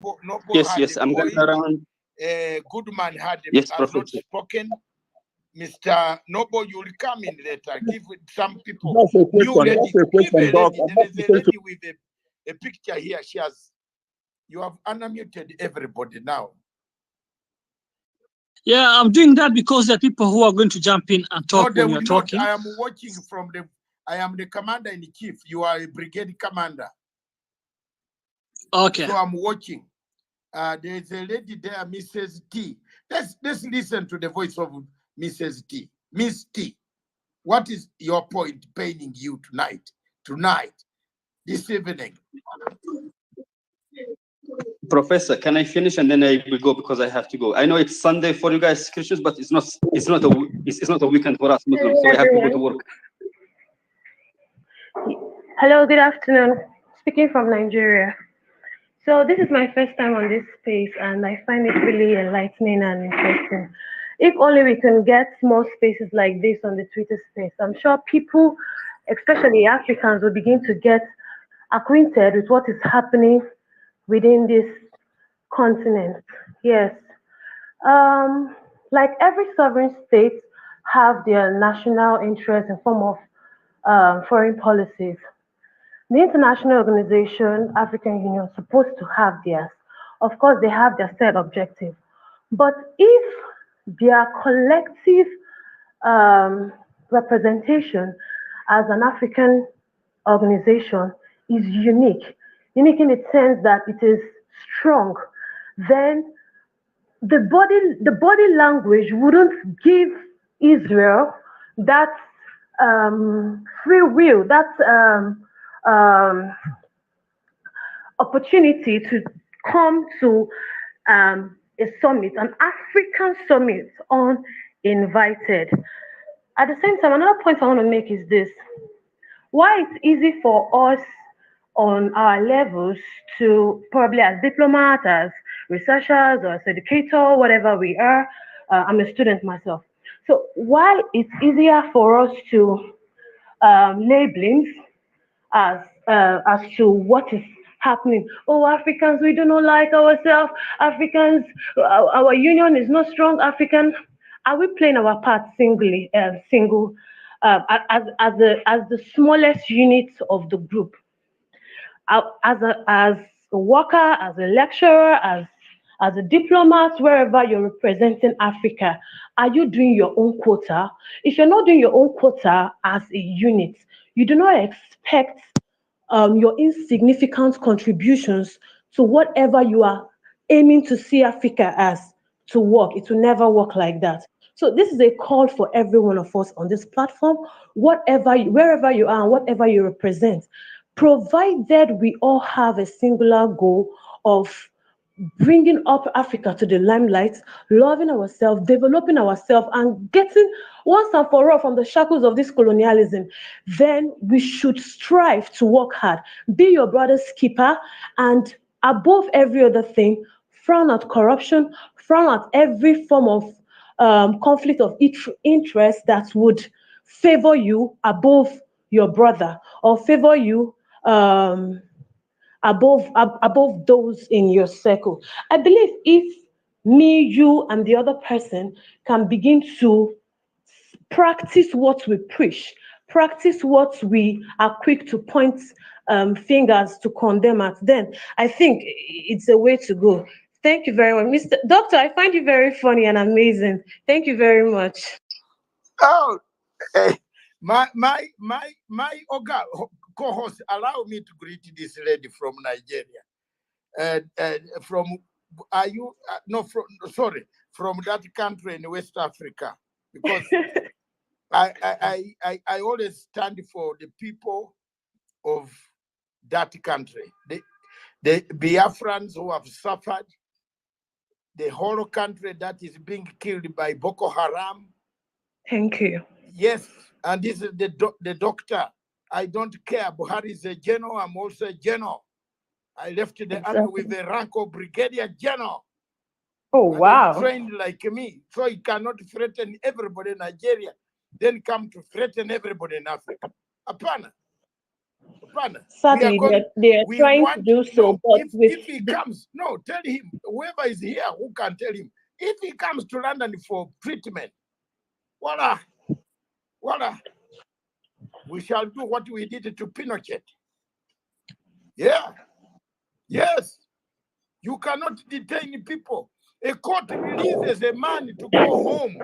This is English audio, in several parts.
Noble Yes, had yes, a I'm point. going around. Goodman has Yes, not Professor. spoken. Mr. Noble, you will come in later. Give some people That's a new question. lady. That's a Give question, a Doc. lady. There is a lady with a picture here. She has. You have unmuted everybody now. Yeah, I'm doing that because there are people who are going to jump in and talk when you're talking. I am watching from the. I am the commander in chief. You are a brigade commander. Okay. So I'm watching. There's a lady there, Mrs. T. Let's listen to the voice of Mrs. T. Miss T. What is your point paining you tonight, this evening? Professor, can I finish and then I will go because I have to go. I know it's Sunday for you guys Christians, but it's not a weekend for us Muslims, so I have to go to work. Hello, good afternoon. Speaking from Nigeria. So this is my first time on this space and I find it really enlightening and interesting. If only we can get more spaces like this on the Twitter space, I'm sure people, especially Africans, will begin to get acquainted with what is happening within this continent. Yes. Like every sovereign state have their national interest in form of foreign policies. The international organization, African Union, is supposed to have theirs. Of course, they have their set objective. But if their collective representation as an African organization is unique in the sense that it is strong, then the body language wouldn't give Israel that free will, that um, opportunity to come to a summit, an African summit, uninvited. At the same time, another point I want to make is this: why it's easy for us on our levels to probably as diplomats, as researchers, or as educator, whatever we are. I'm a student myself. So while it's easier for us to lay blames as to what is happening. Oh, Africans, we do not like ourselves. Africans, our union is not strong. African, are we playing our part as the smallest unit of the group? As a worker, as a lecturer, as a diplomat, wherever you're representing Africa, are you doing your own quota? If you're not doing your own quota as a unit, you do not expect your insignificant contributions to whatever you are aiming to see Africa as to work. It will never work like that. So this is a call for every one of us on this platform, wherever you are and whatever you represent, provided we all have a singular goal of bringing up Africa to the limelight, loving ourselves, developing ourselves, and getting once and for all from the shackles of this colonialism, then we should strive to work hard. Be your brother's keeper, and above every other thing, frown at corruption, frown at every form of conflict of interest that would favor you above your brother or favor you above those in your circle. I believe if me, you, and the other person can begin to practice what we preach, practice what we are quick to point fingers to condemn at, then I think it's a way to go. Thank you very much. Mr. Doctor, I find you very funny and amazing. Thank you very much. Oh, my co-host, allow me to greet this lady from Nigeria. From are you no from sorry from that country in West Africa, because I always stand for the people of that country, the Biafrans who have suffered, the whole country that is being killed by Boko Haram. Thank you. Yes, and this is the doctor. I don't care. Buhari is a general. I'm also a general. I left the army with the rank of brigadier general. Oh, and wow. He trained like me, so he cannot threaten everybody in Nigeria, then come to threaten everybody in Africa. Apana. Partner, Sadly, they are we trying to want, do so, no, but if he comes, no, tell him, whoever is here who can tell him, if he comes to London for treatment, voila, we shall do what we did to Pinochet. Yeah, yes, you cannot detain people. A court releases a man to go home.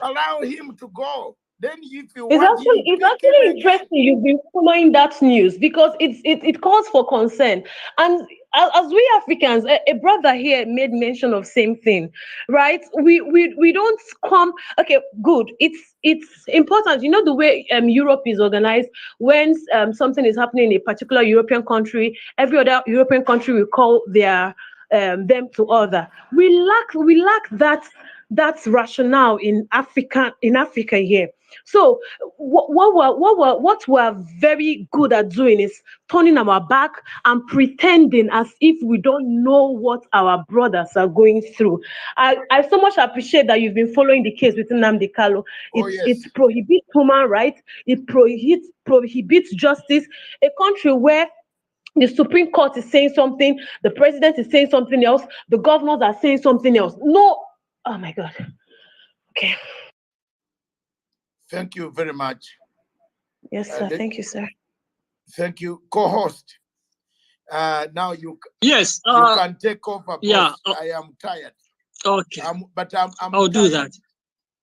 Allow him to go. Then if you want him, it's pick him actually again. interesting you've been following that news because it calls for concern. And as we Africans, a brother here made mention of same thing, right? We don't come. Okay, good. It's important. You know the way Europe is organized. When something is happening in a particular European country, every other European country will call their them to order. We lack that rationale in Africa here. So what we're very good at doing is turning our back and pretending as if we don't know what our brothers are going through. I so much appreciate that you've been following the case with Nnamdi Kanu. It prohibits human rights. It prohibits justice. A country where the Supreme Court is saying something, the president is saying something else, the governors are saying something else. No, oh my God. Okay. Thank you very much. Yes, sir. Thank you, sir. Thank you, co-host. Now you can take over. Boss. Yeah. I am tired. Okay. But I'll do that.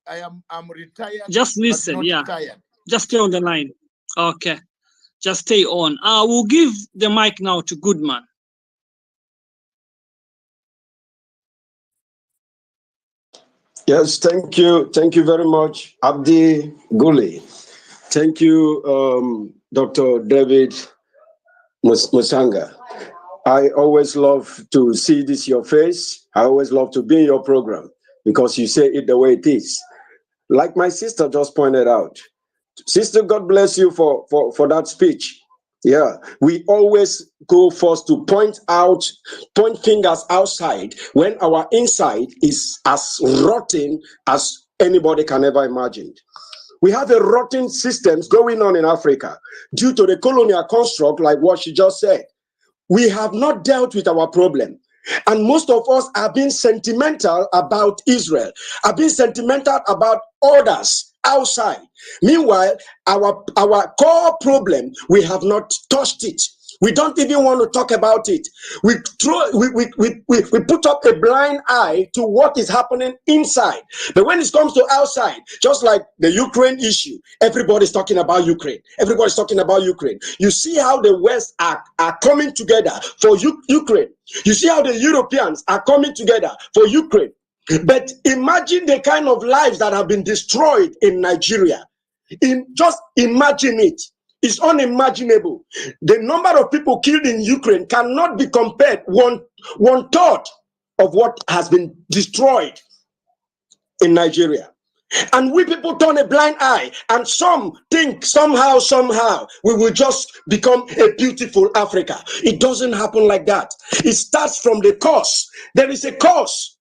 I'm retired. Just listen. But not tired. Just stay on the line. Okay. Just stay on. We'll give the mic now to Goodman. Yes, thank you. Thank you very much, Abdi Guli. Thank you, Dr. David Musanga. I always love to see this your face. I always love to be in your program because you say it the way it is. Like my sister just pointed out. Sister, God bless you for that speech. Yeah, we always go first to point fingers outside when our inside is as rotten as anybody can ever imagine. We have a rotten systems going on in Africa due to the colonial construct, like what she just said. We have not dealt with our problem. And most of us are being sentimental about Israel, are being sentimental about others outside. Meanwhile, our core problem, we have not touched it. We don't even want to talk about it. We put up a blind eye to what is happening inside. But when it comes to outside, just like the Ukraine issue, everybody's talking about Ukraine. Everybody's talking about Ukraine. You see how the West are coming together for Ukraine. You see how the Europeans are coming together for Ukraine. But imagine the kind of lives that have been destroyed in Nigeria. Just imagine it. It's unimaginable. The number of people killed in Ukraine cannot be compared one third of what has been destroyed in Nigeria. And we people turn a blind eye, and some think somehow we will just become a beautiful Africa. It doesn't happen like that. It starts from the cause. There is a cause.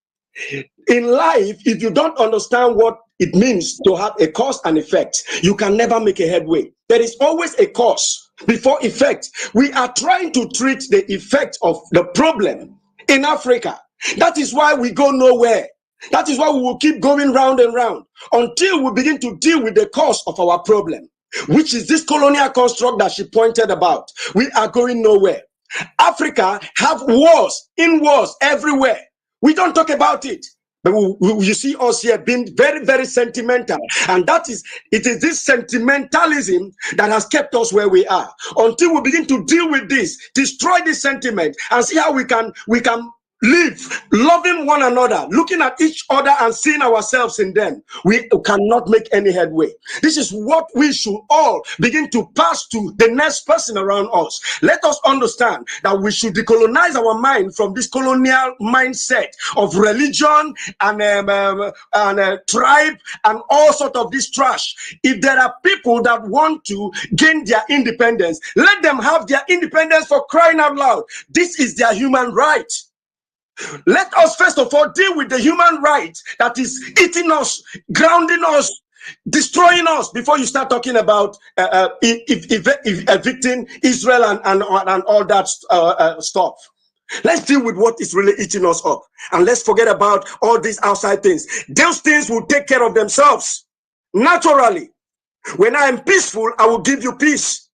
In life, if you don't understand what it means to have a cause and effect, you can never make a headway. There is always a cause before effect. We are trying to treat the effect of the problem in Africa. That is why we go nowhere. That is why we will keep going round and round until we begin to deal with the cause of our problem, which is this colonial construct that she pointed about. We are going nowhere. Africa have wars everywhere. We don't talk about it. But you see us here being very, very sentimental. And it is this sentimentalism that has kept us where we are. Until we begin to deal with this, destroy this sentiment, and see how we can live loving one another, looking at each other and seeing ourselves in them, we cannot make any headway. This is what we should all begin to pass to the next person around us. Let us understand that we should decolonize our mind from this colonial mindset of religion and tribe and all sort of this trash. If there are people that want to gain their independence, let them have their independence, for crying out loud. This is their human right. Let us first of all deal with the human right that is eating us, grounding us, destroying us before you start talking about evicting Israel and all that stuff. Let's deal with what is really eating us up. And let's forget about all these outside things. Those things will take care of themselves naturally. When I am peaceful, I will give you peace.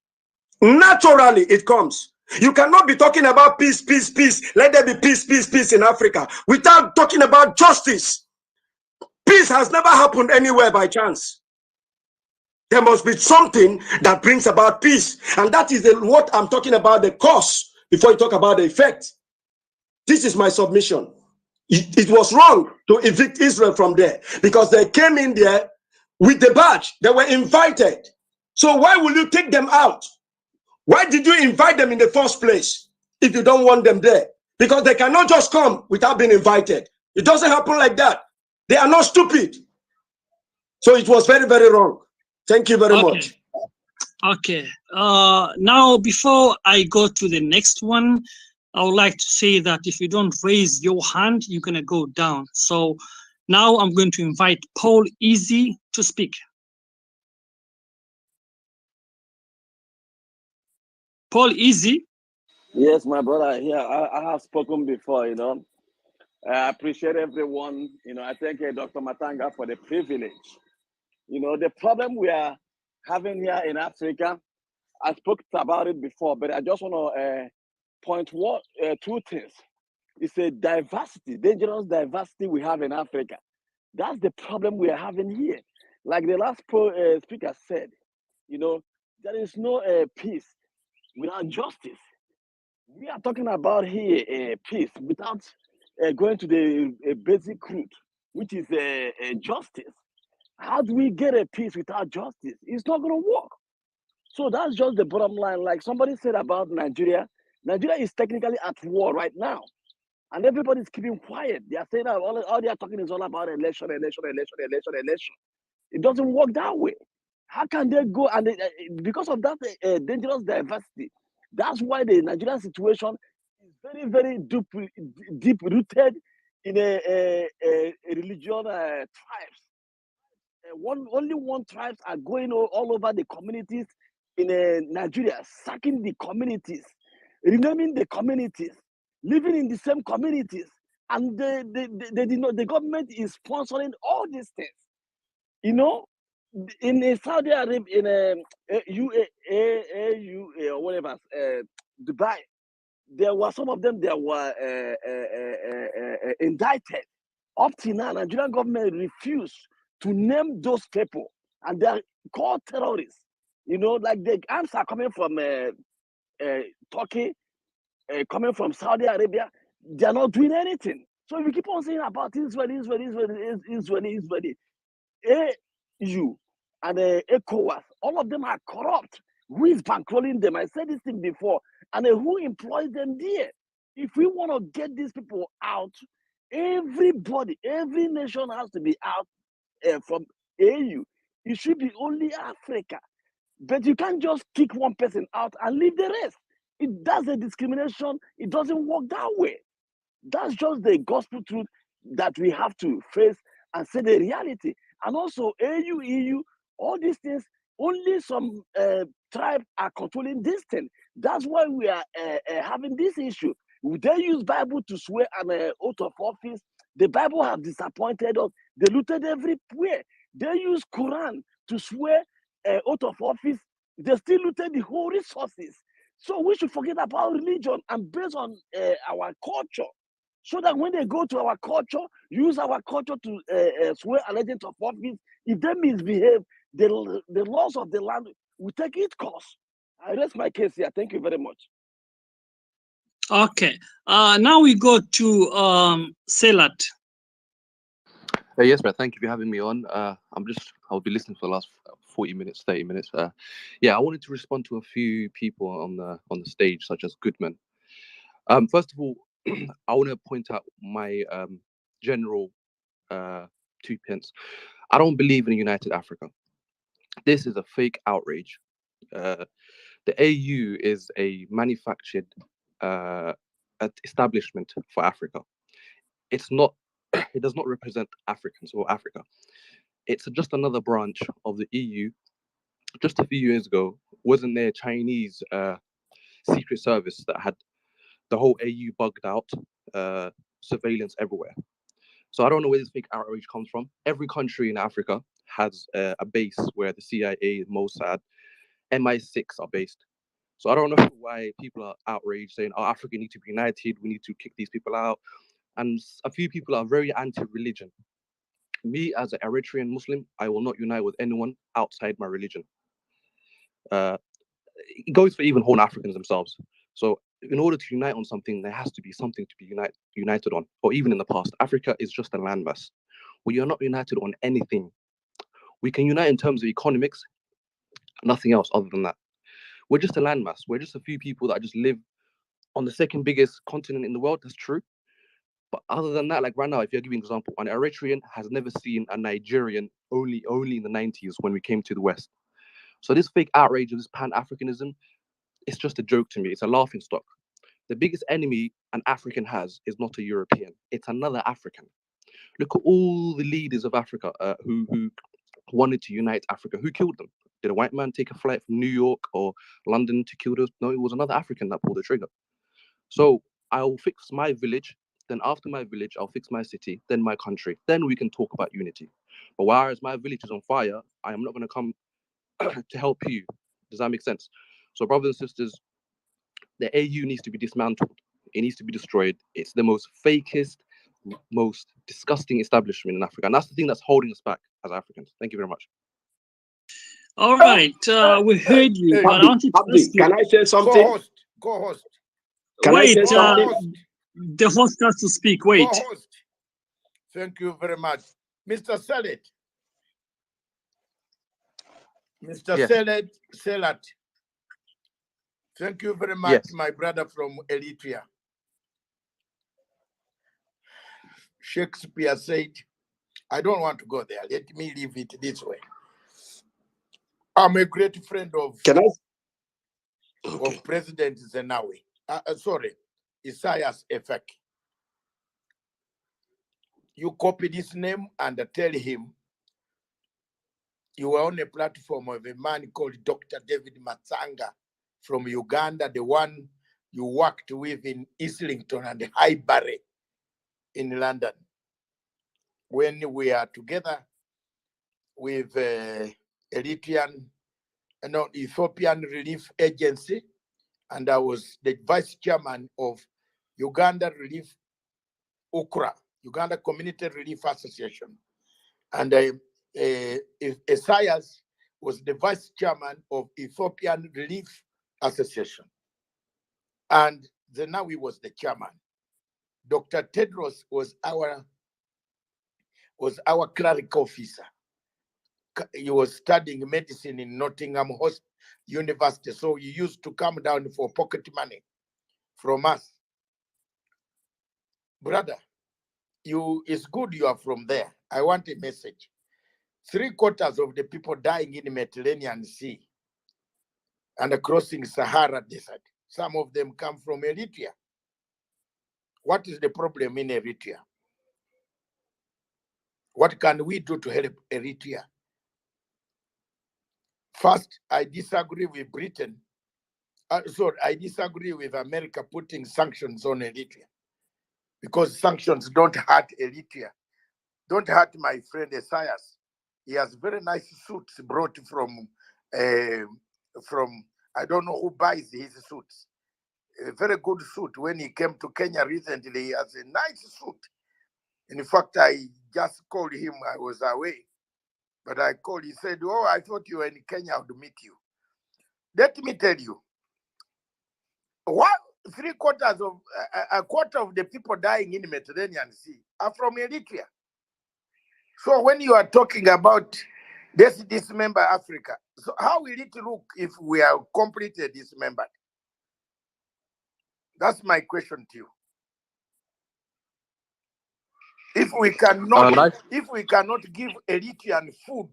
Naturally, it comes. You cannot be talking about peace, peace, peace. Let there be peace, peace, peace in Africa without talking about justice. Peace has never happened anywhere by chance. There must be something that brings about peace. And that is what I'm talking about, the cause, before you talk about the effect. This is my submission. It was wrong to evict Israel from there because they came in there with the badge. They were invited. So why will you take them out? Why did you invite them in the first place if you don't want them there? Because they cannot just come without being invited. It doesn't happen like that. They are not stupid. So it was very, very wrong. Thank you very much. Okay. Now, before I go to the next one, I would like to say that if you don't raise your hand, you're going to go down. So now I'm going to invite Paul Easy to speak. Paul Easy. Yes, my brother. Yeah, I have spoken before, you know. I appreciate everyone. You know, I thank Dr. Matanga for the privilege. You know, the problem we are having here in Africa, I spoke about it before, but I just want to point two things. It's a diversity, dangerous diversity we have in Africa. That's the problem we are having here. Like the last speaker said, you know, there is no peace without justice. We are talking about here peace without going to the basic root, which is justice. How do we get a peace without justice? It's not going to work. So that's just the bottom line. Like somebody said about Nigeria, Nigeria is technically at war right now. And everybody's keeping quiet. They are saying that all they are talking is all about election. It doesn't work that way. How can they go and because of that dangerous diversity? That's why the Nigerian situation is very, very deep rooted in a religion tribes. Only one tribes are going all over the communities in Nigeria, sacking the communities, renaming the communities, living in the same communities, and they did not. The government is sponsoring all these things. You know, in Saudi Arabia, in UAE or whatever, Dubai, there were some of them that were indicted. Up to now, Nigerian government refused to name those people, and they are called terrorists. You know, like the arms are coming from Turkey, coming from Saudi Arabia. They are not doing anything. So if you keep on saying about Israel, AU and ECOWAS, all of them are corrupt. Who is bankrolling them? I said this thing before. And who employs them there? If we want to get these people out, everybody, every nation has to be out from AU. It should be only Africa. But you can't just kick one person out and leave the rest. That's a discrimination. It doesn't work that way. That's just the gospel truth that we have to face and say the reality. And also AU, EU, all these things, only some tribes are controlling this thing. That's why we are having this issue. They use Bible to swear an oath of office. The Bible has disappointed us. They looted everywhere. They use Quran to swear oath of office. They still looted the whole resources. So we should forget about religion and based on our culture. So that when they go to our culture, use our culture to swear allegiance of office, if they misbehave, the laws of the land will take its course. I rest my case here. Thank you very much. Okay. Now we go to Selat. Yes, man. Thank you for having me on. I'll be listening for the last 40 minutes, 30 minutes. Yeah, I wanted to respond to a few people on the stage, such as Goodman. First of all, I want to point out my general 2 pence. I don't believe in a united Africa. This is a fake outrage. The AU is a manufactured establishment for Africa. It's not. It does not represent Africans or Africa. It's just another branch of the EU. Just a few years ago, wasn't there Chinese secret service that had the whole AU bugged out, surveillance everywhere? So I don't know where this fake outrage comes from. Every country in Africa has a base where the CIA, Mossad, MI6 are based. So I don't know why people are outraged saying, "Oh, Africa need to be united. We need to kick these people out." And a few people are very anti-religion. Me, as an Eritrean Muslim, I will not unite with anyone outside my religion. It goes for even Horn Africans themselves. So in order to unite on something, there has to be something to be united on. Or even in the past, Africa is just a landmass. We are not united on anything. We can unite in terms of economics, nothing else other than that. We're just a landmass. We're just a few people that just live on the second biggest continent in the world. That's true. But other than that, like right now, if you're giving an example, an Eritrean has never seen a Nigerian only in the 90s when we came to the West. So this fake outrage of this Pan-Africanism, it's just a joke to me. It's a laughing stock. The biggest enemy an African has is not a European. It's another African. Look at all the leaders of Africa who wanted to unite Africa. Who killed them? Did a white man take a flight from New York or London to kill those? No, it was another African that pulled the trigger. So I'll fix my village. Then after my village, I'll fix my city, then my country. Then we can talk about unity. But whereas my village is on fire, I am not going to come to help you. Does that make sense? So brothers and sisters, the AU needs to be dismantled. It needs to be destroyed. It's the most fakest, most disgusting establishment in Africa. And that's the thing that's holding us back as Africans. Thank you very much. All right, we heard you, but I wanted to ask you. Can I say something? Co-host. Can I say Wait, something? the host has to speak. Wait. Co-host. Thank you very much. Mr. Salet. Mr. Yes. Selat. Thank you very much, Yes. my brother from Eritrea. Shakespeare said, I don't want to go there. Let me leave it this way. I'm a great friend of President Zenawi. Isaias Efek. You copy this name and tell him you were on a platform of a man called Dr. David Matsanga from Uganda, the one you worked with in Islington and Highbury in London. When we are together with Ethiopian Relief Agency, and I was the vice chairman of Uganda Relief UKRA, Uganda Community Relief Association. And Esaias was the vice chairman of Ethiopian Relief Association. And Zenawi was the chairman. Dr. Tedros was our cleric officer. He was studying medicine in Nottingham University, so he used to come down for pocket money from us. Brother, it's good you are from there. I want a message. 3/4 of the people dying in the Mediterranean Sea and crossing Sahara Desert, some of them come from Eritrea. What is the problem in Eritrea? What can we do to help Eritrea? First, I disagree with Britain. I disagree with America putting sanctions on Eritrea, because sanctions don't hurt Eritrea. Don't hurt my friend Esaias. He has very nice suits brought from I don't know who buys his suits. A very good suit. When he came to Kenya recently, he has a nice suit. In fact, I just called him. I was away, but I called. He said, "Oh, I thought you were in Kenya. I would meet you." Let me tell you, what 3/4 of a quarter of the people dying in the Mediterranean Sea are from Eritrea. So when you are talking about dismember Africa, so how will it look if we are completely dismembered? That's my question to you. If we cannot give Eritrean food,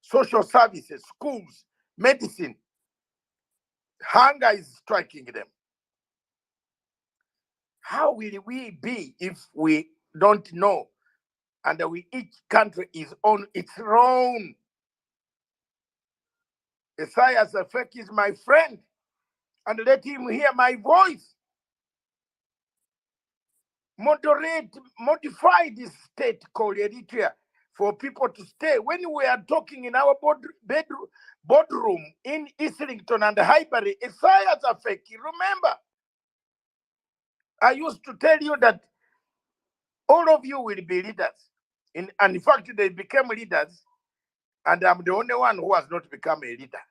social services, schools, medicine, hunger is striking them. How will we be if we don't know and each country is on its own. Isaiah Afwerki is my friend, and let him hear my voice. Modify this state called Eritrea for people to stay. When we are talking in our boardroom in Islington and Highbury, Isaiah Afwerki, remember, I used to tell you that all of you will be leaders. And in fact, they became leaders, and I'm the only one who has not become a leader.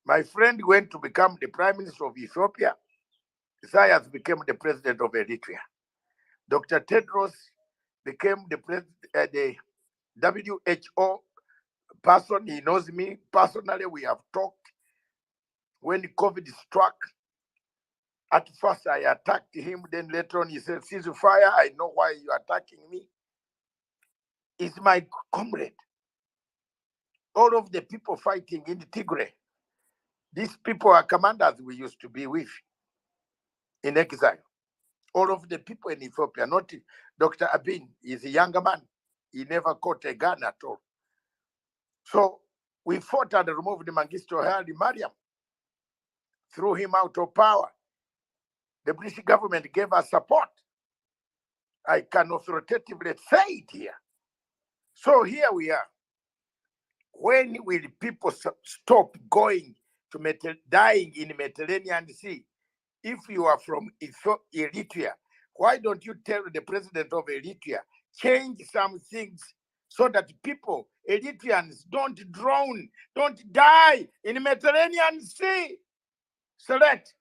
My friend went to become the Prime Minister of Ethiopia. Isaiah became the President of Eritrea. Dr. Tedros became the WHO person. He knows me personally. We have talked. When COVID struck, at first I attacked him. Then later on he said, ceasefire. I know why you're attacking me. He's my comrade. All of the people fighting in Tigray, these people are commanders we used to be with in exile. All of the people in Ethiopia, not Dr. Abin, is a younger man. He never caught a gun at all. So we fought and removed Mengistu Haile Mariam, threw him out of power. The British government gave us support. I can authoritatively say it here. So here we are. When will people stop going to dying in the Mediterranean Sea? If you are from Eritrea, why don't you tell the president of Eritrea, change some things so that people, Eritreans, don't drown, don't die in the Mediterranean Sea? Select.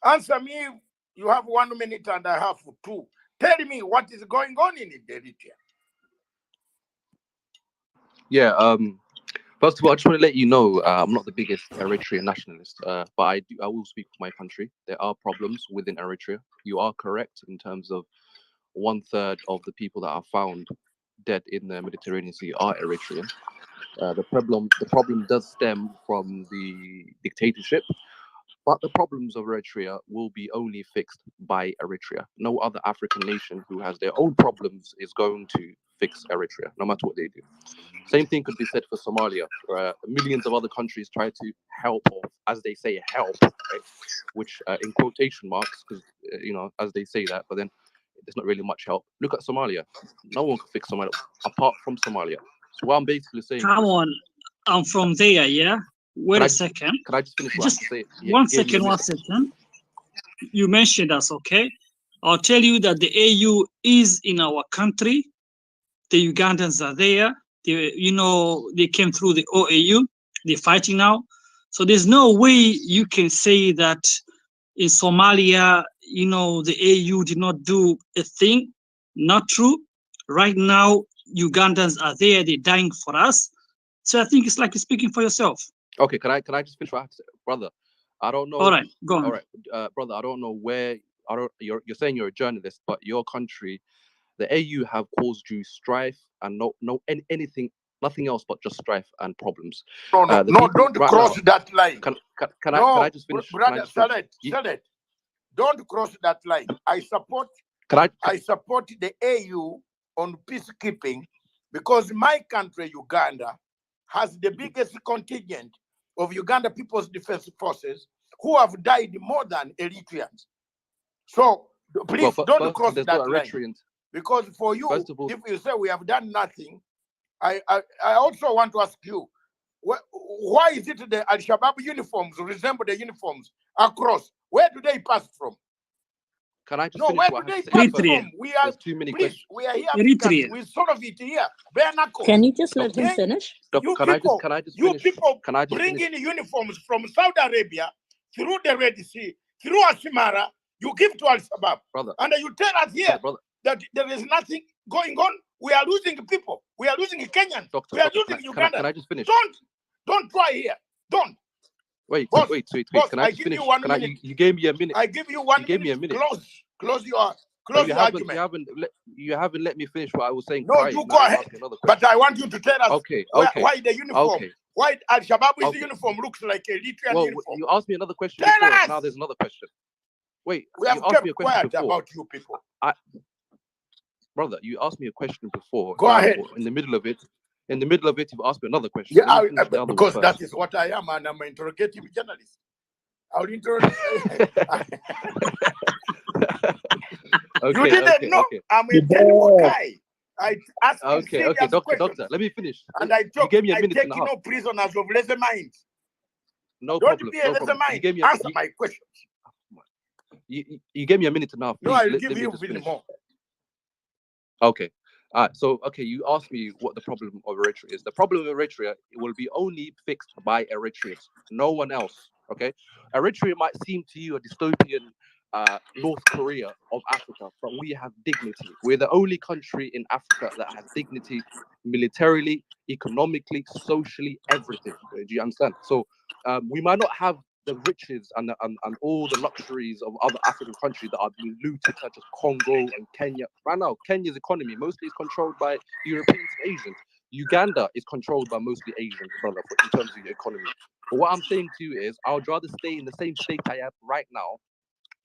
Answer me. You have 1 minute and a half, 2. Tell me what is going on in Eritrea. Yeah. First of all, I just want to let you know I'm not the biggest Eritrean nationalist, but I will speak for my country. There are problems within Eritrea. You are correct in terms of 1/3 of the people that are found dead in the Mediterranean Sea are Eritrean. The problem does stem from the dictatorship, but the problems of Eritrea will be only fixed by Eritrea. No other African nation who has their own problems is going to fix Eritrea, no matter what they do. Same thing could be said for Somalia. Millions of other countries try to help, or as they say, help, right? Which in quotation marks, because as they say that, but then there's not really much help. Look at Somalia. No one can fix Somalia apart from Somalia. So what I'm basically saying. Come on, I'm from there. Yeah. Wait a second. Can I just finish what I have to say? Yeah, one second. You mentioned us, okay? I'll tell you that the AU is in our country. The Ugandans are there. They came through the OAU. They're fighting now. So there's no way you can say that in Somalia, the AU did not do a thing. Not true. Right now, Ugandans are there. They're dying for us. So I think it's like you're speaking for yourself. Okay, can I just finish what I have to say? Brother, I don't know. All right, go on. All right, brother, I don't know where. You're saying you're a journalist, but your country, the AU, have caused you strife and anything, nothing else but just strife and problems. No, don't cross that line. Can I just finish? Brother, Salet, don't cross that line. I support the AU on peacekeeping because my country, Uganda, has the biggest contingent of Uganda People's Defense Forces who have died more than Eritreans. So please don't cross that line. Because for you, if you say we have done nothing, I also want to ask you, why is it the Al-Shabaab uniforms resemble the uniforms across? Where do they pass from? Can I just no, finish where what do I they have to say? pass from? We are, There's too many questions. We are here Africans. We solve it here. Bare knuckles. Can you just let him finish? Can I just finish? People Can I just bring finish? in uniforms from Saudi Arabia through the Red Sea, through Ashimara, you give to Al-Shabaab. Brother. And you tell us here that there is nothing going on. We are losing people. We are losing Kenyans. We are losing Uganda. Can I just finish? Don't try here. Don't. Wait. Boss, Can I just finish? You gave me a minute. I give you 1 minute. You gave me a minute. Close your argument. You haven't let me finish what I was saying. No, you go ahead. But I want you to tell us why the uniform, why Al-Shabaab's uniform looks like a Eritrean uniform. You asked me another question tell before. us. Now there's another question. Wait, we have kept quiet about you people. brother, you asked me a question before. Go ahead. In the middle of it, you've asked me another question. Yeah, Let me finish the other one because first. that is what I am, and I'm an interrogative journalist. I'll interrogate. You didn't know. I'm a terrible guy. I ask serious questions. Doctor, let me finish. And I you gave me a I minute take and a half. no prisoners of lesser minds. No Don't problem. be a lesser mind. Answer my questions. You gave me a minute and a half. Please, No, I'll let give me you just even finish. more. Okay. So you asked me what the problem of Eritrea is. The problem of Eritrea will be only fixed by Eritreans, no one else. Okay, Eritrea might seem to you a dystopian North Korea of Africa, but we have dignity. We're the only country in Africa that has dignity, militarily, economically, socially, everything. Do you understand? So we might not have the riches and all the luxuries of other African countries that are being looted, such as Congo and Kenya. Right now, Kenya's economy mostly is controlled by Europeans and Asians. Uganda is controlled by mostly Asians, brother, in terms of your economy. But what I'm saying to you is, I would rather stay in the same state I am right now,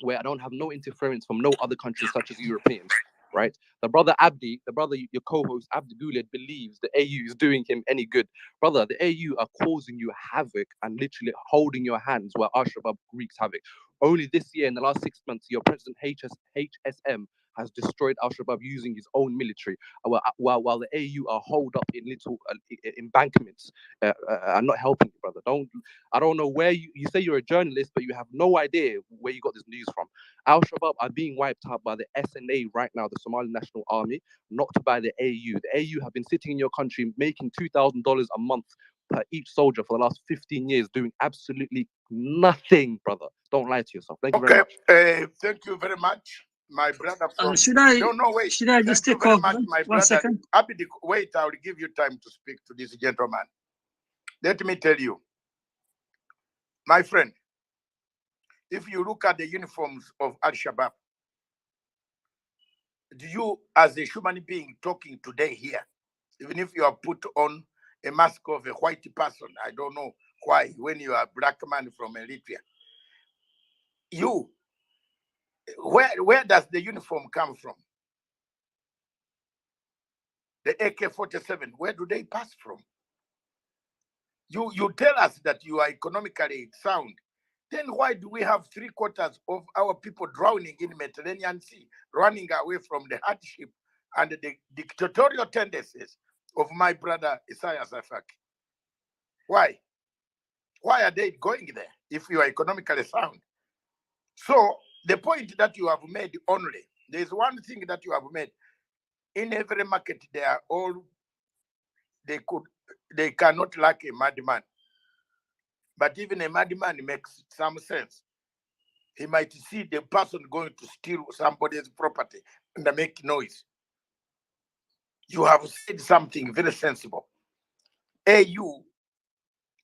where I don't have no interference from no other countries, such as Europeans. Right? The brother, your co-host Abdi Guled, believes the AU is doing him any good. Brother, the AU are causing you havoc and literally holding your hands while Al-Shabaab wreaks havoc. Only this year, in the last 6 months, your president HSM has destroyed Al-Shabaab using his own military, while the AU are holed up in little embankments and not helping you, brother. I don't know where you say you're a journalist, but you have no idea where you got this news from. Al-Shabaab are being wiped out by the SNA right now, the Somali National Army, not by the AU. The AU have been sitting in your country making $2,000 a month per each soldier for the last 15 years, doing absolutely nothing, brother. Don't lie to yourself. Thank you very much. Thank you very much, my brother. Should I? No, wait. Should I just Thank take you very over? much, my 1 brother. second. Wait, I will give you time to speak to this gentleman. Let me tell you, my friend, if you look at the uniforms of Al-Shabaab, do you, as a human being talking today here, even if you are put on a mask of a white person, I don't know why, when you are a black man from Eritrea, where does the uniform come from? The AK-47, where do they pass from? You tell us that you are economically sound. Then why do we have 3/4 of our people drowning in the Mediterranean Sea, running away from the hardship and the dictatorial tendencies of my brother Isaiah Afwerki? Why? Why are they going there if you are economically sound? So the point that you have made only, there is one thing that you have made. In every market, they cannot lack a madman. But even a madman makes some sense. He might see the person going to steal somebody's property and make noise. You have said something very sensible. AU,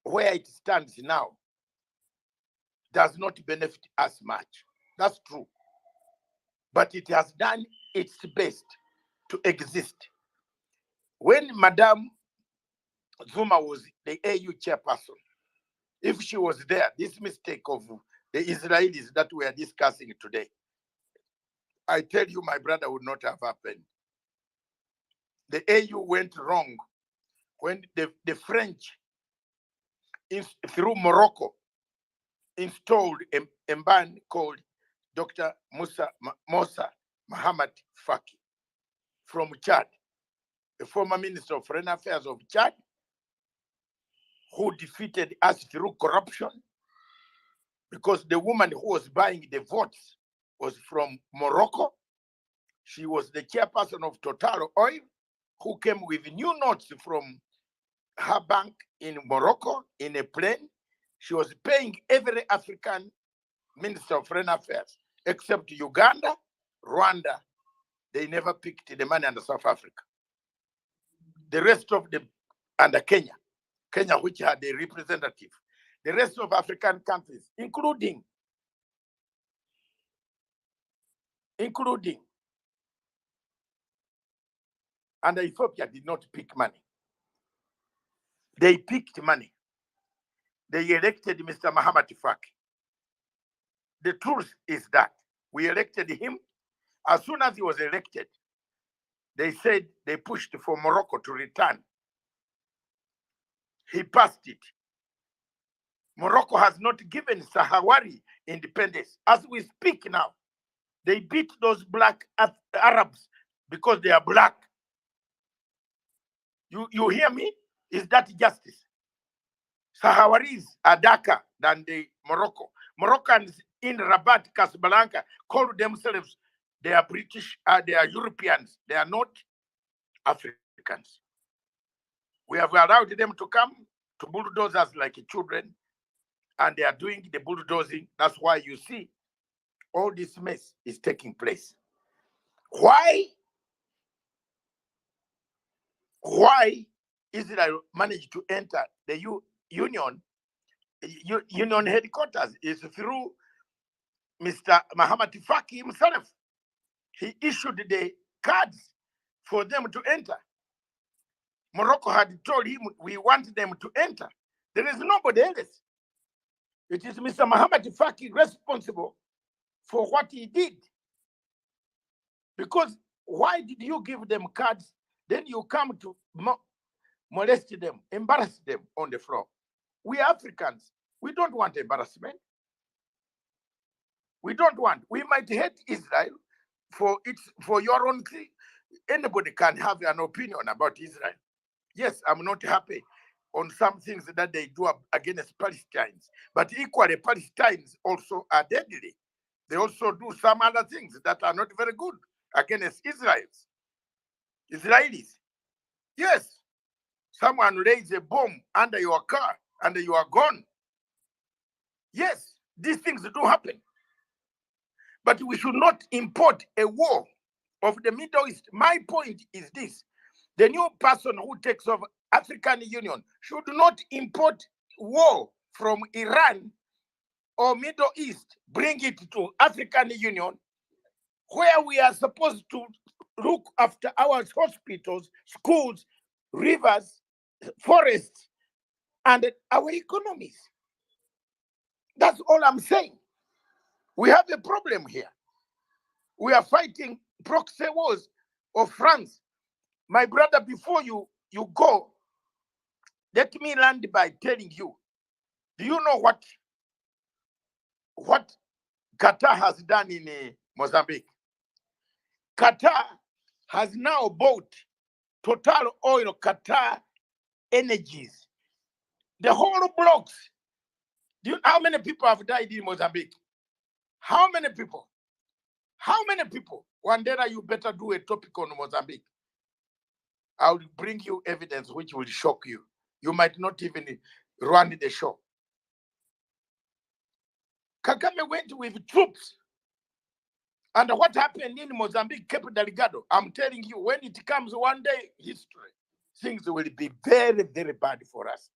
where it stands now, does not benefit us much. That's true. But it has done its best to exist. When Madame Zuma was the AU chairperson, if she was there, this mistake of the Israelis that we are discussing today, I tell you, my brother, would not have happened. The AU went wrong when the French, through Morocco, installed a man called Dr. Musa Mohamed Faki from Chad, the former Minister of Foreign Affairs of Chad, who defeated us through corruption, because the woman who was buying the votes was from Morocco. She was the chairperson of Total Oil, who came with new notes from her bank in Morocco in a plane. She was paying every African Minister of Foreign Affairs except Uganda, Rwanda. They never picked the money under South Africa. The rest of them under Kenya, which had a representative. The rest of African countries, including and Ethiopia, did not pick money. They picked money. They elected Mr. Mohamed Faki. The truth is that we elected him. As soon as he was elected, They said they pushed for Morocco to return. He passed it. Morocco has not given Sahrawi independence. As we speak now, they beat those black Arabs because they are black. You hear me? Is that justice? Sahrawis are darker than the Morocco. Moroccans in Rabat, Casablanca, call themselves, they are British, they are Europeans. They are not Africans. We have allowed them to come to bulldozers like children, and they are doing the bulldozing. That's why you see all this mess is taking place. Why Israel managed to enter the Union headquarters is through Mr. Mohamed Faki himself. He issued the cards for them to enter. Morocco had told him, we want them to enter. There is nobody else. It is Mr. Mohamed Faki responsible for what he did. Because why did you give them cards? Then you come to molest them, embarrass them on the floor. We Africans, we don't want embarrassment. We don't want. We might hate Israel for your own thing. Anybody can have an opinion about Israel. Yes, I'm not happy on some things that they do against Palestinians, but equally Palestinians also are deadly. They also do some other things that are not very good against Israelis. Yes, someone lays a bomb under your car and you are gone. Yes, these things do happen. But we should not import a war of the Middle East. My point is this. The new person who takes over African Union should not import war from Iran or Middle East, bring it to African Union, where we are supposed to look after our hospitals, schools, rivers, forests, and our economies. That's all I'm saying. We have a problem here. We are fighting proxy wars of France. My brother, before you go, let me land by telling you, do you know what Qatar has done in Mozambique? Qatar has now bought Total Oil Qatar Energies. The whole blocks. Do you know how many people have died in Mozambique? How many people? How many people? One day you better do a topic on Mozambique. I will bring you evidence which will shock you. You might not even run the show. Kagame went with troops. And what happened in Mozambique, Cape Delgado, I'm telling you, when it comes one day, history, things will be very, very bad for us.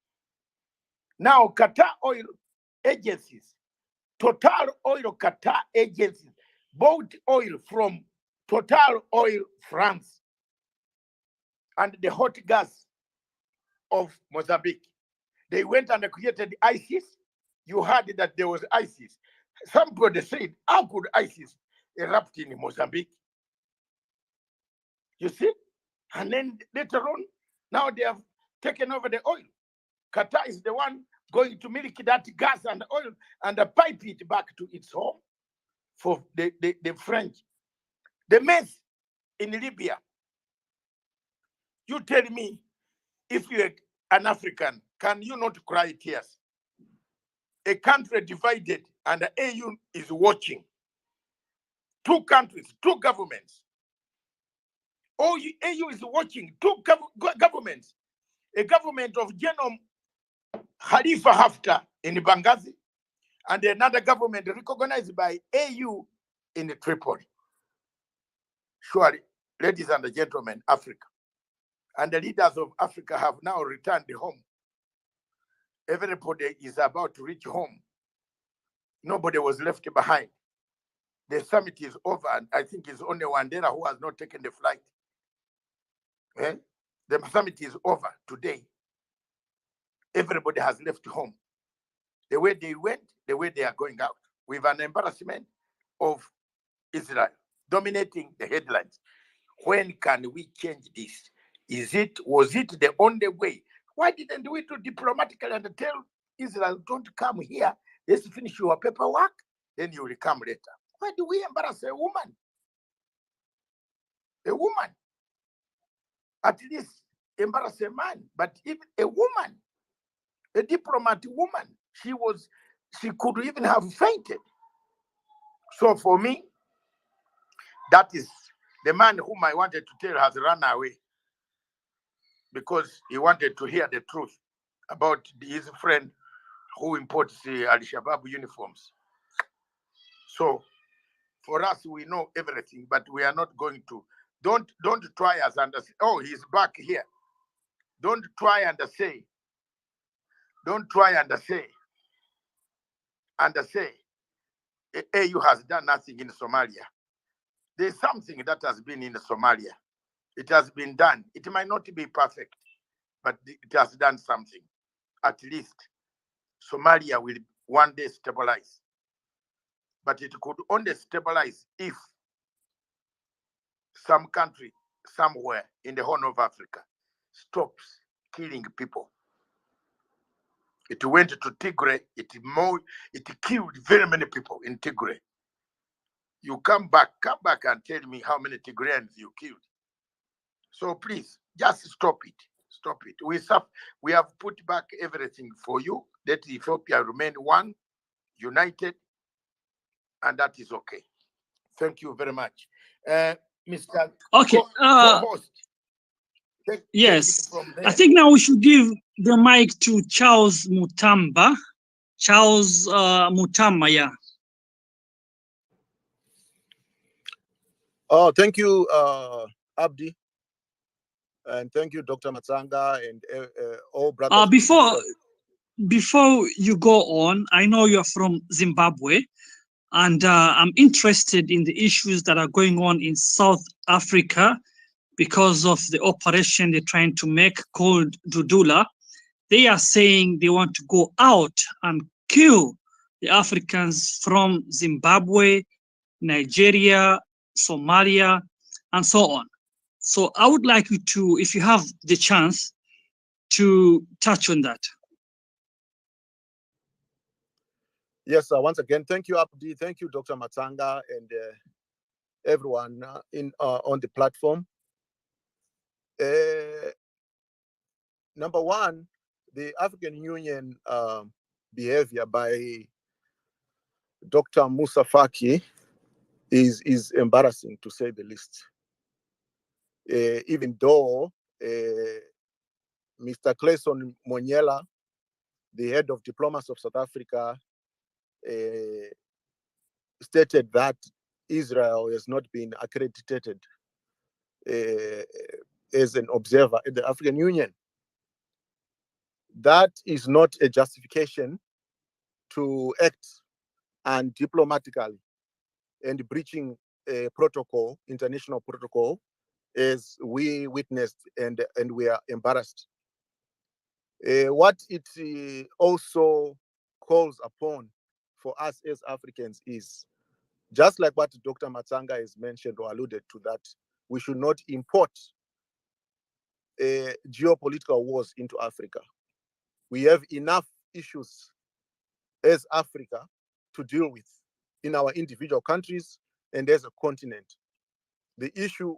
Now, Qatar oil agencies, Total Oil Qatar agencies, bought oil from Total Oil France and the hot gas of Mozambique. They went and created ISIS. You heard that there was ISIS. Somebody said, how could ISIS erupt in Mozambique? You see? And then later on, now they have taken over the oil. Qatar is the one going to milk that gas and oil and pipe it back to its home for the French. The mess in Libya. You tell me, if you're an African, can you not cry tears? A country divided and the AU is watching. Two countries, two governments. AU is watching two governments. A government of General Khalifa Haftar in Benghazi and another government recognized by AU in Tripoli. Surely, ladies and gentlemen, Africa and the leaders of Africa have now returned home. Everybody is about to reach home. Nobody was left behind. The summit is over, and I think it's only Wandera who has not taken the flight. The summit is over today. Everybody has left home. The way they went, the way they are going out, with an embarrassment of Israel dominating the headlines. When can we change this? Was it the only way? Why didn't we do diplomatically and tell Israel, don't come here, let's finish your paperwork, then you will come later? Why do we embarrass a woman? A woman. At least embarrass a man, but even a woman, a diplomatic woman, she could even have fainted. So for me, that is the man whom I wanted to tell has run away because he wanted to hear the truth about his friend who imports the Al-Shabaab uniforms. So for us, we know everything, but we are not going to. Don't try us and say, oh, he's back here. Don't try and say AU has done nothing in Somalia. There's something that has been in Somalia. It has been done. It might not be perfect, but it has done something. At least Somalia will one day stabilize. But it could only stabilize if some country somewhere in the Horn of Africa stops killing people. It went to Tigray, it killed very many people in Tigray. You come back and tell me how many Tigrayans you killed. So please, just stop it. Stop it. We have put back everything for you. Let Ethiopia remain one, united, and that is okay. Thank you very much. Mr. Okay. Co-host. Yes. I think now we should give the mic to Charles Mutamba. Charles Mutamba, yeah. Oh, thank you, Abdi. And thank you, Dr. Matsanga, and all brothers. Before you go on, I know you're from Zimbabwe, and I'm interested in the issues that are going on in South Africa because of the operation they're trying to make called Dudula. They are saying they want to go out and kill the Africans from Zimbabwe, Nigeria, Somalia, and so on. So I would like you to, if you have the chance, to touch on that. Yes, once again, thank you, Abdi. Thank you, Dr. Matsanga, and everyone on the platform. Number one, the African Union behavior by Dr. Musa Faki is embarrassing, to say the least. Even though Mr. Clayson Monyela, the head of diplomacy of South Africa, stated that Israel has not been accredited as an observer at the African Union. That is not a justification to act undiplomatically and breaching a protocol, international protocol, as we witnessed and we are embarrassed. What it also calls upon for us as Africans is, just like what Dr. Matsanga has mentioned or alluded to, that we should not import geopolitical wars into Africa. We have enough issues as Africa to deal with in our individual countries and as a continent. The issue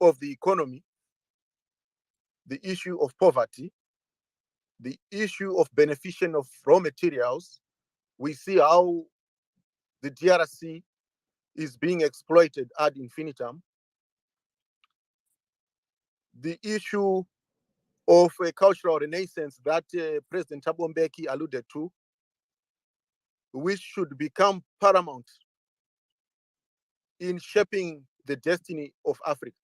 of the economy, the issue of poverty, the issue of beneficiation of raw materials. We see how the DRC is being exploited ad infinitum. The issue of a cultural renaissance that President Thabo Mbeki alluded to, which should become paramount in shaping the destiny of Africa.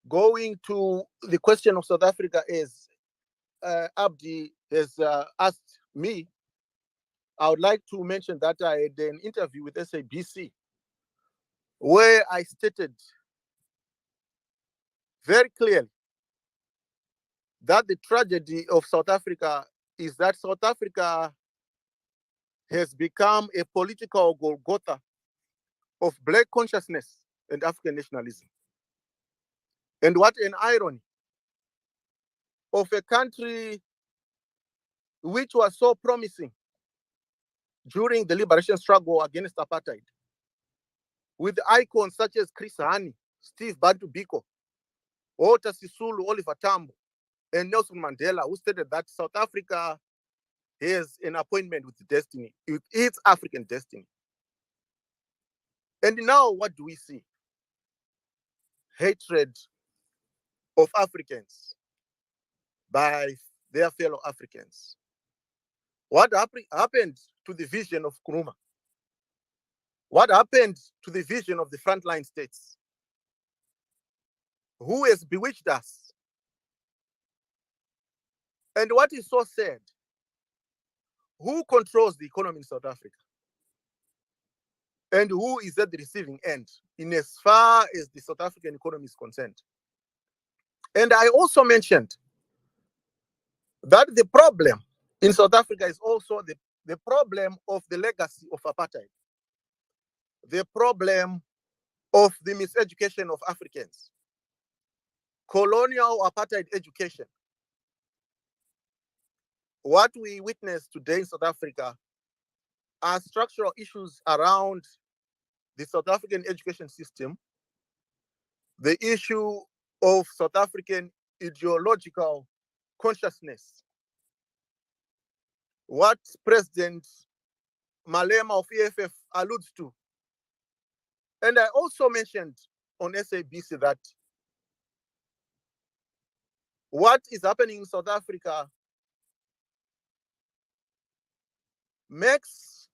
Going to the question of South Africa, as Abdi has asked me, I would like to mention that I had an interview with SABC where I stated very clearly that the tragedy of South Africa is that South Africa has become a political Golgotha of Black consciousness and African nationalism. And what an irony of a country which was so promising during the liberation struggle against apartheid, with icons such as Chris Hani, Steve Bantu Biko, Walter Sisulu, Oliver Tambo, and Nelson Mandela, who stated that South Africa has an appointment with destiny, with its African destiny. And now what do we see? Hatred of Africans by their fellow Africans. What happened to the vision of Nkrumah? What happened to the vision of the frontline states? Who has bewitched us? And what is so sad? Who controls the economy in South Africa? And who is at the receiving end in as far as the South African economy is concerned? And I also mentioned that the problem in South Africa is also the problem of the legacy of apartheid, the problem of the miseducation of Africans, colonial apartheid education. What we witness today in South Africa are structural issues around the South African education system, the issue of South African ideological consciousness. What President Malema of EFF alludes to. And I also mentioned on SABC that what is happening in South Africa makes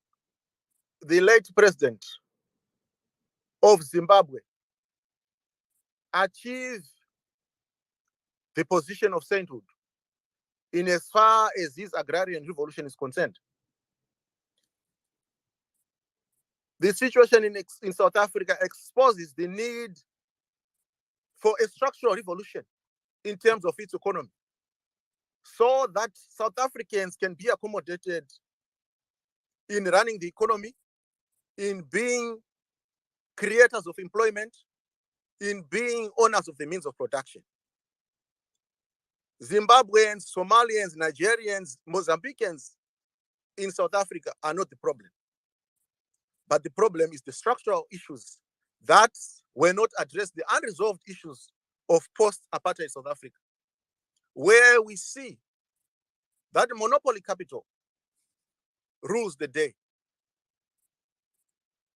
the late president of Zimbabwe achieve the position of sainthood in as far as his agrarian revolution is concerned. The situation in South Africa exposes the need for a structural revolution in terms of its economy, so that South Africans can be accommodated in running the economy, in being creators of employment, in being owners of the means of production. Zimbabweans, Somalians, Nigerians, Mozambicans in South Africa are not the problem. But the problem is the structural issues that were not addressed, the unresolved issues of post-apartheid South Africa, where we see that monopoly capital rules the day.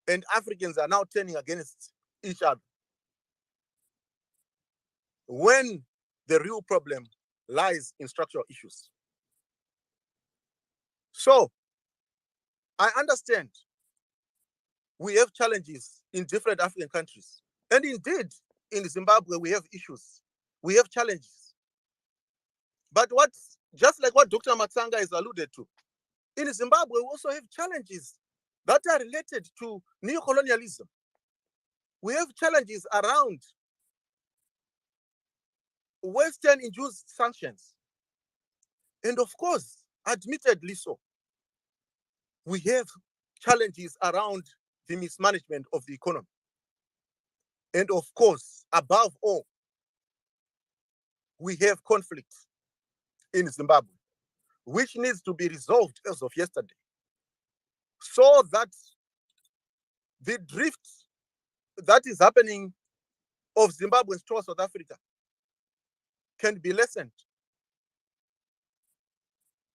And Africans are now turning against each other, when the real problem lies in structural issues. So I understand we have challenges in different African countries. And indeed, in Zimbabwe, we have issues. We have challenges. But just like what Dr. Matsanga has alluded to, in Zimbabwe, we also have challenges that are related to neocolonialism. We have challenges around Western-induced sanctions. And of course, admittedly so, we have challenges around the mismanagement of the economy. And of course, above all, we have conflict in Zimbabwe, which needs to be resolved as of yesterday, so that the drift that is happening of Zimbabweans towards South Africa can be lessened.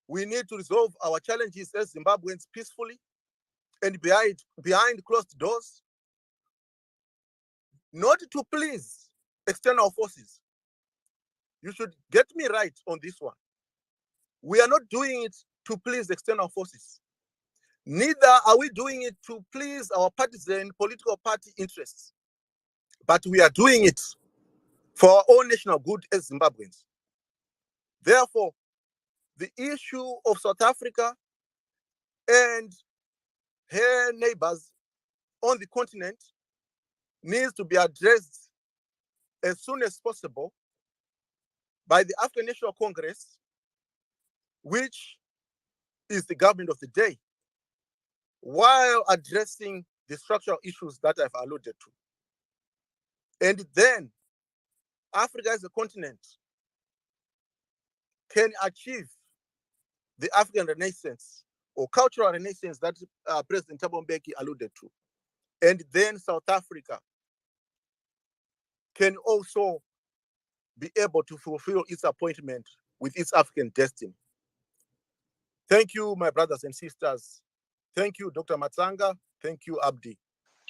We need to resolve our challenges as Zimbabweans peacefully and behind closed doors, not to please external forces. You should get me right on this one. We are not doing it to please external forces. Neither are we doing it to please our partisan political party interests, but we are doing it for our own national good as Zimbabweans. Therefore, the issue of South Africa and her neighbors on the continent needs to be addressed as soon as possible by the African National Congress, which is the government of the day, while addressing the structural issues that I've alluded to. And then Africa as a continent can achieve the African Renaissance or cultural renaissance that President Thabo Mbeki alluded to. And then South Africa can also be able to fulfill its appointment with its African destiny. Thank you, my brothers and sisters. Thank you, Dr. Matsanga. Thank you, Abdi.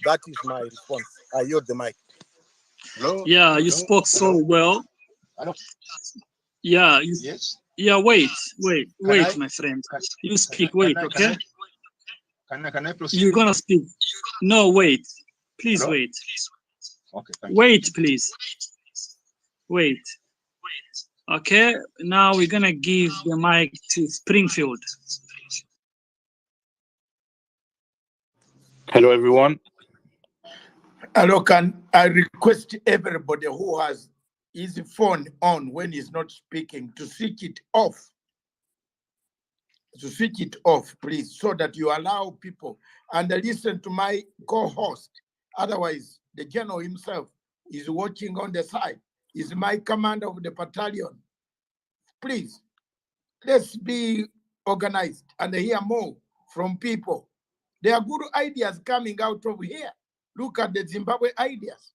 That is my response. I yield the mic. Hello? Yeah, you Hello? spoke so Hello? well. Hello? Yeah, Yes? yeah, wait, Can I? my friend. Can, You speak, wait, okay? can I proceed? You're gonna speak. No, wait. Please Hello? wait. Okay, thank you. Wait, please. Wait. Okay, now we're gonna give the mic to Springfield. Hello, everyone. Hello, can I request everybody who has his phone on when he's not speaking to switch it off? To switch it off, please, so that you allow people and listen to my co-host. Otherwise, the general himself is watching on the side. Is my commander of the battalion. Please, let's be organized and hear more from people. There are good ideas coming out of here. Look at the Zimbabwe ideas.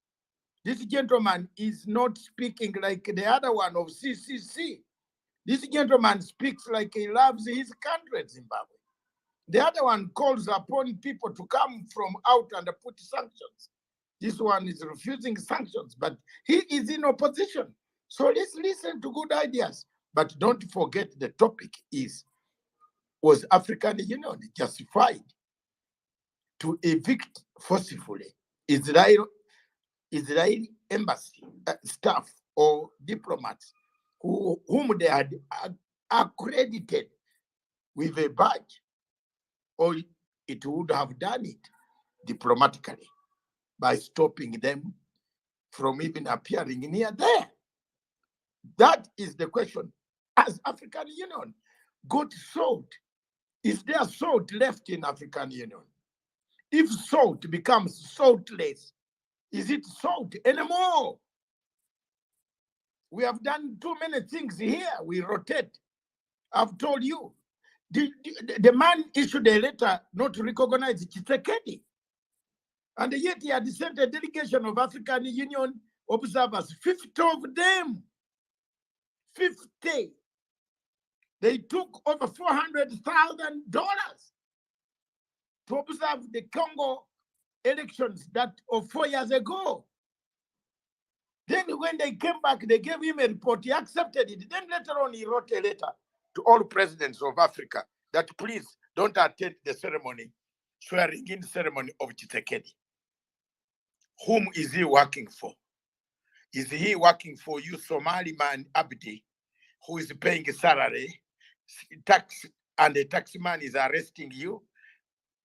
This gentleman is not speaking like the other one of CCC. This gentleman speaks like he loves his country, Zimbabwe. The other one calls upon people to come from out and put sanctions. This one is refusing sanctions, but he is in opposition. So let's listen to good ideas. But don't forget the topic is, was African Union justified to evict forcibly Israeli embassy staff or diplomats whom they had accredited with a badge, or it would have done it diplomatically by stopping them from even appearing near there? That is the question. As African Union got salt, is there salt left in African Union? If salt becomes saltless, is it salt anymore? We have done too many things here. We rotate. I've told you. The man issued a letter not to recognize Tshisekedi. And yet he had sent a delegation of African Union observers, 50 of them. 50. They took over $400,000 to observe the Congo elections that of 4 years ago. Then when they came back, they gave him a report. He accepted it. Then later on, he wrote a letter to all presidents of Africa that please don't attend the ceremony, swearing in ceremony of Tshisekedi. Whom is he working for? Is he working for you, Somali man Abdi, who is paying a salary, tax, and the tax man is arresting you,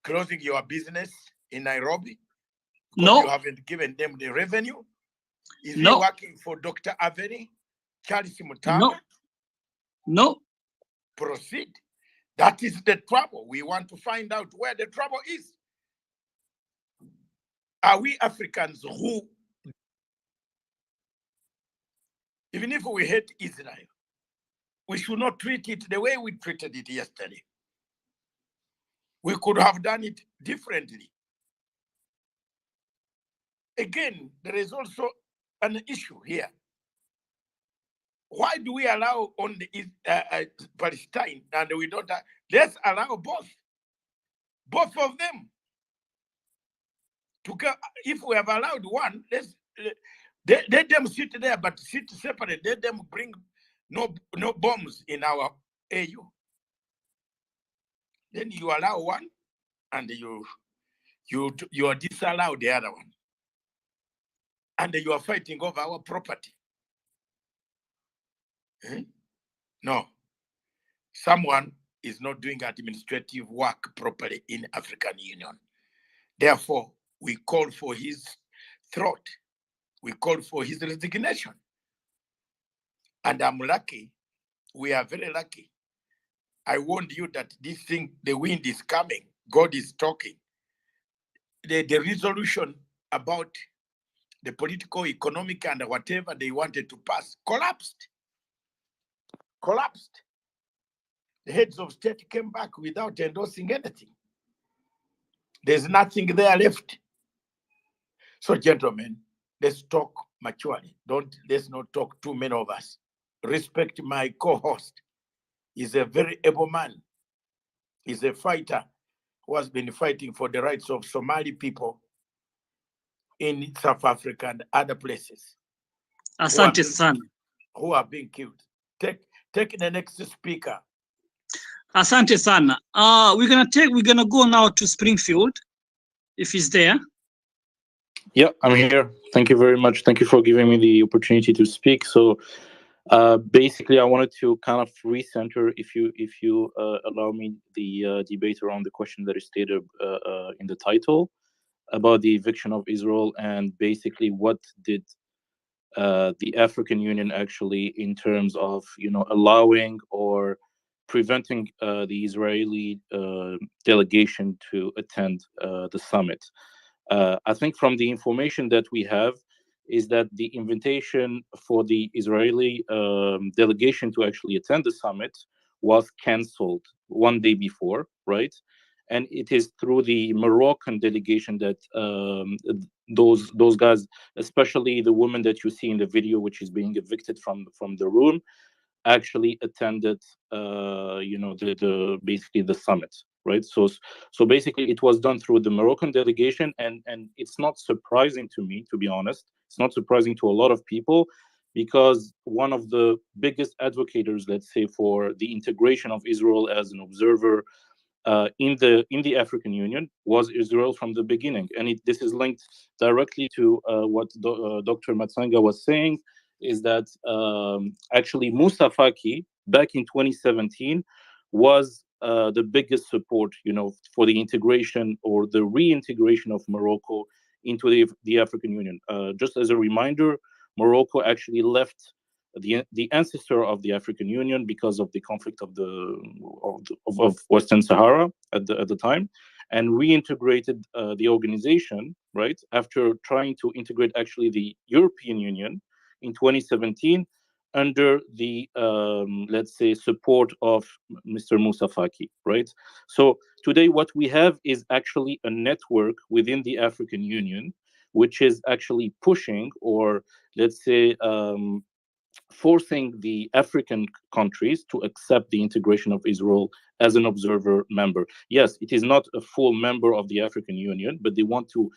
closing your business in Nairobi? Because No. you haven't given them the revenue? Is he No. working for Dr. Aveni, Charles Mutanga? No. No. Proceed. That is the trouble. We want to find out where the trouble is. Are we Africans who, even if we hate Israel, we should not treat it the way we treated it yesterday? We could have done it differently. Again, there is also an issue here. Why do we allow on the Palestine and we don't? Let's allow both of them to go. If we have allowed one, let them sit there, but sit separate. Let them bring no bombs in our AU. Then you allow one, and you are disallow the other one, and you are fighting over our property. No, someone is not doing administrative work properly in African Union. Therefore, we call for his throat. We call for his resignation. And I'm lucky. We are very lucky. I warned you that this thing, the wind is coming. God is talking. The resolution about the political, economic, and whatever they wanted to pass collapsed. Collapsed. The heads of state came back without endorsing anything. There's nothing there left. So, gentlemen, let's talk maturely. Let's not talk too many of us. Respect my co-host. He's a very able man. He's a fighter who has been fighting for the rights of Somali people in South Africa and other places Asante sana. who are being killed. Take the next speaker. Asante sana. We're gonna go now to Springfield, if he's there. Yeah, I'm here. Thank you very much. Thank you for giving me the opportunity to speak. So basically, I wanted to kind of recenter, if you allow me, the debate around the question that is stated in the title about the eviction of Israel, and basically what did the African Union actually, in terms of allowing or preventing the Israeli delegation to attend the summit. I think from the information that we have is that the invitation for the Israeli delegation to actually attend the summit was canceled one day before, right? And it is through the Moroccan delegation that those guys, especially the woman that you see in the video, which is being evicted from the room, actually attended the basically the summit, right? So basically it was done through the Moroccan delegation, and it's not surprising to me, to be honest. It's not surprising to a lot of people, because one of the biggest advocates, let's say, for the integration of Israel as an observer in the African Union was Israel from the beginning. And this is linked directly to what Dr. Matsanga was saying, is that actually Moussa Faki back in 2017 was the biggest support, for the integration or the reintegration of Morocco into the African Union. Just as a reminder, Morocco actually left the ancestor of the African Union because of the conflict of Western Sahara at the time, and reintegrated the organization, right, after trying to integrate actually the European Union in 2017 under the let's say support of Mr. Moussa Faki, right? So today what we have is actually a network within the African Union, which is actually pushing, or let's say forcing the African countries to accept the integration of Israel as an observer member. Yes, it is not a full member of the African Union, but they want to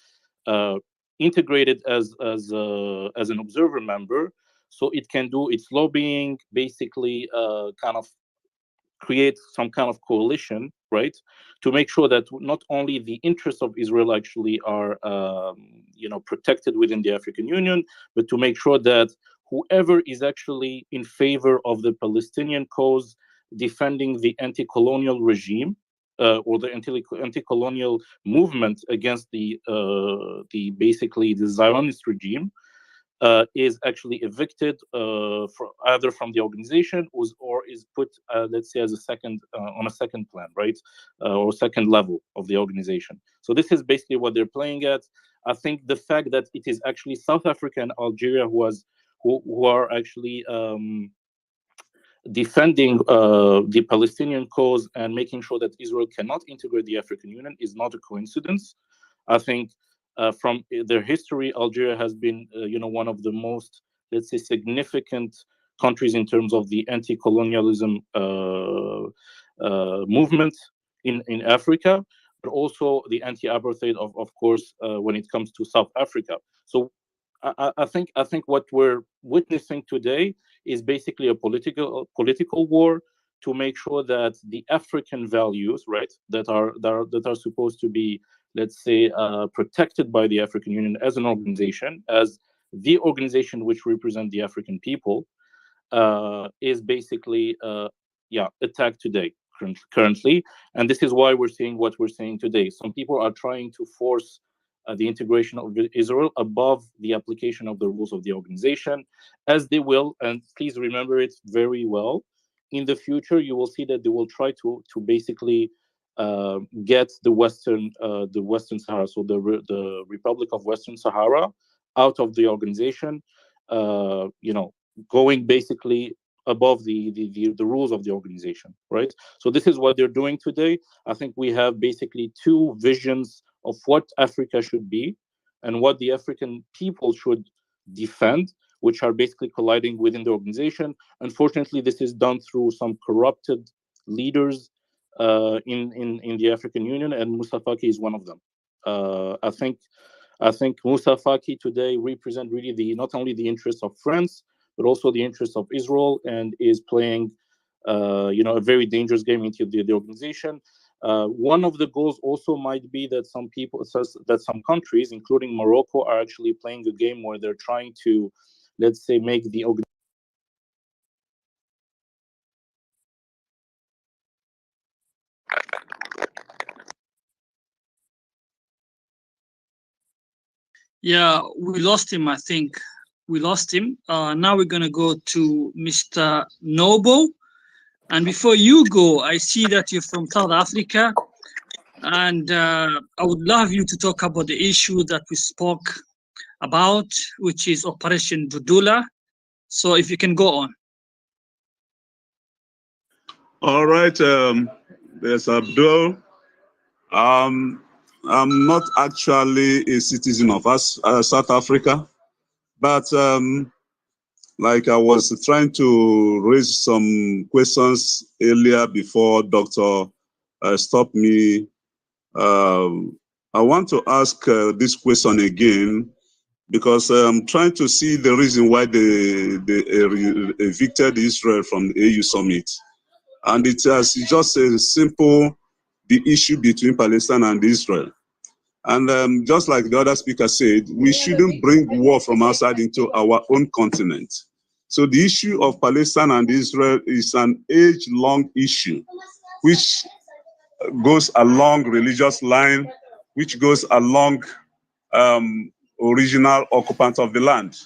integrate it as an observer member, so it can do its lobbying, basically kind of create some kind of coalition, right, to make sure that not only the interests of Israel actually are protected within the African Union, but to make sure that whoever is actually in favor of the Palestinian cause, defending the anti-colonial regime or the anti-colonial movement against the basically the Zionist regime, is actually evicted either from the organization or is put, let's say, as a second on a second plan, right, or second level of the organization. So this is basically what they're playing at. I think the fact that it is actually South Africa and Algeria who are actually defending the Palestinian cause and making sure that Israel cannot integrate the African Union is not a coincidence. I think from their history, Algeria has been, one of the most, let's say, significant countries in terms of the anti-colonialism movement in Africa, but also the anti-apartheid, of course, when it comes to South Africa. So I think what we're witnessing today is basically a political war to make sure that the African values, right, that are supposed to be, let's say, protected by the African Union as an organization, as the organization which represent the African people, is basically attacked today currently, and this is why we're seeing what we're seeing today. Some people are trying to force the integration of Israel above the application of the rules of the organization, as they will, and please remember it very well, in the future you will see that they will try to basically get the Western Sahara, so the Republic of Western Sahara, out of the organization, going basically above the rules of the organization, right? So this is what they're doing today. I think we have basically two visions of what Africa should be and what the African people should defend, which are basically colliding within the organization. Unfortunately, this is done through some corrupted leaders in the African Union, and Moussa Faki is one of them. I think Moussa Faki today represents really not only the interests of France, but also the interests of Israel, and is playing, a very dangerous game into the organization. One of the goals also might be that some countries, including Morocco, are actually playing a game where they're trying to, let's say, make the organization. Yeah, we lost him, I think. We lost him. Now we're going to go to Mr. Noble. And before you go, I see that you're from South Africa. And I would love you to talk about the issue that we spoke about, which is Operation Dudula. So if you can go on. All right, there's Abdul. I'm not actually a citizen of South Africa, but like I was trying to raise some questions earlier before Dr. Stopped me. I want to ask this question again because I'm trying to see the reason why they evicted Israel from the AU summit. And it's just a simple, the issue between Palestine and Israel. And just like the other speaker said, we shouldn't bring war from outside into our own continent. So the issue of Palestine and Israel is an age-long issue, which goes along religious line, which goes along original occupants of the land.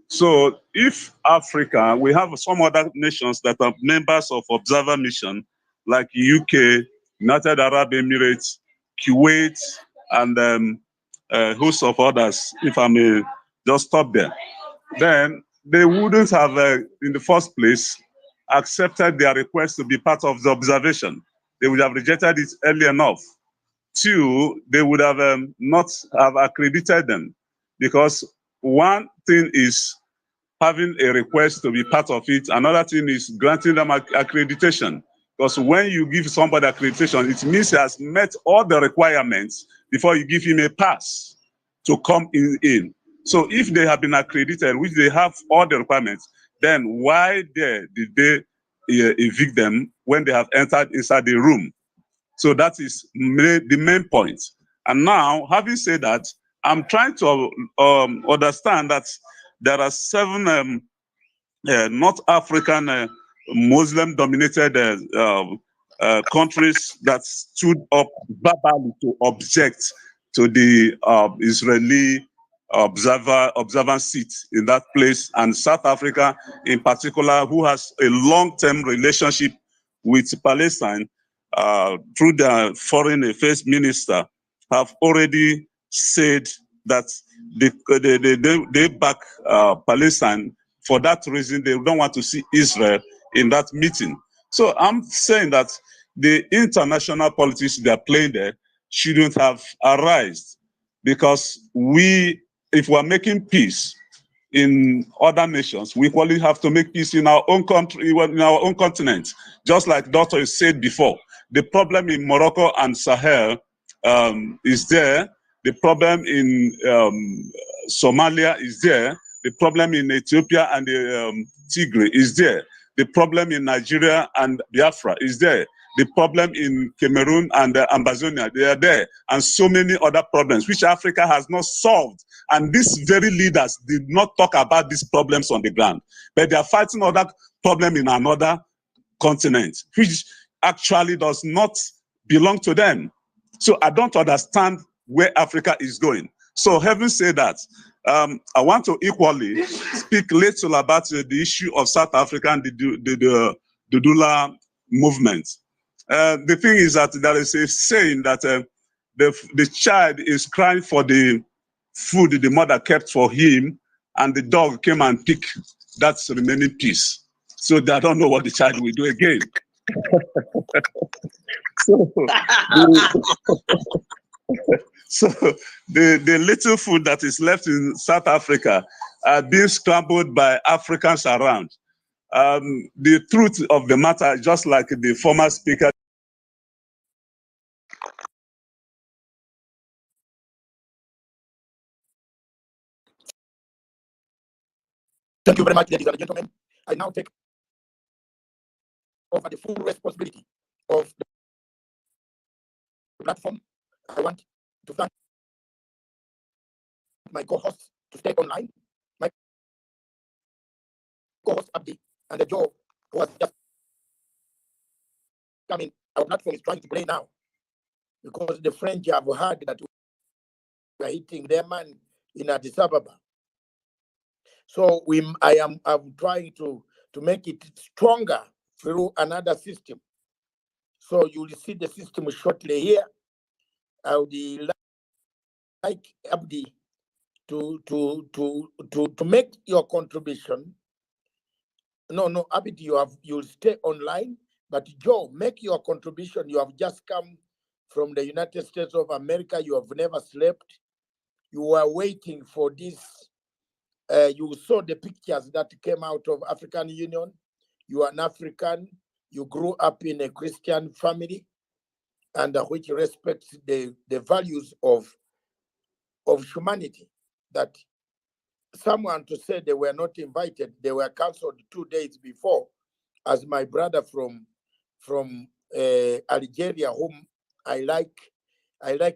So if Africa, we have some other nations that are members of observer mission, like UK, United Arab Emirates, Kuwait, and a host of others, if I may just stop there, then they wouldn't have, in the first place, accepted their request to be part of the observation. They would have rejected it early enough. Two, they would have not have accredited them, because one thing is having a request to be part of it. Another thing is granting them accreditation. Because when you give somebody accreditation, it means he has met all the requirements before you give him a pass to come in. So if they have been accredited, which they have all the requirements, then why did they evict them when they have entered inside the room? So that is the main point. And now, having said that, I'm trying to understand that there are 7 North African Muslim-dominated countries that stood up verbally to object to the Israeli observance seat in that place, and South Africa in particular, who has a long-term relationship with Palestine through the foreign affairs minister, have already said that they back Palestine. For that reason, they don't want to see Israel in that meeting. So I'm saying that the international politics they are playing there shouldn't have arisen, because if we're making peace in other nations, we equally have to make peace in our own country, in our own continent. Just like Doctor said before, the problem in Morocco and Sahel is there. The problem in Somalia is there. The problem in Ethiopia and the Tigray is there. The problem in Nigeria and Biafra is there. The problem in Cameroon and Ambazonia, they are there. And so many other problems which Africa has not solved. And these very leaders did not talk about these problems on the ground, but they are fighting other problems in another continent, which actually does not belong to them. So I don't understand where Africa is going. So having said that, I want to equally speak little about the issue of South Africa and the Dudula movement. The thing is that there is a saying that the child is crying for the food the mother kept for him, and the dog came and picked that remaining piece. So I don't know what the child will do again. So the little food that is left in South Africa are being scrambled by Africans around. The truth of the matter, just like the former speaker, Thank you very much, ladies and gentlemen. I now take over the full responsibility of the platform. I want to thank my co-hosts to stay online, my co-host Abdi and the Joe who has just come in. Our platform is trying to play now because the French have heard that we are hitting their man in Addis Ababa. So I'm trying to make it stronger through another system. So you will see the system shortly here. I would like Abdi to make your contribution. No, Abdi, you'll stay online, but Joe, make your contribution. You have just come from the United States of America. You have never slept. You were waiting for this. You saw the pictures that came out of African Union. You are an African. You grew up in a Christian family, and which respects the values of humanity. That someone to say they were not invited, they were cancelled 2 days before, as my brother from Algeria, whom I like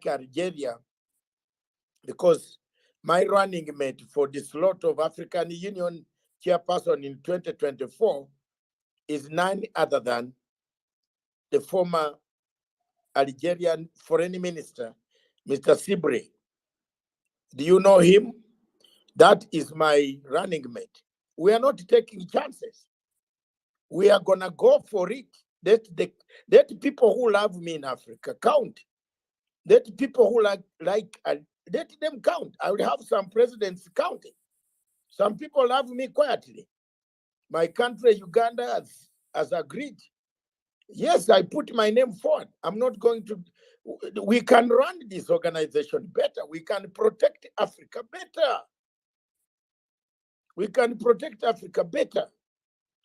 Algeria, because my running mate for the slot of African Union chairperson in 2024 is none other than the former Algerian foreign minister, Mr. Sibre. Do you know him? That is my running mate. We are not taking chances. We are gonna go for it. Let people who love me in Africa count. Let people who let them count. I will have some presidents counting. Some people love me quietly. My country, Uganda, has agreed. Yes, I put my name forward. I'm not going to. We can run this organization better. We can protect Africa better. We can protect Africa better.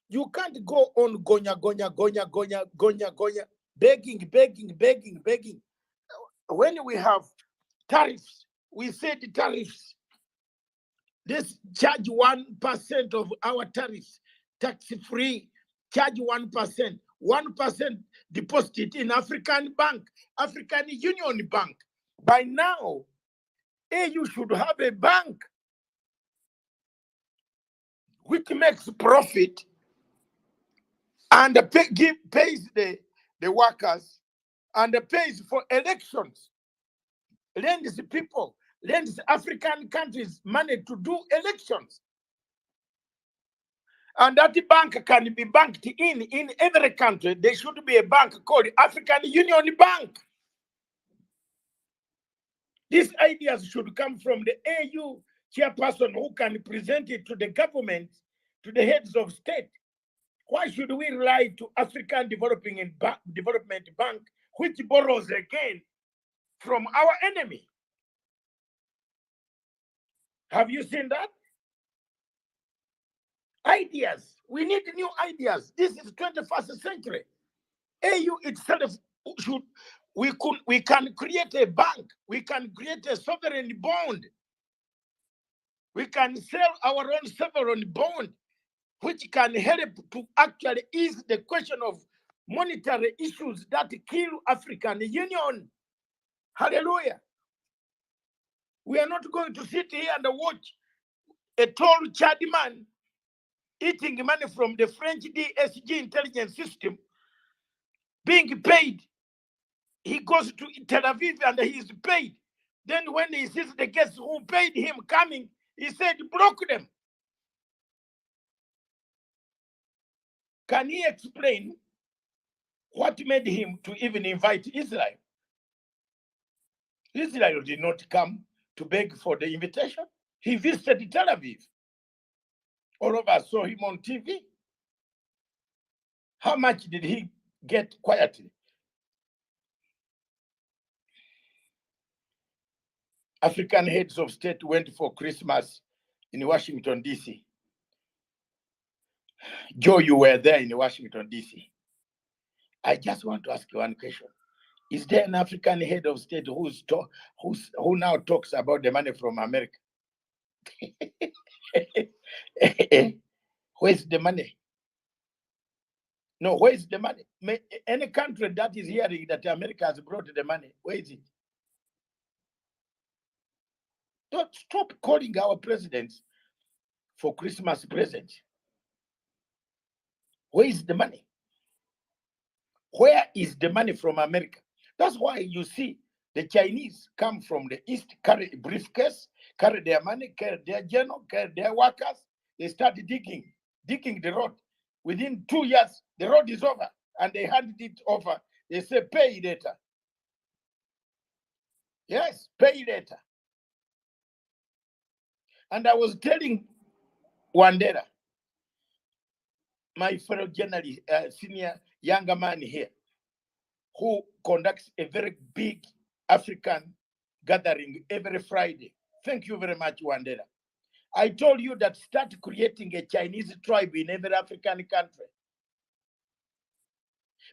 You can't go on gonya, begging. When we have tariffs, we said tariffs. Let's charge 1% of our tariffs, tax-free, charge 1%. 1% deposited in African Union Bank. By now, you should have a bank which makes profit and pays the workers and pays for elections, lends people, lends African countries money to do elections. And that bank can be banked in every country. There should be a bank called African Union Bank. These ideas should come from the AU chairperson who can present it to the government, to the heads of state. Why should we rely to African Development Bank, which borrows again from our enemy? Have you seen that? Ideas. We need new ideas. This is 21st century. AU itself should. We can create a bank. We can create a sovereign bond. We can sell our own sovereign bond, which can help to actually ease the question of monetary issues that kill African Union. Hallelujah. We are not going to sit here and watch a tall Chadi man eating money from the French DSG intelligence system, being paid. He goes to Tel Aviv and he is paid. Then when he sees the guests who paid him coming, he said, block them. Can he explain what made him to even invite Israel? Israel did not come to beg for the invitation. He visited Tel Aviv. All of us saw him on TV. How much did he get quietly? African heads of state went for Christmas in Washington, D.C. Joe, you were there in Washington, D.C. I just want to ask you one question. Is there an African head of state who now talks about the money from America? Where's the money? No, where's the money? Any country that is hearing that America has brought the money, where is it? Don't stop calling our presidents for Christmas presents. Where is the money? Where is the money from America? That's why you see the Chinese come from the East, carry a briefcase, carry their money, carry their general, carry their workers. They start digging the road. Within 2 years, the road is over, and they hand it over. They say, pay later. Yes, pay later. And I was telling Wandera, my fellow journalist, senior younger man here, who conducts a very big African gathering every Friday. Thank you very much, Wandera. I told you that start creating a Chinese tribe in every African country.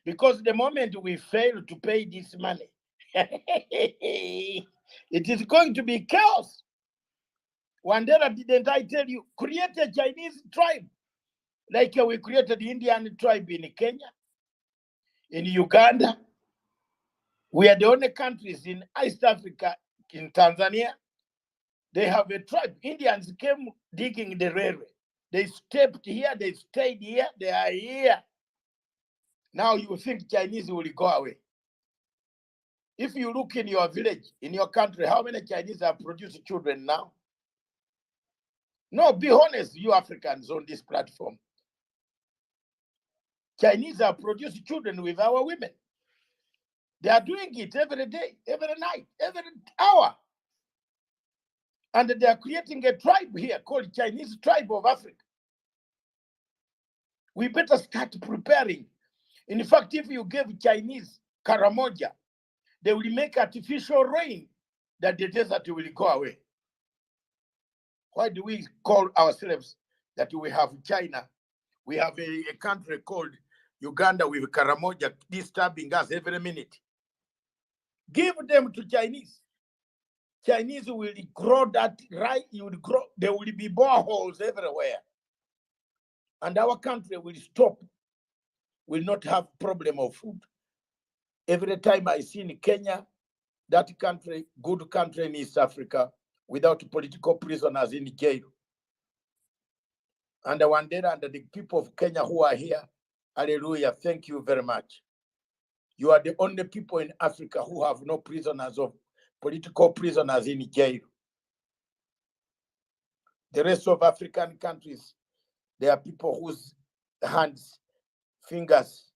Because the moment we fail to pay this money, it is going to be chaos. Wandera, didn't I tell you, create a Chinese tribe? Like we created the Indian tribe in Kenya, in Uganda. We are the only countries in East Africa, in Tanzania. They have a tribe. Indians came digging the railway. They stepped here, they stayed here, they are here. Now you think Chinese will go away. If you look in your village, in your country, how many Chinese have produced children now? No, be honest, you Africans on this platform. Chinese have produced children with our women. They are doing it every day, every night, every hour. And they are creating a tribe here called Chinese Tribe of Africa. We better start preparing. In fact, if you give Chinese Karamoja, they will make artificial rain that the desert will go away. Why do we call ourselves that we have China? We have a country called Uganda with Karamoja disturbing us every minute. Give them to Chinese. Chinese will grow that right. You will grow. There will be boreholes everywhere, and our country will stop. Will not have problem of food. Every time I see in Kenya, that country, good country in East Africa, without political prisoners in jail. And Wandera and the people of Kenya who are here, hallelujah, thank you very much. You are the only people in Africa who have no prisoners of political prisoners in jail. The rest of African countries, there are people whose hands, fingers,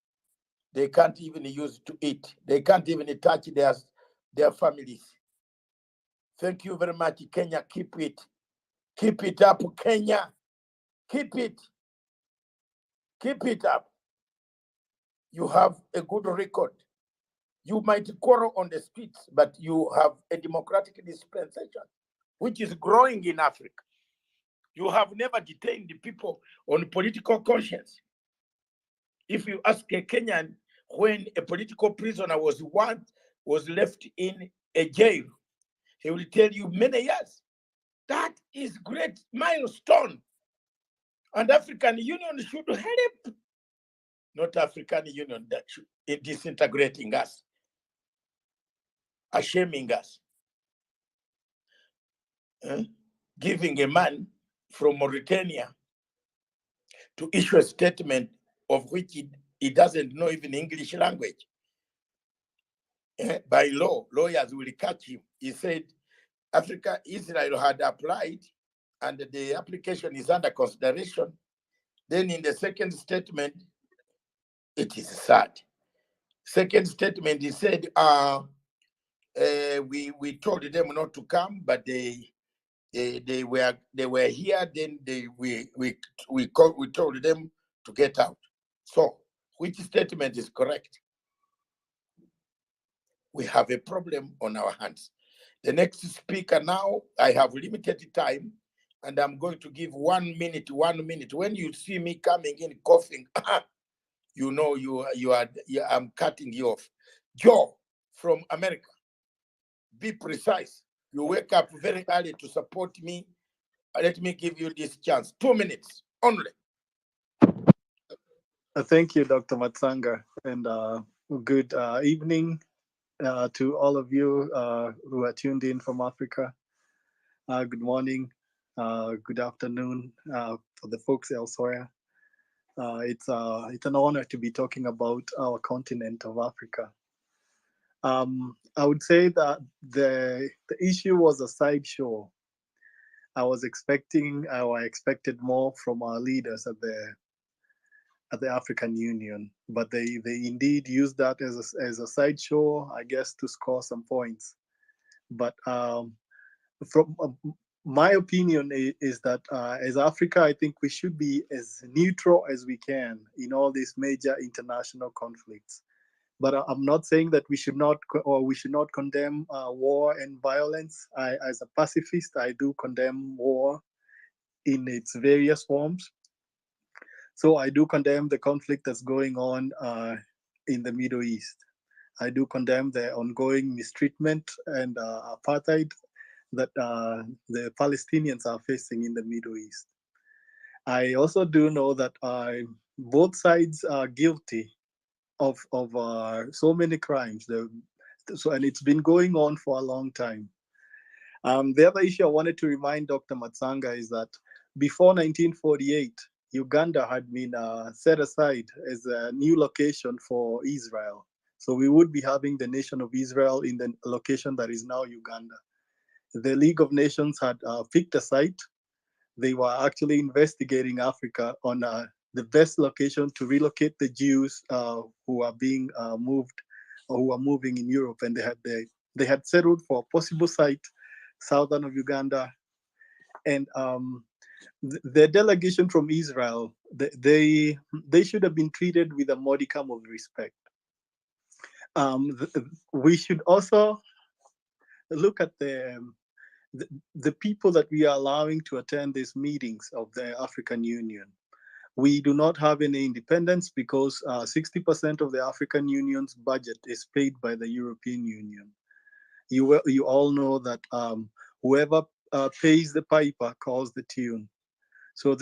they can't even use to eat. They can't even touch their families. Thank you very much, Kenya. Keep it. Keep it up, Kenya. Keep it. Keep it up. You have a good record. You might quarrel on the streets, but you have a democratic dispensation, which is growing in Africa. You have never detained the people on political conscience. If you ask a Kenyan when a political prisoner was left in a jail, he will tell you many years. That is great milestone. And African Union should help, not African Union that should disintegrating us, shaming us, giving a man from Mauritania to issue a statement of which he doesn't know even English language. By law, lawyers will catch him. He said Israel had applied and the application is under consideration. Then in the second statement, it is sad. Second statement, he said, we told them not to come, but they were here. Then we told them to get out. So, which statement is correct? We have a problem on our hands. The next speaker now, I have limited time, and I'm going to give 1 minute. 1 minute. When you see me coming in coughing, you know I'm cutting you off. Joe from America, be precise. You wake up very early to support me. Let me give you this chance. 2 minutes only. Thank you, Dr. Matsanga, and good evening to all of you who are tuned in from Africa. Good morning, good afternoon for the folks elsewhere. It's an honor to be talking about our continent of Africa. I would say that the issue was a sideshow. I expected more from our leaders at the African Union, but they indeed used that as a sideshow, I guess, to score some points. But from my opinion is that as Africa, I think we should be as neutral as we can in all these major international conflicts. But I'm not saying that we should not condemn war and violence. As a pacifist, I do condemn war in its various forms. So I do condemn the conflict that's going on in the Middle East. I do condemn the ongoing mistreatment and apartheid that the Palestinians are facing in the Middle East. I also do know that both sides are guilty of so many crimes. And it's been going on for a long time. The other issue I wanted to remind Dr. Matsanga is that before 1948, Uganda had been set aside as a new location for Israel. So we would be having the nation of Israel in the location that is now Uganda. The League of Nations had picked a site. They were actually investigating Africa on the best location to relocate the Jews who are being moved or who are moving in Europe, and they had settled for a possible site southern of Uganda. And the delegation from Israel, they should have been treated with a modicum of respect. We should also look at the people that we are allowing to attend these meetings of the African Union. We do not have any independence because 60% of the African Union's budget is paid by the European Union. You all know that whoever pays the piper calls the tune. So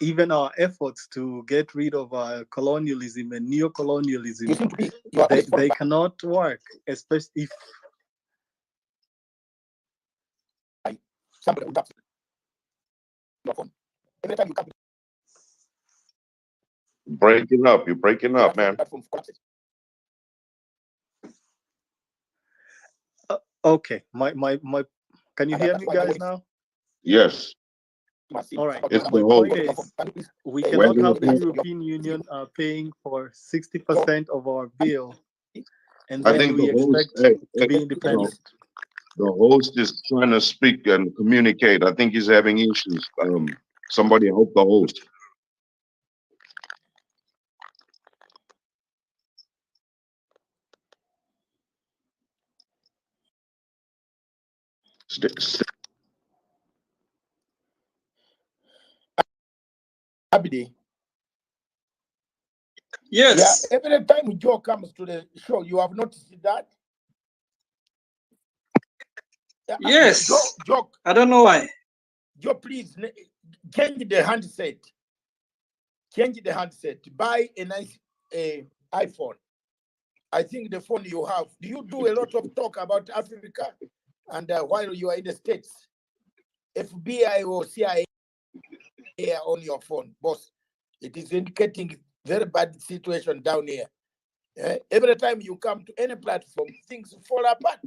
even our efforts to get rid of colonialism and neo-colonialism, they cannot work, especially if somebody would tap your phone. Every time you come, Breaking up. You're breaking up, man. Okay, my can you hear me guys now? Yes. All right. It's My the whole. point is, we cannot have the European Union paying for 60% of our bill, and I then think we the host, expect to be independent. The host is trying to speak and communicate. I think he's having issues. Somebody help the host. Abdi. Yes. Yeah, every time Joe comes to the show, you have noticed that? Yeah, Yes. Joe, I don't know why. Joe, please change the handset. Change the handset. Buy a nice iPhone. I think the phone you have, do you do a lot of talk about Africa? And while you are in the States, FBI or CIA on your phone, boss, it is indicating very bad situation down here. Every time you come to any platform, things fall apart.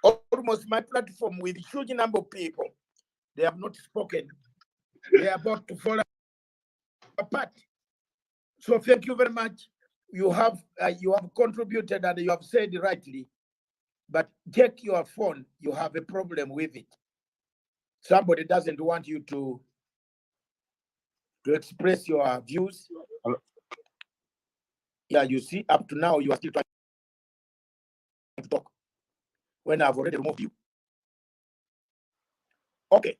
Almost my platform with huge number of people, they have not spoken. They are about to fall apart. So thank you very much. you have contributed and you have said rightly, but take your phone, you have a problem with it. Somebody doesn't want you to express your views. Yeah, you see, up to now, you are still trying to talk when I've already removed you. Okay.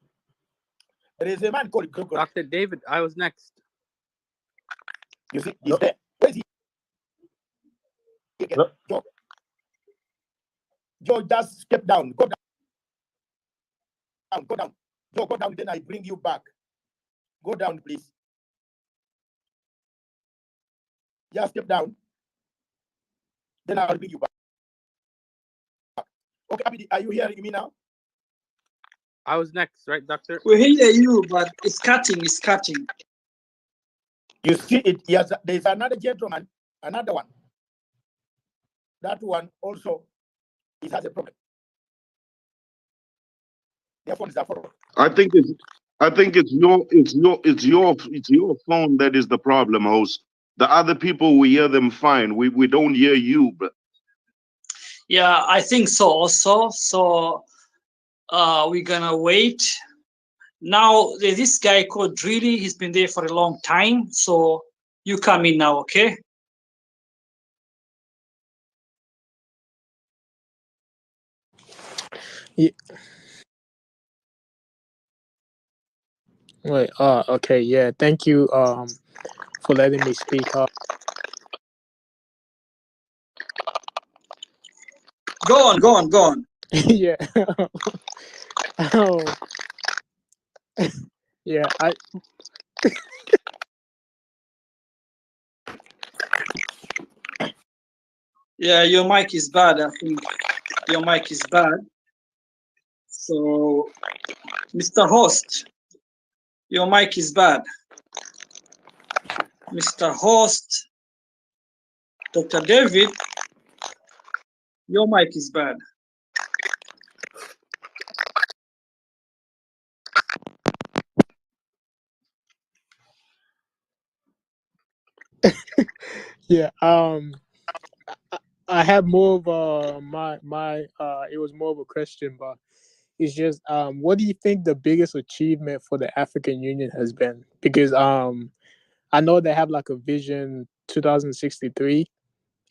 There is a man called Gregory. Dr. David, I was next. You see, he's there. Where is he? Joe. Joe, just step down. Go down. Go down. Joe, go down. Then I bring you back. Go down, please. Just step down. Then I'll bring you back. Okay, Abidi, are you hearing me now? I was next, right, Doctor? We hear you, but it's cutting. It's cutting. You see it. Yes, there's another gentleman, another one. That one also it has a problem. Their phones are full. I think it's your phone that is the problem, host. The other people, we hear them fine. We don't hear you, but Yeah, I think so also. So we're gonna wait. Now there's this guy called Drilly. He's been there for a long time. So you come in now, okay? Yeah. Wait. Okay. Yeah. Thank you. For letting me speak. Go on. Yeah. Oh. Yeah. Yeah, your mic is bad. I think your mic is bad. So, Mr. Host, your mic is bad. Mr. Host, Dr. David, your mic is bad. Yeah. I have more of it was more of a question, but it's just what do you think the biggest achievement for the African Union has been? Because I know they have like a vision 2063,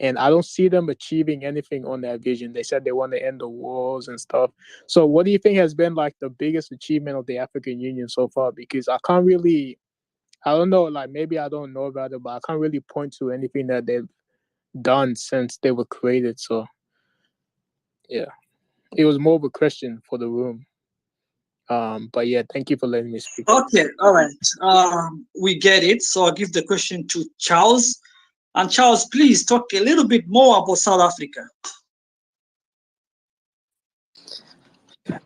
and I don't see them achieving anything on that vision. They said they want to end the wars and stuff. So what do you think has been like the biggest achievement of the African Union so far? Because I don't know, like maybe I don't know about it, but I can't really point to anything that they've done since they were created. So yeah, it was more of a question for the room. But yeah, thank you for letting me speak. Okay, all right. We get it. So I'll give the question to Charles. And Charles, please talk a little bit more about South Africa.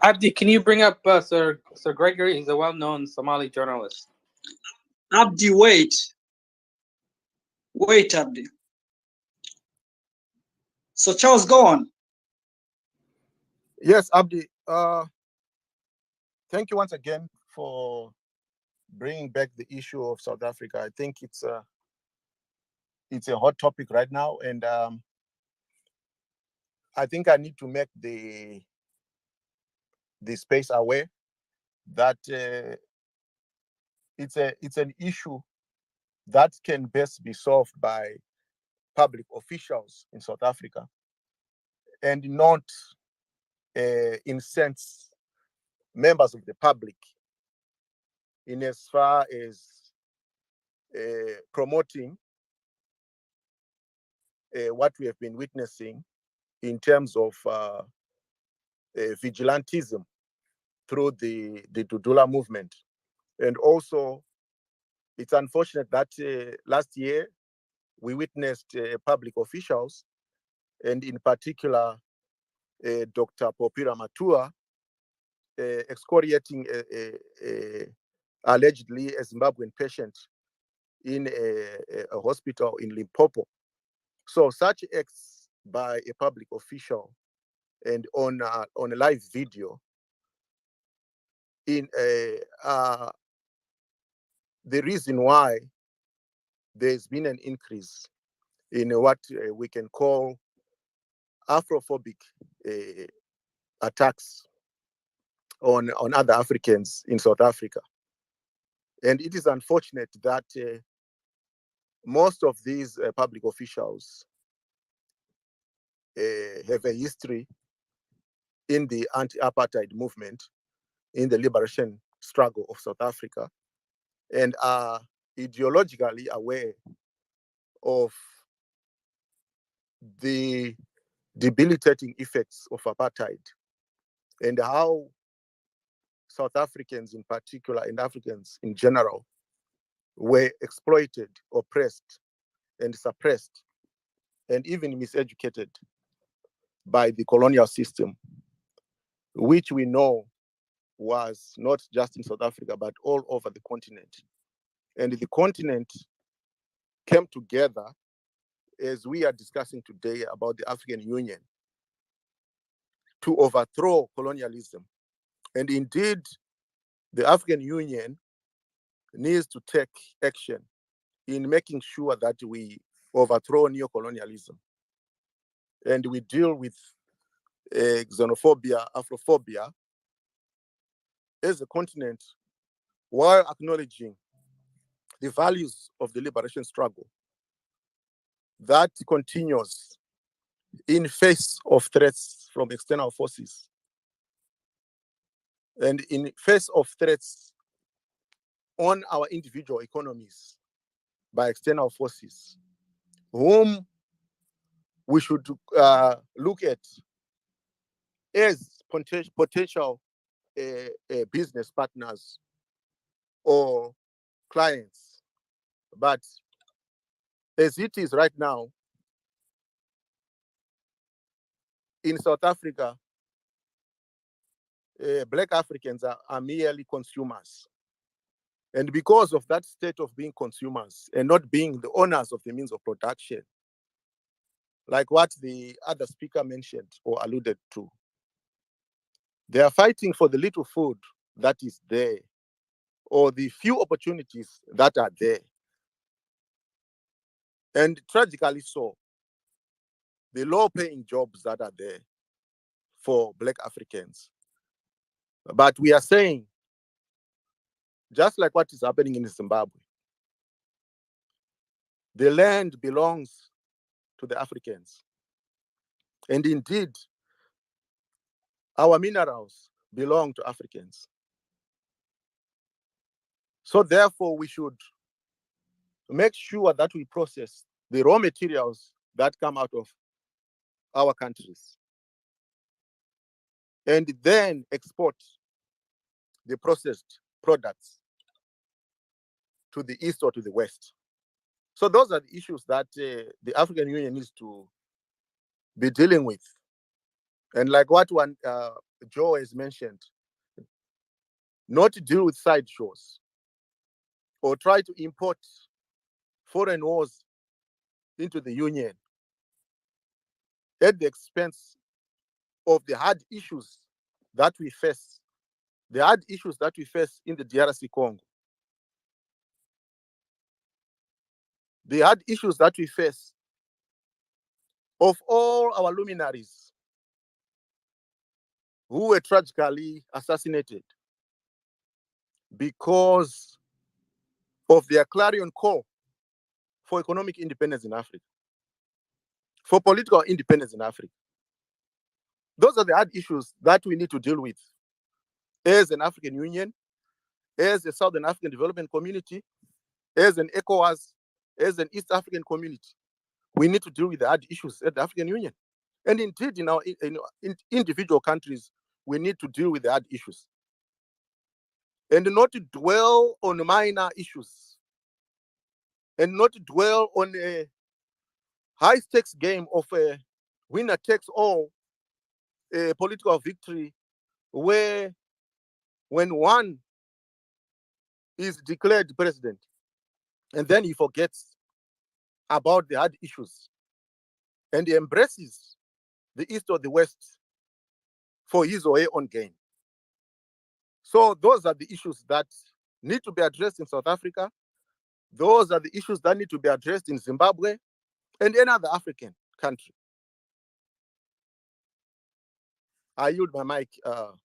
Abdi, can you bring up Sir Gregory? He's a well-known Somali journalist. Abdi, wait. Wait, Abdi. So Charles, go on. Yes, Abdi. Thank you once again for bringing back the issue of South Africa. I think it's a hot topic right now, and I think I need to make the space aware that it's an issue that can best be solved by public officials in South Africa, and not incense members of the public in as far as promoting what we have been witnessing in terms of vigilantism through the Dudula movement. And also, it's unfortunate that last year we witnessed public officials, and in particular, Dr. Popira Matua, excoriating allegedly a Zimbabwean patient in a hospital in Limpopo. So such acts by a public official and on a live video in the reason why there's been an increase in what we can call Afrophobic attacks on other Africans in South Africa. And it is unfortunate that most of these public officials have a history in the anti-apartheid movement, in the liberation struggle of South Africa, and are ideologically aware of the debilitating effects of apartheid and how South Africans in particular and Africans in general were exploited, oppressed, and suppressed, and even miseducated by the colonial system, which we know was not just in South Africa, but all over the continent. And the continent came together, as we are discussing today about the African Union, to overthrow colonialism. And indeed, the African Union needs to take action in making sure that we overthrow neocolonialism and we deal with xenophobia, Afrophobia as a continent, while acknowledging the values of the liberation struggle that continues in face of threats from external forces and in face of threats on our individual economies by external forces, whom we should look at as potential business partners or clients. But as it is right now, in South Africa, Black Africans are merely consumers. And because of that state of being consumers and not being the owners of the means of production, like what the other speaker mentioned or alluded to, they are fighting for the little food that is there or the few opportunities that are there. And tragically so, the low-paying jobs that are there for Black Africans. But we are saying, just like what is happening in Zimbabwe, the land belongs to the Africans. And indeed, our minerals belong to Africans. So therefore, we should make sure that we process the raw materials that come out of our countries and then export the processed products to the east or to the west. So those are the issues that the African Union needs to be dealing with. And like what Joe has mentioned, not to deal with sideshows or try to import foreign wars into the Union at the expense of the hard issues that we face, the hard issues that we face in the DRC Congo, the hard issues that we face of all our luminaries who were tragically assassinated because of their clarion call for economic independence in Africa, for political independence in Africa. Those are the hard issues that we need to deal with as an African Union, as a Southern African Development Community, as an ECOWAS, as an East African community. We need to deal with the hard issues at the African Union. And indeed, in our individual countries, we need to deal with the hard issues. And not to dwell on minor issues. And not to dwell on a high-stakes game of a winner-takes-all political victory, where when one is declared president, and then he forgets about the hard issues, and he embraces the East or the West for his or her own gain. So those are the issues that need to be addressed in South Africa. Those are the issues that need to be addressed in Zimbabwe. and any other African country. I yield my mic. All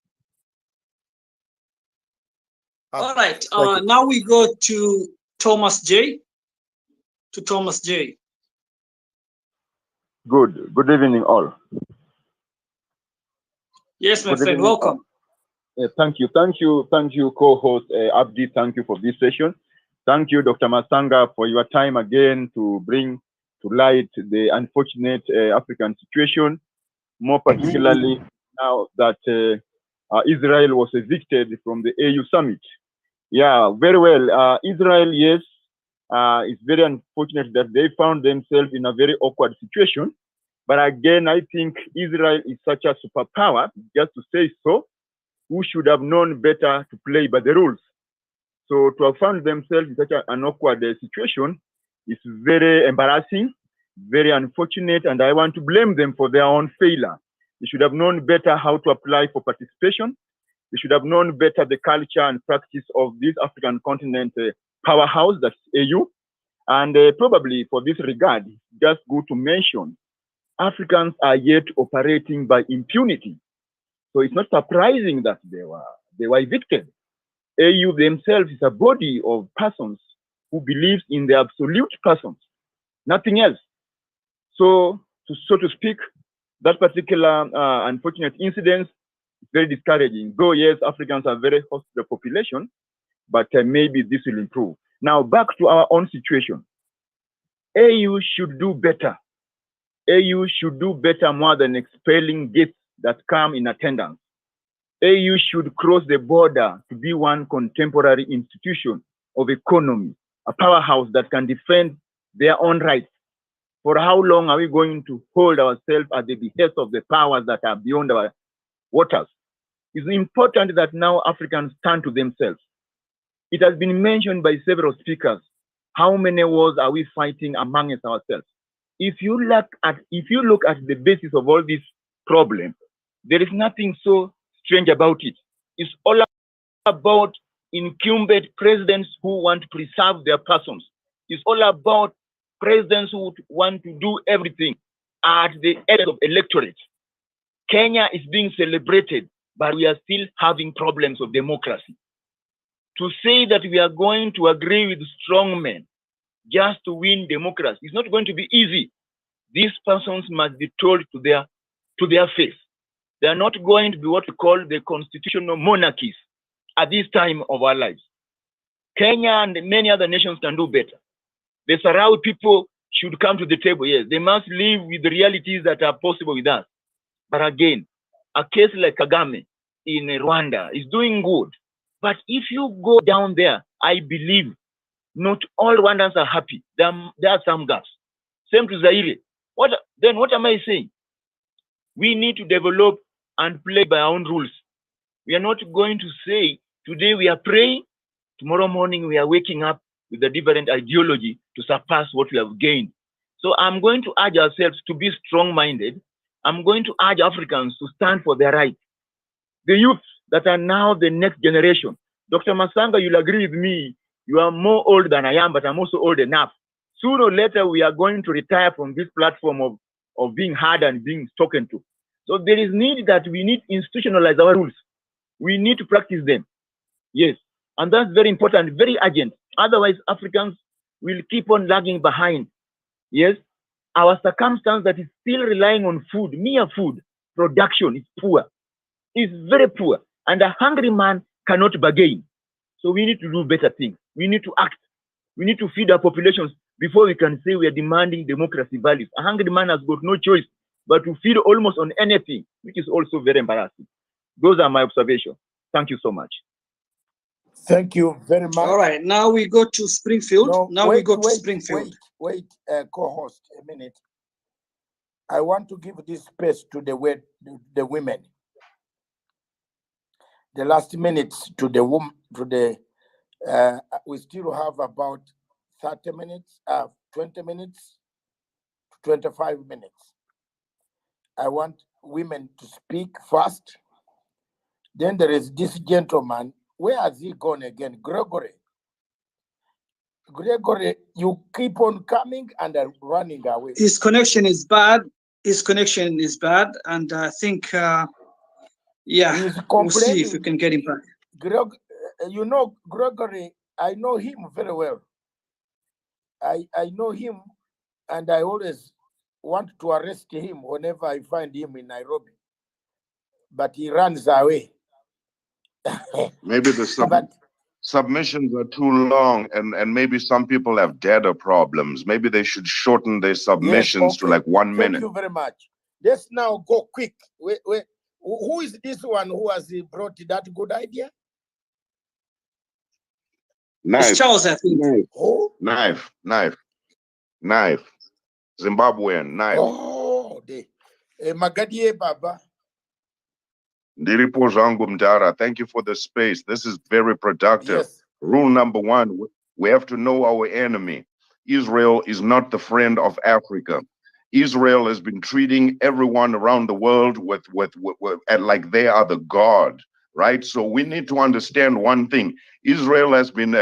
right. Now we go to Thomas J. Thomas J. Good evening, all. Yes, my Good friend. evening, Welcome. thank you, co-host Abdi. Thank you for this session. Thank you, Dr. Masanga, for your time again to bring to light the unfortunate African situation, more particularly now that Israel was evicted from the AU summit. Yeah, very well. Israel, yes, it's very unfortunate that they found themselves in a very awkward situation. But again, I think Israel is such a superpower, just to say so, who should have known better to play by the rules. So to have found themselves in such an awkward situation is very embarrassing, very unfortunate, and I want to blame them for their own failure. They should have known better how to apply for participation. They should have known better the culture and practice of this African continent powerhouse, that's AU. And probably for this regard, just good to mention, Africans are yet operating by impunity. So it's not surprising that they were evicted. AU themselves is a body of persons who believes in the absolute persons, nothing else. So to speak, that particular unfortunate incident is very discouraging. Though yes, Africans are very hostile population, but maybe this will improve. Now back to our own situation. AU should do better. AU should do better more than expelling guests that come in attendance. AU should cross the border to be one contemporary institution of economy, a powerhouse that can defend their own rights. For how long are we going to hold ourselves at the behest of the powers that are beyond our waters? It's important that now Africans turn to themselves. It has been mentioned by several speakers. How many wars are we fighting amongst ourselves? If you look at the basis of all these problems, there is nothing so strange about it. It's all about incumbent presidents who want to preserve their persons. It's all about presidents who want to do everything at the end of electorate. Kenya is being celebrated, but we are still having problems of democracy. To say that we are going to agree with strong men just to win democracy is not going to be easy. These persons must be told to their face. They are not going to be what we call the constitutional monarchies at this time of our lives. Kenya and many other nations can do better. The Sahrawi people should come to the table. Yes, they must live with the realities that are possible with us. But again, a case like Kagame in Rwanda is doing good. But if you go down there, I believe not all Rwandans are happy. There are some gaps. Same to Zaire. What am I saying? We need to develop and play by our own rules. We are not going to say, today we are praying, tomorrow morning we are waking up with a different ideology to surpass what we have gained. So I'm going to urge ourselves to be strong-minded. I'm going to urge Africans to stand for their rights. The youth that are now the next generation. Dr. Masanga, you'll agree with me. You are more old than I am, but I'm also old enough. Sooner or later, we are going to retire from this platform of being heard and being spoken to. So there is need that we need to institutionalize our rules. We need to practice them. Yes. And that's very important, very urgent. Otherwise, Africans will keep on lagging behind. Yes. Our circumstance that is still relying on food, mere food production is poor. It's very poor. And a hungry man cannot bargain. So we need to do better things. We need to act. We need to feed our populations before we can say we are demanding democracy values. A hungry man has got no choice but to feed almost on anything, which is also very embarrassing. Those are my observations. Thank you so much. Thank you very much. All right, now we go to Springfield. Wait, Springfield. Wait, co-host, a minute. I want to give this space to the women. The last minutes to the woman, we still have about 30 minutes, 20 minutes, 25 minutes. I want women to speak first. Then there is this gentleman. Where has he gone again? Gregory. Gregory, you keep on coming and running away. His connection is bad. And I think, yeah, He's we'll see if we complaining. can get him back. You know, Gregory, I know him very well. I know him, and I always want to arrest him whenever I find him in Nairobi. But he runs away. Maybe the submissions are too long, and maybe some people have data problems. Maybe they should shorten their submissions to like 1 minute. Thank you very much. Let's now go quick. Who is this one who has brought that good idea? Knife. Charles, I think. Who? Knife. Zimbabwean, Knife. Oh, Magadie Baba. Ndiripo Zangu Mdara, thank you for the space. This is very productive. Yes. Rule number 1, we have to know our enemy. Israel is not the friend of Africa. Israel has been treating everyone around the world with like they are the god, right? So we need to understand one thing. Israel has been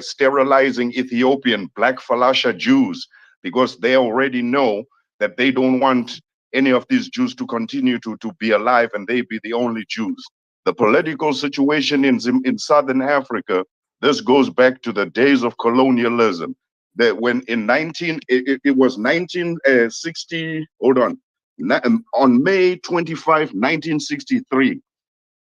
sterilizing Ethiopian black Falasha Jews because they already know that they don't want any of these Jews to continue to be alive and they be the only Jews. The political situation in Southern Africa, this goes back to the days of colonialism. That when in 1960, hold on May 25, 1963,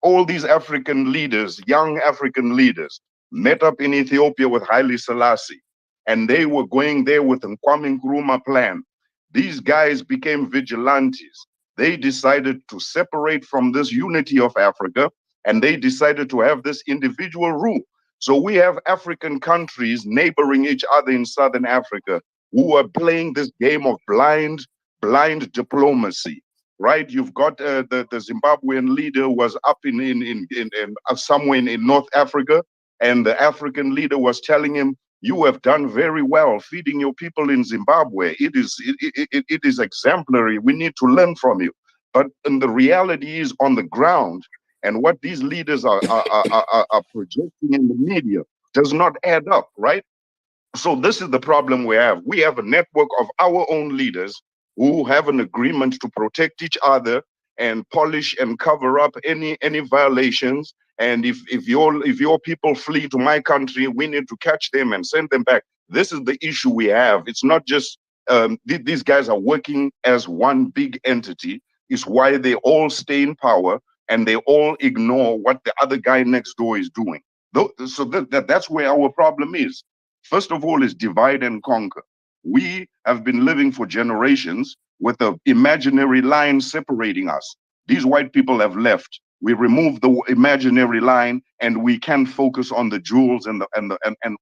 all these African leaders, young African leaders, met up in Ethiopia with Haile Selassie, and they were going there with the Kwame Nkrumah plan. These guys became vigilantes. They decided to separate from this unity of Africa, and they decided to have this individual rule. So we have African countries neighboring each other in Southern Africa who are playing this game of blind diplomacy, right? You've got the Zimbabwean leader was up in somewhere in North Africa, and the African leader was telling him, "You have done very well feeding your people in Zimbabwe. It is exemplary. We need to learn from you." But the reality is on the ground, and what these leaders are projecting in the media does not add up, right? So this is the problem we have. We have a network of our own leaders who have an agreement to protect each other and polish and cover up any violations. And if your people flee to my country, we need to catch them and send them back. This is the issue we have. It's not just these guys are working as one big entity. It's why they all stay in power and they all ignore what the other guy next door is doing. So that's where our problem is. First of all, is divide and conquer. We have been living for generations with an imaginary line separating us. These white people have left. We removed the imaginary line, and we can focus on the jewels and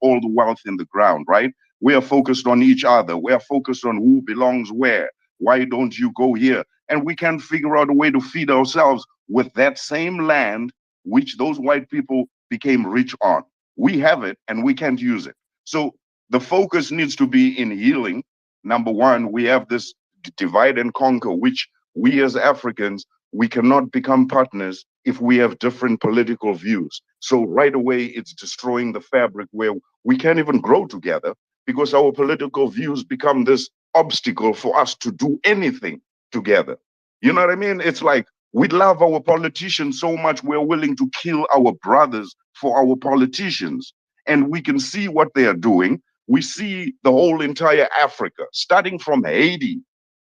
all the wealth in the ground, right? We are focused on each other. We are focused on who belongs where. Why don't you go here? And we can figure out a way to feed ourselves with that same land which those white people became rich on. We have it, and we can't use it. So the focus needs to be in healing. Number one, we have this divide and conquer, which we as Africans, we cannot become partners if we have different political views. So right away, it's destroying the fabric where we can't even grow together because our political views become this obstacle for us to do anything together. You know what I mean? It's like we love our politicians so much, we're willing to kill our brothers for our politicians. And we can see what they are doing. We see the whole entire Africa, starting from Haiti.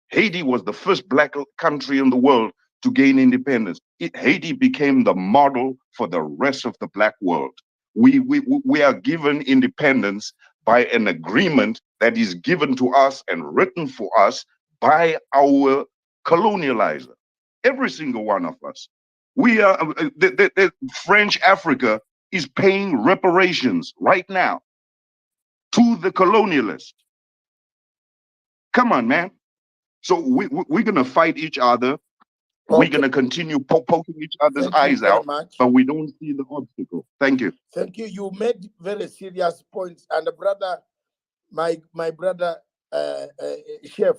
Haiti was the first black country in the world to gain independence. Haiti became the model for the rest of the black world. We are given independence by an agreement that is given to us and written for us by our colonializer. Every single one of us. We are the French Africa is paying reparations right now to the colonialists. Come on, man. So we're going to fight each other. Okay. We're going to continue poking each other's eyes out, but we don't see the obstacle. Thank you. Thank you. You made very serious points. And brother, my brother, Chef,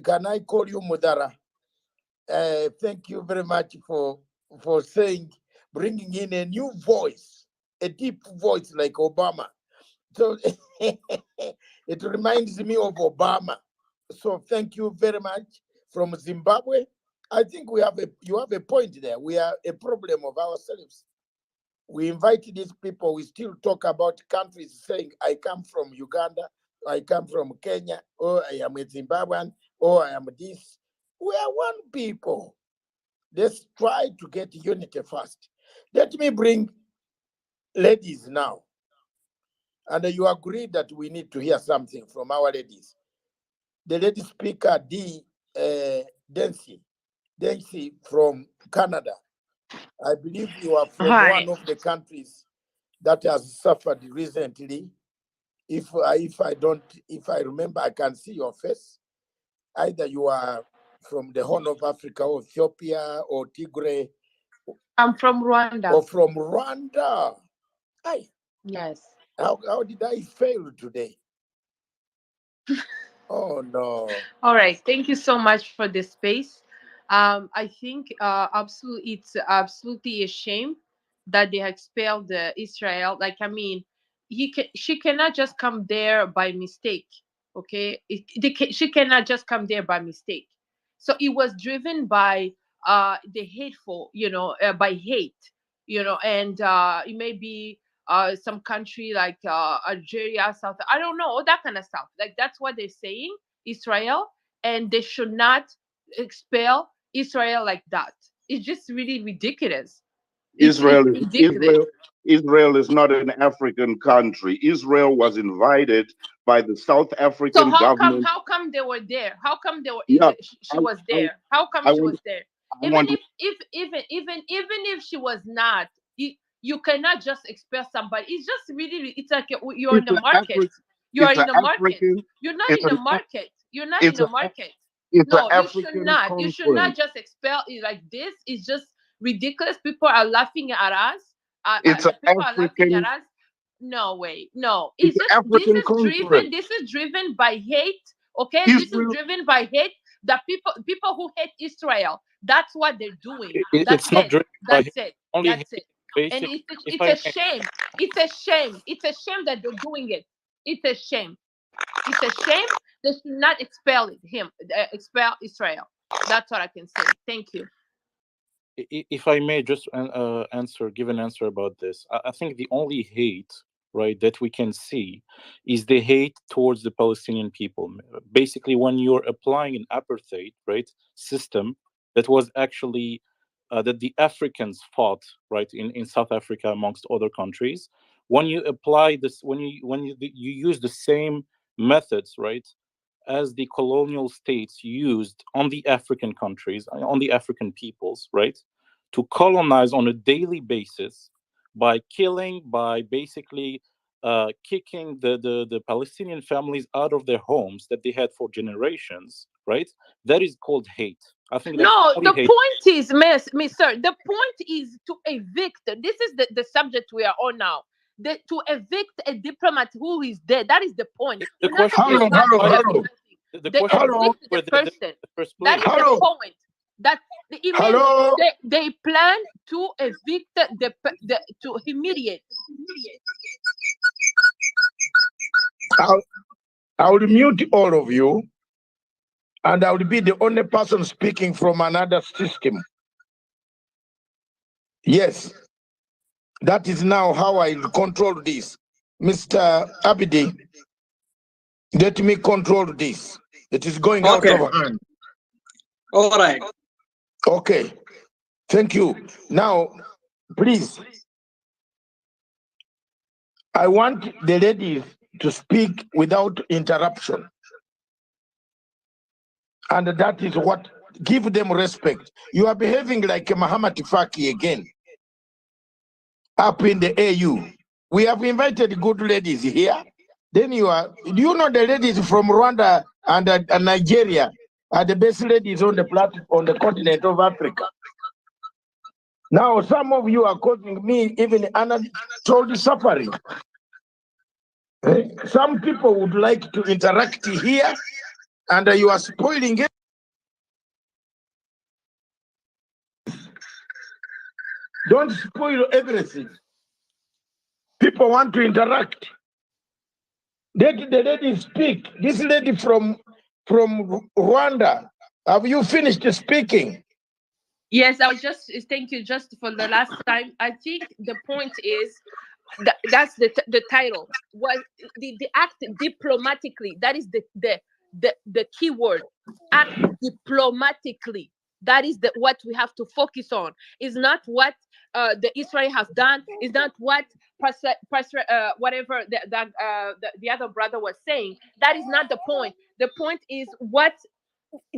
can I call you Mudara? Thank you very much for saying, bringing in a new voice a deep voice like Obama. So it reminds me of Obama. So thank you very much from Zimbabwe. I think you have a point there. We are a problem of ourselves. We invite these people, we still talk about countries saying, I come from Uganda, I come from Kenya, or I am a Zimbabwean, or I am this. We are one people. Let's try to get unity first. Let me bring ladies now. And you agree that we need to hear something from our ladies. The lady speaker, Dency from Canada. I believe you are from Hi. one of the countries that has suffered recently. If I remember, I can see your face. Either you are from the Horn of Africa, or Ethiopia, or Tigray. I'm from Rwanda. Or from Rwanda. Aye. Yes. How did I fail today? Oh no. All right. Thank you so much for this space. I think it's absolutely a shame that they expelled Israel. Like, I mean, she cannot just come there by mistake. Okay, she cannot just come there by mistake. So it was driven by the hateful, by hate, and it may be some country like Algeria, South, I don't know, all that kind of stuff. Like, that's what they're saying, Israel, and they should not expel Israel like that. It's just really ridiculous. Israel is not an African country. Israel was invited by the South African So government. how come they were there? How come they were? Yeah, She was there. How come she was there? Even if she was not, you cannot just expel somebody. It's just really, it's like you're in the market. You are in the market. You're not in the market. You're not in the market. No, you should not. You should not just expel it like this. It's just ridiculous. People are laughing at us. People are laughing at us. No way. No. It's just this is driven by hate. Okay? This is driven by hate. The people who hate Israel. That's what they're doing. That's It's not it. driven by That's it. only That's it. And it's I a may. shame. It's a shame. It's a shame that they're doing it. It's a shame. It's a shame. They should not expel Israel. That's what I can say. Thank you. If I may just give an answer about this, I think the only hate, right, that we can see is the hate towards the Palestinian people. Basically, when you're applying an apartheid, right, system that was actually that the Africans fought, right, in South Africa amongst other countries, when you apply this, when you use the same methods, right, as the colonial states used on the African countries, on the African peoples, right, to colonize on a daily basis by killing, by basically kicking the Palestinian families out of their homes that they had for generations, right? That is called hate. I think that's No, only the hate. point is, sir, the point is to evict. This is the subject we are on now. To evict a diplomat who is dead. That is the point. The question is, They evict the person. That is the point. That it means they plan to evict to humiliate. I will mute all of you, and I will be the only person speaking from another system. Yes, that is now how I control this. Mr. Abidi, let me control this. It is going out of hand. All right. Okay, thank you. Now, please, I want the ladies to speak without interruption. And that is what, give them respect. You are behaving like a Muhammad Faki again. Up in the AU. We have invited good ladies here. Then do you know the ladies from Rwanda and Nigeria are the best ladies on the platform, on the continent of Africa. Now, some of you are causing me even untold suffering. Some people would like to interact here, and you are spoiling it. Don't spoil everything. People want to interact. Let the lady speak. This lady from Rwanda, have you finished speaking? Yes, I was just thank you just for the last time. I think the point is that's the title was the act diplomatically. That is the key word. Act diplomatically. That is what we have to focus on. Is not what the Israel has done. Is not what whatever the other brother was saying. That is not the point. The point is what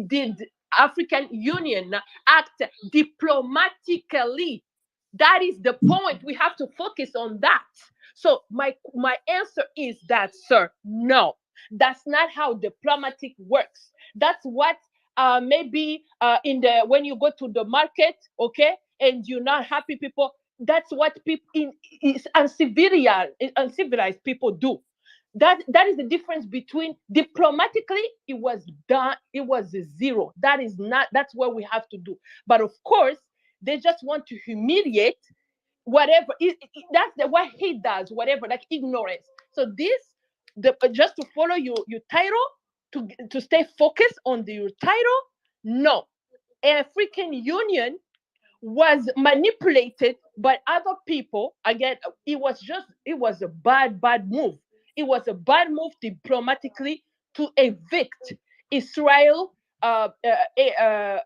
did African Union act diplomatically. That is the point. We have to focus on that. So my answer is that, sir, no, that's not how diplomatic works. That's what maybe in the when you go to the market, okay, and you're not happy people. That's what people in uncivilized people do. That is the difference between diplomatically it was done, it was a zero. That is not, that's what we have to do. But of course they just want to humiliate whatever that's what he does, whatever, like ignorance. So this just to follow your title, to stay focused on your title. No, African Union was manipulated by other people. Again, it was a bad move. It was a bad move diplomatically to evict Israel officer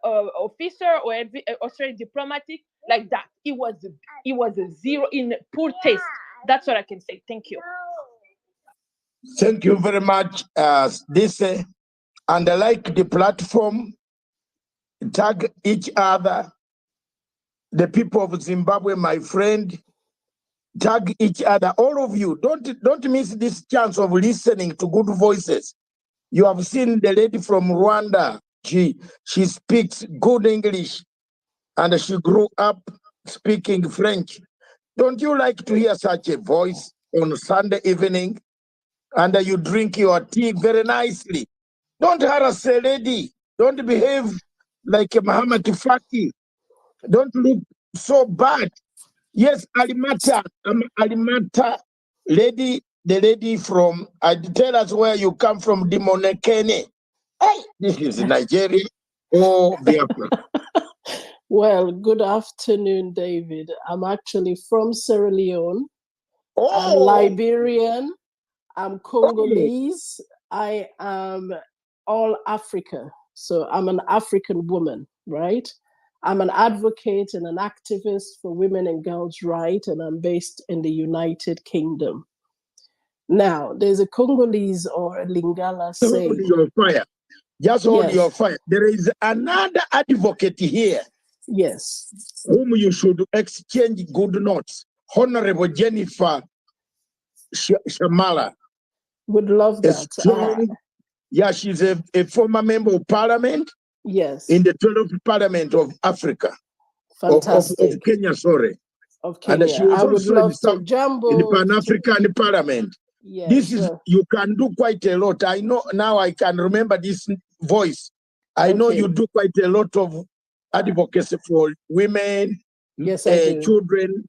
or Australian diplomatic like that. It was a zero in poor taste. That's what I can say. Thank you. Thank you very much. And I like the platform, tag each other. The people of Zimbabwe, my friend, tag each other. All of you, don't miss this chance of listening to good voices. You have seen the lady from Rwanda. She speaks good English, and she grew up speaking French. Don't you like to hear such a voice on Sunday evening? And you drink your tea very nicely. Don't harass a lady. Don't behave like a Muhammad Faki. Don't look so bad. Yes, Alimata, Alimata, lady, the lady from, tell us where you come from, Dimonekene. Hey, this is Nigeria or Biafra. Well, good afternoon, David. I'm actually from Sierra Leone. I'm Liberian. I'm Congolese. I am all Africa. So I'm an African woman, right? I'm an advocate and an activist for women and girls' rights, and I'm based in the United Kingdom. Now, there's a Congolese or a Lingala saying... Hold your fire. Just hold your fire. There is another advocate here. Yes. Whom you should exchange good notes. Honorable Jennifer Shamala. Would love that. Strong, yeah, she's a former member of parliament. Yes. In the 12th Parliament of Africa. Fantastic. Of Kenya, sorry. Of Kenya. And she was I would also love to jumbo in the Pan-African Parliament. Yes, this is, you can do quite a lot. I know now I can remember this voice. I know you do quite a lot of advocacy for women, yes, I do. children.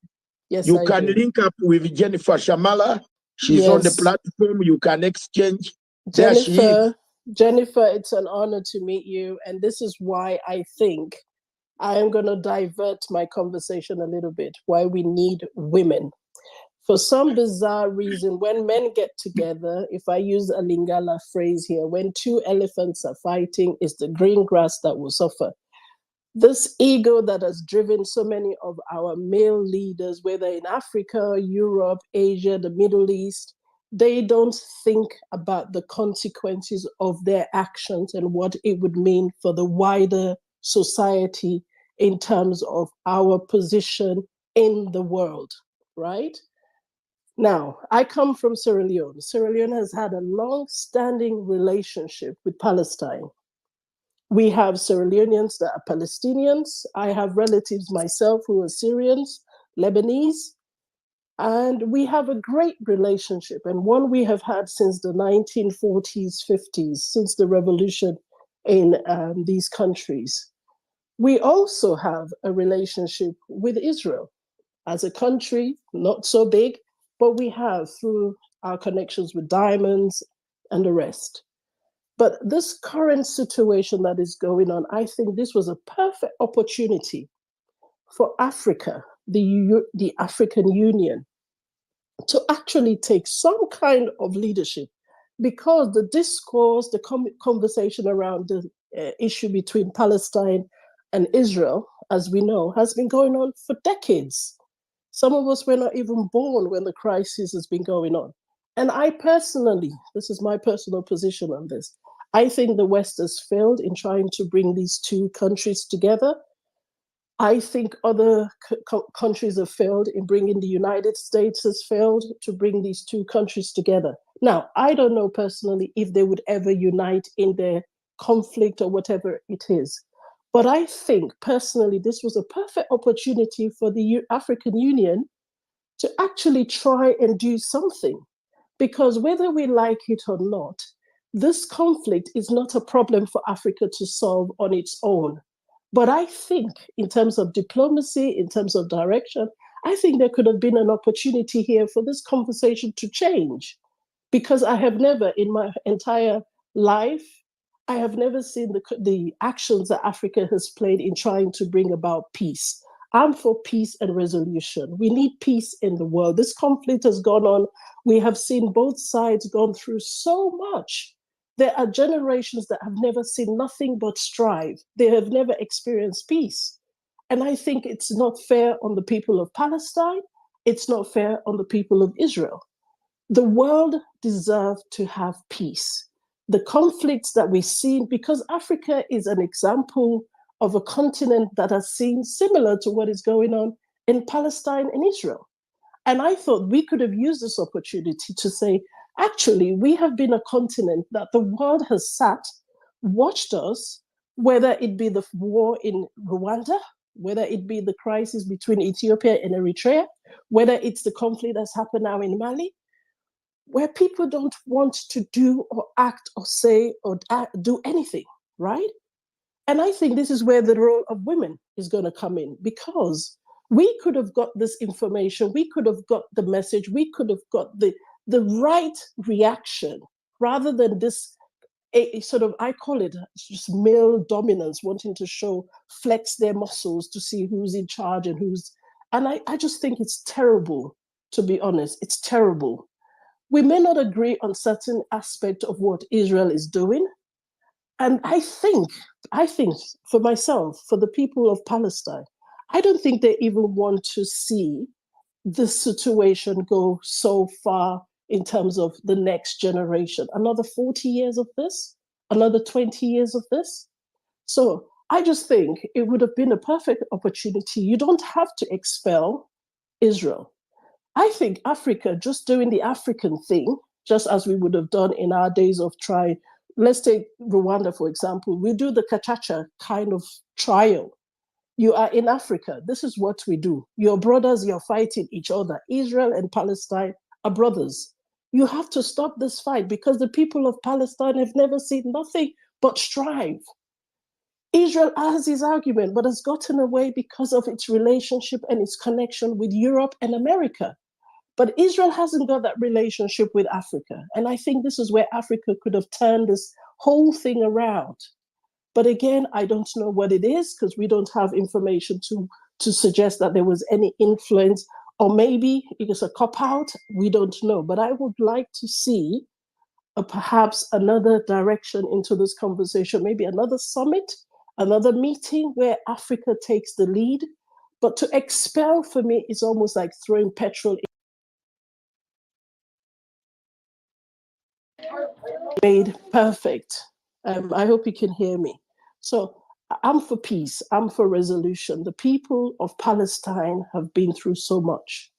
Yes, you I can do. link up with Jennifer Shamala. She's on the platform. You can exchange. Jennifer, it's an honor to meet you. And this is why I think I am going to divert my conversation a little bit, why we need women. For some bizarre reason, when men get together, if I use a Lingala phrase here, when two elephants are fighting, it's the green grass that will suffer. This ego that has driven so many of our male leaders, whether in Africa, Europe, Asia, the Middle East, they don't think about the consequences of their actions and what it would mean for the wider society in terms of our position in the world, right? Now, I come from Sierra Leone. Sierra Leone has had a long-standing relationship with Palestine. We have Sierra Leoneans that are Palestinians. I have relatives myself who are Syrians, Lebanese, and we have a great relationship, and one we have had since the 1940s, 50s, since the revolution in these countries. We also have a relationship with Israel as a country, not so big, but we have through our connections with diamonds and the rest. But this current situation that is going on, I think this was a perfect opportunity for Africa, the African Union, to actually take some kind of leadership, because the discourse, the conversation around the issue between Palestine and Israel, as we know, has been going on for decades. Some of us were not even born when the crisis has been going on. And I personally, this is my personal position on this, I think the West has failed in trying to bring these two countries together. I think other countries have failed in bringing, the United States has failed to bring these two countries together. Now, I don't know personally if they would ever unite in their conflict or whatever it is. But I think personally, this was a perfect opportunity for the African Union to actually try and do something. Because whether we like it or not, this conflict is not a problem for Africa to solve on its own. But I think in terms of diplomacy, in terms of direction, I think there could have been an opportunity here for this conversation to change. Because I have never in my entire life, I have never seen the actions that Africa has played in trying to bring about peace. I'm for peace and resolution. We need peace in the world. This conflict has gone on. We have seen both sides gone through so much. There are generations that have never seen nothing but strife. They have never experienced peace. And I think it's not fair on the people of Palestine. It's not fair on the people of Israel. The world deserves to have peace. The conflicts that we've seen, because Africa is an example of a continent that has seen similar to what is going on in Palestine and Israel. And I thought we could have used this opportunity to say, actually, we have been a continent that the world has sat, watched us, whether it be the war in Rwanda, whether it be the crisis between Ethiopia and Eritrea, whether it's the conflict that's happened now in Mali, where people don't want to do or act or say or do anything, right? And I think this is where the role of women is going to come in, because we could have got this information, we could have got the message, we could have got the right reaction, rather than this sort of, I call it just male dominance, wanting to flex their muscles to see who's in charge and I just think it's terrible, to be honest, it's terrible. We may not agree on certain aspects of what Israel is doing. And I think for myself, for the people of Palestine, I don't think they even want to see this situation go so far in terms of the next generation. Another 40 years of this, another 20 years of this. So I just think it would have been a perfect opportunity. You don't have to expel Israel. I think Africa, just doing the African thing, just as we would have done in our days of trying. Let's take Rwanda, for example. We do the Kachacha kind of trial. You are in Africa. This is what we do. Your brothers, you're fighting each other. Israel and Palestine are brothers. You have to stop this fight, because the people of Palestine have never seen nothing but strife. Israel has his argument, but has gotten away because of its relationship and its connection with Europe and America. But Israel hasn't got that relationship with Africa. And I think this is where Africa could have turned this whole thing around. But again, I don't know what it is, because we don't have information to suggest that there was any influence, or maybe it was a cop-out. We don't know. But I would like to see perhaps another direction into this conversation, maybe another summit, another meeting where Africa takes the lead. But to expel, for me, is almost like throwing petrol made perfect. I hope you can hear me. So I'm for peace. I'm for resolution. The people of Palestine have been through so much.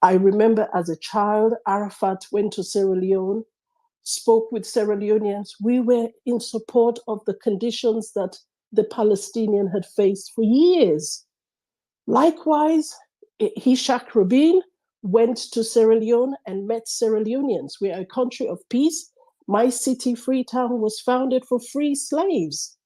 I remember as a child, Arafat went to Sierra Leone, spoke with Sierra Leoneans. We were in support of the conditions that the Palestinian had faced for years. Likewise, Ishaq Rabin went to Sierra Leone and met Sierra Leoneans. We are a country of peace. My city, Freetown, was founded for free slaves.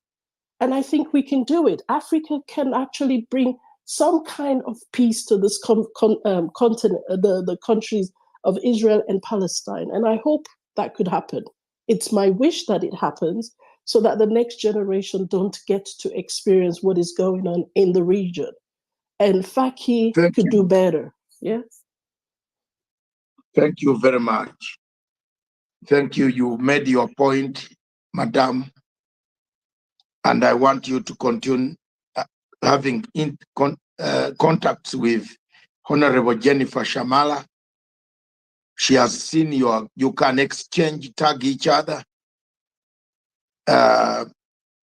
And I think we can do it. Africa can actually bring some kind of peace to this continent, the countries of Israel and Palestine. And I hope that could happen. It's my wish that it happens so that the next generation don't get to experience what is going on in the region. And Faki could do better. Yeah. Thank you very much. Thank you. You made your point, Madam. And I want you to continue having contacts with Honorable Jennifer Shamala. She has seen you can exchange, tag each other.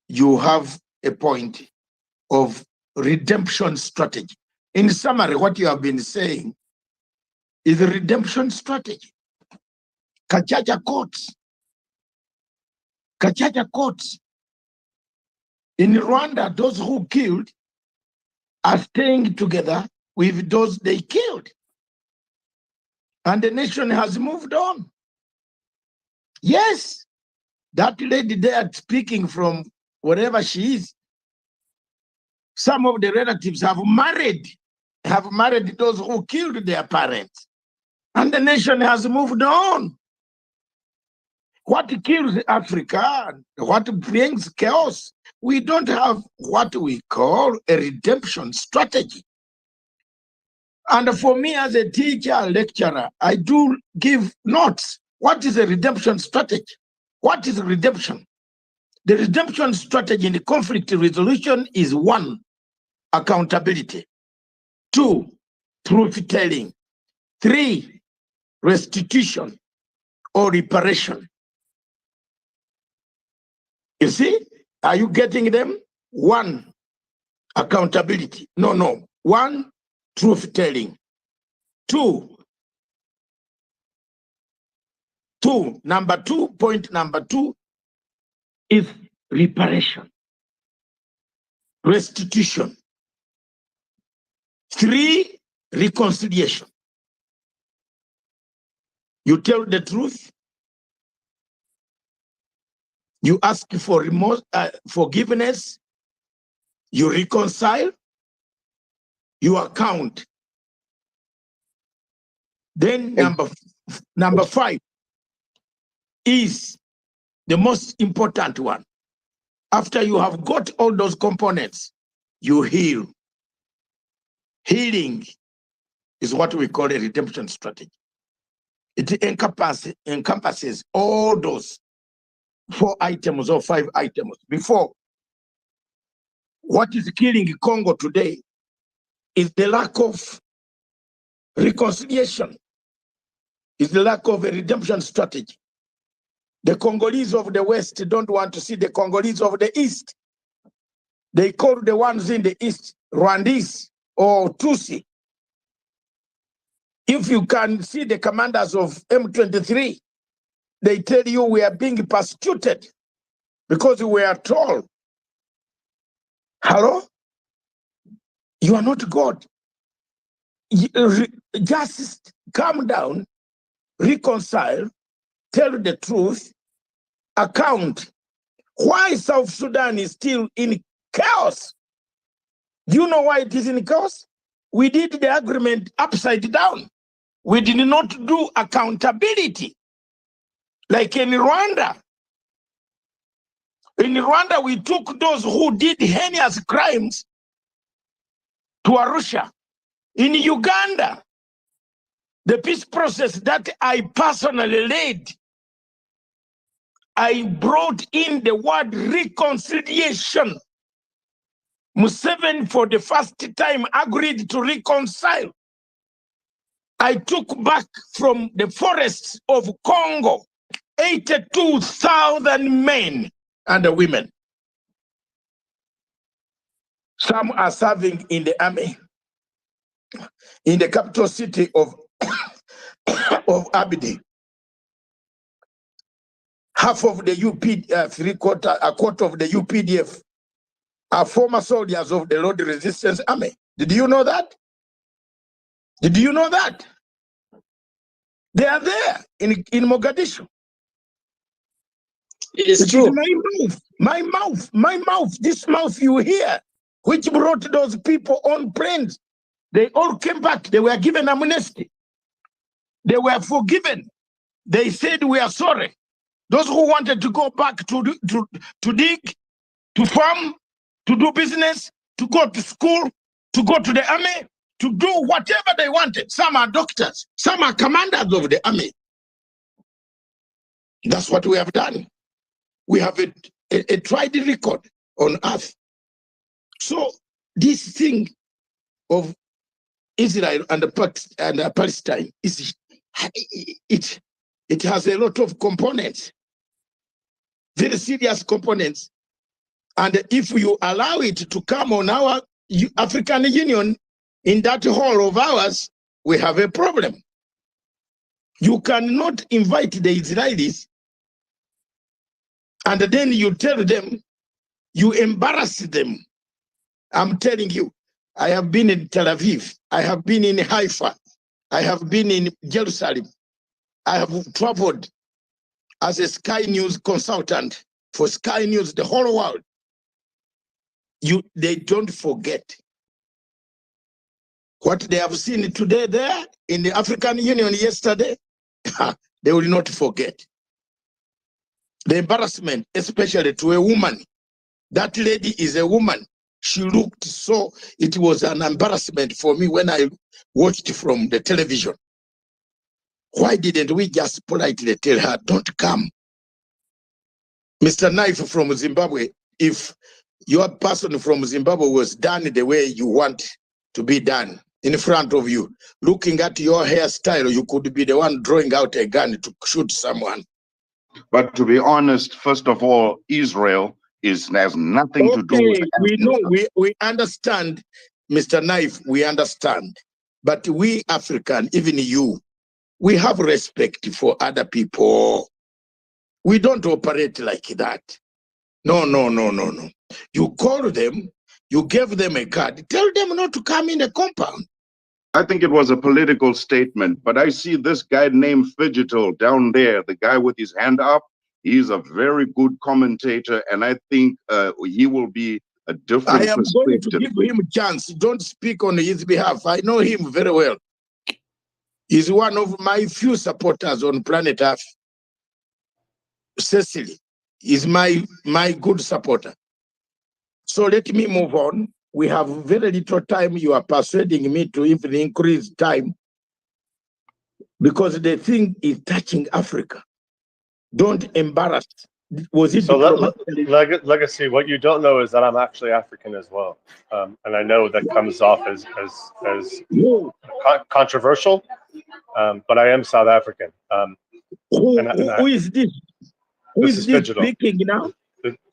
You have a point of redemption strategy. In summary, what you have been saying is a redemption strategy. Kachacha courts. Kachacha courts. In Rwanda, those who killed are staying together with those they killed. And the nation has moved on. Yes, that lady there speaking from wherever she is, some of the relatives have married those who killed their parents. And the nation has moved on. What kills Africa, what brings chaos, we don't have what we call a redemption strategy. And for me as a teacher, lecturer, I do give notes. What is a redemption strategy? What is redemption? The redemption strategy in the conflict resolution is 1, accountability. 2, truth-telling. 3, restitution or reparation. You see, are you getting them? 1, accountability. No. 1, truth-telling. 2, point number 2 is reparation, restitution. 3, reconciliation. You tell the truth. You ask for forgiveness. You reconcile. You account. Then number 5 is the most important one. After you have got all those components, you heal. Healing is what we call a redemption strategy. It encompasses all those 4 items or 5 items. Before, what is killing Congo today is the lack of reconciliation, is the lack of a redemption strategy. The Congolese of the West don't want to see the Congolese of the East. They call the ones in the East Rwandese or Tutsi. If you can see the commanders of M23, they tell you we are being persecuted because we are told, hello? You are not God. Just calm down, reconcile, tell the truth, account. Why South Sudan is still in chaos? Do you know why it is in chaos? We did the agreement upside down. We did not do accountability. Like in Rwanda. In Rwanda, we took those who did heinous crimes to Arusha. In Uganda, the peace process that I personally led, I brought in the word reconciliation. Museveni, for the first time, agreed to reconcile. I took back from the forests of Congo 82,000 men and women. Some are serving in the army, in the capital city of Abydos. Half of the a quarter of the UPDF are former soldiers of the Lord Resistance Army. Did you know that? Did you know that? They are there in Mogadishu. It is true. My mouth, this mouth you hear. which brought those people on planes. They all came back. They were given amnesty. They were forgiven. They said, we are sorry. Those who wanted to go back to dig, to farm, to do business, to go to school, to go to the army, to do whatever they wanted. Some are doctors. Some are commanders of the army. That's what we have done. We have a tried record on earth. So this thing of Israel and Palestine it has a lot of components, very serious components. And if you allow it to come on our African Union in that hall of ours, we have a problem. You cannot invite the Israelis and then you tell them, you embarrass them. I'm telling you, I have been in Tel Aviv, I have been in Haifa, I have been in Jerusalem, I have traveled as a Sky News consultant for Sky News, the whole world. They don't forget what they have seen today there in the African Union yesterday. They will not forget the embarrassment, especially to a woman. That lady is a woman. She looked so, it was an embarrassment for me when I watched from the television. Why didn't we just politely tell her, don't come? Mr. Knife from Zimbabwe, if your person from Zimbabwe was done the way you want to be done in front of you, looking at your hairstyle, you could be the one drawing out a gun to shoot someone. But to be honest, first of all, Israel has nothing to do with we know, we understand, Mr. Knife, we understand. But we African, even you, we have respect for other people. We don't operate like that. No. You call them, you give them a card, tell them not to come in the compound. I think it was a political statement, but I see this guy named Fidgetal down there, the guy with his hand up. He's a very good commentator, and I think he will be a different I am going to perspective. give him a chance. Don't speak on his behalf. I know him very well. He's one of my few supporters on planet Earth. Cecily is my good supporter. So let me move on. We have very little time. You are persuading me to even increase time because the thing is touching Africa. Don't embarrass. Was it So diplomatically? legacy? What you don't know is that I'm actually African as well, and I know that comes off as controversial, but I am South African. Who is this? Who is this Fidgetal. speaking now?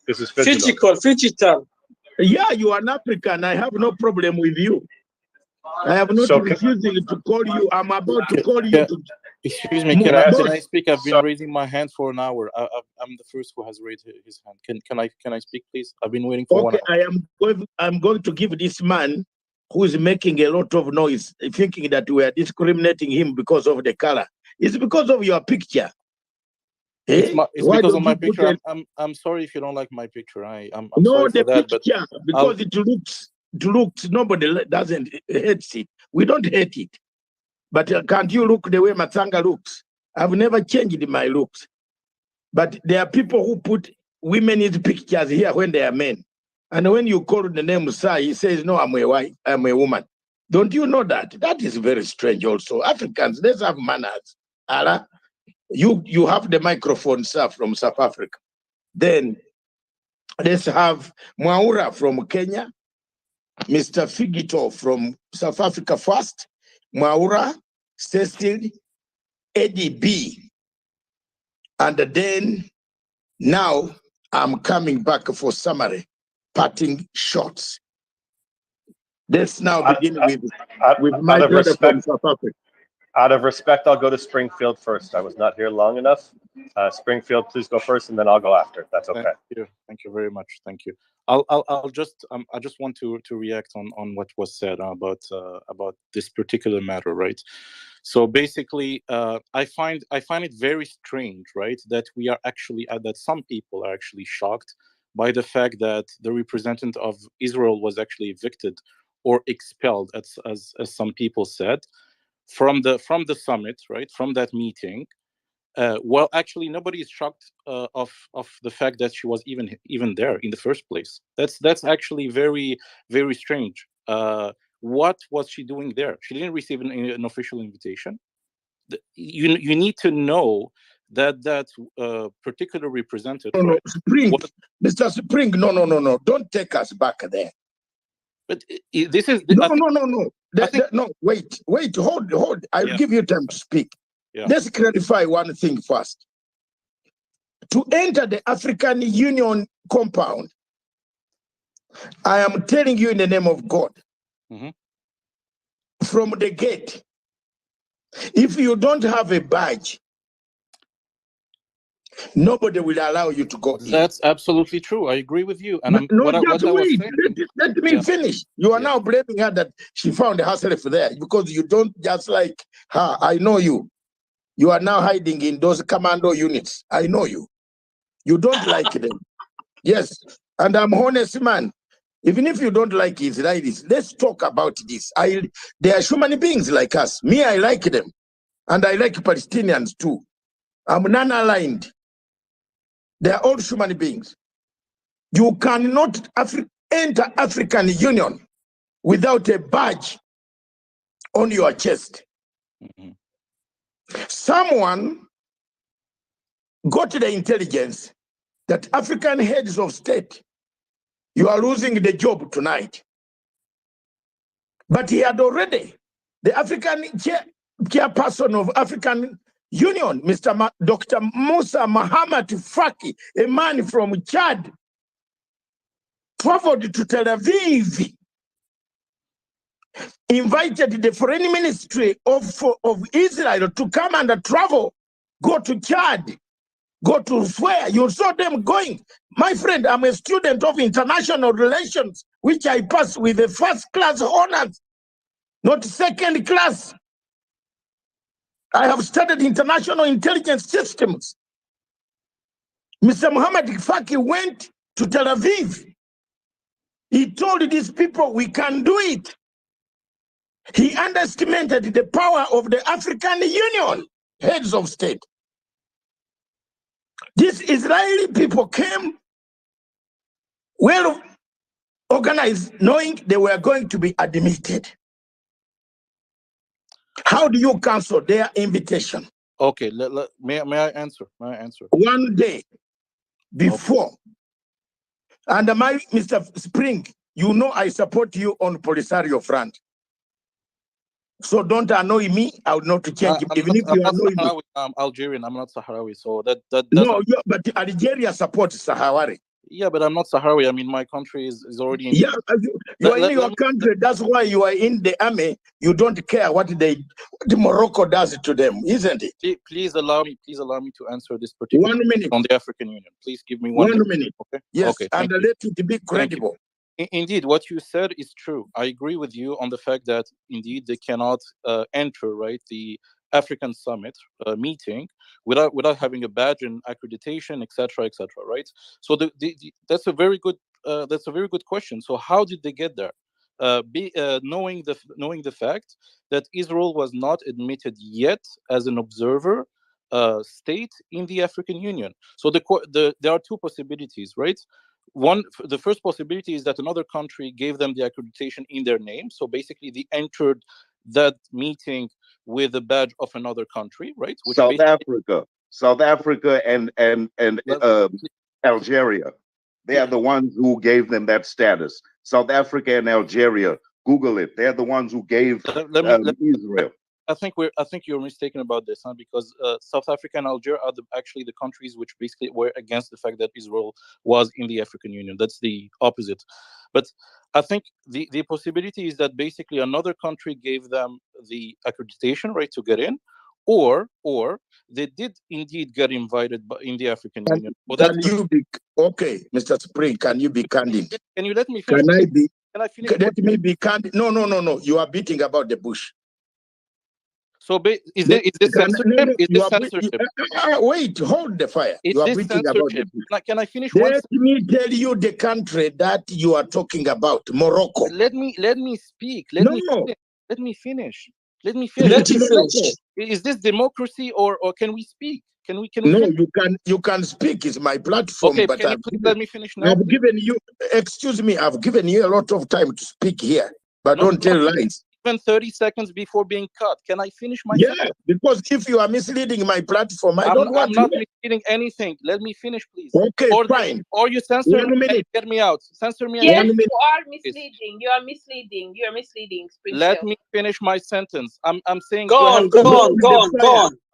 This is Fidgetal. Fidgetal. Yeah, you are an African. I have no problem with you. I have not refusing to call you. I'm about to call you. Excuse me, can I speak? I've been raising my hand for an hour. I'm the first who has raised his hand. Can I speak, please? I've been waiting for 1 hour. I'm going to give this man who is making a lot of noise, thinking that we are discriminating him because of the color. It's because of your picture. It's because of my picture. I'm sorry if you don't like my picture. I'm sorry for that, but because it looks nobody doesn't hate it. We don't hate it. But can't you look the way Matsanga looks? I've never changed my looks. But there are people who put women's pictures here when they are men. And when you call the name Sir, he says, no, I'm a wife, I'm a woman. Don't you know that? That is very strange also. Africans, let's have manners. Allah, you have the microphone, sir, from South Africa. Then let's have Mwaura from Kenya, Mr. Figito from South Africa first, Mwaura, Cecil, Eddie B. And then now I'm coming back for summary, parting shots. Let's now begin with my brother from South Africa. Out of respect, I'll go to Springfield first. I was not here long enough. Springfield, please go first, and then I'll go after. That's okay. Thank you very much. Thank you. I just want to react on what was said about this particular matter, right? So basically, I find it very strange, right, that we are actually that some people are actually shocked by the fact that the representative of Israel was actually evicted or expelled, as some people said, from the summit, right, from that meeting. Well, actually, nobody is shocked of the fact that she was even there in the first place. That's actually very, very strange. What was she doing there? She didn't receive an official invitation. You need to know that particular representative. No, right, Spring, Mr. Spring, no. Don't take us back there. But this is no. Wait, hold. I'll give you time to speak. Yeah. Let's clarify one thing first. To enter the African Union compound, I am telling you in the name of God, from the gate, if you don't have a badge, nobody will allow you to go in. That's absolutely true. I agree with you. And Let me finish. You are now blaming her that she found herself there because you don't just like her. I know you. You are now hiding in those commando units. I know you. You don't like them. Yes. And I'm honest man. Even if you don't like Israelis, let's talk about this. They are human beings like us. Me, I like them. And I like Palestinians too. I'm non-aligned. They are all human beings. You cannot enter African Union without a badge on your chest. Someone got the intelligence that African heads of state, you are losing the job tonight. But he had already, the African chairperson of African Union, Dr. Musa Mahamat Faki, a man from Chad, traveled to Tel Aviv, invited the foreign ministry of Israel to come and travel, go to Chad, go to where? You saw them going. My friend, I'm a student of international relations, which I passed with a first-class honors, not second class. I have studied international intelligence systems. Mr. Muhammad Faki went to Tel Aviv. He told these people, we can do it. He underestimated the power of the African Union, heads of state. These Israeli people came well organized, knowing they were going to be admitted. How do you cancel their invitation? Okay, may I answer? One day before. And Mr. Spring, you know I support you on Polisario front. So don't annoy me. I will not change. Even if you annoy me. I'm Algerian. I'm not Sahrawi. So that no, but Algeria supports Sahrawi. Yeah, but I'm not Sahrawi. I mean, my country is already in. Yeah, you are in your country. That's why you are in the army. You don't care what Morocco does to them, isn't it? Please allow me to answer this particular 1 minute on the African Union. Please give me 1 minute. Okay. Yes, okay, and let it be credible. Indeed, what you said is true. I agree with you on the fact that indeed they cannot enter the African Summit meeting without having a badge and accreditation, etc., right? So that's a very good question. So how did they get there? Knowing the fact that Israel was not admitted yet as an observer state in the African Union. So there are two possibilities, right? The first possibility is that another country gave them the accreditation in their name. So basically, they entered that meeting with a badge of another country, right? Which South Africa, and Algeria. They are the ones who gave them that status. South Africa and Algeria. Google it. They're the ones who gave Israel. I think you're mistaken about this, because South Africa and Algeria are actually the countries which basically were against the fact that Israel was in the African Union. That's the opposite. But I think the possibility is that basically another country gave them the accreditation, right, to get in, or they did indeed get invited in the African Union. Okay, Mr. Spring, can you be candid? Can you let me finish? Can I finish? Let me be candid. No. You are beating about the bush. So is this censorship? No, Is you this are, censorship? Wait, hold the fire. Is You are this breathing about censorship? it. Can I finish one Let me tell you the country that you are talking about, Morocco. Let me speak. No. Let me finish. Let me Let finish. him finish. Is this democracy or can we speak? Can we No, finish? you can speak. It's my platform. Okay, But can you please let me finish now? I've given you, excuse me, I've given you a lot of time to speak here, but No, don't tell lies. Even 30 seconds before being cut. Can I finish my sentence? Because if you are misleading my platform, I don't want I'm not to. misleading anything. Let me finish, please. Okay, fine. Or you censor 1 me minute. and get me out. Censor me and Yes, get me you are misleading. You are misleading. You are misleading. Let me finish my sentence. I'm saying Go on.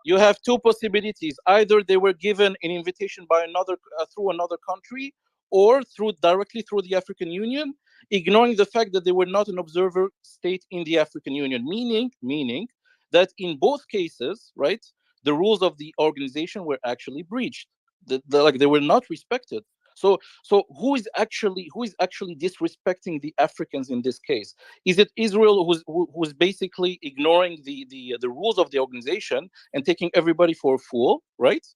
You have two possibilities. Either they were given an invitation by another through another country, or directly through the African Union, ignoring the fact that they were not an observer state in the African Union. Meaning that in both cases, right, the rules of the organization were actually breached. They were not respected. So who is actually disrespecting the Africans in this case? Is it Israel who's basically ignoring the rules of the organization and taking everybody for a fool, right?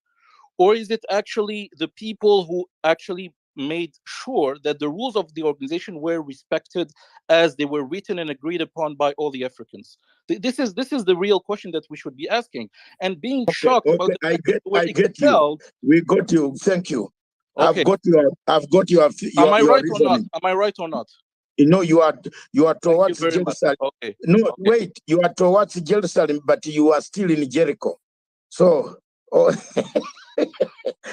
Or is it actually the people who actually made sure that the rules of the organization were respected as they were written and agreed upon by all the Africans? This is the real question that we should be asking. And being shocked about the fact that I get you. We got you. Thank you. Okay. I've got your Am I right reasoning. or not? Am I right or not? No, you are towards Jerusalem. Okay. No, okay. Wait, you are towards Jerusalem, but you are still in Jericho. So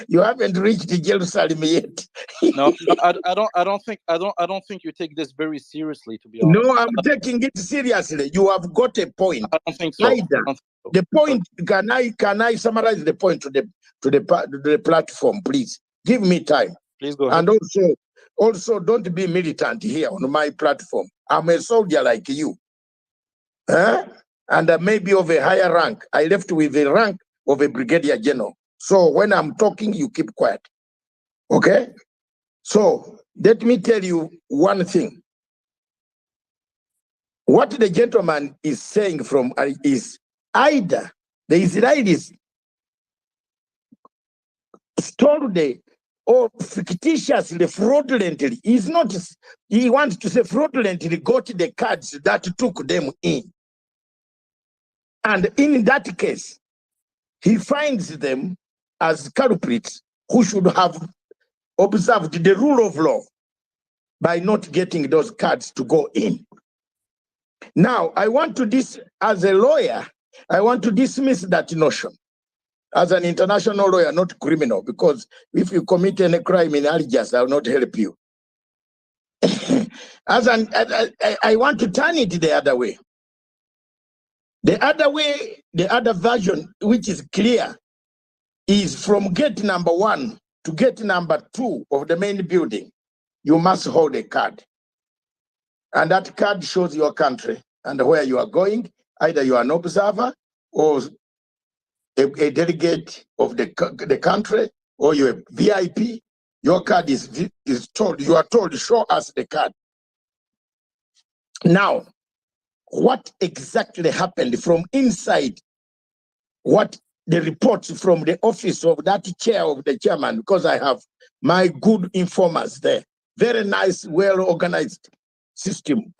you haven't reached Jerusalem yet. No, I don't think you take this very seriously, to be honest. No, I'm taking it seriously. You have got a point. I don't think so. The point, can I summarize the point to the platform, please? Give me time. Please go ahead. And also don't be militant here on my platform. I'm a soldier like you. And I may be of a higher rank. I left with the rank of a brigadier general. So when I'm talking, you keep quiet. Okay? So let me tell you one thing. What the gentleman is saying is either the Israelis stole or fictitiously, fraudulently, he wants to say fraudulently got the cards that took them in. And in that case, he finds them as culprits who should have observed the rule of law by not getting those cards to go in. Now, as a lawyer, I want to dismiss that notion. As an international lawyer, not criminal, because if you commit any crime in Algiers, I will not help you. I want to turn it the other way. The other version, which is clear, is from gate number 1 to gate number 2 of the main building. You must hold a card. And that card shows your country and where you are going. Either you are an observer or a delegate of the country, or you're a VIP. Your card is told, you are told, show us the card. Now, what exactly happened from inside? What the reports from the office of that chair of the chairman, because I have my good informers there. Very nice, well-organized system.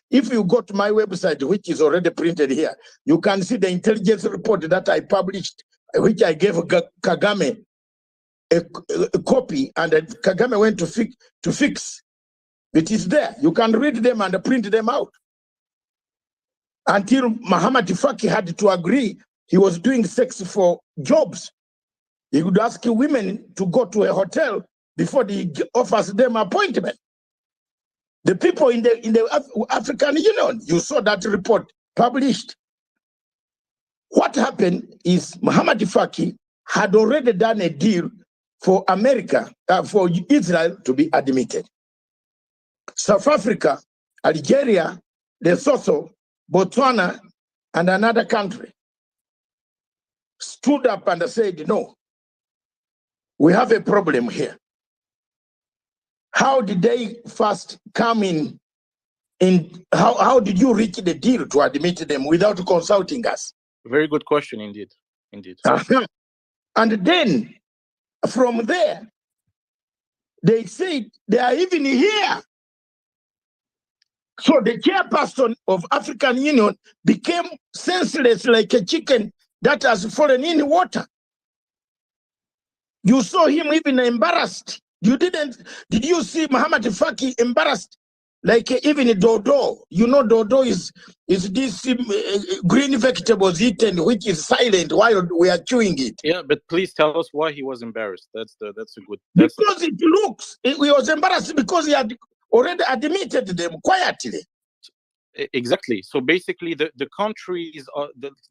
If you go to my website, which is already printed here, you can see the intelligence report that I published, which I gave Kagame a copy, and Kagame went to fix. It is there. You can read them and print them out. Until Muhammad Faki had to agree, he was doing sex for jobs. He would ask women to go to a hotel before he offers them appointment. The people in the African Union, you saw that report published. What happened is Muhammad Faki had already done a deal for America, for Israel to be admitted. South Africa, Algeria, Lesotho, Botswana, and another country stood up and said, no, we have a problem here. How did they first come in? How did you reach the deal to admit them without consulting us? Very good question indeed. Indeed. And then from there, they said they are even here. So the chairperson of African Union became senseless like a chicken that has fallen in water. You saw him even embarrassed. Did you see Muhammad Faki embarrassed? Like even Dodo, you know Dodo is this green vegetables eaten, which is silent while we are chewing it. Yeah, but please tell us why he was embarrassed. That's a good. Because it looks, he was embarrassed because he had already admitted them quietly. Exactly. So basically, the countries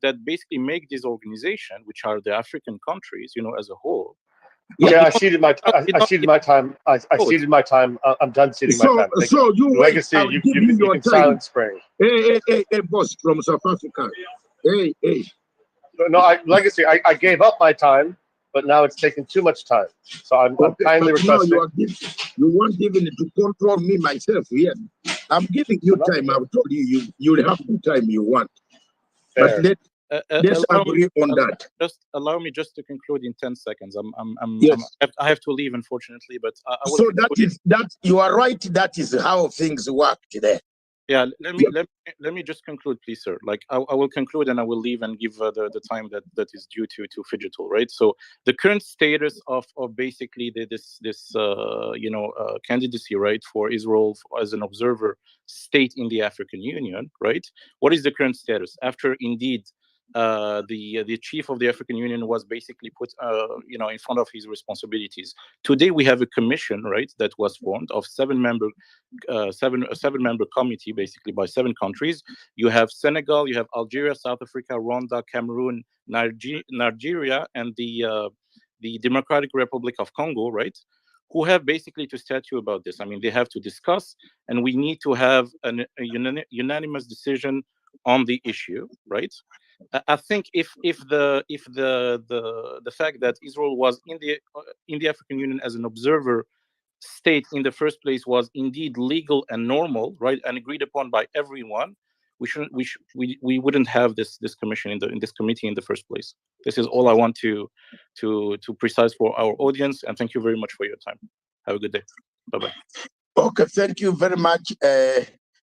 that basically make this organization, which are the African countries, you know, as a whole. Yeah, I ceded my time. I ceded my time. I'm done ceding my time. Thank So you Legacy, wait, you can silence Spring. Hey, boss from South Africa. Hey. No, Legacy, I gave up my time, but now it's taking too much time. So I'm kindly requesting. No, you want even to control me myself here. I'm giving you time. I've told you'll have the time you want. Fair. But let's agree on that. Just allow me just to conclude in 10 seconds. Yes. I have to leave, unfortunately, but I will. So that you are right. That is how things work today. Yeah, let me just conclude, please, sir. Like I will conclude and I will leave and give the time that is due to Fidgetal, right? So the current status of basically this candidacy, right, for Israel as an observer state in the African Union, right? What is the current status after indeed the chief of the African Union was basically put in front of his responsibilities? Today we have a commission, right, that was formed of seven member committee, basically by 7 countries. You have Senegal, you have Algeria, South Africa, Rwanda, Cameroon, Nigeria, and the Democratic Republic of Congo, right, who have basically to statute about this. I mean, they have to discuss, and we need to have a unanimous decision on the issue, right? I think if the fact that Israel was in the African Union as an observer state in the first place was indeed legal and normal, right, and agreed upon by everyone, we wouldn't have this commission in this committee in the first place. This is all I want to precise for our audience, and thank you very much for your time. Have a good day. Bye-bye. Okay, thank you very much,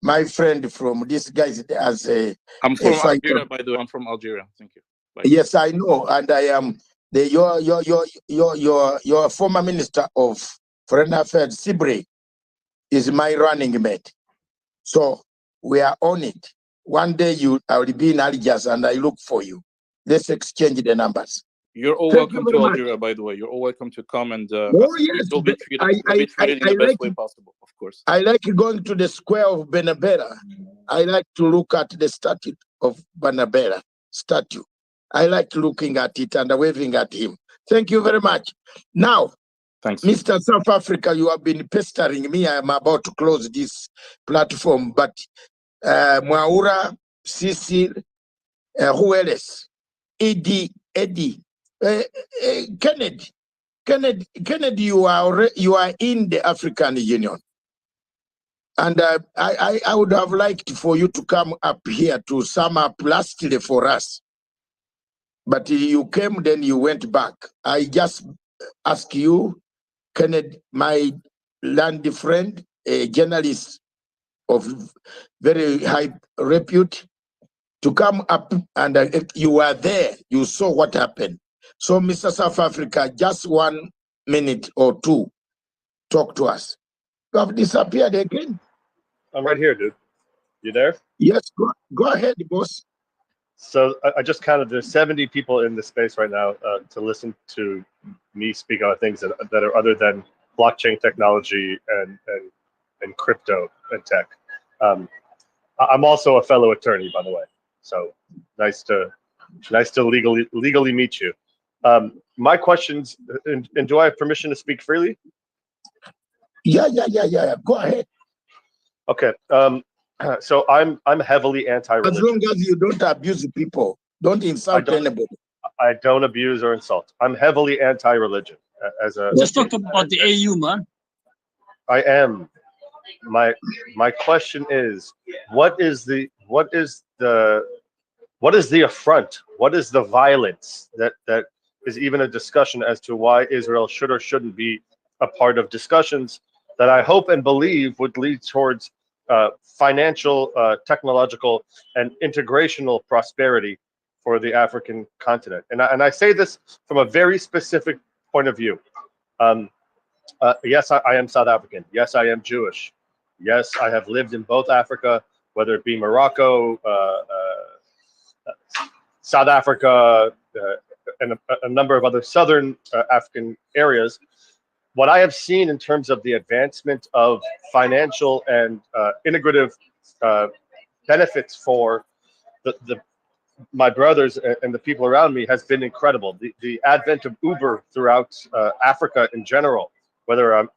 my friend from these guys as a. I'm from Algeria, by the way. I'm from Algeria. Thank you. Bye. Yes, I know, and I am your former minister of Foreign Affairs, Sibre, is my running mate. So we are on it. One day I will be in Algiers and I look for you. Let's exchange the numbers. You're all welcome to Algeria, by the way. You're all welcome to come, and yes, you'll be treated in the best way possible, of course. I like going to the square of Benabera. I like to look at the statue of Benabera statue. I like looking at it and waving at him. Thank you very much. Now, thanks, Mr. South Africa, you have been pestering me. I am about to close this platform, but Mwaura, Cecil, who else? Eddie, Kennedy, you are in the African Union, and I would have liked for you to come up here to sum up lastly for us. But you came, then you went back. I just ask you, Kennedy, my land friend, a journalist of very high repute, to come up, and you were there. You saw what happened. So, Mr. South Africa, just 1 minute or 2, talk to us. You have disappeared again. I'm right here, dude. You there? Yes, go ahead, boss. So I just counted. There's 70 people in this space right now to listen to me speak on things that are other than blockchain technology and crypto and tech. I'm also a fellow attorney, by the way. So nice to legally meet you. My questions, and do I have permission to speak freely? Yeah. Go ahead. Okay. So I'm heavily anti-religion. As long as you don't abuse people, don't insult anybody. I don't abuse or insult. I'm heavily anti-religion. Just talk about the AU, man. I am. My question is, what is the What is the affront? What is the violence that is even a discussion as to why Israel should or shouldn't be a part of discussions that I hope and believe would lead towards financial, technological, and integrational prosperity for the African continent. And I say this from a very specific point of view. Yes, I am South African. Yes, I am Jewish. Yes, I have lived in both Africa, whether it be Morocco, South Africa, and a number of other southern African areas. What I have seen in terms of the advancement of financial and integrative benefits for my brothers and the people around me has been incredible. The advent of Uber throughout Africa in general, whether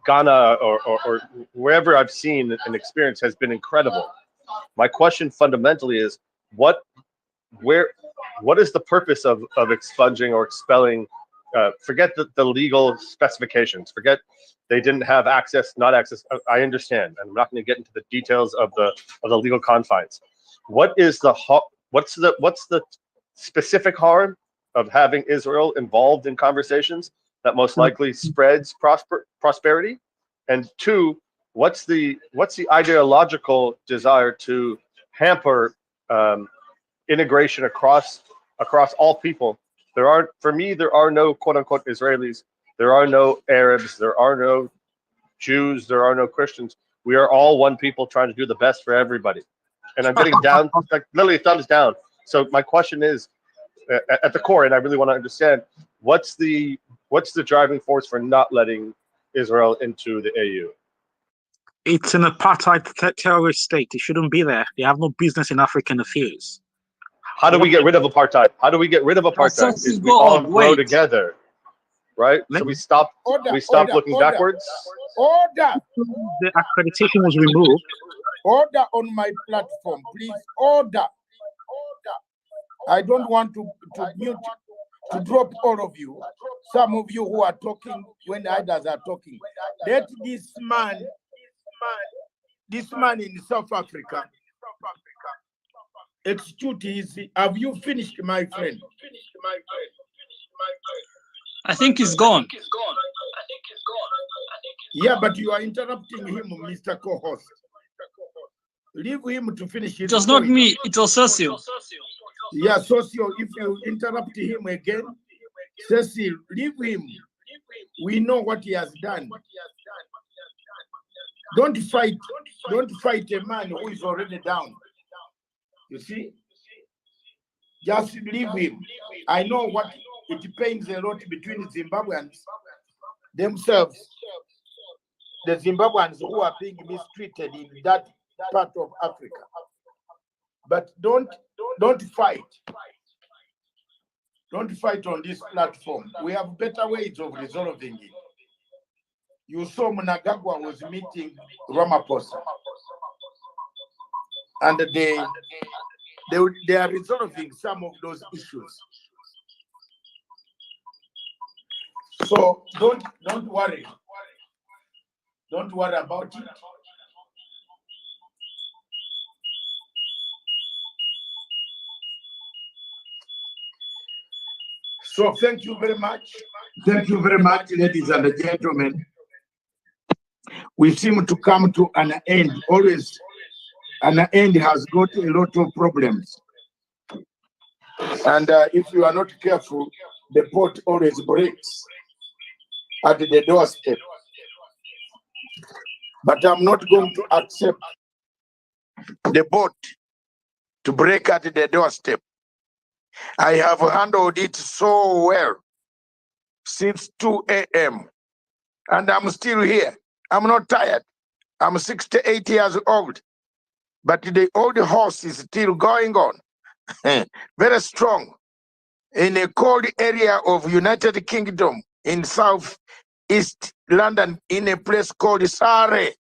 Ghana or wherever I've seen and experienced, has been incredible. My question fundamentally is, what is the purpose of expunging or expelling? Forget the legal specifications. Forget they didn't have access, not access. I understand, and I'm not going to get into the details of the legal confines. What's the specific harm of having Israel involved in conversations that most likely spreads prosperity? And two, what's the ideological desire to hamper integration across all people? There are no quote unquote Israelis. There are no Arabs. There are no Jews. There are no Christians. We are all one people trying to do the best for everybody. And I'm getting down, like literally thumbs down. So my question is, at the core, and I really want to understand, what's the driving force for not letting Israel into the AU? It's an apartheid terrorist state. It shouldn't be there. They have no business in African affairs. How do we get rid of apartheid? How do we get rid of apartheid? Is we all grow together, right? So we stop looking backwards. Order. The accreditation was removed. Order on my platform, please. Order. I don't want to mute, to drop all of you. Some of you who are talking when others are talking. Let this man in South Africa execute his. Have you finished, my friend? I think he's gone. Yeah, but you are interrupting him, Mr. Co-host. Leave him to finish his It was not me, it was Cecil. Yeah, Socio, if you interrupt him again, Cecil, leave him. We know what he has done. Don't fight a man who is already down. You see? Just leave him. I know what it pains a lot between Zimbabweans themselves. The Zimbabweans who are being mistreated in that part of Africa. But don't fight. Don't fight on this platform. We have better ways of resolving it. You saw Mnangagwa was meeting Ramaphosa. And they are resolving some of those issues. So don't worry. Don't worry about it. So thank you very much. Thank you very much, ladies and gentlemen. We seem to come to an end. Always an end has got a lot of problems. And if you are not careful, the pot always breaks at the doorstep. But I'm not going to accept the boat to break at the doorstep. I have handled it so well since 2 a.m. and I'm still here. I'm not tired. I'm 68 years old, but the old horse is still going on. Very strong. In a cold area of United Kingdom in Southeast London, in a place called Surrey.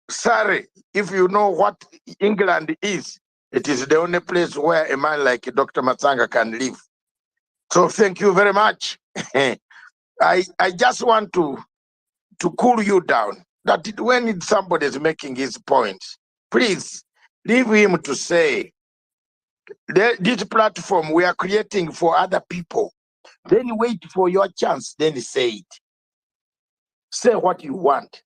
Surrey, if you know what England is, it is the only place where a man like Dr. Matsanga can live. So thank you very much. I just want to cool you down. That when somebody is making his point, please Leave him to say, this platform we are creating for other people. Then wait for your chance, then say it. Say what you want.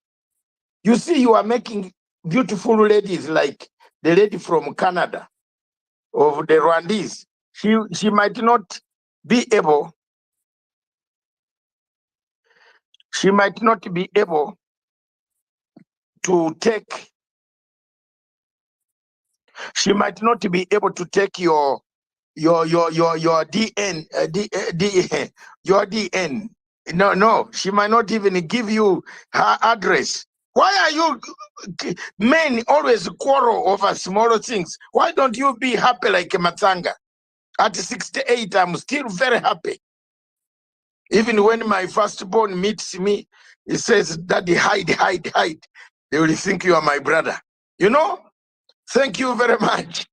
You see, you are making beautiful ladies like the lady from Canada, of the Rwandese. She might not be able, to take, your DN, your DN. No, she might not even give you her address. Why are you men always quarrel over smaller things? Why don't you be happy like Matsanga? At 68, I'm still very happy. Even when my firstborn meets me, he says, Daddy, hide, hide, hide. They will think you are my brother. You know? Thank you very much.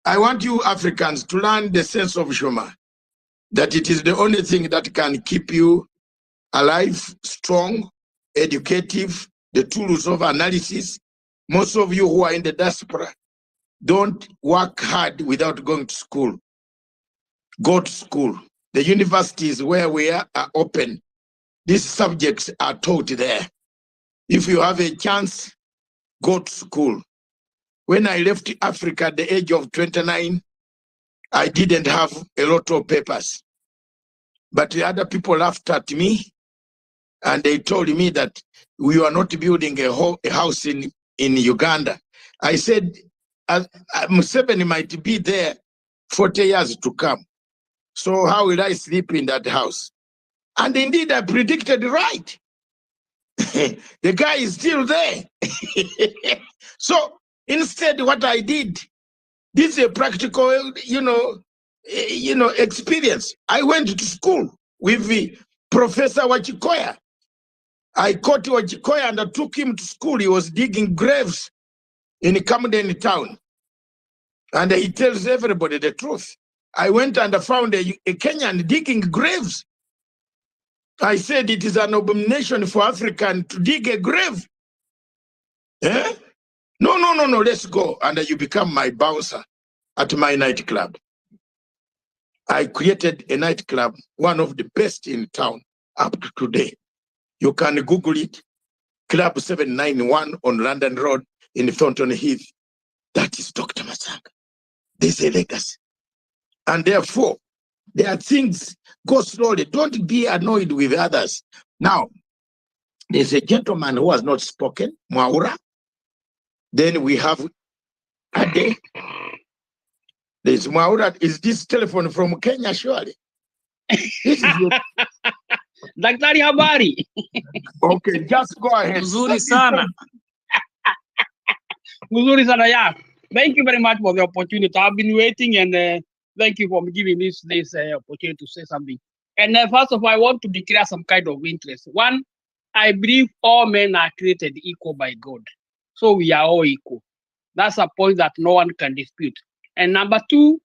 I want you Africans to learn the sense of humor, that it is the only thing that can keep you alive, strong, educative, the tools of analysis. Most of you who are in the diaspora don't work hard without going to school. Go to school. The universities where we are open. These subjects are taught there. If you have a chance, go to school. When I left Africa at the age of 29, I didn't have a lot of papers. But the other people laughed at me, and they told me that we are not building a house in Uganda. I said, Museveni might be there 40 years to come. So how will I sleep in that house? And indeed, I predicted right. The guy is still there. So instead, what I did, this is a practical, experience. I went to school with the Professor Wachikoya. I caught Wachikoya and I took him to school. He was digging graves in Camden town. And he tells everybody the truth. I went and I found a Kenyan digging graves. I said it is an abomination for African to dig a grave. Eh? No, let's go. And you become my bouncer at my nightclub. I created a nightclub, one of the best in town up to today. You can Google it, Club 791 on London Road in Thornton Heath. That is Dr. Masanga. There's a legacy. And therefore, there are things, go slowly. Don't be annoyed with others. Now, there's a gentleman who has not spoken, Mwaura. Then we have Ade. There's Mwaura. Is this telephone from Kenya, surely? This is your... Daktari habari. Okay, just go ahead. Mzuri sana. Mzuri sana, yeah. Thank you very much for the opportunity. I've been waiting, and thank you for giving this opportunity to say something. And first of all, I want to declare some kind of interest. One, I believe all men are created equal by God. So we are all equal. That's a point that no one can dispute. And number two,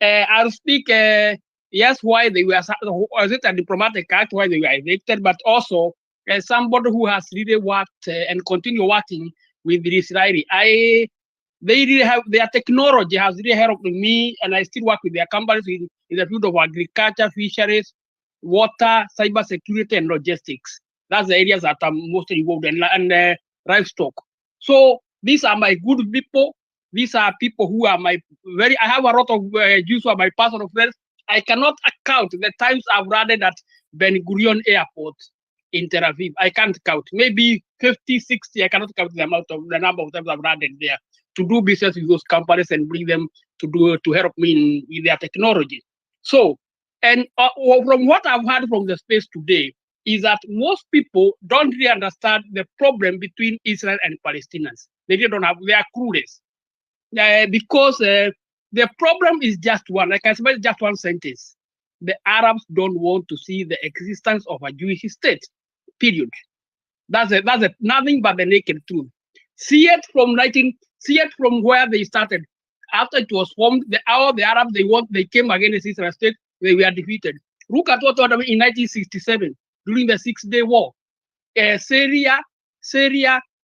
I'll speak, yes, why they were, was it a diplomatic act, why they were evicted, but also somebody who has really worked and continue working with the Israeli. They really have, their technology has really helped me, and I still work with their companies in the field of agriculture, fisheries, water, cyber security, and logistics. That's the areas that I'm mostly involved in, and livestock. So these are my good people. These are people who are I have a lot of Jews who are my personal friends. I cannot account the times I've landed at Ben Gurion Airport in Tel Aviv. I can't count. Maybe 50, 60. I cannot count the number of times I've landed there to do business with those companies and bring them to help me in their technology. So, and from what I've heard from the space today is that most people don't really understand the problem between Israel and Palestinians. They really don't have, they are clueless. Because the problem is just one. Like I said, just one sentence. The Arabs don't want to see the existence of a Jewish state. Period. That's nothing but the naked truth. See it from where they started. After it was formed, all the Arabs they came against Israel state. They were defeated. Look at what happened in 1967 during the 6-day war. Syria,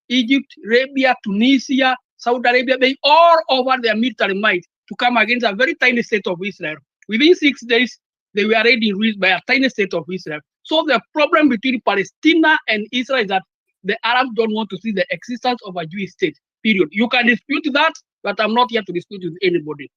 Egypt, Arabia, Tunisia, Saudi Arabia, they all over their military might to come against a very tiny state of Israel. Within 6 days, they were already reached by a tiny state of Israel. So the problem between Palestine and Israel is that the Arabs don't want to see the existence of a Jewish state, period. You can dispute that, but I'm not here to dispute with anybody.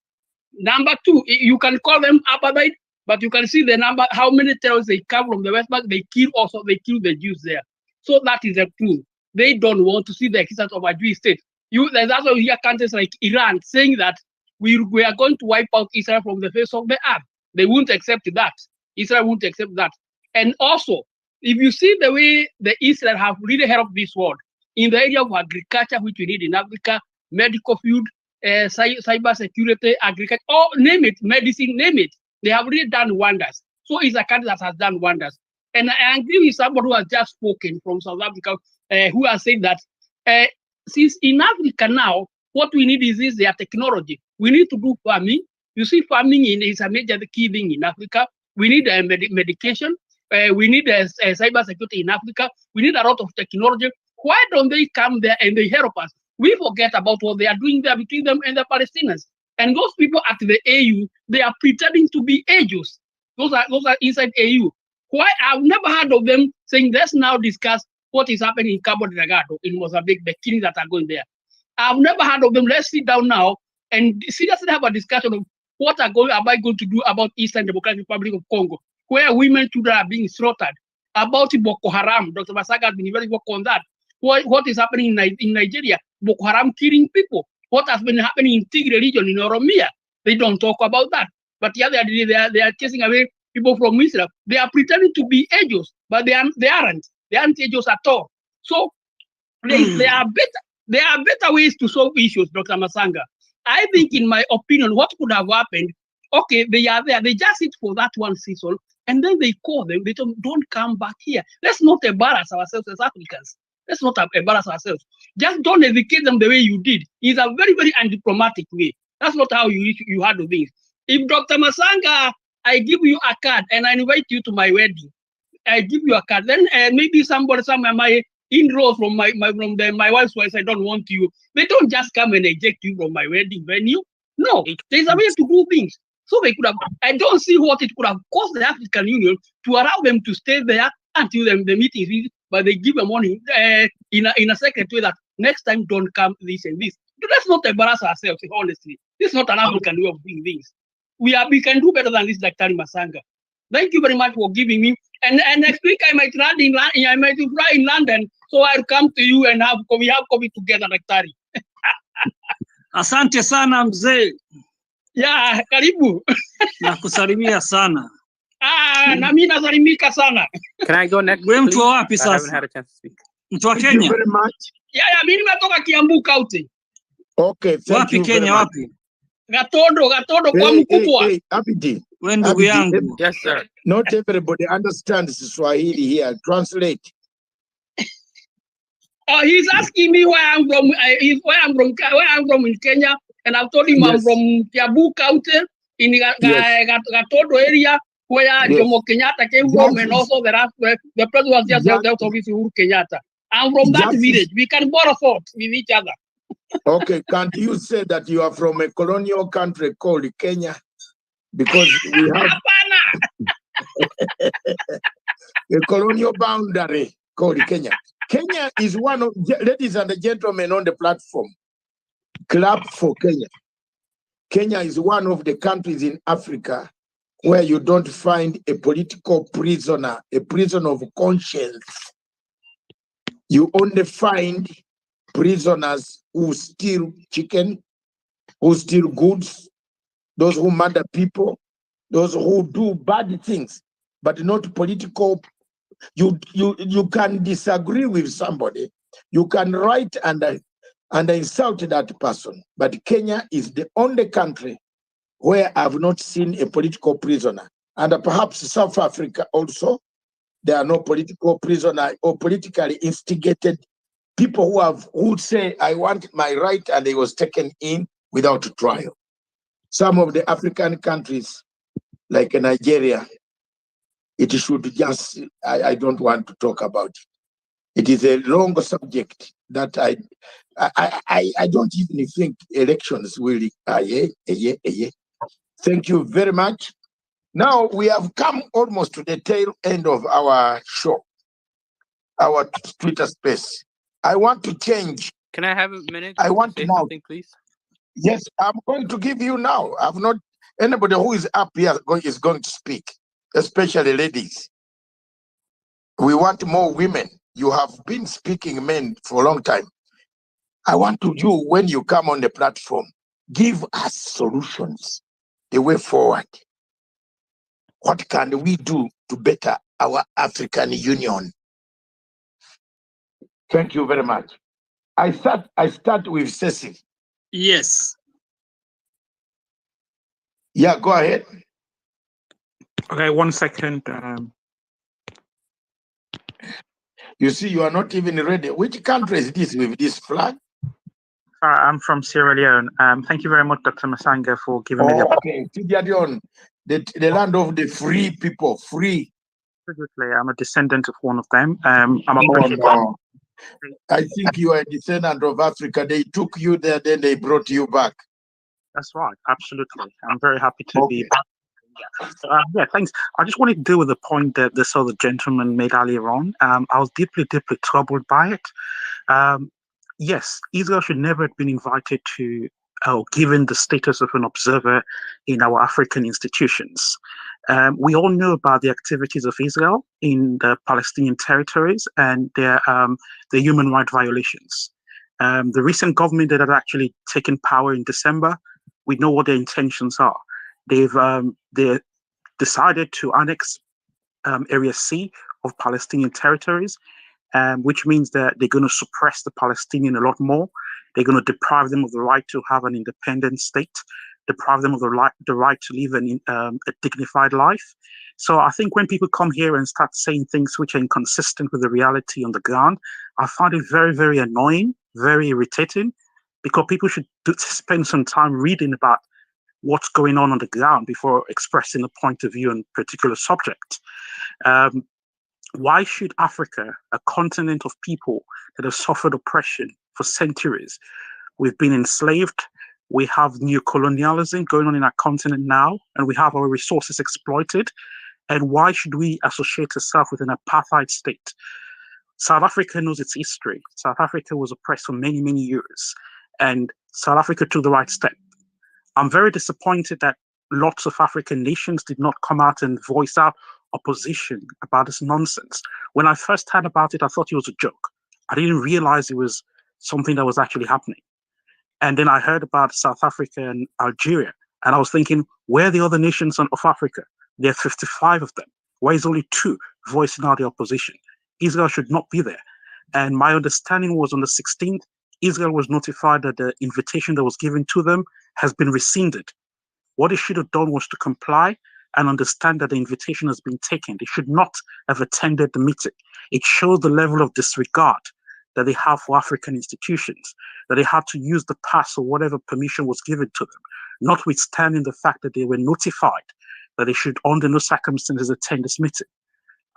Number two, you can call them apartheid, but you can see the number, how many terrorists they come from the West Bank, they kill the Jews there. So that is the truth. They don't want to see the existence of a Jewish state. That's why we hear countries like Iran saying that we are going to wipe out Israel from the face of the earth. They won't accept that. Israel won't accept that. And also, if you see the way the Israel have really helped this world in the area of agriculture, which we need in Africa, medical field, cyber security, agriculture, or name it, medicine, name it. They have really done wonders. So it's a country that has done wonders. And I agree with somebody who has just spoken from South Africa, who has said that since in Africa now, what we need is their technology. We need to do farming. You see, farming is a major key thing in Africa. We need medication. We need cyber security in Africa. We need a lot of technology. Why don't they come there and they help us? We forget about what they are doing there between them and the Palestinians. And those people at the AU, they are pretending to be AUs. Those are inside AU. Why? I've never heard of them saying, let's now discuss what is happening in Cabo Delgado, in Mozambique, the killings that are going there. I've never heard of them. Let's sit down now and seriously have a discussion of what am I going to do about Eastern Democratic Republic of Congo, where women, children are being slaughtered, about Boko Haram. Dr. Masaga has been very work on that. What is happening in Nigeria? Boko Haram killing people. What has been happening in Tigray region, in Oromia? They don't talk about that. But yeah, they are chasing away people from Israel. They are pretending to be angels, but they aren't. They aren't angels at all. So there are better ways to solve issues, Dr. Masanga. I think, in my opinion, what could have happened, okay, they are there. They just sit for that one season, and then they call them. They don't come back here. Let's not embarrass ourselves as Africans. Let's not embarrass ourselves. Just don't educate them the way you did. It's a very, very undiplomatic way. That's not how you handle things. If Dr. Masanga, I give you a card and I invite you to my wedding, I give you a card, then maybe some of my in-laws from my wife's wife, I don't want you. They don't just come and eject you from my wedding venue. No, there's a way to do things. So they could have, I don't see what it could have cost the African Union to allow them to stay there until the meeting is, but they give them money in a secret way that next time don't come this and this. Let's not embarrass ourselves, honestly. This is not an African way of doing things. We can do better than this, like Tari Masanga. Thank you very much for giving me. And next week I might fly in London, so I'll come to you and we have coffee together, like Tari. Asante sana mzee. Yeah, karibu. Nakusalimia sana. Na mimi nasalimika sana. Can I go next? Wewe mtu wa wapi I haven't sasa? had a chance to speak. Mtu wa Thank you Kenya? very much. Yeah, mimi nimetoka Kiambu County. Okay, thank Wapi you very Kenya, much. wapi? Gatondo kwa mkubwa. Hey, Abidi. Wewe ndugu yangu. Yes, sir. Not everybody understands Swahili here. Translate. He's asking me where I'm from. Where I'm from in Kenya, and I've told him I'm Yes. from Kiambu County in Gatondo area, where Jomo Kenyatta came from, and also the president was just out of Uhuru Kenyatta. I'm from that village. We can borrow thoughts with each other. Okay, can't you say that you are from a colonial country called Kenya? Because we have a colonial boundary called Kenya. Kenya is one of, ladies and gentlemen on the platform, clap for Kenya. Kenya is one of the countries in Africa where you don't find a political prisoner, a prison of conscience. You only find prisoners who steal chicken, who steal goods, those who murder people, those who do bad things, but not political. You can disagree with somebody. You can write and insult that person. But Kenya is the only country where I've not seen a political prisoner. And perhaps South Africa also, there are no political prisoner or politically instigated people who say, I want my right, and they was taken in without trial. Some of the African countries, like Nigeria, it should just, I don't want to talk about it. It is a long subject that I don't even think elections will. Thank you very much. Now we have come almost to the tail end of our show, our Twitter space. I want to change. Can I have a minute I to want say now. something, please? Yes, I'm going to give you now. I've not anybody who is up here is going to speak, especially ladies. We want more women. You have been speaking men for a long time. I want to you, when you come on the platform, give us solutions, the way forward. What can we do to better our African Union? Thank you very much. I start with Cecil. Yes. Yeah, go ahead. Okay, 1 second. You see, you are not even ready. Which country is this with this flag? I'm from Sierra Leone. Thank you very much, Dr. Masanga, for giving me the Okay, Sierra Leone, the land of the free people, free. opportunity. I'm a descendant of one of them. I'm a no. I think you are a descendant of Africa. They took you there, then they brought you back. That's right, absolutely. I'm very happy to be back. Yeah, thanks. I just wanted to deal with the point that this other gentleman made earlier on. I was deeply, deeply troubled by it. Yes, Israel should never have been invited to, given the status of an observer in our African institutions. We all know about the activities of Israel in the Palestinian territories and their human rights violations. The recent government that has actually taken power in December, we know what their intentions are. They decided to annex Area C of Palestinian territories, which means that they're going to suppress the Palestinian a lot more. They're going to deprive them of the right to have an independent state, deprive them of the right to live a dignified life. So I think when people come here and start saying things which are inconsistent with the reality on the ground, I find it very, very annoying, very irritating, because people should spend some time reading about what's going on the ground before expressing a point of view on a particular subject. Why should Africa, a continent of people that have suffered oppression for centuries, we've been enslaved, we have neocolonialism going on in our continent now, and we have our resources exploited, and why should we associate ourselves with an apartheid state? South Africa knows its history. South Africa was oppressed for many, many years, and South Africa took the right step. I'm very disappointed that lots of African nations did not come out and voice out opposition about this nonsense. When I first heard about it, I thought it was a joke. I didn't realize it was something that was actually happening. And then I heard about South Africa and Algeria, and I was thinking, where are the other nations of Africa? There are 55 of them. Why is only 2 voicing out the opposition? Israel should not be there. And my understanding was on the 16th, Israel was notified that the invitation that was given to them has been rescinded. What they should have done was to comply and understand that the invitation has been taken. They should not have attended the meeting. It shows the level of disregard that they have for African institutions, that they had to use the pass or whatever permission was given to them, notwithstanding the fact that they were notified that they should under no circumstances attend this meeting.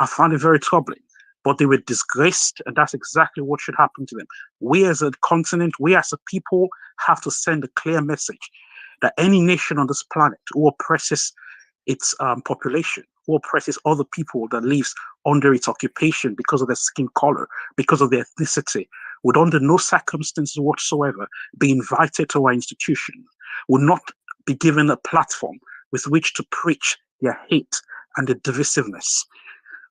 I found it very troubling, but they were disgraced, and that's exactly what should happen to them. We as a continent, we as a people have to send a clear message that any nation on this planet who oppresses its population, who oppresses other people that lives under its occupation because of their skin color, because of their ethnicity, would under no circumstances whatsoever be invited to our institution, would not be given a platform with which to preach their hate and their divisiveness.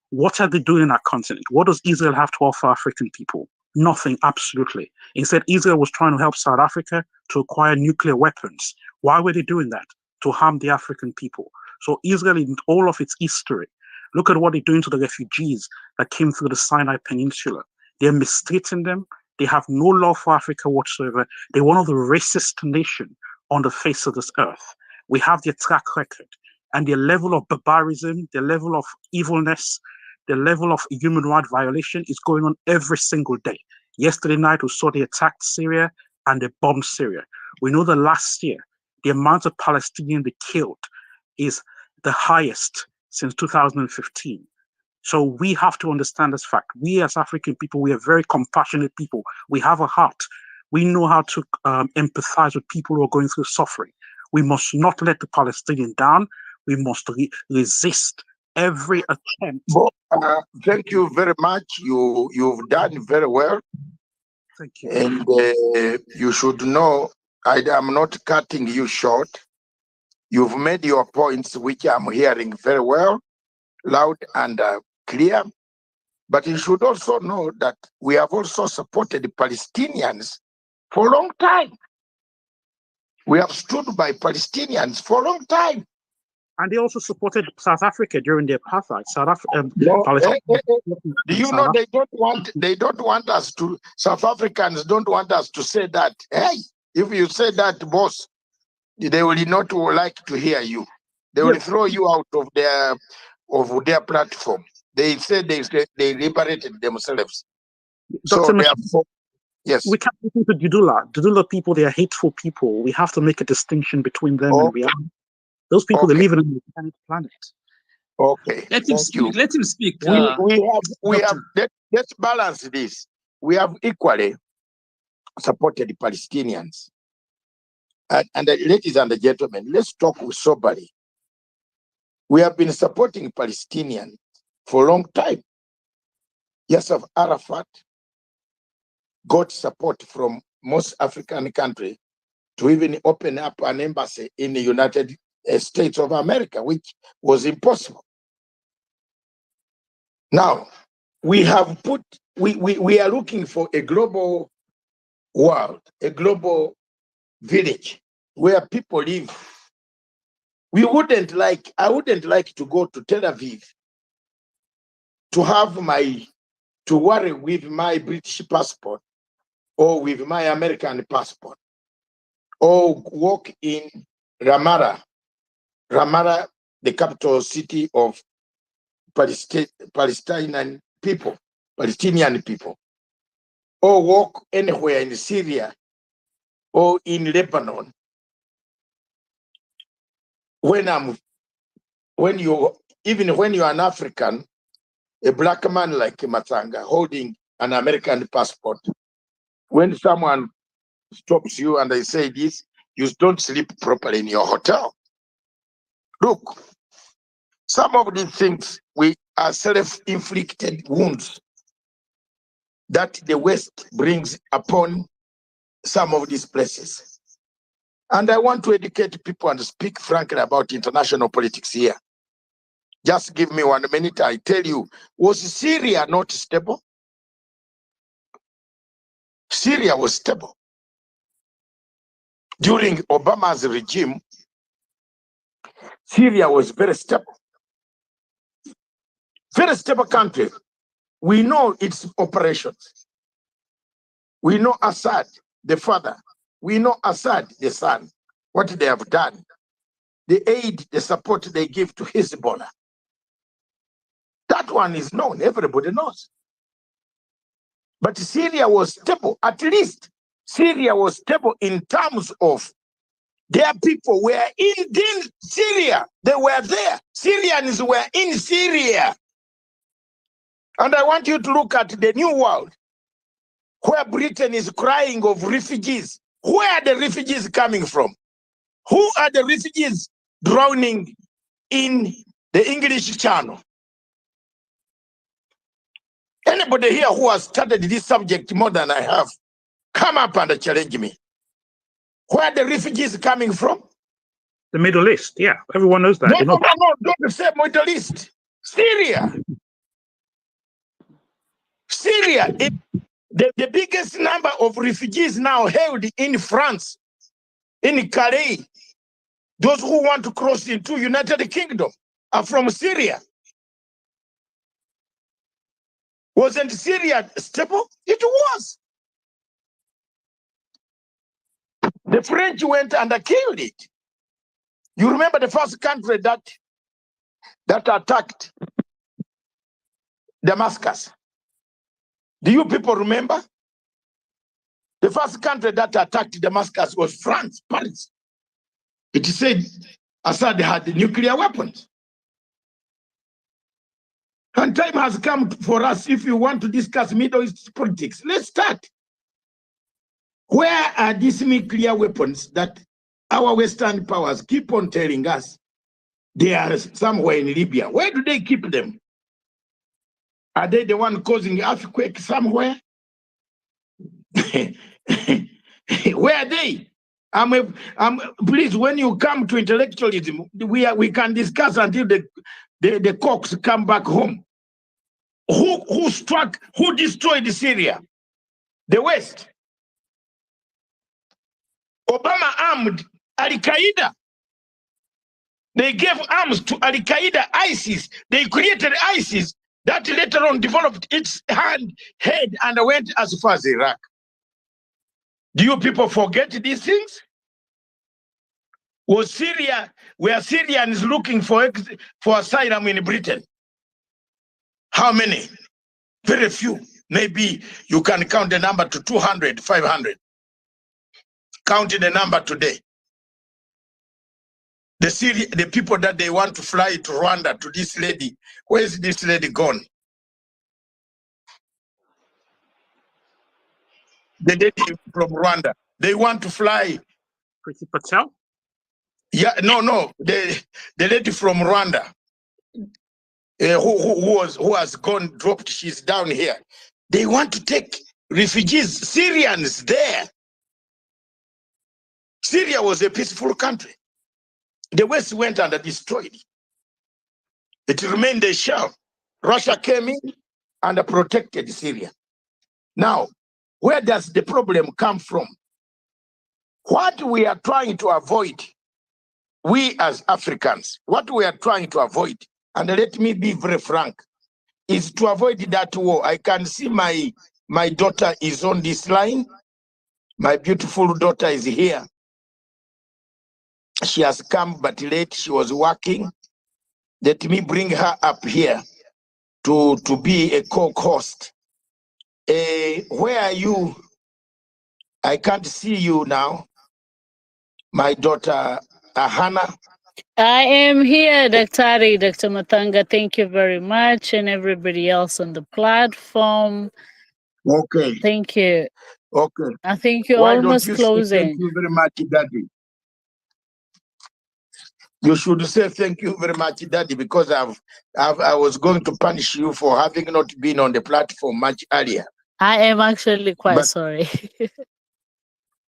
What are they doing in our continent? What does Israel have to offer African people? Nothing, absolutely. Instead, Israel was trying to help South Africa to acquire nuclear weapons. Why were they doing that? To harm the African people. So Israel, in all of its history, look at what they're doing to the refugees that came through the Sinai Peninsula. They're mistreating them. They have no love for Africa whatsoever. They're one of the racist nations on the face of this earth. We have their track record. And their level of barbarism, their level of evilness, the level of human rights violation is going on every single day. Yesterday night, we saw they attacked Syria and they bombed Syria. We know that last year, the amount of Palestinians they killed is the highest since 2015. So we have to understand this fact. We as African people, we are very compassionate people. We have a heart. We know how to empathize with people who are going through suffering. We must not let the Palestinians down. We must resist every attempt. Thank you very much. You've done very well. Thank you. And you should know, I am not cutting you short. You've made your points, which I'm hearing very well, loud and clear. But you should also know that we have also supported the Palestinians for a long time. We have stood by Palestinians for a long time. And they also supported South Africa during the apartheid. Do you know they don't want us to, South Africans don't want us to say that. Hey, if you say that, boss, they will not like to hear you. They will throw you out of their platform. They said they liberated themselves. So therefore, yes. We can't listen to Dudula. Dudula people, they are hateful people. We have to make a distinction between them and reality. Those people, they live in a planet. Okay. Let him speak. Let him speak. Let's balance this. We have equally supported the Palestinians. And ladies and gentlemen, let's talk soberly. We have been supporting Palestinians for a long time. Yasser Arafat got support from most African countries to even open up an embassy in the United States of America, which was impossible. Now, we are looking for a global world, a global village where people live. I wouldn't like to go to Tel Aviv to worry with my British passport or with my American passport, or walk in Ramallah, the capital city of Palestinian people, or walk anywhere in Syria or in Lebanon. When you're an African, a black man like Matsanga holding an American passport, when someone stops you and they say this, you don't sleep properly in your hotel. Look, some of these things are self-inflicted wounds that the West brings upon some of these places. And I want to educate people and speak frankly about international politics here. Just give me 1 minute, I tell you, was Syria not stable? Syria was stable. During Obama's regime, Syria was very stable. Very stable country. We know its operations. We know Assad, the father. We know Assad, the son, what they have done. The aid, the support they give to Hezbollah. That one is known, everybody knows. But Syria was stable, at least Syria was stable in terms of their people were in Syria. They were there. Syrians were in Syria. And I want you to look at the new world, where Britain is crying of refugees. Where are the refugees coming from? Who are the refugees drowning in the English Channel? Anybody here who has studied this subject more than I have, come up and challenge me. Where are the refugees coming from? The Middle East, yeah. Everyone knows that. No, don't say Middle East. Syria. Syria. The biggest number of refugees now held in France, in Calais. Those who want to cross into United Kingdom are from Syria. Wasn't Syria stable? It was. The French went and killed it. You remember the first country that attacked Damascus? Do you people remember? The first country that attacked Damascus was France, Paris. It said Assad had nuclear weapons. And time has come for us if you want to discuss Middle East politics. Let's start. Where are these nuclear weapons that our Western powers keep on telling us they are somewhere in Libya? Where do they keep them? Are they the one causing earthquake somewhere? Where are they? Please, when you come to intellectualism, we can discuss until the cocks come back home. Who destroyed Syria? The West. Obama armed Al-Qaeda. They gave arms to Al-Qaeda, ISIS. They created ISIS that later on developed its head and went as far as Iraq. Do you people forget these things? Was Syria, were Syrians looking for asylum in Britain? How many? Very few. Maybe you can count the number to 200, 500. Counting the number today. The people that they want to fly to Rwanda to this lady, where is this lady gone? The lady from Rwanda. They want to fly. Priti Patel? Yeah, no. The lady from Rwanda, who has gone, dropped, she's down here. They want to take refugees, Syrians there. Syria was a peaceful country. The West went and destroyed it. It remained a shell. Russia came in and protected Syria. Now, where does the problem come from? What we are trying to avoid, we as Africans, what we are trying to avoid, and let me be very frank, is to avoid that war. I can see my daughter is on this line. My beautiful daughter is here. She has come but late. She was working. Let me bring her up here to be a co-host. Where are you? I can't see you now. My daughter, Hannah. I am here, Dr. Matanga. Thank you very much, and everybody else on the platform. Okay. Thank you. Okay. I think you're Why don't almost you say thank closing. you very much, Daddy? You should say thank you very much, Daddy, because I was going to punish you for having not been on the platform much earlier. I am actually quite But sorry.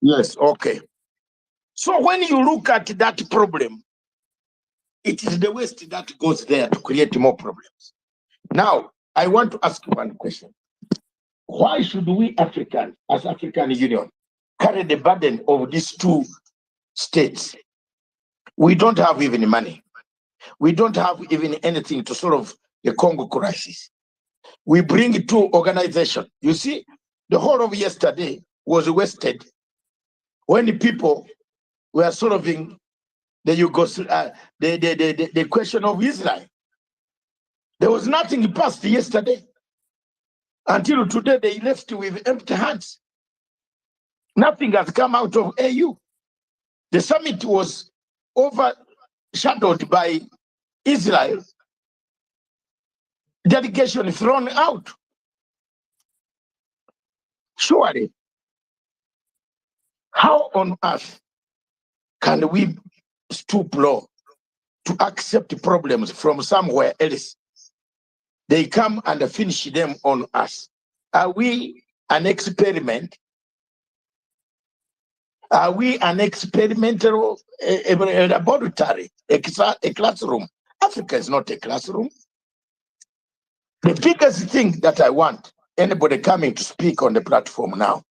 yes, okay. So when you look at that problem, it is the West that goes there to create more problems. Now, I want to ask you one question. Why should we Africans, as African Union, carry the burden of these two states? We don't have even money. We don't have even anything to solve the Congo crisis. We bring two organizations. You see, the whole of yesterday was wasted when the people were solving the question of Israel. There was nothing passed yesterday. Until today, they left with empty hands. Nothing has come out of AU. The summit was overshadowed by Israel. Delegation thrown out. Surely, how on earth can we stoop low to accept problems from somewhere else? They come and finish them on us. Are we an experiment? Are we an experimental laboratory, a classroom? Africa is not a classroom. The biggest thing that I want anybody coming to speak on the platform now,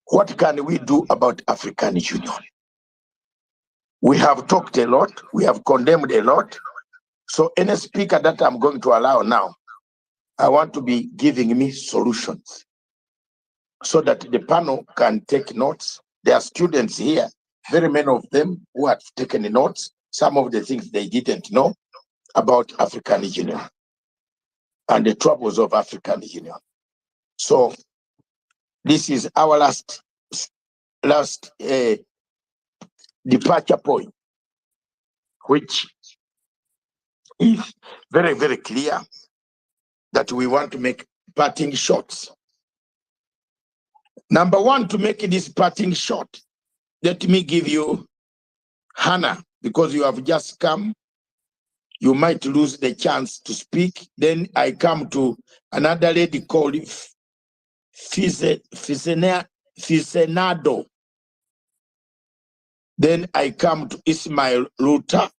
what can we do about African Union? We have talked a lot, we have condemned a lot. So any speaker that I'm going to allow now, I want to be giving me solutions so that the panel can take notes. There are students here, very many of them who have taken notes, some of the things they didn't know about African Union and the troubles of African Union. So this is our last departure point, which is very, very clear that we want to make parting shots. Number one, to make this parting shot, let me give you Hannah, because you have just come. You might lose the chance to speak. Then I come to another lady called Fisenado. Then I come to Ismail Ruta.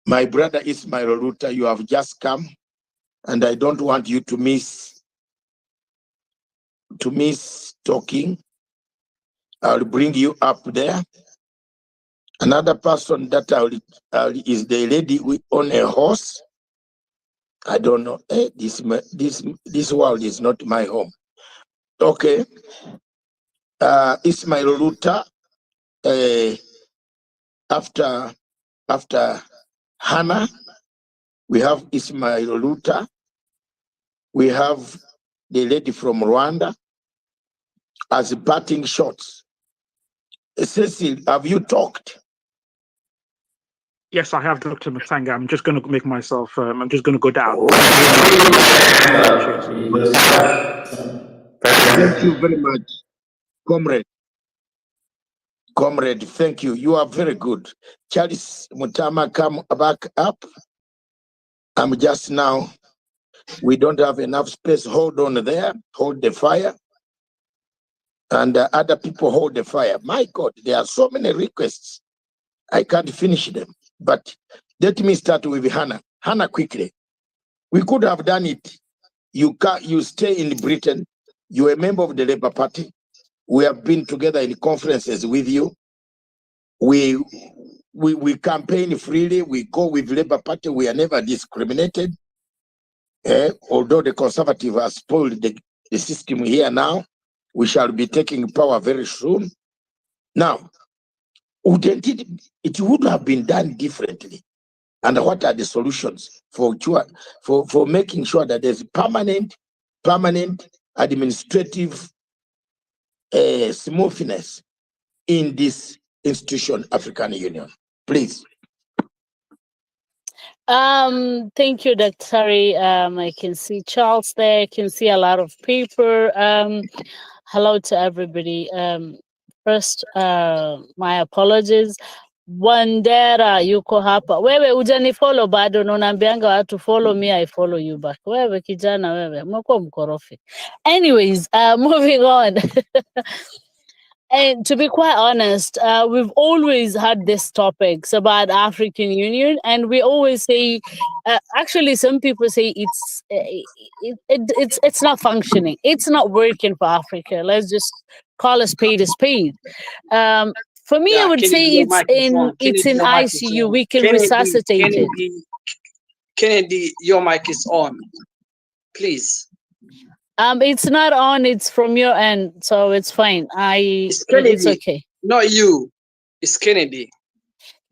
My brother Ismail Ruta, you have just come, and I don't want you to miss talking. I'll bring you up there. Another person that is the lady on a horse. I don't know. This world is not my home. Okay. Ismail Ruta. After Hannah, we have Ismail Ruta. We have the lady from Rwanda as parting shots. Cecil, have you talked? Yes, I have, Dr. Matanga. I'm just going to make myself, I'm just going to go down. Thank you very much, comrade. Comrade, thank you. You are very good. Charles Mutama, come back up. I'm just now. We don't have enough space. Hold on there. Hold the fire. And other people hold the fire. My God, there are so many requests. I can't finish them. But let me start with Hannah. Hannah, quickly. We could have done it. You stay in Britain. You're a member of the Labour Party. We have been together in conferences with you. We campaign freely. We go with Labour Party. We are never discriminated. Although the Conservative has spoiled the system here now, we shall be taking power very soon. Now, it would have been done differently. And what are the solutions for making sure that there's permanent administrative smoothness in this institution, African Union? Please. Thank you, Dr. Harry. I can see Charles there. I can see a lot of people. Hello to everybody. First, my apologies. Wandera yuko hapa. Wewe hujanifollow bado, unaambianga watu follow me, I follow you back. Wewe kijana wewe, umekuwa mkorofi. Anyways, moving on. And to be quite honest, we've always had these topics about African Union, and we always say, actually, some people say it's not functioning, it's not working for Africa. Let's just call a spade a spade. For me, I would say it's in ICU. We can resuscitate it. Kennedy, your mic is on. Please. It's not on, it's from your end, so it's fine. It's okay. Not you. It's Kennedy.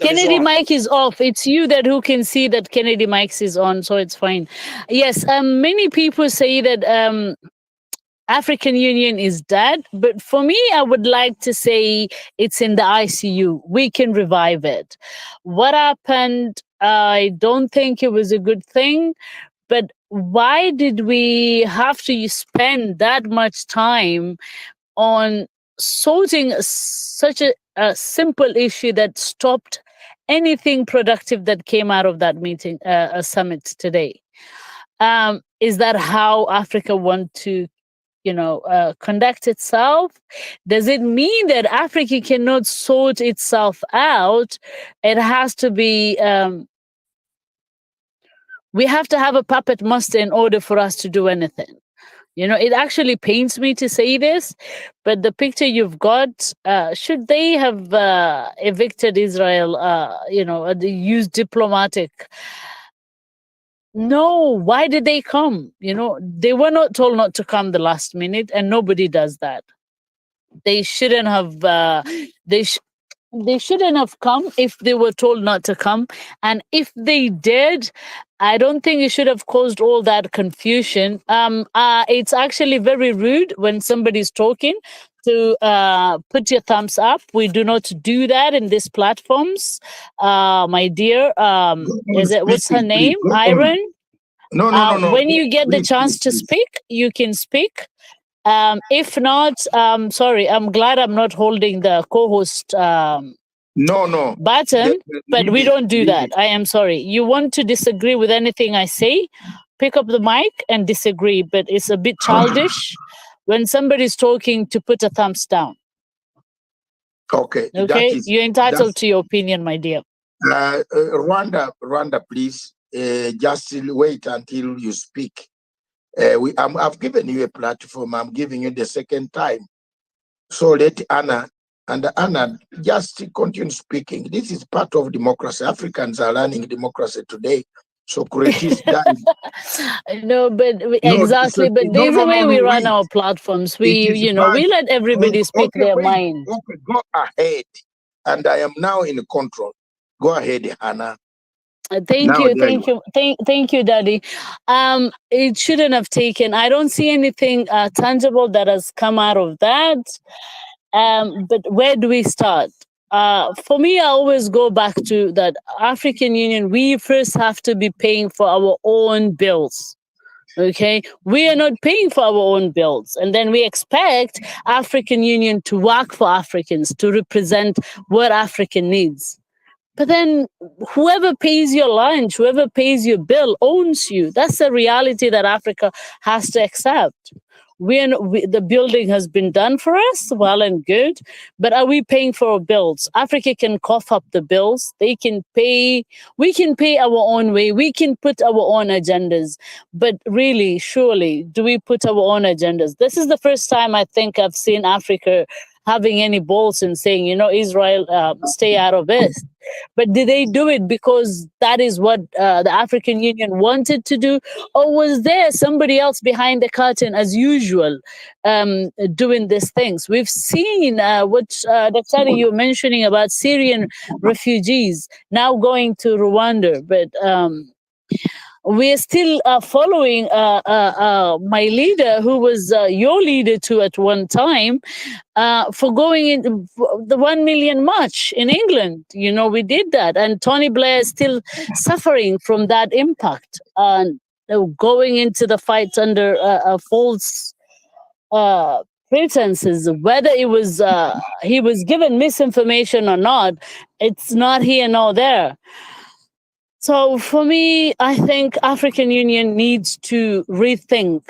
Kennedy mic is off. It's you who can see that Kennedy mic is on, so it's fine. Yes, many people say that African Union is dead, but for me, I would like to say it's in the ICU. We can revive it. What happened? I don't think it was a good thing. But why did we have to spend that much time on sorting such a simple issue that stopped anything productive that came out of that meeting, a summit today? Is that how Africa wants to, conduct itself? Does it mean that Africa cannot sort itself out? It has to be... we have to have a puppet master in order for us to do anything. It actually pains me to say this, but the picture you've got, should they have evicted Israel, used diplomatic? No, why did they come? They were not told not to come the last minute, and nobody does that. They shouldn't have, they shouldn't have come if they were told not to come. And if they did, I don't think it should have caused all that confusion. It's actually very rude when somebody's talking to put your thumbs up. We do not do that in these platforms. My dear, is it, what's her name? Iron? No. When you get the Please, chance to speak, you can speak. If not, sorry, I'm glad I'm not holding the co-host No. button, but we Leave it, don't do leave that. it. I am sorry. You want to disagree with anything I say, pick up the mic and disagree, but it's a bit childish when somebody's talking to put a thumbs down. Okay, Okay, you're entitled to your opinion, my dear. Rwanda, please, just wait until you speak. I've given you a platform. I'm giving you the second time. So let Anna, and Anna, just continue speaking. This is part of democracy. Africans are learning democracy today. So Kureti's done. No, but exactly. But there's a way we run our platforms. We, we let everybody speak their mind. Okay, go ahead. And I am now in control. Go ahead, Hannah. Thank you, Daddy. It shouldn't have taken. I don't see anything tangible that has come out of that. But where do we start? For me, I always go back to that African Union. We first have to be paying for our own bills. Okay, we are not paying for our own bills, and then we expect African Union to work for Africans, to represent what Africa needs. But then whoever pays your lunch, whoever pays your bill owns you. That's the reality that Africa has to accept. The building has been done for us, well and good, but are we paying for our bills? Africa can cough up the bills. They can pay. We can pay our own way. We can put our own agendas. But really, surely, do we put our own agendas? This is the first time I think I've seen Africa having any balls and saying, Israel, stay out of this. But did they do it because that is what the African Union wanted to do? Or was there somebody else behind the curtain, as usual, doing these things? We've seen what Dr. you were mentioning about Syrian refugees now going to Rwanda. But we're still following my leader, who was your leader too at one time, for going in the 1 million march in England. We did that. And Tony Blair is still suffering from that impact. And going into the fight under false pretenses, whether it was he was given misinformation or not, it's not here nor there. So for me, I think African Union needs to rethink,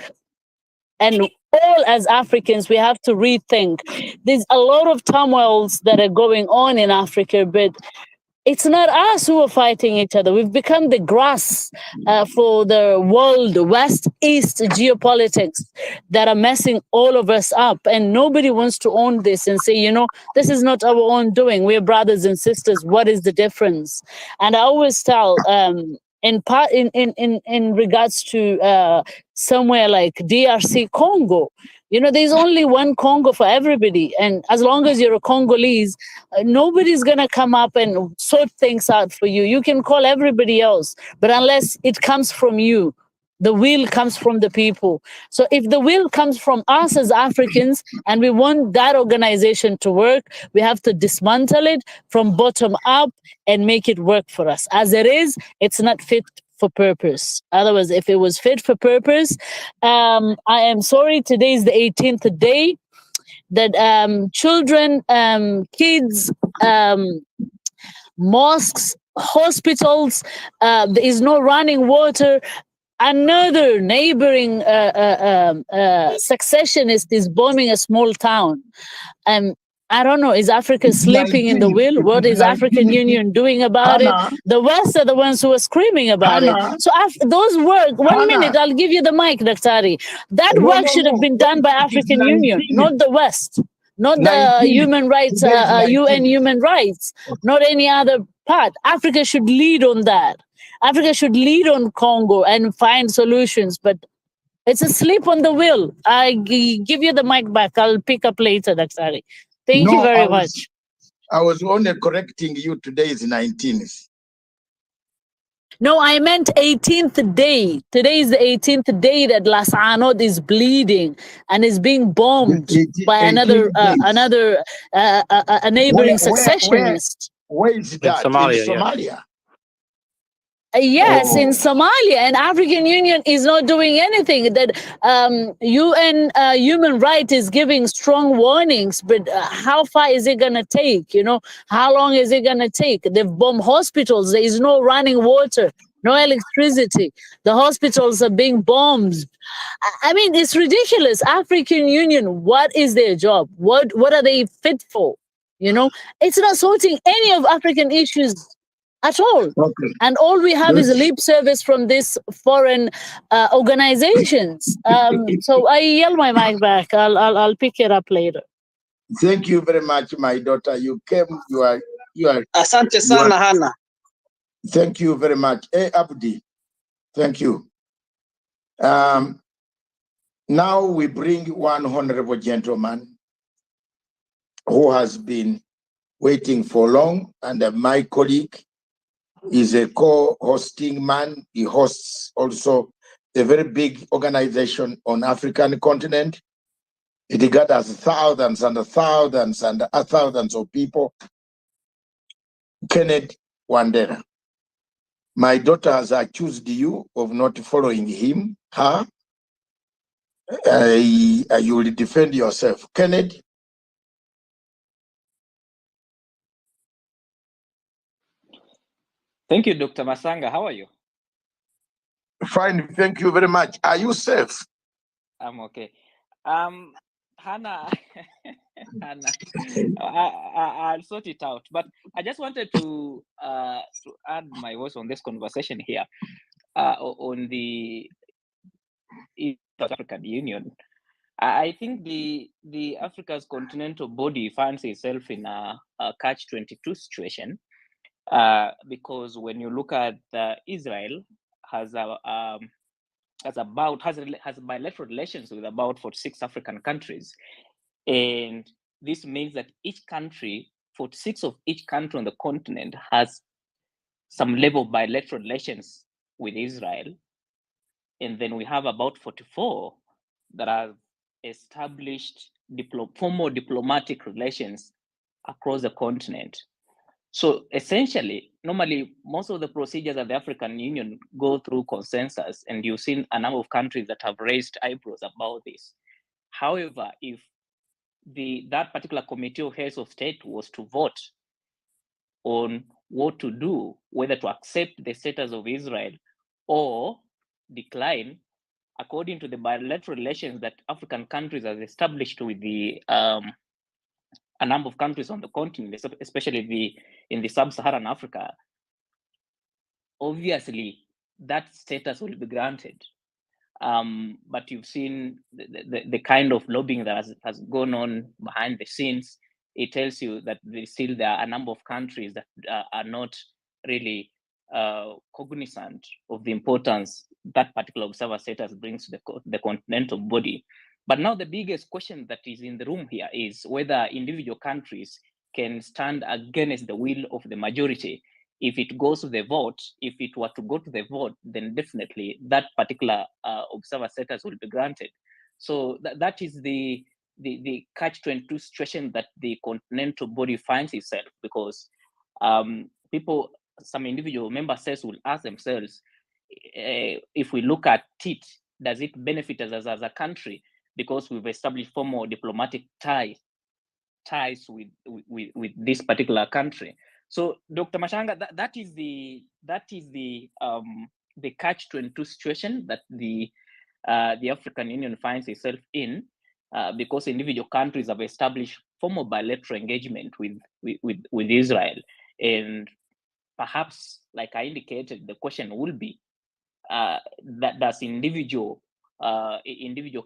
and all as Africans, we have to rethink. There's a lot of turmoils that are going on in Africa, but it's not us who are fighting each other. We've become the grass for the world, West-East geopolitics that are messing all of us up. And nobody wants to own this and say, this is not our own doing. We're brothers and sisters. What is the difference? And I always tell, in regards to somewhere like DRC Congo, there's only one Congo for everybody. And as long as you're a Congolese, nobody's going to come up and sort things out for you. You can call everybody else, but unless it comes from you, the will comes from the people. So if the will comes from us as Africans and we want that organization to work, we have to dismantle it from bottom up and make it work for us. As it is, it's not fit for purpose. Otherwise, if it was fit for purpose, I am sorry, today is the 18th day that children, kids, mosques, hospitals, there is no running water. Another neighboring secessionist is bombing a small town. I don't know, is Africa sleeping in the wheel? What is African Union doing about it? The West are the ones who are screaming about it. So those work, 1 minute, I'll give you the mic, Daktari. That work should have been done by African Union, not the West, not the human rights, UN human rights, not any other part. Africa should lead on that. Africa should lead on Congo and find solutions, but it's a sleep on the wheel. I give you the mic back. I'll pick up later, Daktari. Thank you very much. I was only correcting you. Today is 19th. No, I meant 18th day. Today is the 18th day that Las Anod is bleeding and is being bombed by 18 days. a neighboring successionist. Where is that? Somalia, in yeah. Somalia? Yes, in Oh. Somalia, and African Union is not doing anything. That UN human rights is giving strong warnings, but how far is it gonna take? You know, how long is it gonna take? They've bombed hospitals. There is no running water, no electricity. The hospitals are being bombed. I mean, it's ridiculous. African Union, what is their job? What are they fit for? You know, it's not sorting any of African issues at all. Okay. And all we have is Let's- lip service from these foreign organizations. So I yell my mic back. I'll pick it up later. Thank you very much, my daughter. You came. You are. Asante sana, Hannah. Thank you very much. Hey, Abdi. Thank you. Now we bring one honorable gentleman who has been waiting for long, and my colleague is a co-hosting man. He hosts also a very big organization on African continent. It gathers thousands and thousands and thousands of people. Kenneth Wandera. My daughter has accused you of not following him, her. You will defend yourself. Kenneth? Thank you, Dr. Masanga. How are you? Fine, thank you very much. Are you safe? I'm okay. Hannah, Hannah, I'll sort it out. But I just wanted to add my voice on this conversation here on the South African Union. I think the Africa's continental body finds itself in a catch-22 situation because when you look at Israel has bilateral relations with about 46 African countries, and this means that each country, 46 of each country on the continent, has some level of bilateral relations with Israel, and then we have about 44 that have established formal diplomatic relations across the continent. So essentially, normally, most of the procedures at the African Union go through consensus, and you've seen a number of countries that have raised eyebrows about this. However, if that particular committee of heads of state was to vote on what to do, whether to accept the status of Israel or decline, according to the bilateral relations that African countries have established with a number of countries on the continent, especially in the sub-Saharan Africa, obviously that status will be granted. But you've seen the kind of lobbying that has gone on behind the scenes. It tells you that there are a number of countries that are not really cognizant of the importance that particular observer status brings to the continental body. But now the biggest question that is in the room here is whether individual countries can stand against the will of the majority. If it goes to the vote, if it were to go to the vote, then definitely that particular observer status will be granted. So that is the catch-22 situation that the continental body finds itself, because some individual member states will ask themselves, if we look at it, does it benefit us as a country because we've established formal diplomatic ties with this particular country? So, Dr. Mashanga, that is the catch-22 situation that the African Union finds itself in, because individual countries have established formal bilateral engagement with Israel, and perhaps, like I indicated, the question will be that does individual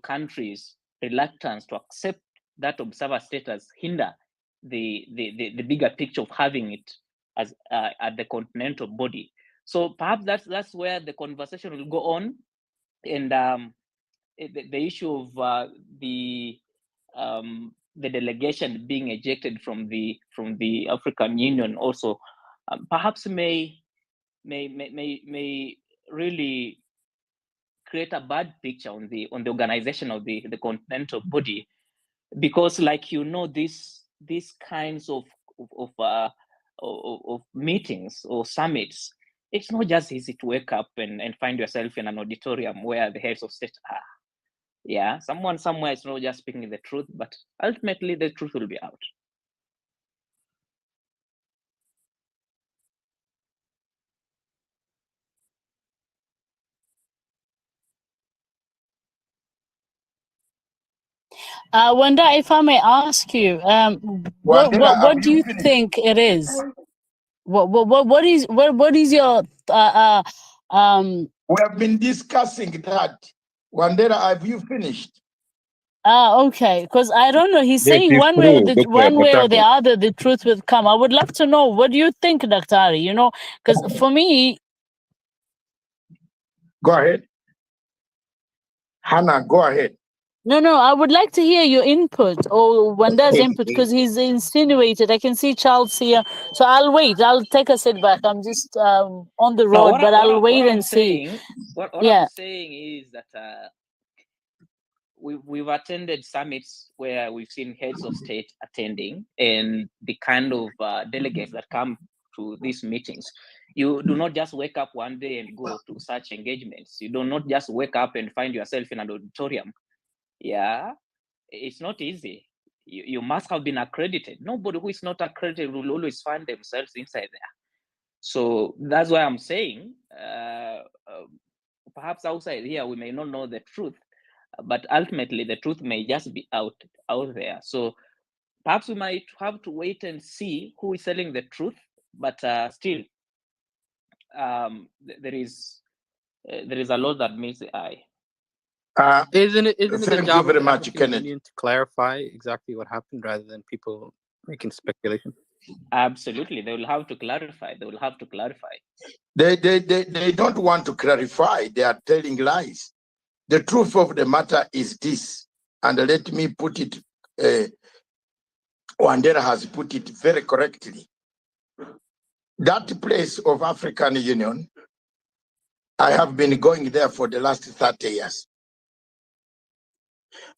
countries' reluctance to accept that observer status hinder the bigger picture of having it as at the continental body? So perhaps that's where the conversation will go on, and the issue of the delegation being ejected from the African Union also perhaps may may really create a bad picture on the organization of the continental body, because, like, you know, these kinds of meetings or summits, it's not just easy to wake up and find yourself in an auditorium where the heads of state are. Yeah, someone somewhere is not just speaking the truth, but ultimately the truth will be out. Wanda, if I may ask you, what do you think it is? What is your We have been discussing that. Wandera, have you finished? Okay, because I don't know. He's Yes, saying it's one way, true, Dr. one way or the Batago. other, the truth will come. I would love to know, what do you think, Dr. Ari? You know, because for me, go ahead, Hannah. Go ahead. No, I would like to hear your input or Wanda's input, because he's insinuated. I can see Charles here, so I'll wait. I'll take a sit back. I'm just on the road, but I'll wait and see. What Yeah. I'm saying is that we've attended summits where we've seen heads of state attending, and the kind of delegates that come to these meetings. You do not just wake up one day and go to such engagements. You do not just wake up and find yourself in an auditorium. Yeah, it's not easy. You must have been accredited. Nobody who is not accredited will always find themselves inside there. So that's why I'm saying, perhaps outside here we may not know the truth, but ultimately the truth may just be out there. So perhaps we might have to wait and see who is telling the truth, but still, there is a lot that meets the eye. Isn't it the job of the African Kenneth. Union to clarify exactly what happened rather than people making speculation? Absolutely, they will have to clarify. They don't want to clarify. They are telling lies. The truth of the matter is this, and let me put it. Wandera has put it very correctly. That place of African Union, I have been going there for the last 30 years.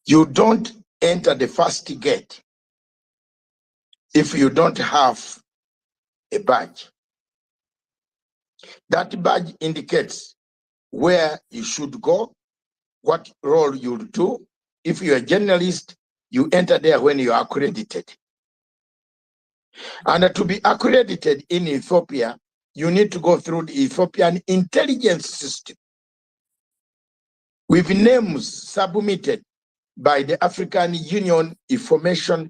You don't enter the first gate if you don't have a badge. That badge indicates where you should go, what role you'll do. If you're a journalist, you enter there when you are accredited. And to be accredited in Ethiopia, you need to go through the Ethiopian intelligence system with names submitted by the African Union Information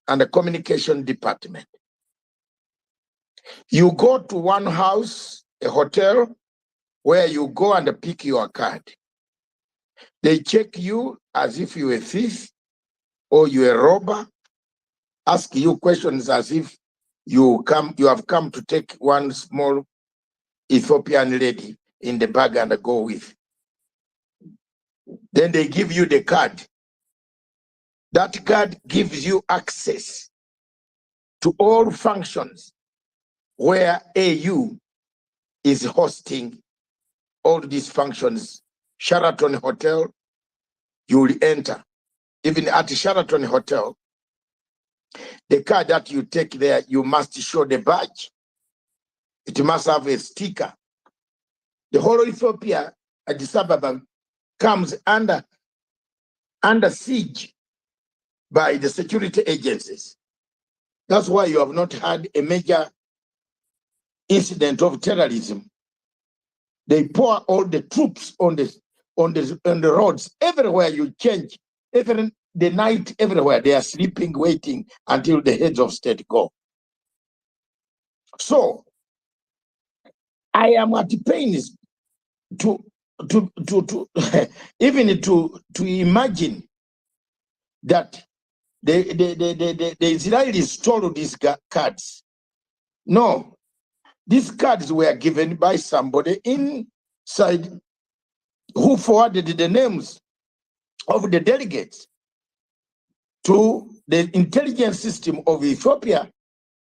and Communication Department. You go to one house, a hotel, where you go and pick your card. They check you as if you're a thief or you're a robber, ask you questions as if you have come to take one small Ethiopian lady in the bag and go with. Then they give you the card. That card gives you access to all functions where AU is hosting all these functions. Sheraton Hotel, you will enter. Even at Sheraton Hotel, the card that you take there, you must show the badge. It must have a sticker. The whole Ethiopia, Addis Ababa, comes under siege by the security agencies. That's why you have not had a major incident of terrorism. They pour all the troops on the roads everywhere you change. Even the night, everywhere they are sleeping, waiting until the heads of state go. So I am at pains to even to imagine that the Israelis stole these cards. No, these cards were given by somebody inside who forwarded the names of the delegates to the intelligence system of Ethiopia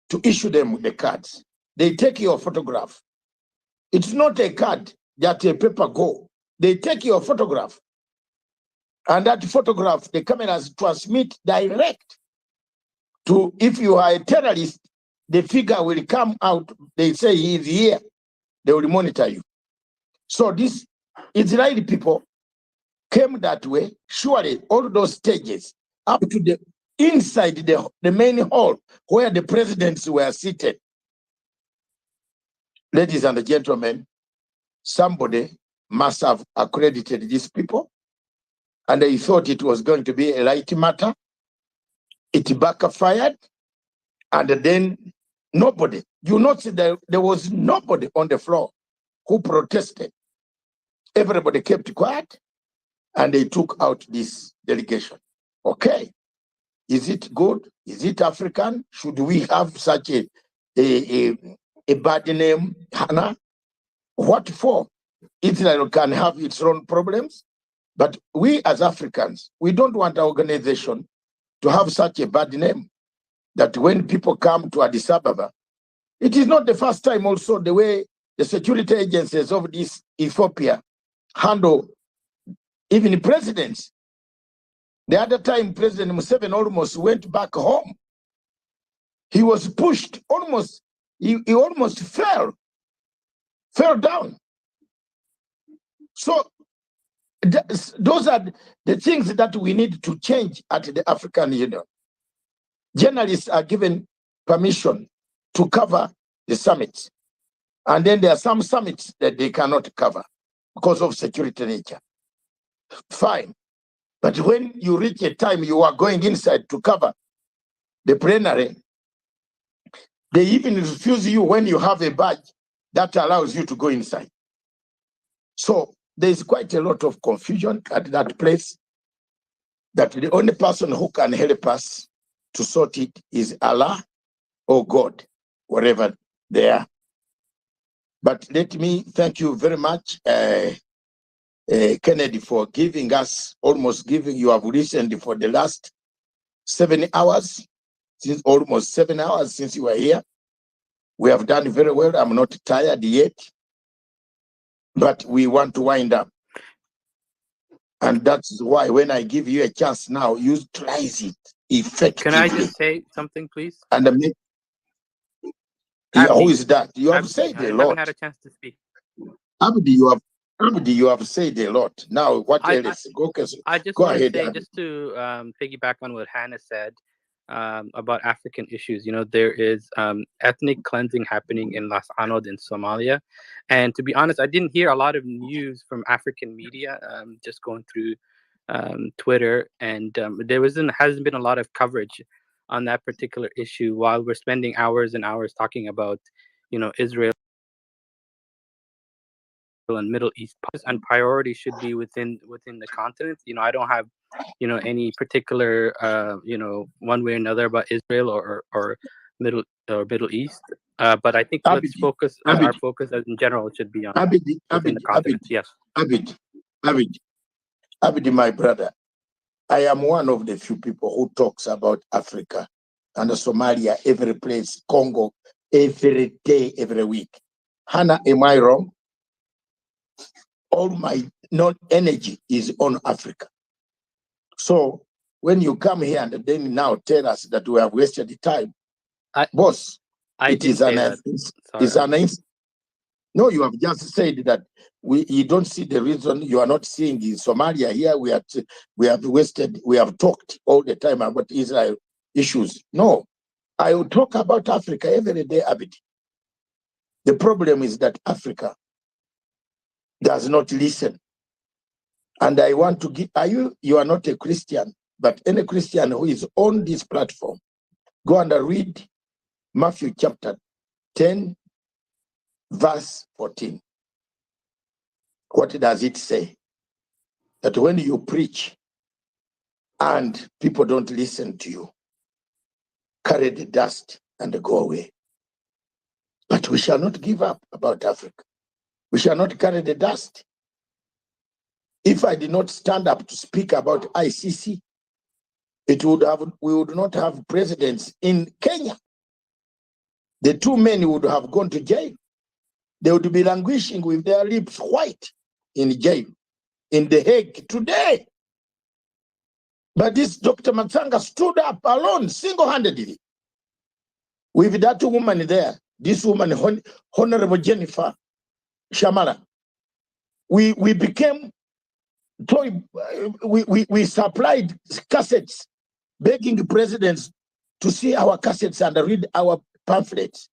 to issue them the cards. They take your photograph. It's not a card that a paper go. They take your photograph, and that photograph, the cameras transmit direct to, if you are a terrorist, the figure will come out. They say he is here. They will monitor you. So these Israeli people came that way. Surely all those stages up to the inside the main hall where the presidents were seated. Ladies and gentlemen, somebody must have accredited these people, and they thought it was going to be a light matter. It backfired, and then nobody, you notice that there was nobody on the floor who protested. Everybody kept quiet, and they took out this delegation. Okay, is it good? Is it African? Should we have such a bad name, Hannah? What for? Israel can have its own problems, but we as Africans, we don't want our organization to have such a bad name that when people come to Addis Ababa, it is not the first time also the way the security agencies of this Ethiopia handle even presidents. The other time, President Museveni almost went back home. He was pushed almost, he almost fell down. So those are the things that we need to change at the African Union. Journalists are given permission to cover the summits. And then there are some summits that they cannot cover because of security nature. Fine. But when you reach a time you are going inside to cover the plenary, they even refuse you when you have a badge that allows you to go inside. So there's quite a lot of confusion at that place, that the only person who can help us to sort it is Allah or God, wherever they are. But let me thank you very much, Kennedy, for giving us, you have listened for the last 7 hours, almost 7 hours since you were here. We have done very well. I'm not tired yet, but we want to wind up. And that's why when I give you a chance now, utilize it effectively. Can I just say something, please? And who is that? You have said a lot. I haven't had a chance to speak. Abdi, you have said a lot. Now, what else? I just Go want to ahead. say, just to piggyback on what Hannah said about African issues. You know, there is ethnic cleansing happening in Las Anod in Somalia. And to be honest, I didn't hear a lot of news from African media, just going through Twitter. And there hasn't been a lot of coverage on that particular issue, while we're spending hours and hours talking about, you know, Israel and Middle East, and priority should be within the continent. You know, I don't have, you know, any particular you know, one way or another about Israel or Middle East. But I think let's focus our focus as in general should be on within the continent. Yes. Abdi, my brother, I am one of the few people who talks about Africa and Somalia every place, Congo, every day, every week. Hannah, am I wrong? All my energy is on Africa. So when you come here and then now tell us that we have wasted the time, boss, it is no, you have just said that you don't see the reason. You are not seeing in Somalia here. We have talked all the time about Israel issues. No, I will talk about Africa every day, Abid. The problem is that Africa does not listen. And I want to give, you are not a Christian, but any Christian who is on this platform, go and read Matthew chapter 10, verse 14. What does it say? That when you preach and people don't listen to you, carry the dust and go away. But we shall not give up about Africa. We shall not carry the dust. If I did not stand up to speak about ICC, we would not have presidents in Kenya. The two men would have gone to jail. They would be languishing with their lips white in jail, in The Hague today. But this Dr. Matsanga stood up alone, single-handedly, with that woman there, this woman, Honorable Jennifer Shamala. We became toy, we supplied cassettes, begging presidents to see our cassettes and read our pamphlets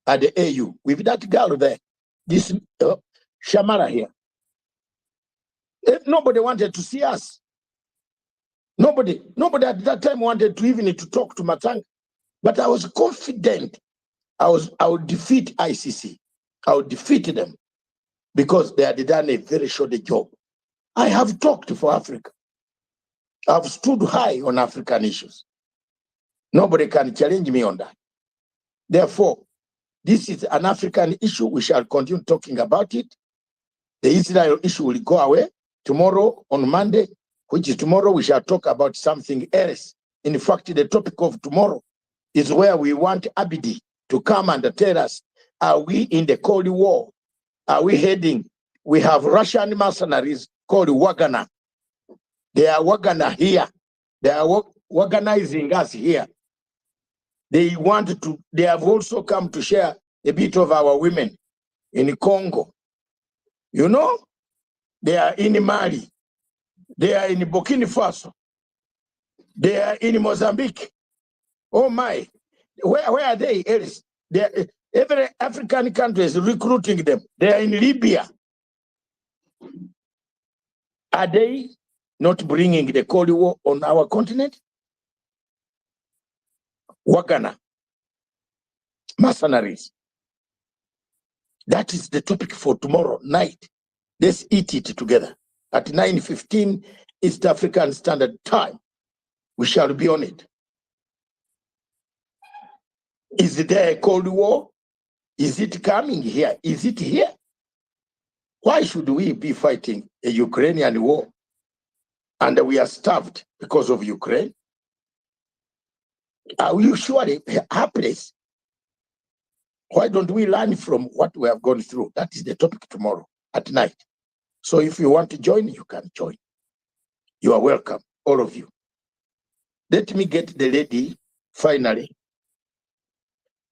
at the AU. With that girl there, this Shamala here. Nobody wanted to see us. Nobody at that time wanted to even to talk to Matanga. But I was confident I would defeat ICC. I would defeat them because they had done a very short job. I have talked for Africa. I've stood high on African issues. Nobody can challenge me on that. Therefore, this is an African issue. We shall continue talking about it. The Israel issue will go away. Tomorrow, on Monday, which is tomorrow, we shall talk about something else. In fact, the topic of tomorrow is where we want Abidi to come and tell us, are we in the Cold War? Are we heading? We have Russian mercenaries called Wagner. They are Wagner here. They are organizing us here. They have also come to share a bit of our women in Congo. You know, they are in Mali. They are in Burkina Faso. They are in Mozambique. Oh my, where are they else? Every African country is recruiting them. They are in Libya. Are they not bringing the Cold War on our continent? Wagner, mercenaries. That is the topic for tomorrow night. Let's eat it together. At 9:15 East African Standard Time, we shall be on it. Is there a Cold War? Is it coming here? Is it here? Why should we be fighting a Ukrainian war? And we are starved because of Ukraine? Are you surely helpless? Why don't we learn from what we have gone through? That is the topic tomorrow at night. So if you want to join, you can join. You are welcome, all of you. Let me get the lady, finally.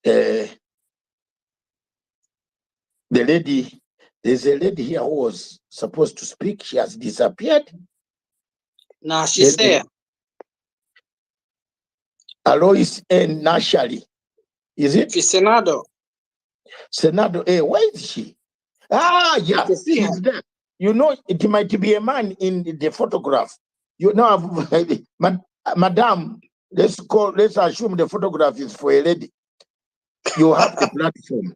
The lady, there's a lady here who was supposed to speak. She has disappeared. Nah, she's there. Alois N. Nashali. Is it? Senado. Senado, where is she? Ah, yeah, she's there. You know, it might be a man in the photograph. You know, Madam, let's assume the photograph is for a lady. You have the platform.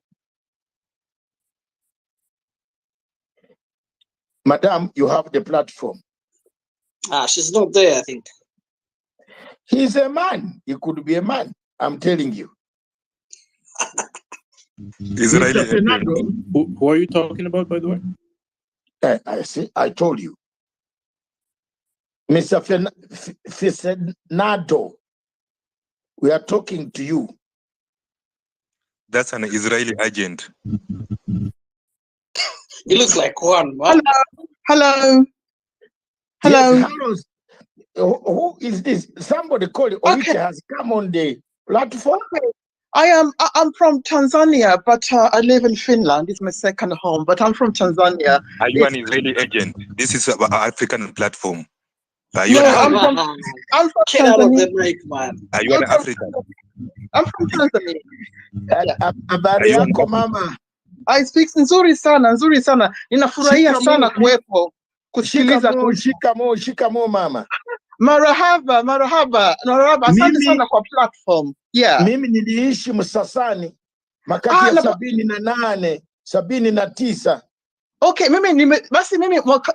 Madam, you have the platform. Ah, she's not there, I think. He's a man. He could be a man. I'm telling you. Israeli who are you talking about, by the way? I see. I told you. Mr. Fisenado, we are talking to you. That's an Israeli agent. He looks like one. Hello. Hello. Hello. Yes, who is this? Somebody called Oiche has come on the platform. Okay. I'm from Tanzania, but I live in Finland. It's my second home, but I'm from Tanzania. Are you an Israeli agent? This is an African platform. Are you I'm from Get Tanzania. out of the mic, man. Are you an African? I'm from Tanzania. Habari yako mama? I speak nzuri sana. Ninafurahia sana kuwepo kusikiliza. Shikamo mama. Marahaba. Asante sana kwa platform. Yeah. Mimi niliishi Msasani makati ya 78, 79. Okay, mimi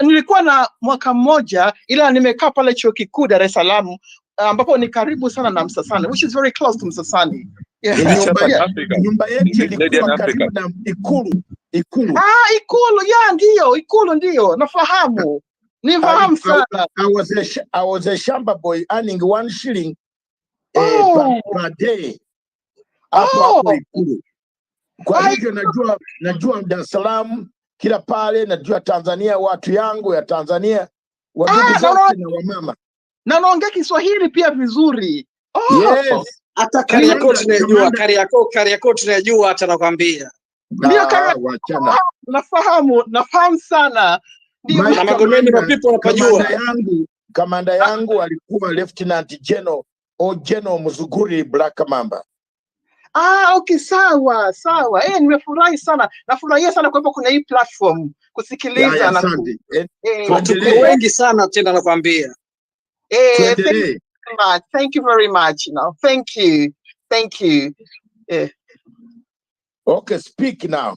nilikuwa na mwaka mmoja, ila nimekaa pale chuo kikuu Dar es Salaam, ambapo ni karibu sana na Msasani, which is very close to Msasani. Yeah. Nyumba yetu ilikuwa karibu na Ikulu. Ikulu. Ikulu ndio. Nafahamu. Nifahamu sana. I was a shamba boy earning 1 shilling per day. Ikulu. Kwa hivyo najua Dar es Salaam kila pale, najua Tanzania, watu yangu ya Tanzania, wadugu zote na wamama. Na naongea Kiswahili pia vizuri. Yes. Hata Kariakoo tunajua, Kariakoo tunajua, hata nakwambia. Ndio Kariakoo. Nafahamu sana. Ndio na Magomeni mapipo wanapajua. Kamanda yangu alikuwa Lieutenant General o General Mzuguri Black Mamba. Okay, sawa. Nimefurahi sana. Nafurahia sana kwa kuna hii platform kusikiliza na tuko wengi sana tena nakwambia. Thank you very much. Thank you. Okay, speak now.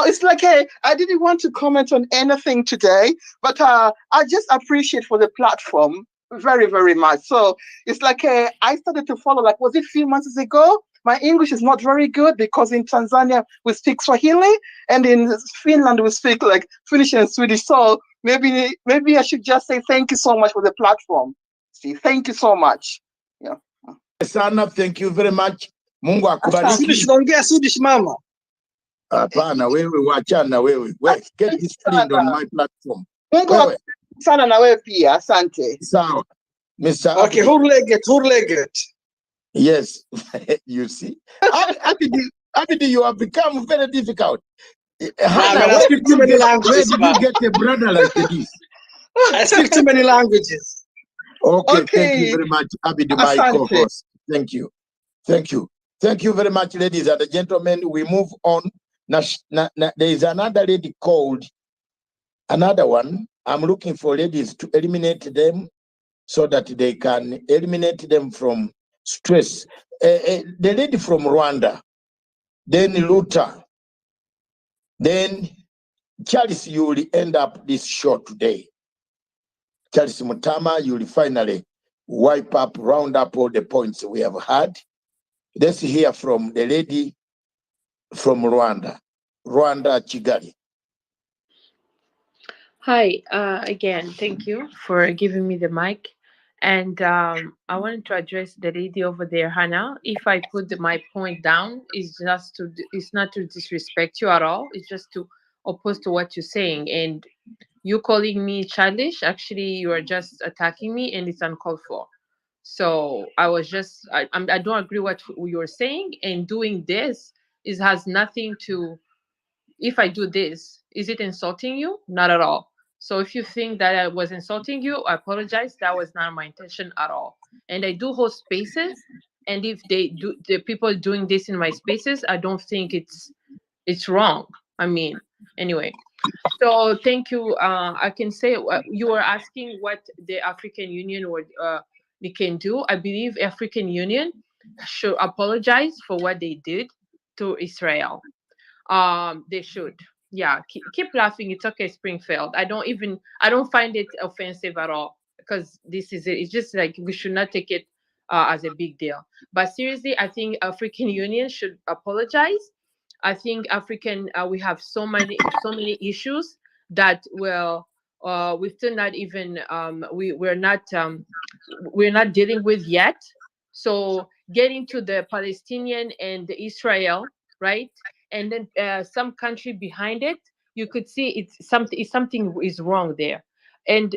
It's like, hey, I didn't want to comment on anything today, but I just appreciate for the platform very, very much. So it's like, hey, I started to follow, like, was it a few months ago? My English is not very good because in Tanzania we speak Swahili and in Finland we speak like Finnish and Swedish. So maybe I should just say thank you so much for the platform. See, thank you so much. Yeah. Sana, thank you very much. Mungu akubariki. Swedish naongea Swedish mama. Hapana, wewe wachana wewe. Get disciplined on my platform. Mungu sana na wewe pia, asante. Sawa. Mr. Okay, hurleget. Yes, you see. Abidi, you have become very difficult. I speak too many languages. Where did you get a brother like this? I speak too many languages. Okay. Thank you very much, Abidi, my co-host. Thank you very much, ladies and gentlemen. We move on. There is another lady called, another one. I'm looking for ladies to eliminate them so that they can eliminate them from stress. The lady from Rwanda, then Luther, then Charles, you will end up this show today. Charles Mutama, you will finally round up all the points we have had. Let's hear from the lady from Rwanda, Kigali. Hi, again, thank you for giving me the mic. And I wanted to address the lady over there, Hannah. If I put my point down, it's not to disrespect you at all. It's just to oppose to what you're saying. And you calling me childish, actually, you are just attacking me, and it's uncalled for. So I don't agree what you're saying. And doing this has nothing to. If I do this, is it insulting you? Not at all. So if you think that I was insulting you, I apologize. That was not my intention at all. And I do host spaces, and if the people doing this in my spaces, I don't think it's wrong. I mean, anyway. So thank you. I can say you were asking what the African Union they can do. I believe African Union should apologize for what they did to Israel. They should. Yeah, keep laughing. It's okay, Springfield. I don't find it offensive at all, because this is it. It's just like we should not take it as a big deal. But seriously, I think African Union should apologize. I think we have so many issues that we still not even we're not dealing with yet. So getting to the Palestinian and the Israel, right? And then some country behind it, you could see something is wrong there. And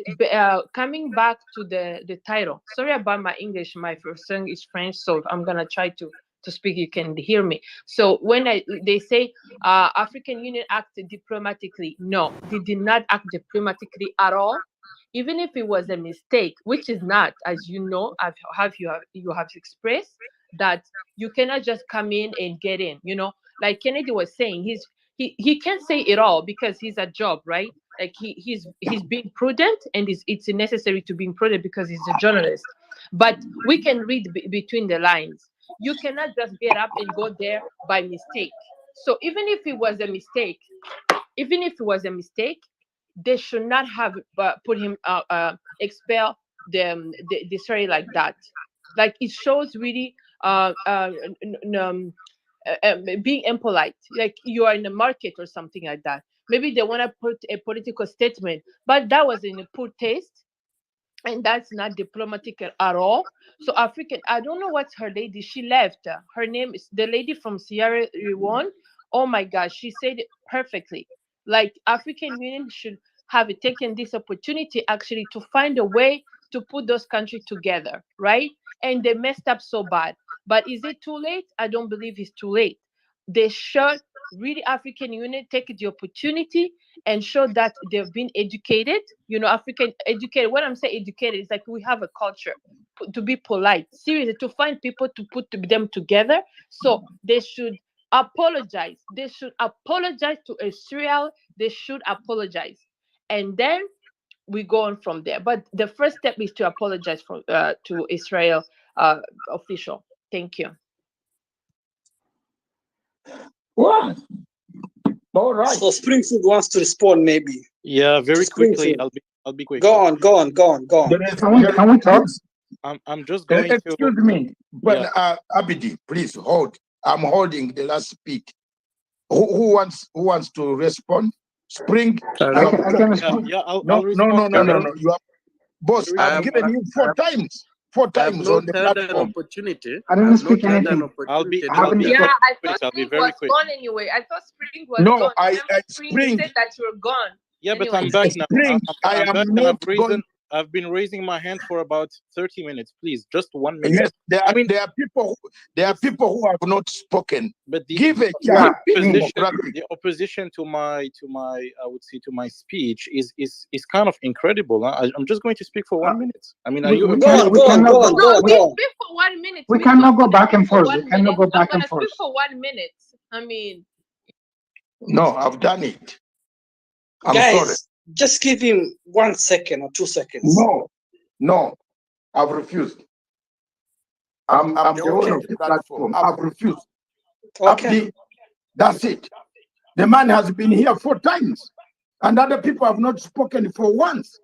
coming back to the title, sorry about my English, my first tongue is French, so I'm gonna try to speak, you can hear me. So when they say African Union acted diplomatically, no, they did not act diplomatically at all. Even if it was a mistake, which is not, as you know, you have expressed that you cannot just come in and get in, like Kennedy was saying, he can't say it all because he's a job, right? Like he's being prudent, and it's necessary to be prudent because he's a journalist. But we can read between the lines. You cannot just get up and go there by mistake. So even if it was a mistake, they should not have put him expel the Israeli like that. Like it shows really being impolite, like you are in the market or something like that. Maybe they want to put a political statement, but that was in a poor taste. and that's not diplomatic at all. So African, I don't know what's her lady. She left. Her name is the lady from Sierra Leone. Oh my gosh, she said it perfectly. Like African Union should have taken this opportunity actually to find a way to put those countries together, right? And they messed up so bad. But is it too late? I don't believe it's too late. They should really African Union take the opportunity and show that they've been educated. You know, African educated. When I'm saying educated, it's like we have a culture to be polite, seriously, to find people to put them together. So they should apologize. They should apologize to Israel. They should apologize, and then we go on from there. But the first step is to apologize to Israel official. Thank you. What? All right. So Springfield wants to respond, maybe. Yeah, very quickly. Springfield. I'll be quick. Go on. Can we talk? I'm just going to. Excuse me, but Yeah. Abidi, please hold. I'm holding the last speak. Who wants to respond? Spring. I can respond. Yeah, I'll respond. No. You are, boss. I've given you four times. Four times on the platform. Opportunity. I didn't speak anything. I'll be Yeah, I quick. thought I'll be Spring very was quick. gone anyway. I thought Spring was No, gone. I Spring, Spring. you said that you were gone. Yeah, but Anyway. I'm back now. Spring, I I'm am back and not going. I've been raising my hand for about 30 minutes. Please, just 1 minute. Yes, there are people. There are people who have not spoken. But Give a chance. the opposition to my I would say to my speech is kind of incredible. I'm just going to speak for 1 minute. I mean, are you Go on. Speak for 1 minute. We cannot go back and forth. We cannot go back and forth. Speak for 1 minute. I mean, no, I've done it. I'm Guys, sorry. just give him 1 second or 2 seconds. No, I've refused. I'm the owner of the platform. I've refused. Okay. That's it. The man has been here 4 times, and other people have not spoken for once.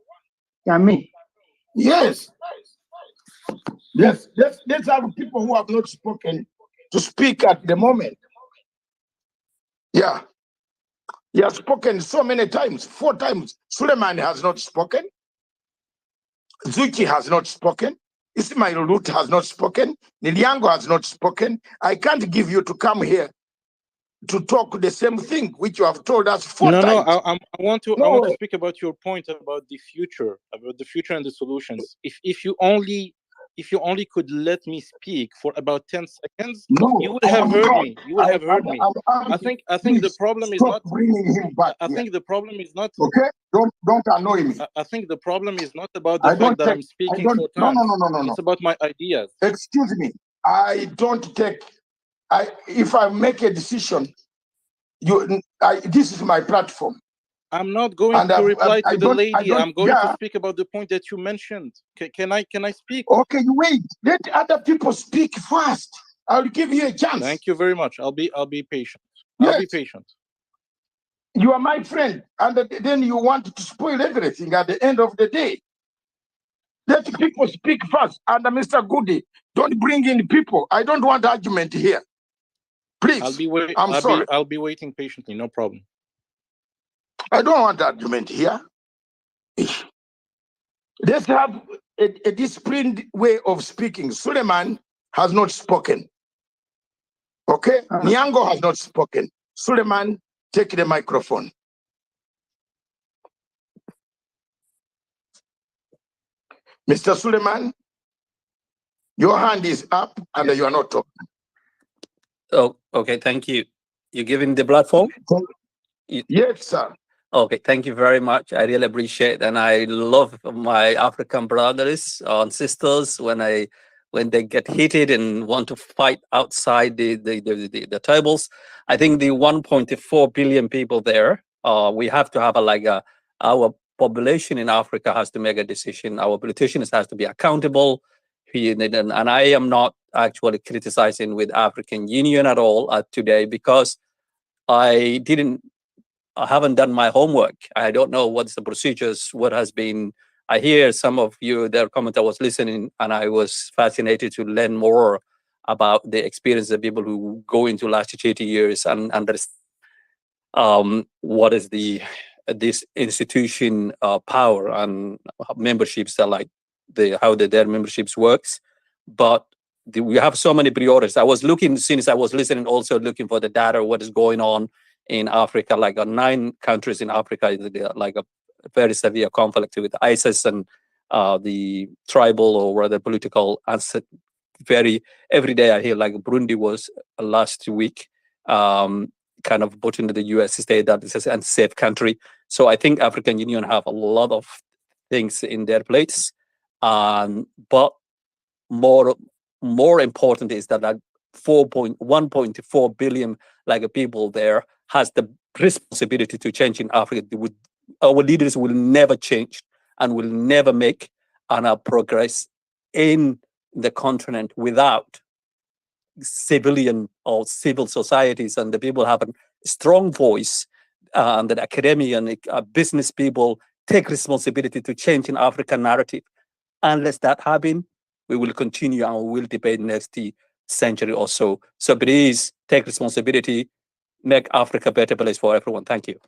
Yeah, me. Yes. Let's have people who have not spoken to speak at the moment. Yeah. He has spoken so many times, 4 times. Suleiman has not spoken. Zuki has not spoken. Ismail Lut has not spoken. Niliango has not spoken. I can't give you to come here to talk the same thing which you have told us 4 times. No, I want to speak about your point about the future and the solutions. If you only could let me speak for about 10 seconds, you would have heard me. You would have heard me. I think the problem is not bringing him back. I think the problem is not okay. Don't annoy me. I think the problem is not about the fact that I'm speaking 4 times. No. It's about my ideas. Excuse me. I don't take. If I make a decision, this is my platform. I'm not going to reply to the lady. I'm going to speak about the point that you mentioned. Can I speak? Okay, wait. Let other people speak first. I'll give you a chance. Thank you very much. I'll be patient. Yes. I'll be patient. You are my friend, and then you want to spoil everything at the end of the day. Let people speak first. And Mr. Goody, don't bring in people. I don't want argument here. Please. I'll be waiting patiently. No problem. I don't want argument here. Let's have a disciplined way of speaking. Suleiman has not spoken. Okay? Nyango has not spoken. Suleiman, take the microphone. Mr. Suleiman, your hand is up and you are not talking. Oh, okay. Thank you. You're giving the platform? Yes, sir. Okay, thank you very much. I really appreciate it. And I love my African brothers and sisters when they get heated and want to fight outside the tables. I think the 1.4 billion people there, we have to have our population in Africa has to make a decision. Our politicians has to be accountable. And I am not actually criticizing with African Union at all today because I haven't done my homework. I don't know what's the procedures, what has been. I hear some of you, their comment, I was listening, and I was fascinated to learn more about the experience of people who go into last 30 years and understand what is this institution power and memberships are like how their memberships works, but we have so many priorities. I was looking, since I was listening, also looking for the data, what is going on in Africa, like 9 countries in Africa, like a very severe conflict with ISIS and the tribal or rather political every day I hear, like Burundi was last week, kind of put into the US state that it's an unsafe country. So I think African Union have a lot of things in their plates. But more important is that like 1.4 billion like people there has the responsibility to change in Africa. Our leaders will never change and will never make progress in the continent without civilian or civil societies and the people have a strong voice, and that academia and business people take responsibility to change in African narrative. Unless that happens, we will continue and we will debate next century or so. So please take responsibility, make Africa a better place for everyone. Thank you.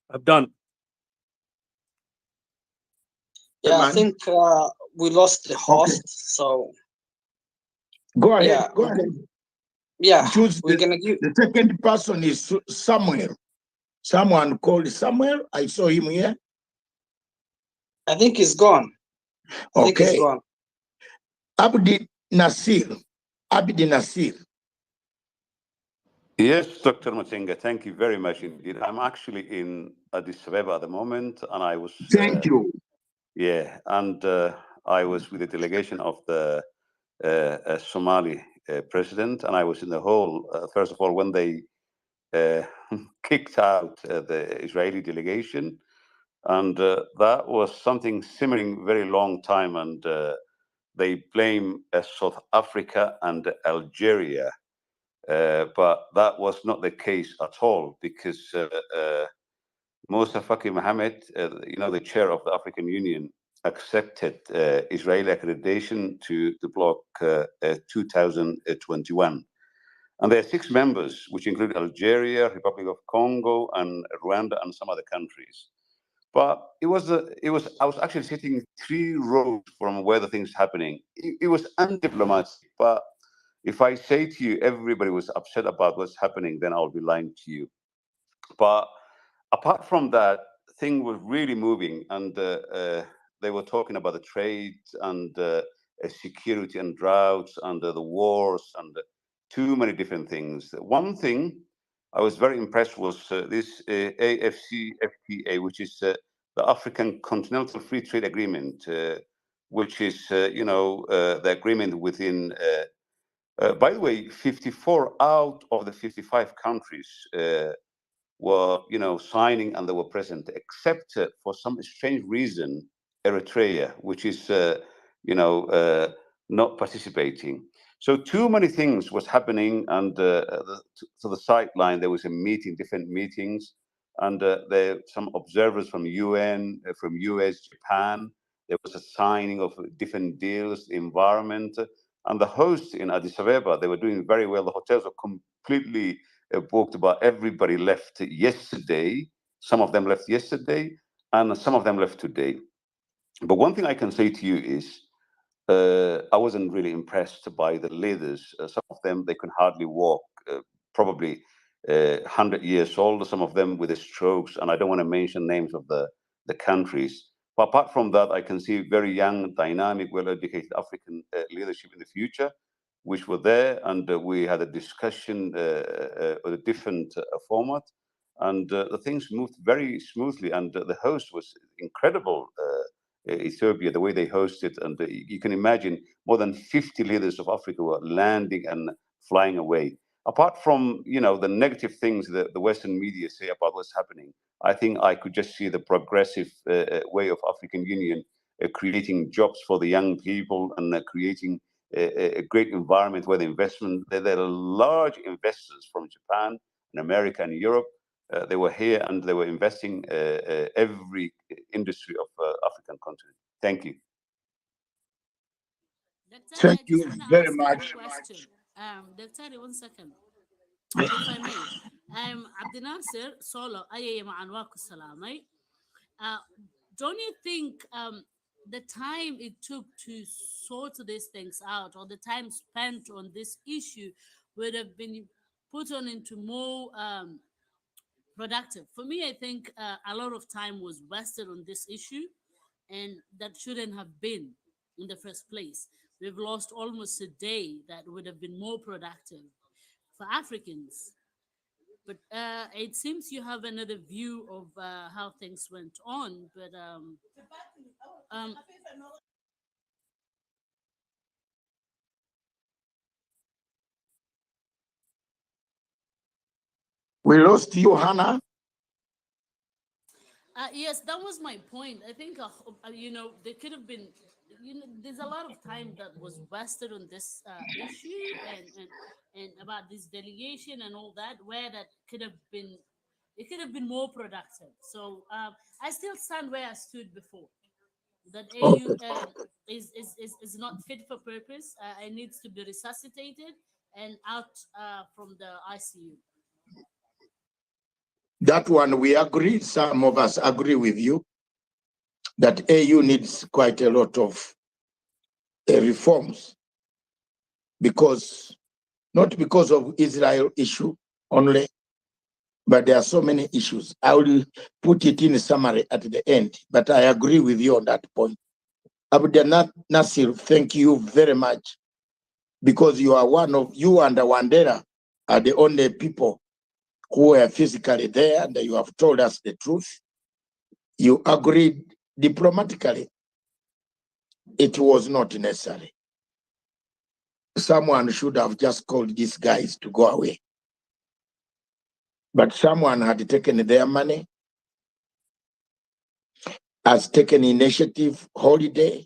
I'm done. Yeah, I think we lost the host, so go ahead. Yeah, Go ahead. Yeah, Choose we're gonna give. the second person is Samuel. Someone called Samuel. I saw him here. I think he's gone. I think he's Okay. gone. Abdi Nasir. Abdi Nasir. Yes, Dr. Matenga, thank you very much indeed. I'm actually in Addis Ababa at the moment, and I was. Thank you. Yeah, and I was with a delegation of the Somali president, and I was in the hall, first of all, when they kicked out the Israeli delegation, and that was something simmering very long time, and they blame South Africa and Algeria. But that was not the case at all, because Musa Faki Mohammed, the chair of the African Union, accepted Israeli accreditation to the bloc 2021. And there are 6 members, which include Algeria, Republic of Congo, and Rwanda, and some other countries. But I was actually sitting 3 rows from where the thing's happening. It was undiplomatic, but if I say to you everybody was upset about what's happening, then I'll be lying to you. But apart from that, thing was really moving, and they were talking about the trade and security and droughts and the wars and too many different things. One thing I was very impressed was this AFCFTA, which is the African Continental Free Trade Agreement, which is the agreement within. By the way, 54 out of the 55 countries were, signing and they were present, except for some strange reason, Eritrea, which is, not participating. So too many things was happening, and to the sideline there was a meeting, different meetings, and there some observers from UN, from US, Japan. There was a signing of different deals, environment, and the hosts in Addis Ababa, they were doing very well. The hotels were completely booked, but everybody left yesterday. Some of them left yesterday, and some of them left today. But one thing I can say to you is, I wasn't really impressed by the leaders. Some of them, they can hardly walk, probably 100 years old, some of them with the strokes, and I don't want to mention names of the countries. But apart from that, I can see very young, dynamic, well-educated African leadership in the future, which were there, and we had a discussion with a different format, and the things moved very smoothly, and the host was incredible. Ethiopia, the way they hosted, and you can imagine more than 50 leaders of Africa were landing and flying away. Apart from the negative things that the Western media say about what's happening, I think I could just see the progressive way of African Union creating jobs for the young people and creating a great environment where the investment. There are large investors from Japan and America and Europe. They were here and they were investing every industry of African continent. Thank you. Thank you very much. Daktari, 1 second, if I may. I'm Abdinasir Solo. Don't you think the time it took to sort these things out, or the time spent on this issue, would have been put on into more productive? For me, I think a lot of time was wasted on this issue, and that shouldn't have been in the first place. We've lost almost a day that would have been more productive for Africans. But it seems you have another view of how things went on. But um, We lost you, Hannah. yes, that was my point. I think, there could have been, there's a lot of time that was wasted on this issue, and about this delegation and all that, where that could have been, it could have been more productive. So I still stand where I stood before. That AU Okay. is not fit for purpose. It needs to be resuscitated and out from the ICU. That one we agree. Some of us agree with you that AU needs quite a lot of reforms, because not because of Israel issue only, but there are so many issues. I will put it in a summary at the end, but I agree with you on that point. Abdel Nasir, thank you very much, because you are one of, you and Wandera are the only people who were physically there, and you have told us the truth. You agreed diplomatically. It was not necessary. Someone should have just called these guys to go away. But someone had taken their money, has taken initiative, holiday,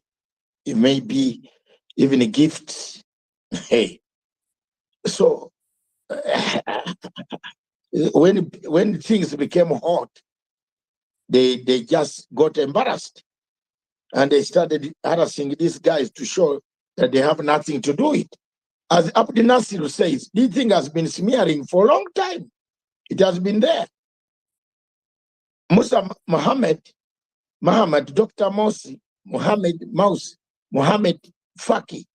it may be even gifts. Hey, so when things became hot, they just got embarrassed, and they started harassing these guys to show that they have nothing to do with it. As Abdi Nasir says, this thing has been smearing for a long time. It has been there. Musa Muhammad, Dr. Morsi, Mohammed Faki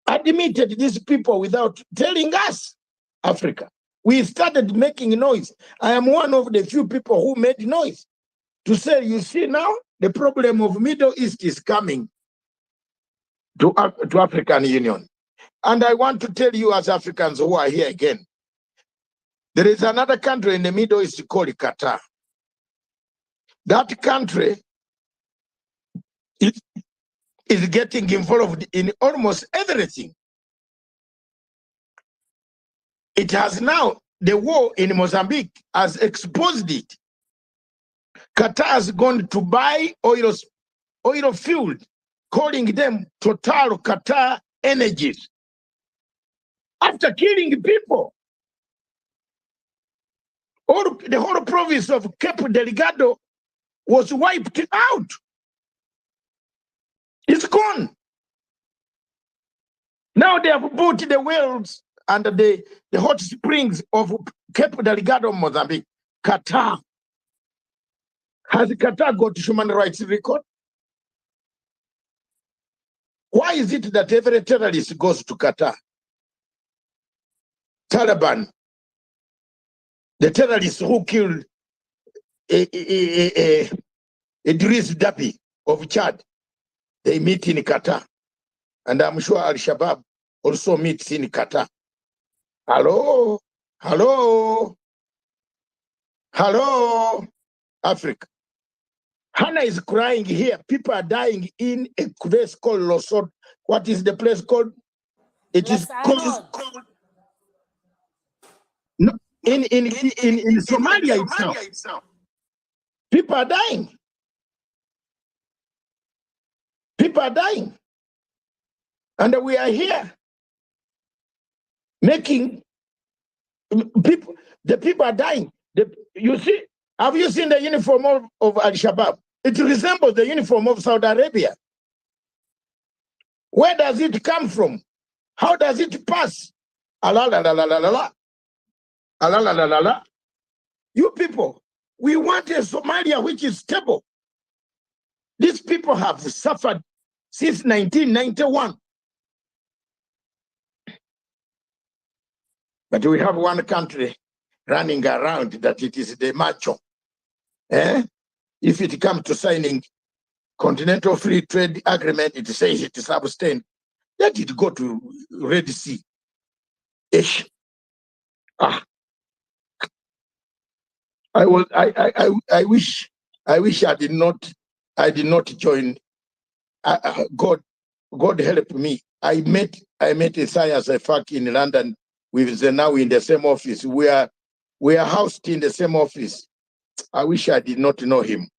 admitted these people without telling us, Africa. We started making noise. I am one of the few people who made noise to say, you see now, the problem of Middle East is coming to African Union. And I want to tell you as Africans who are here again, there is another country in the Middle East called Qatar. That country is getting involved in almost everything. It has now, the war in Mozambique has exposed it. Qatar has gone to buy oil field, calling them Total Qatar Energies, after killing people. The whole province of Cape Delgado was wiped out. It's gone. Now they have bought the wells and the hot springs of Cape Delgado, Mozambique. Qatar. Has Qatar got human rights record? Why is it that every terrorist goes to Qatar? Taliban, the terrorists who killed Idris Deby of Chad, they meet in Qatar. And I'm sure Al-Shabaab also meets in Qatar. Hello? Hello? Hello? Africa. Hannah is crying here. People are dying in a place called Losod. What is the place called? It is called no, in Somalia itself. People are dying. People are dying. And we are here making people, the people are dying. You see, have you seen the uniform of Al-Shabaab? It resembles the uniform of Saudi Arabia. Where does it come from? How does it pass? Alalalala. You people, we want a Somalia which is stable. These people have suffered since 1991. But we have one country running around that it is the macho. If it comes to signing Continental Free Trade Agreement, it says it is abstain. Let it go to Red Sea. Ish. I wish I did not join. God help me. I met Isaias Efak in London with Zenawi in the same office. We are housed in the same office. I wish I did not know him.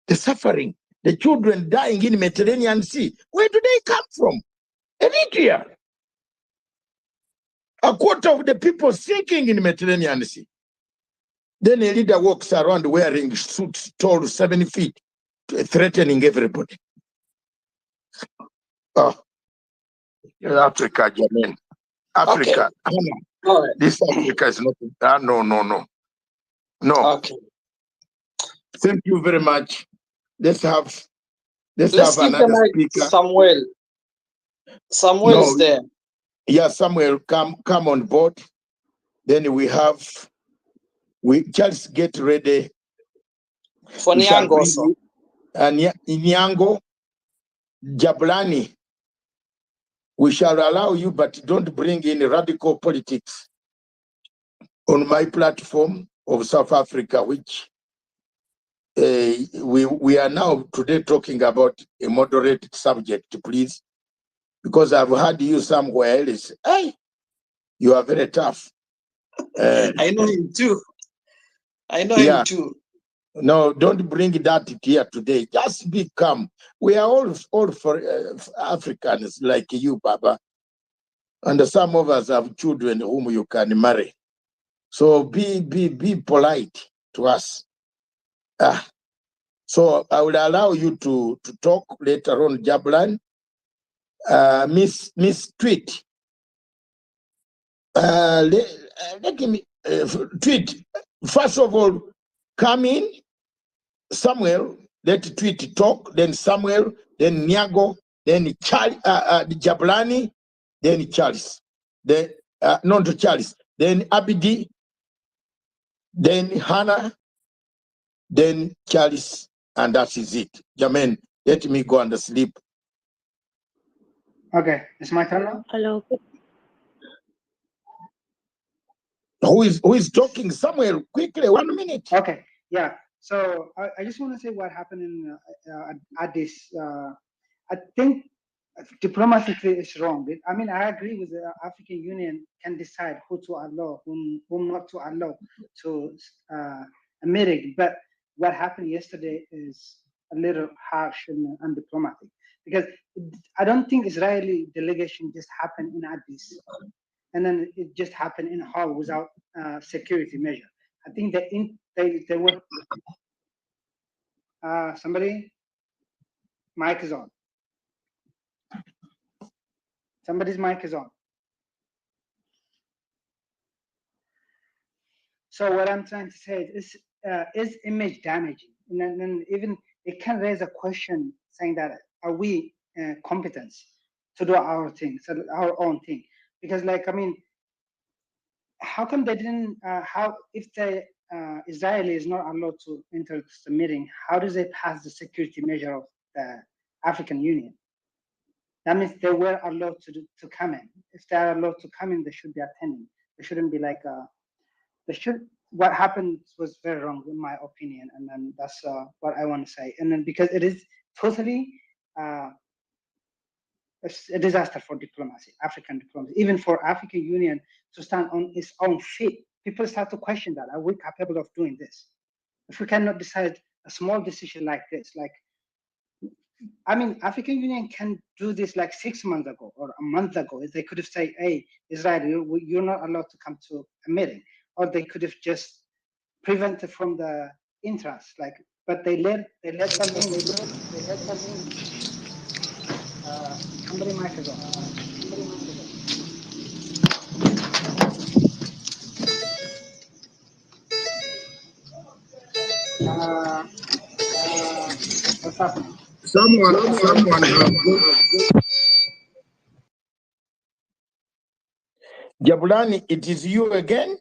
The suffering, the children dying in the Mediterranean Sea. Where do they come from? Eritrea. A quarter of the people sinking in the Mediterranean Sea. Then a leader walks around wearing suits tall 7 feet, threatening everybody. Africa, Jermaine. Africa. Okay. All right. This Africa is not. No. Okay. Thank you very much. Let's have give the another mic speaker. Samuel. Samuel is there. Yeah, Samuel, come on board. Then Charles, get ready. For Nyango also. And Nyango, Jablani, we shall allow you, but don't bring in radical politics on my platform of South Africa, which we are now today talking about a moderate subject, please, because I've heard you somewhere else. Hey, you are very tough. I know him too. Him too. No, don't bring that here today. Just be calm. We are all for Africans like you, Baba. And some of us have children whom you can marry. So be polite to us. So I will allow you to talk later on, Jablan. Miss Tweet. Let me Tweet. First of all, come in. Samuel, let Tweet talk. Then Samuel, then Nyago, then Jablani, then Charles. Then not to Charles. Then Abidi, then Hannah, then Charles, and that is it. Jermaine, let me go and sleep. Okay, it's my turn now. Hello. Who is talking? Samuel, quickly, 1 minute. Okay, yeah. So I just want to say what happened in Addis. I think diplomatically is wrong. I mean, I agree with the African Union can decide who to allow, whom not to allow to a meeting. But what happened yesterday is a little harsh and undiplomatic, because I don't think Israeli delegation just happened in Addis and then it just happened in Hall without security measure. I think they were somebody mic is on. Somebody's mic is on. So what I'm trying to say is image damaging, and then even it can raise a question saying that are we competent to do our thing, so our own thing? Because like I mean, how come they didn't? How if the Israeli is not allowed to enter the meeting? How does they pass the security measure of the African Union? That means they were allowed to come in. If they are allowed to come in, they should be attending. They shouldn't be like they should. What happened was very wrong in my opinion, and then that's what I want to say. And then because it is totally a disaster for diplomacy, African diplomacy, even for African Union to stand on its own feet. People start to question that: are we capable of doing this? If we cannot decide a small decision like this, like I mean, African Union can do this like 6 months ago or a month ago. They could have said, "Hey, Israel, you're not allowed to come to a meeting," or they could have just prevented from the entrance. Like, but they let them in. They let them in. Somebody mic is on. What's happening? Someone has Jabulani, it is you again?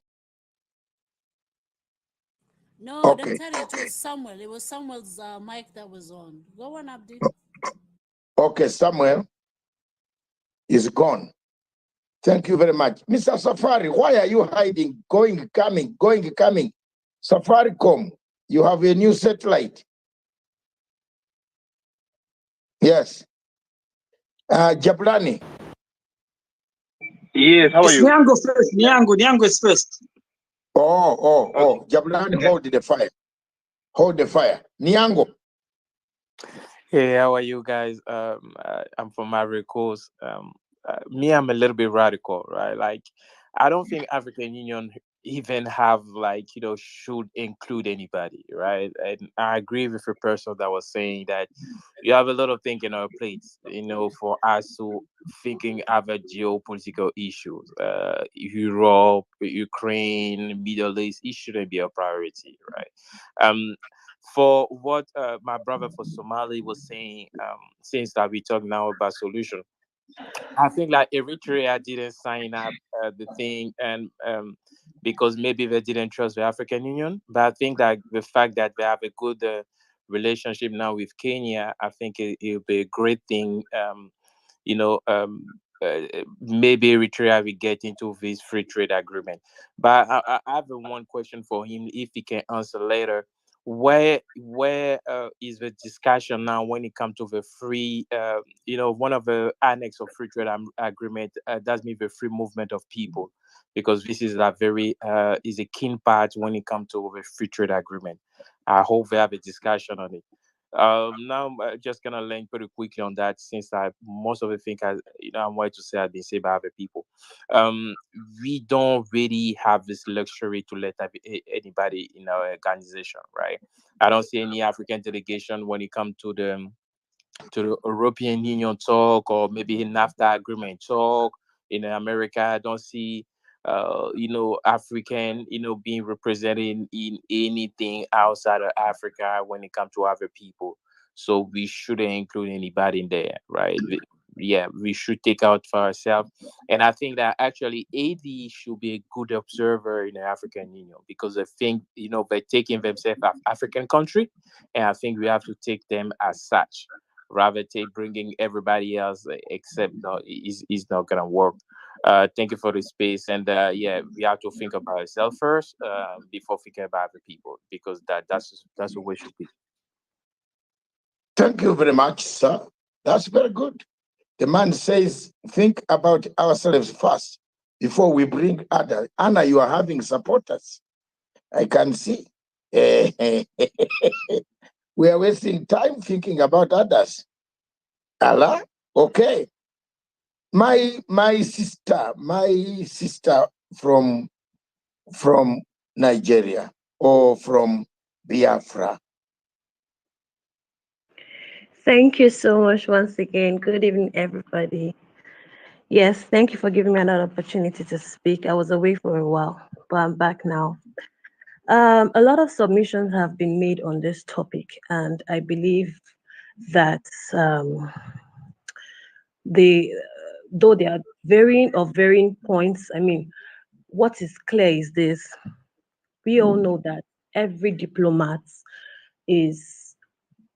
No, Okay. don't tell it was Samuel. It was Samuel's mic that was on. Go on, Abdi. Okay, Samuel is gone. Thank you very much. Mr. Safari, why are you hiding? Going, coming. Safaricom, you have a new satellite. Yes. Jabulani. Yes, how are It's you? Nyango first. Nyango is first. Oh. Jabulani, hold the fire. Hold the fire. Nyango. Hey, how are you guys? I'm from Ivory Coast. Me, I'm a little bit radical, right? Like, I don't think African Union even have like should include anybody, right? And I agree with the person that was saying that you have a lot of things in our plates, for us to thinking about geopolitical issues, Europe, Ukraine, Middle East. It shouldn't be a priority, right? For what my brother for Somali was saying, since that we talk now about solution, I think like Eritrea didn't sign up the thing, and because maybe they didn't trust the African Union. But I think that the fact that they have a good relationship now with Kenya, I think it'll be a great thing. You know, maybe Eritrea will get into this free trade agreement. But I have one question for him, if he can answer later. Where is the discussion now when it comes to the free one of the annex of free trade agreement, does mean the free movement of people, because this is a very is a key part when it comes to the free trade agreement. I hope we have a discussion on it. Now I'm just gonna link pretty quickly on that, since I most of the things I wanted to say have been said by other people. Um, we don't really have this luxury to let anybody in our organization, right? I don't see any African delegation when it comes to the European Union talk, or maybe in NAFTA agreement talk. In America, I don't see African, being represented in anything outside of Africa when it comes to other people. So we shouldn't include anybody in there, right? Yeah, we should take out for ourselves. And I think that actually AD should be a good observer in the African Union, because I think, they're taking themselves as African country, and I think we have to take them as such, rather take bringing everybody else, except no, is not gonna work. Thank you for the space, and yeah, we have to think about ourselves first, before thinking about other people, because that's the way it should be. Thank you very much, sir. That's very good. The man says, think about ourselves first before we bring others. Anna, you are having supporters. I can see. We are wasting time thinking about others. Allah, okay. My sister from Nigeria, or from Biafra. Thank you so much once again. Good evening, everybody. Yes, thank you for giving me another opportunity to speak. I was away for a while, but I'm back now. A lot of submissions have been made on this topic, and I believe that though they are varying points, I mean, what is clear is this: we all know that every diplomat is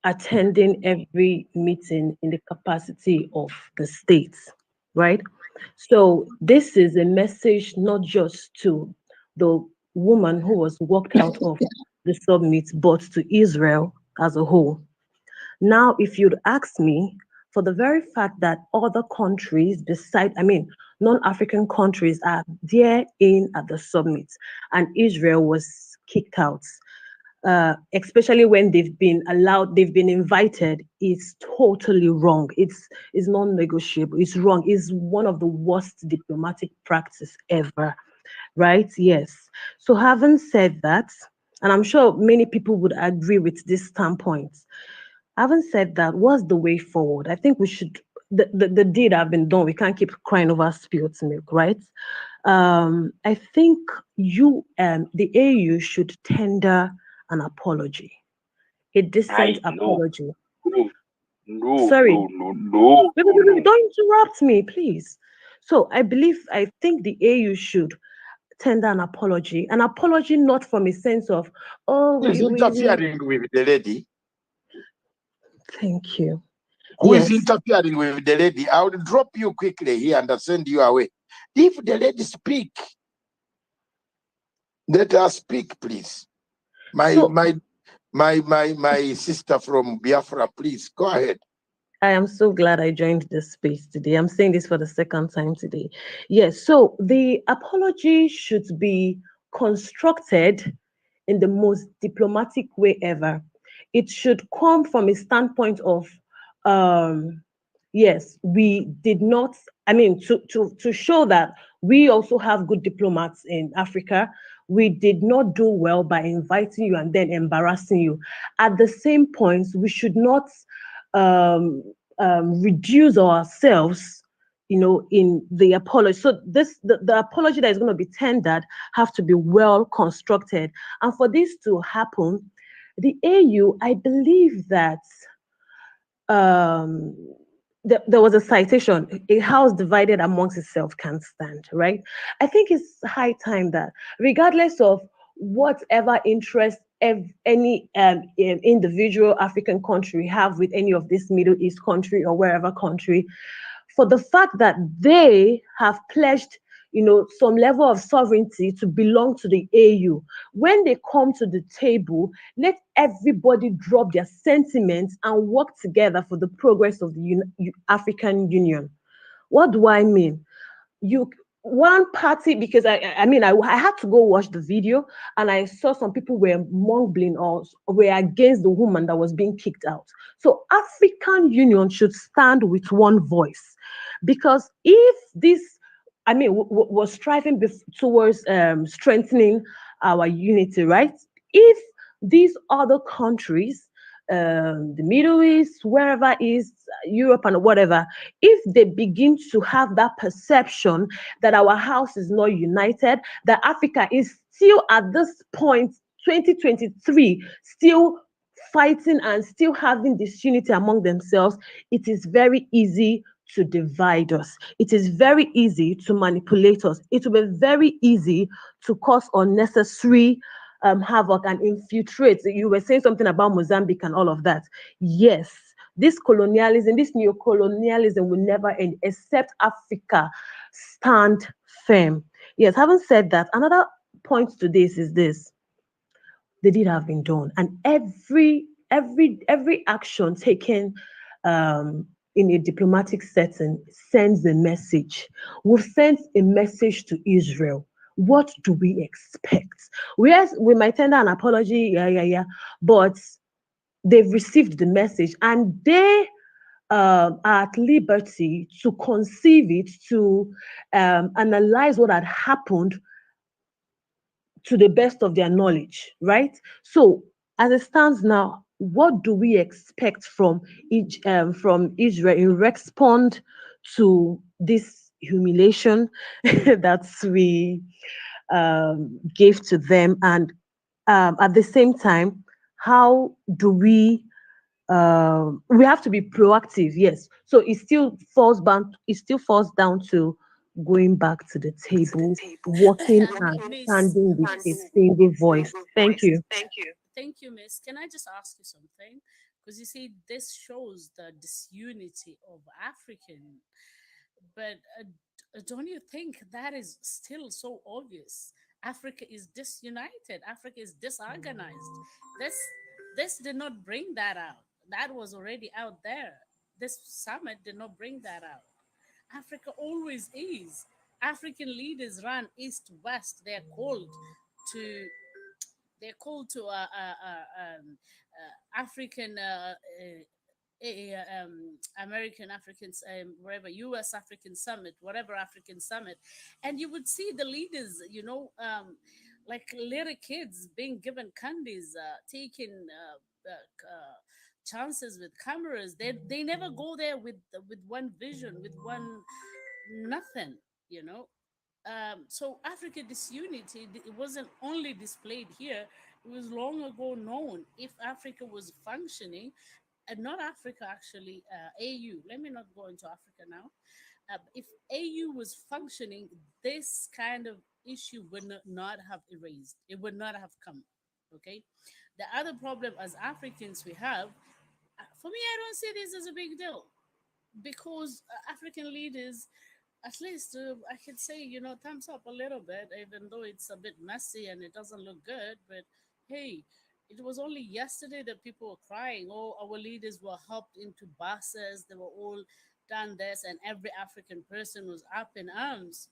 attending every meeting in the capacity of the states, right? So this is a message not just to the woman who was walked out of the summit, but to Israel as a whole. Now, if you'd ask me, for the very fact that other countries non-African countries are there in at the summit, and Israel was kicked out, especially when they've been invited, is totally wrong. It's non-negotiable. It's wrong. It's one of the worst diplomatic practice ever, right? Yes. So having said that, and I'm sure many people would agree with this standpoint, having said that, what's the way forward? I think we should, the deed have been done. We can't keep crying over spilled milk, right? I think the AU should tender an apology, a decent apology. No, Sorry. no, no, no, Wait, no, wait, wait, no. wait, don't interrupt me, please. So I think the AU should tender an apology not from a sense of, oh, Who is we interfering with the lady? thank you. Who is Yes. interfering with the lady? I will drop you quickly here and send you away. If the lady speak, let her speak, please. My So my sister from Biafra, please go ahead. I am so glad I joined this space today. I'm saying this for the second time today. Yes, so the apology should be constructed in the most diplomatic way ever. It should come from a standpoint of, um, yes, we did not, I mean, to show that we also have good diplomats in Africa. We did not do well by inviting you and then embarrassing you. At the same point, we should not um, reduce ourselves, in the apology. So the apology that is going to be tendered have to be well constructed. And for this to happen, the AU, I believe that um, there was a citation, a house divided amongst itself can't stand, right? I think it's high time that regardless of whatever interest any individual African country have with any of this Middle East country or wherever country, for the fact that they have pledged, some level of sovereignty to belong to the AU. When they come to the table, let everybody drop their sentiments and work together for the progress of the African Union. What do I mean? You One party, because I had to go watch the video and I saw some people were mumbling or were against the woman that was being kicked out. So African Union should stand with one voice, because if this, was striving towards strengthening our unity, right? If these other countries, the Middle East, wherever is Europe and whatever, if they begin to have that perception that our house is not united, that Africa is still at this point, 2023, still fighting and still having disunity among themselves, it is very easy to divide us. It is very easy to manipulate us. It will be very easy to cause unnecessary havoc and infiltrate. You were saying something about Mozambique and all of that. Yes, this colonialism, this neo-colonialism will never end except Africa stand firm. Yes, having said that, another point to this is this: they did have been done, and every action taken in a diplomatic setting sends a message. We've sent a message to Israel. What do we expect? Yes, we might tender an apology, yeah, but they've received the message and they are at liberty to conceive it, to analyze what had happened to the best of their knowledge, right? So, as it stands now, what do we expect from from Israel in response to this humiliation that we gave to them, and at the same time, how do we have to be proactive? Yes, so it still falls down to going back to the table, working and Miss, standing with a Miss, single voice. Thank you. thank you, Miss. Can I just ask you something? Because you see, this shows the disunity of African. But don't you think that is still so obvious? Africa is disunited. Africa is disorganized. This this did not bring that out. That was already out there. This summit did not bring that out. Africa always is. African leaders run east west. To they're called to African American Africans, wherever U.S. African Summit, whatever African Summit, and you would see the leaders, like little kids being given candies, taking chances with cameras. They never go there with one vision, with one nothing, you know. So Africa disunity, it wasn't only displayed here, it was long ago known. If Africa was functioning, not Africa actually, AU. Let me not go into Africa now. If AU was functioning, this kind of issue would not have erased. It would not have come. Okay. The other problem as Africans we have, for me, I don't see this as a big deal because African leaders, at least I could say, thumbs up a little bit, even though it's a bit messy and it doesn't look good. But hey, it was only yesterday that people were crying. Oh, our leaders were hopped into buses. They were all done this, and every African person was up in arms.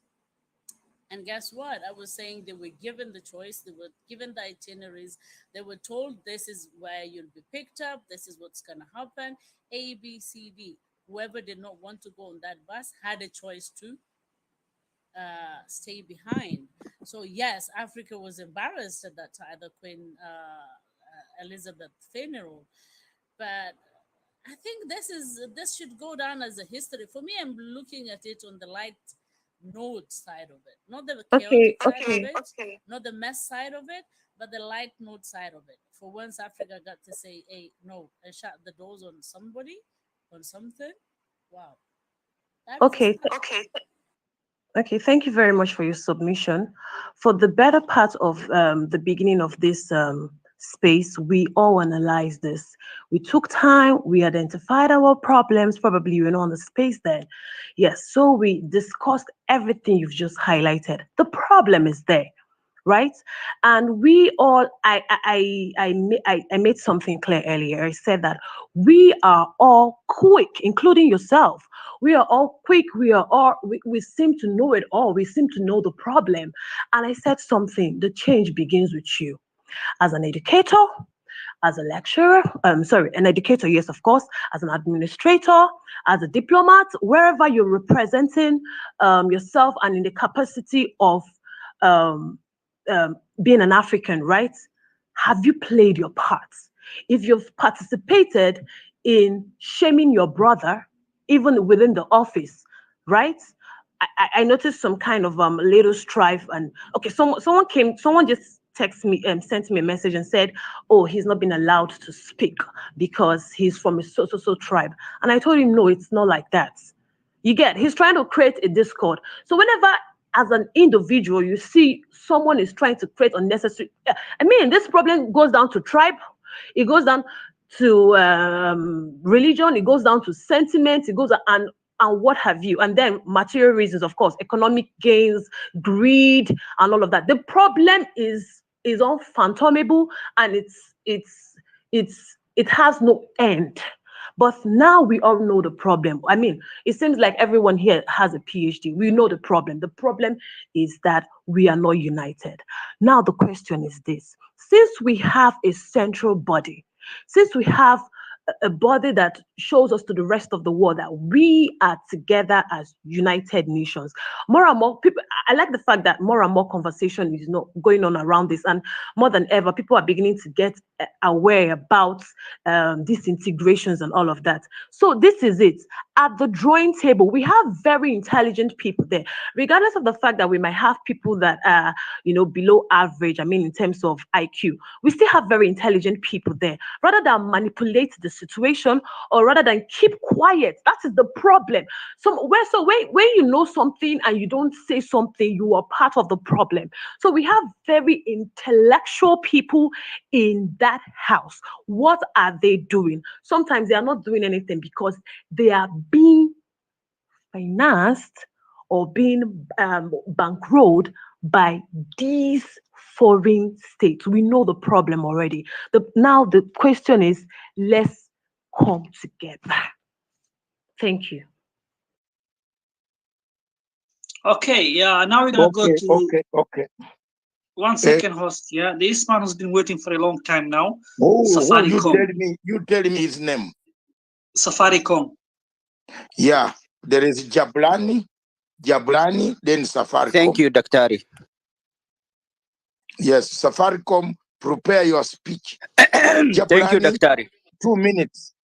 And guess what? I was saying they were given the choice, they were given the itineraries, they were told this is where you'll be picked up, this is what's going to happen, A, B, C, D. Whoever did not want to go on that bus had a choice to stay behind. So, yes, Africa was embarrassed at that time, the Queen Elizabeth funeral. But I think this should go down as a history. For me, I'm looking at it on the light note side of it, not the Okay, chaotic side of okay. it, not the mess side of it, but the light note side of it. For once, Africa got to say, "Hey, no," and shut the doors on somebody, on something. Wow, that is a Okay, start. Okay. okay, thank you very much for your submission. For the better part of the beginning of this space, we all analyzed this. We took time, we identified our problems. Probably you were not on the space then. Yes, so we discussed everything you've just highlighted. The problem is there, right? And we all, I made something clear earlier. I said that we are all quick, including yourself. We are all quick. We seem to know it all. We seem to know the problem. And I said something. The change begins with you as an educator, as a lecturer, sorry, an educator, yes, of course, as an administrator, as a diplomat, wherever you're representing yourself and in the capacity of um, being an African, right? Have you played your part? If you've participated in shaming your brother, even within the office, right? I noticed some kind of little strife, and okay, someone just texted me sent me a message and said, oh, he's not been allowed to speak because he's from a so tribe. And I told him, no, it's not like that. You get, he's trying to create a discord. So whenever as an individual you see someone is trying to create unnecessary, I mean, this problem goes down to tribe, it goes down to religion, it goes down to sentiment, it goes and what have you, and then material reasons, of course, economic gains, greed, and all of that. The problem is unfathomable, and it has no end. But now we all know the problem. I mean, it seems like everyone here has a PhD. We know the problem. The problem is that we are not united. Now the question is this: since we have a central body, since we have a body that shows us to the rest of the world that we are together as United Nations. More and more people, I like the fact that more and more conversation is not going on around this, and more than ever, people are beginning to get aware about disintegrations and all of that. So this is it. At the drawing table, we have very intelligent people there, regardless of the fact that we might have people that are, below average. I mean, in terms of IQ, we still have very intelligent people there. Rather than manipulate the situation, or rather than keep quiet, that is the problem. When you know something and you don't say something, you are part of the problem. So we have very intellectual people in that house. What are they doing? Sometimes they are not doing anything because they are being financed or being bankrolled by these foreign states. We know the problem already. Now the question is, let's come together. Thank you. Okay, yeah, now we're gonna go to Okay. 1 second, host. Yeah, this man has been waiting for a long time now. Oh, Safaricom. you tell me his name. Safaricom. Yeah, there is Jablani, then Safaricom. Thank you, Daktari. Yes, Safaricom, prepare your speech. Thank you, Daktari. 2 minutes.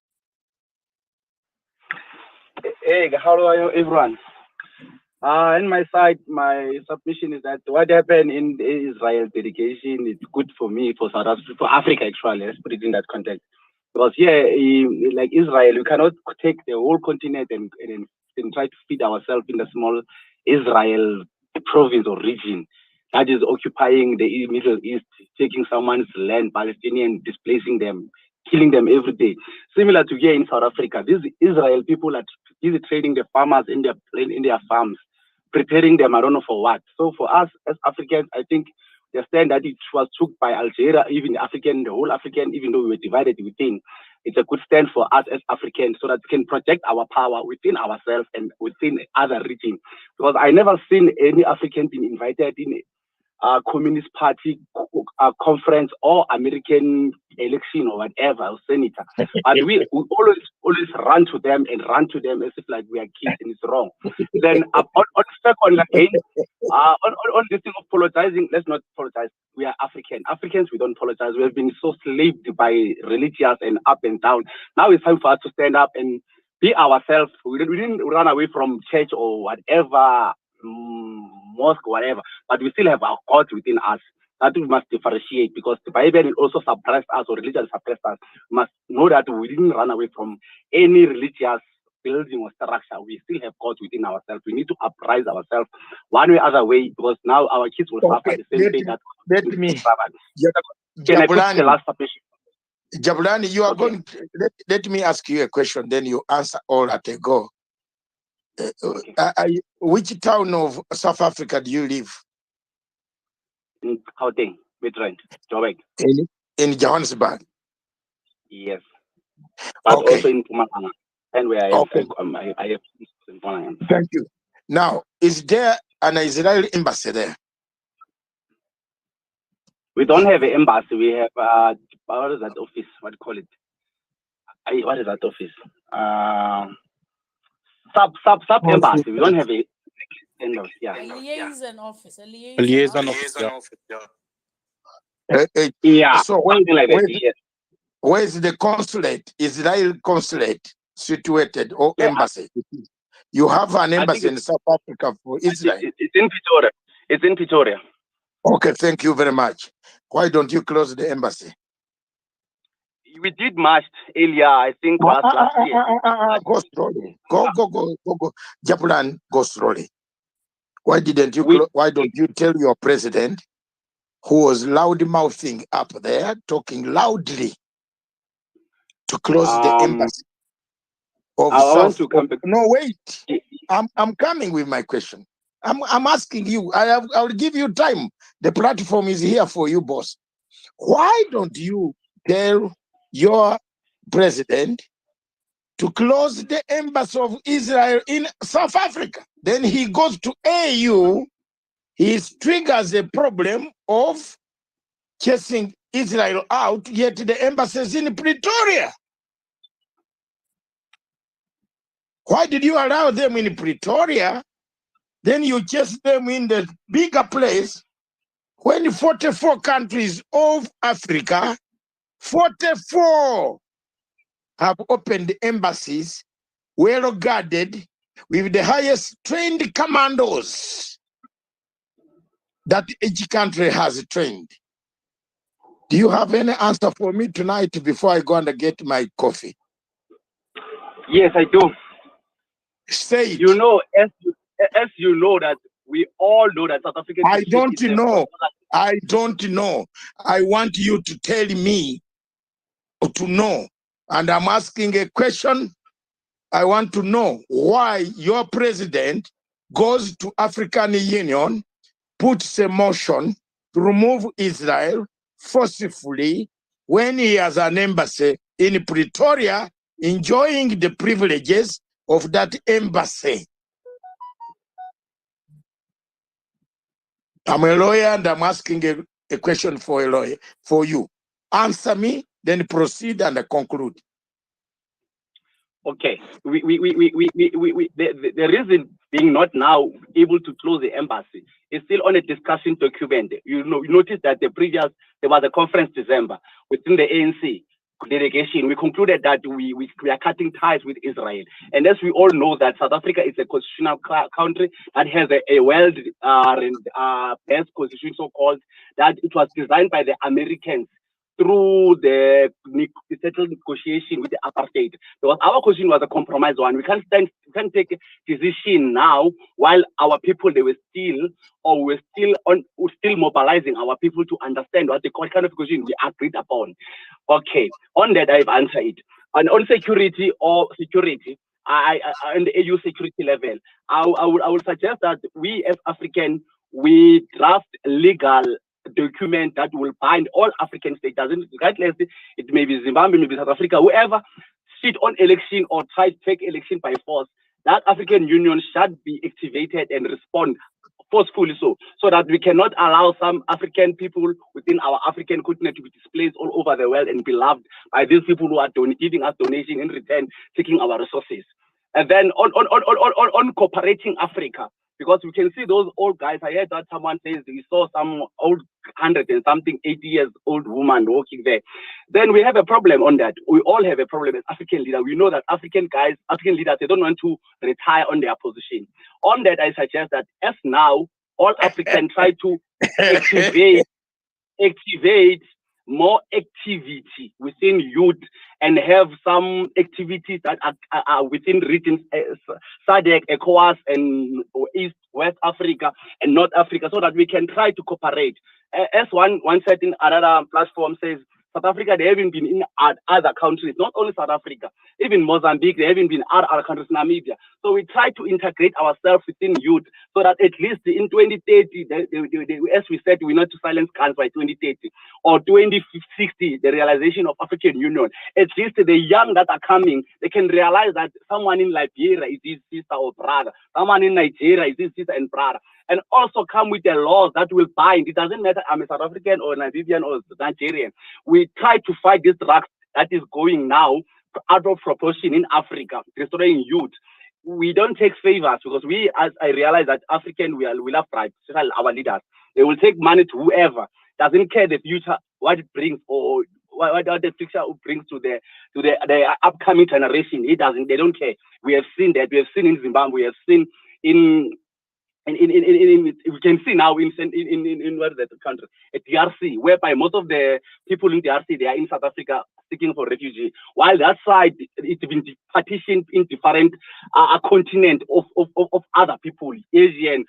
Hey, how are you, everyone? In my side, my submission is that what happened in the Israel delegation is good for me, for South Africa, for Africa, actually. Let's put it in that context. Because here, like Israel, we cannot take the whole continent and try to feed ourselves in the small Israel province or region that is occupying the Middle East, taking someone's land, Palestinian, displacing them, killing them every day. Similar to here in South Africa, these Israel people are busy trading the farmers in their farms, preparing them, I don't know for what. So for us as Africans, I think the stand that it was took by Algeria, even the whole African, even though we were divided within, it's a good stand for us as Africans so that we can project our power within ourselves and within other regions. Because I never seen any African being invited in a Communist Party conference or American election or whatever, or senator. But we always run to them as if like we are kids and it's wrong. Then on second again, on this thing of apologizing, let's not apologize. We are African. Africans, we don't apologize. We have been so slaved by religious and up and down. Now it's time for us to stand up and be ourselves. We didn't run away from church or whatever, mosque, whatever, but we still have our God within us. That we must differentiate, because the Bible also suppressed us, or religion suppressed us. We must know that we didn't run away from any religious building or structure. We still have God within ourselves. We need to uprise ourselves one way or other way, because now our kids will suffer the same fate that let me. Can I put the last submission? Jabulani, you are going to, let me ask you a question, then you answer all at a go. Which town of South Africa do you live? In Gauteng, Midrand, Joburg. In Johannesburg? Yes. But okay. Also in Mpumalanga, and where I am. Okay. I have in Mpumalanga. Thank you. Now, is there an Israeli embassy there? We don't have an embassy. We have, what is that office? What do you call it? What is that office? Sub embassy. We don't have a liaison office. A liaison office. Yeah. So where is the consulate, Israel consulate situated, or embassy? You have an embassy in South Africa for Israel. It's in Pretoria. It's in Pretoria. Okay, thank you very much. Why don't you close the embassy? We did march earlier, I think last year. Go slowly. Go. Japulan, go slowly. Why didn't you? Why don't you tell your president, who was loud mouthing up there, talking loudly, to close the embassy of I South? want to come back. No, wait. I'm coming with my question. I'm asking you. I'll give you time. The platform is here for you, boss. Why don't you tell your president to close the embassy of Israel in South Africa? Then he goes to AU. He triggers a problem of chasing Israel out, yet the embassy is in Pretoria. Why did you allow them in Pretoria? Then you chase them in the bigger place when 44 countries of Africa, 44 have opened embassies, well guarded, with the highest trained commandos that each country has trained. Do you have any answer for me tonight before I go and get my coffee? Yes, I do. Say it. You know, as you know that we all know that South African. I don't know. I don't know. I want you to tell me to know. And I'm asking a question. I want to know why your president goes to African Union, puts a motion to remove Israel forcefully when he has an embassy in Pretoria, enjoying the privileges of that embassy. I'm a lawyer and I'm asking a question for a lawyer, for you. Answer me, then proceed and conclude. Okay, the reason being not now able to close the embassy is still on a discussion document. You notice that there was a conference December within the ANC delegation. We concluded that we are cutting ties with Israel, and as we all know that South Africa is a constitutional country that has a world best constitution, so called, that it was designed by the Americans through the settled negotiation with the apartheid. Because our question was a compromise one. We can't take a decision now while our people we're still mobilizing our people to understand what kind of negotiation we agreed upon. Okay, on that I've answered it. And on security on the AU security level, I would suggest that we as African, we draft legal document that will bind all African states, regardless, it may be Zimbabwe, maybe South Africa, whoever sit on election or try to take election by force, that African Union should be activated and respond forcefully so that we cannot allow some African people within our African continent to be displaced all over the world and be loved by these people who are giving us donation in return, taking our resources. And then on cooperating Africa, because we can see those old guys. I heard that someone says we saw some old 100 and something 80 years old woman walking there. Then we have a problem on that. We all have a problem as African leaders. We know that African leaders, they don't want to retire on their position. On that, I suggest that as now, all Africans try to activate more activity within youth and have some activities that are within regions, SADC, ECOWAS, and East, West Africa, and North Africa, so that we can try to cooperate. As one certain another platform says, South Africa, they haven't been in other countries, not only South Africa, even Mozambique, they haven't been in other countries, Namibia. So we try to integrate ourselves within youth so that at least in 2030, as we said, we're not to silence guns by 2030 or 2060, the realization of African Union. At least the young that are coming, they can realize that someone in Liberia is his sister or brother, someone in Nigeria is his sister and brother, and also come with the laws that will bind. It doesn't matter I'm a South African or Namibian or Nigerian. We try to fight this drug that is going now out of proportion in Africa, destroying youth. We don't take favors because as I realize that African, we love pride, especially our leaders. They will take money to whoever, doesn't care the future, what it brings or what the future brings to the upcoming generation. They don't care. We have seen that. We have seen in Zimbabwe. We have seen we can see now in where the country, at DRC, whereby most of the people in DRC, they are in South Africa seeking for refugee, while that side it's been partitioned in different continent of other people, Asian,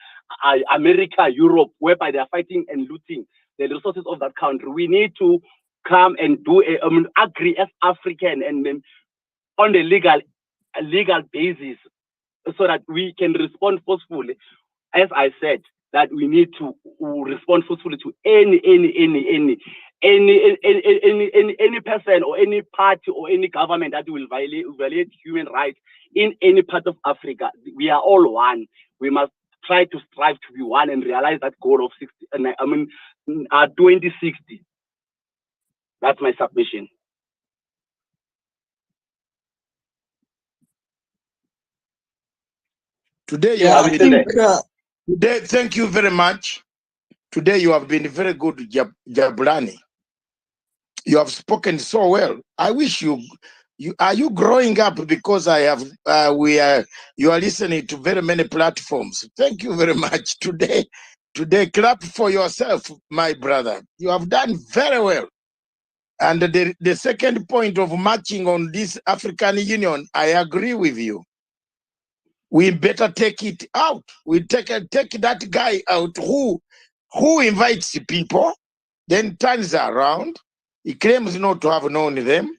America, Europe, whereby they are fighting and looting the resources of that country. We need to come and do agree as African and then on the legal basis so that we can respond forcefully. As I said, that we need to respond forcefully to any person or any party or any government that will violate human rights in any part of Africa. We are all one. We must try to strive to be one and realize that goal of 2060. That's my submission. Today, today, thank you very much. Today, you have been very good, Jablani. You have spoken so well. I wish you are you growing up because you are listening to very many platforms. Thank you very much. Today, clap for yourself, my brother. You have done very well. And the second point of marching on this African Union, I agree with you. We better take it out. We take that guy out who invites people, then turns around. He claims not to have known them,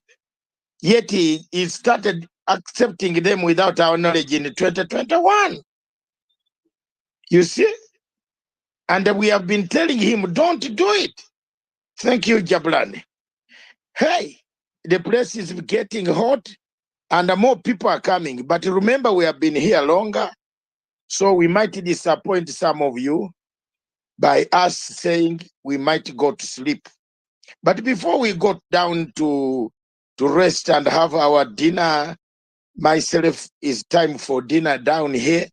yet he started accepting them without our knowledge in 2021. You see? And we have been telling him, don't do it. Thank you, Jablani. Hey, the place is getting hot and more people are coming. But remember, we have been here longer, so we might disappoint some of you by us saying we might go to sleep. But before we go down to rest and have our dinner, myself, it's time for dinner down here.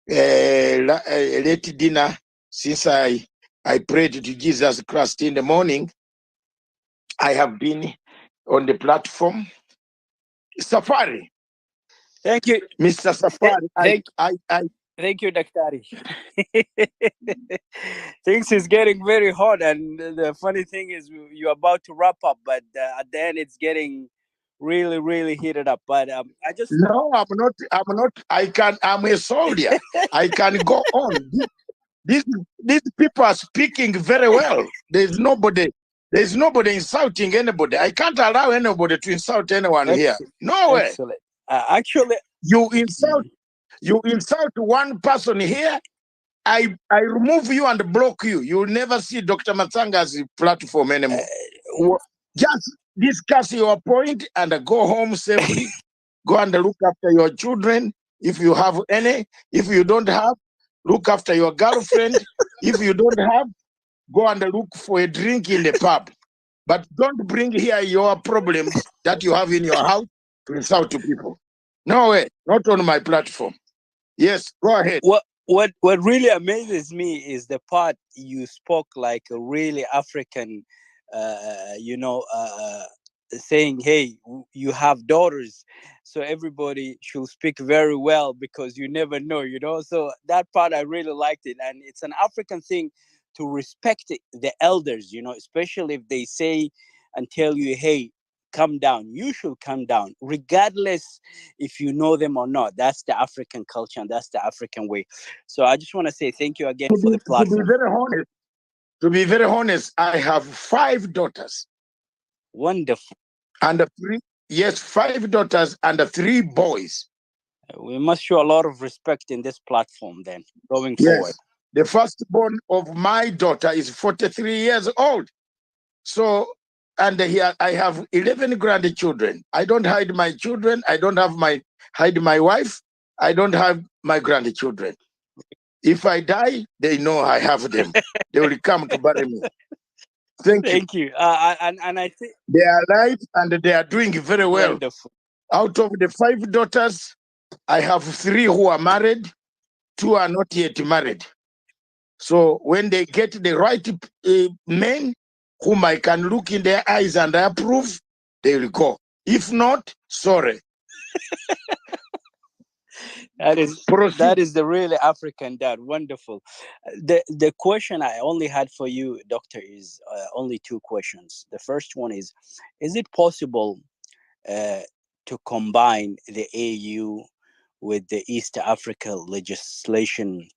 Late dinner, since I prayed to Jesus Christ in the morning. I have been on the platform. Safari. Thank you, Mr. Safari. Thank you, Daktari. things is getting very hot, and the funny thing is you're about to wrap up, but at the end it's getting really, really heated up. But I just No, I'm not. I'm not. I'm a soldier. I can go on. These people are speaking very well. There's nobody insulting anybody. I can't allow anybody to insult anyone here. No way. excellent. Actually, You insult one person here, I remove you and block you. You'll never see Dr. Matsanga's platform anymore. Just discuss your point and go home safely. Go and look after your children if you have any. If you don't have, look after your girlfriend. If you don't have, go and look for a drink in the pub. But don't bring here your problems that you have in your house to insult to people. No way, not on my platform. Yes, go ahead. What really amazes me is the part you spoke like a really African, saying, "Hey, you have daughters, so everybody should speak very well because you never know." So that part I really liked it, and it's an African thing to respect the elders. Especially if they say and tell you, "Hey, come down." You should come down regardless if you know them or not. That's the African culture, and that's the African way. So I just want to say thank you again for the platform. To be very honest, I have 5 daughters. Wonderful. And 5 daughters and 3 boys. We must show a lot of respect in this platform then, going forward. The firstborn of my daughter is 43 years old. So, and here I have 11 grandchildren. I don't hide my children. I don't hide my wife. I don't have my grandchildren. If I die, they know I have them. They will come to bury me. Thank you. And I think they are alive and they are doing very well. Wonderful. Out of the 5 daughters, I have 3 who are married, 2 are not yet married. So when they get the right men whom I can look in their eyes and I approve, they will go. If not, sorry. That is the really African dad. Wonderful. The question I only had for you, Doctor, is only 2 questions. The first one is it possible to combine the AU with the East Africa legislation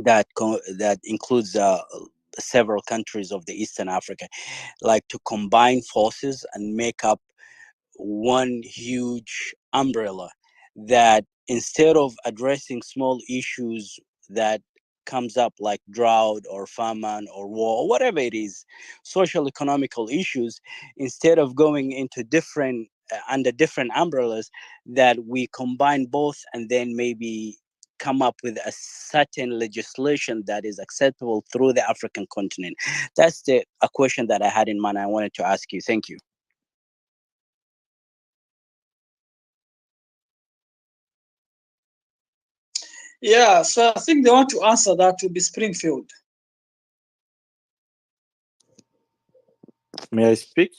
that includes several countries of the Eastern Africa, like to combine forces and make up one huge umbrella that instead of addressing small issues that comes up like drought or famine or war or whatever it is, social economical issues, instead of going into different under different umbrellas, that we combine both and then maybe come up with a certain legislation that is acceptable through the African continent. That's a question that I had in mind. I wanted to ask you. Thank you. Yeah, so I think they want to answer that to be Springfield. May I speak?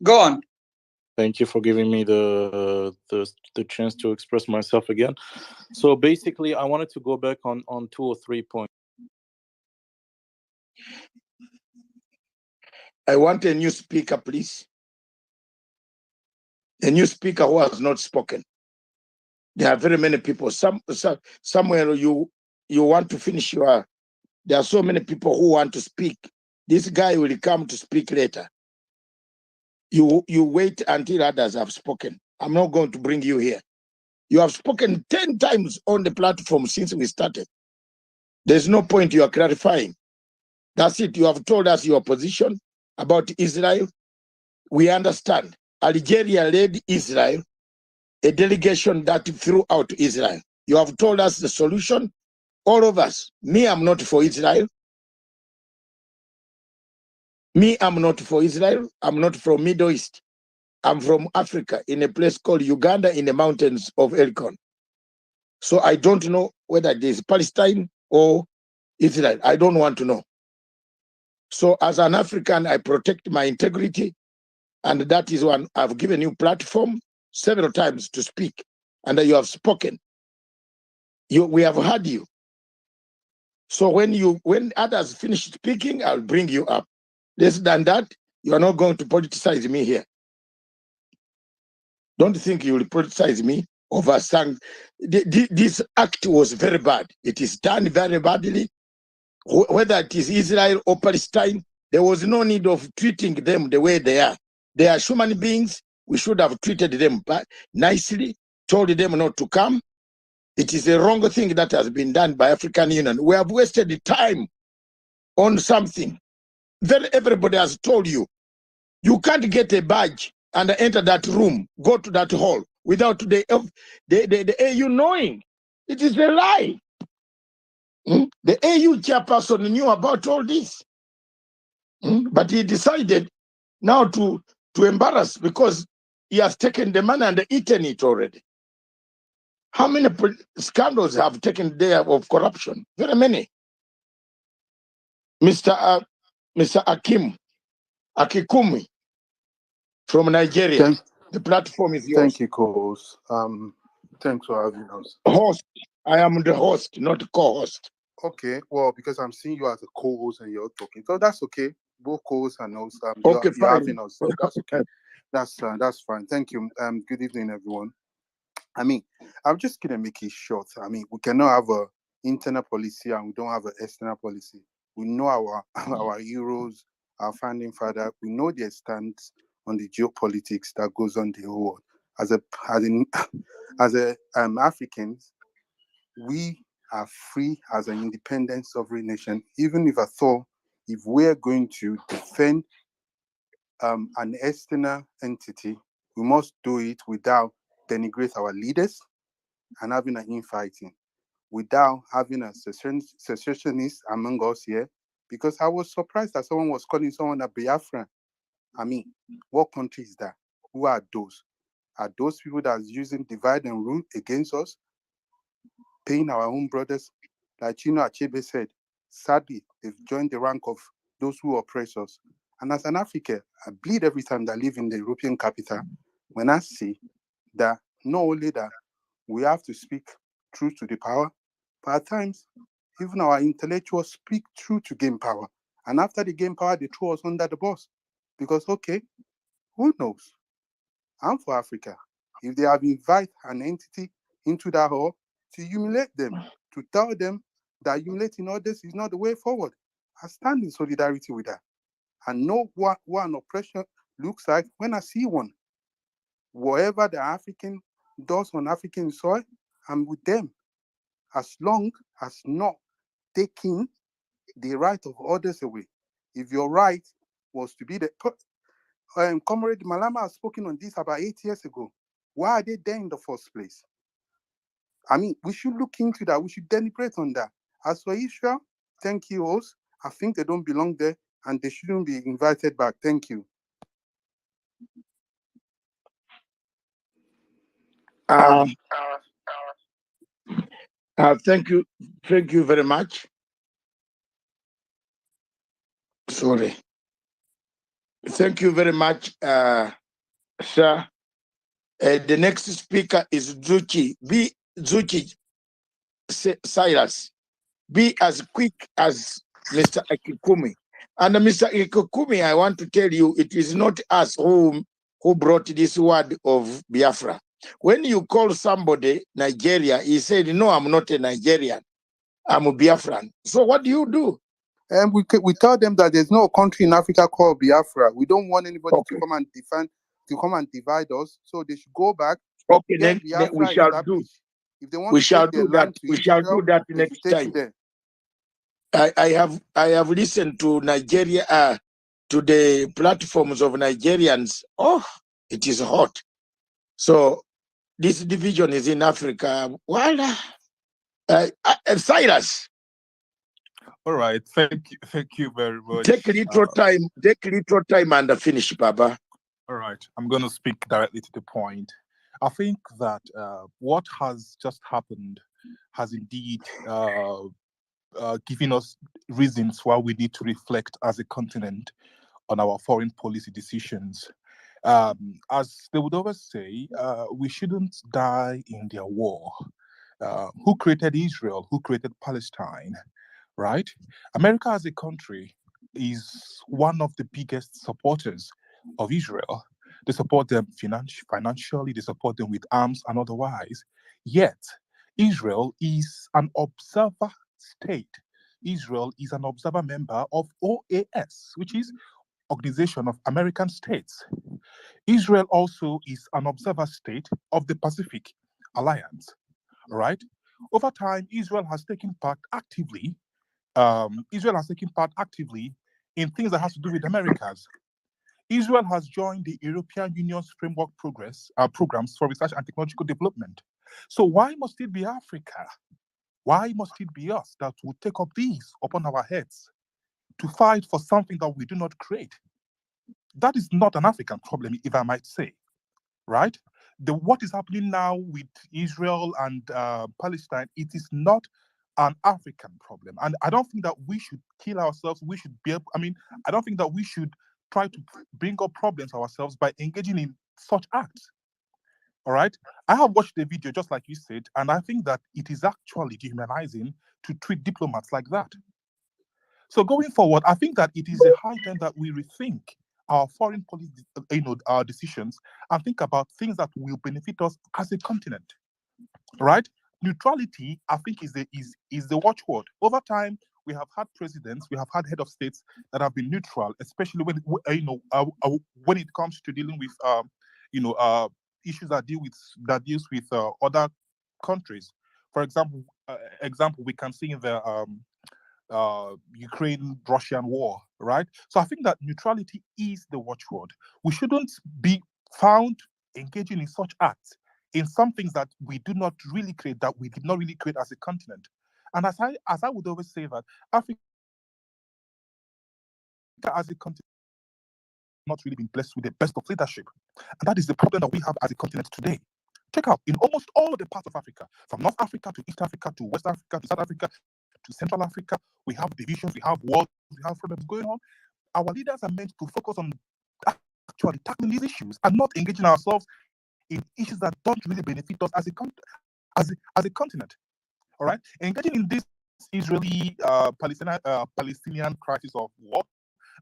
Go on. Thank you for giving me the chance to express myself again. So basically, I wanted to go back on 2 or 3 points. I want a new speaker, please. A new speaker who has not spoken. There are very many people. Somewhere you want to finish your. There are so many people who want to speak. This guy will come to speak later. You wait until others have spoken. I'm not going to bring you here. You have spoken 10 times on the platform since we started. There's no point you are clarifying. That's it. You have told us your position about Israel. We understand. Algeria led Israel, a delegation that threw out Israel. You have told us the solution. All of us. Me, I'm not for Israel. Me, I'm not for Israel. I'm not from Middle East. I'm from Africa, in a place called Uganda, in the mountains of Elgon. So I don't know whether it is Palestine or Israel. I don't want to know. So as an African, I protect my integrity. And that is one I've given you platform several times to speak. And you have spoken. We have heard you. So when others finish speaking, I'll bring you up. Less than that, you are not going to politicize me here. Don't think you will politicize me over sang. This act was very bad. It is done very badly. Whether it is Israel or Palestine, there was no need of treating them the way they are. They are human beings. We should have treated them nicely, told them not to come. It is a wrong thing that has been done by African Union. We have wasted the time on something. Everybody has told you, you can't get a badge and enter that room, go to that hall without the AU knowing. It is a lie. The AU chairperson knew about all this, but he decided now to embarrass because he has taken the money and eaten it already. How many scandals have taken there of corruption? Very many. Mr. Akikumi from Nigeria. The platform is yours. Thank you, co-host. Thanks for having us. Host. I am the host, not co-host. Okay, well, because I'm seeing you as a co-host and you're talking, so that's okay. Both co-hosts and hosts, Okay, you're fine. having us, so that's okay. That's fine. Thank you. Good evening, everyone. I mean, I'm just gonna make it short. I mean, we cannot have a internal policy and we don't have an external policy. We know our heroes, our founding father. We know their stance on the geopolitics that goes on the whole world. As Africans, we are free as an independent sovereign nation. Even if if we're going to defend an external entity, we must do it without denigrate our leaders and having an infighting, without having a secessionist among us here. Because I was surprised that someone was calling someone a Biafran. I mean, what country is that? Who are those? Are those people that are using divide and rule against us, paying our own brothers? Like Chino Achebe said, sadly, they've joined the rank of those who oppress us. And as an African, I bleed every time that I live in the European capital when I see that not only that we have to speak truth to the power, but at times, even our intellectuals speak truth to gain power. And after they gain power, they throw us under the bus. Because, okay, who knows? I'm for Africa. If they have invited an entity into that hall to humiliate them, to tell them that humiliating others is not the way forward, I stand in solidarity with that. And know what an oppression looks like when I see one. Whatever the African does on African soil, I'm with them. As long as not taking the right of others away. If your right was to be the Comrade Malama has spoken on this about 8 years ago. Why are they there in the first place? I mean, we should look into that. We should deliberate on that. As for Israel, thank you, host. I think they don't belong there and they shouldn't be invited back. Thank you. Thank you very much. Sorry. Thank you very much, sir. The next speaker is Zuchi. Cyrus. Be as quick as Mr. Akikumi. And Mr. Akikumi, I want to tell you, it is not us who brought this word of Biafra. When you call somebody Nigeria, he said, no, I'm not a Nigerian. I'm a Biafran. So what do you do? And we tell them that there's no country in Africa called Biafra. We don't want anybody to come and divide us. So they should go back. Okay, then we shall do. If they want to take their land to Israel, shall do that next time. I have listened to Nigeria, to the platforms of Nigerians. Oh, it is hot. So this division is in Africa. Well, Cyrus. All right, thank you very much. Take little time and finish, Baba. All right, I'm going to speak directly to the point. I think that what has just happened has indeed given us reasons why we need to reflect as a continent on our foreign policy decisions. As they would always say, we shouldn't die in their war. Who created Israel? Who created Palestine? right? America as a country is one of the biggest supporters of Israel. They support them financially, they support them with arms and otherwise. Yet, Israel is an observer state. Israel is an observer member of OAS, which is Organization of American States. Israel also is an observer state of the Pacific Alliance, right? Over time, Israel has taken part actively. Israel has taken part actively in things that has to do with Americas. Israel has joined the European Union's framework programs for research and technological development. So why must it be Africa? Why must it be us that will take up these upon our heads to fight for something that we do not create? That is not an African problem, if I might say, right? What is happening now with Israel and Palestine, it is not an African problem. And I don't think that we should kill ourselves. We should be, I don't think that we should try to bring up problems ourselves by engaging in such acts. All right. I have watched the video, just like you said, and I think that it is actually dehumanizing to treat diplomats like that. So going forward, I think that it is a high time that we rethink our foreign policy, our decisions, and think about things that will benefit us as a continent. Right? Neutrality, I think, is the watchword. Over time, we have had presidents, we have had head of states that have been neutral, especially when it comes to dealing with issues that deals with other countries. For example, we can see in the Ukraine-Russian war, right? So I think that neutrality is the watchword. We shouldn't be found engaging in such acts, in some things that we do not really create, that we did not really create as a continent. And as I would always say that Africa as a continent not really been blessed with the best of leadership. And that is the problem that we have as a continent today. Check out, in almost all the parts of Africa, from North Africa to East Africa to West Africa to South Africa to Central Africa, we have divisions, we have wars, we have problems going on. Our leaders are meant to focus on actually tackling these issues and not engaging ourselves in issues that don't really benefit us as a continent. All right, engaging in this Israeli Palestinian crisis of war,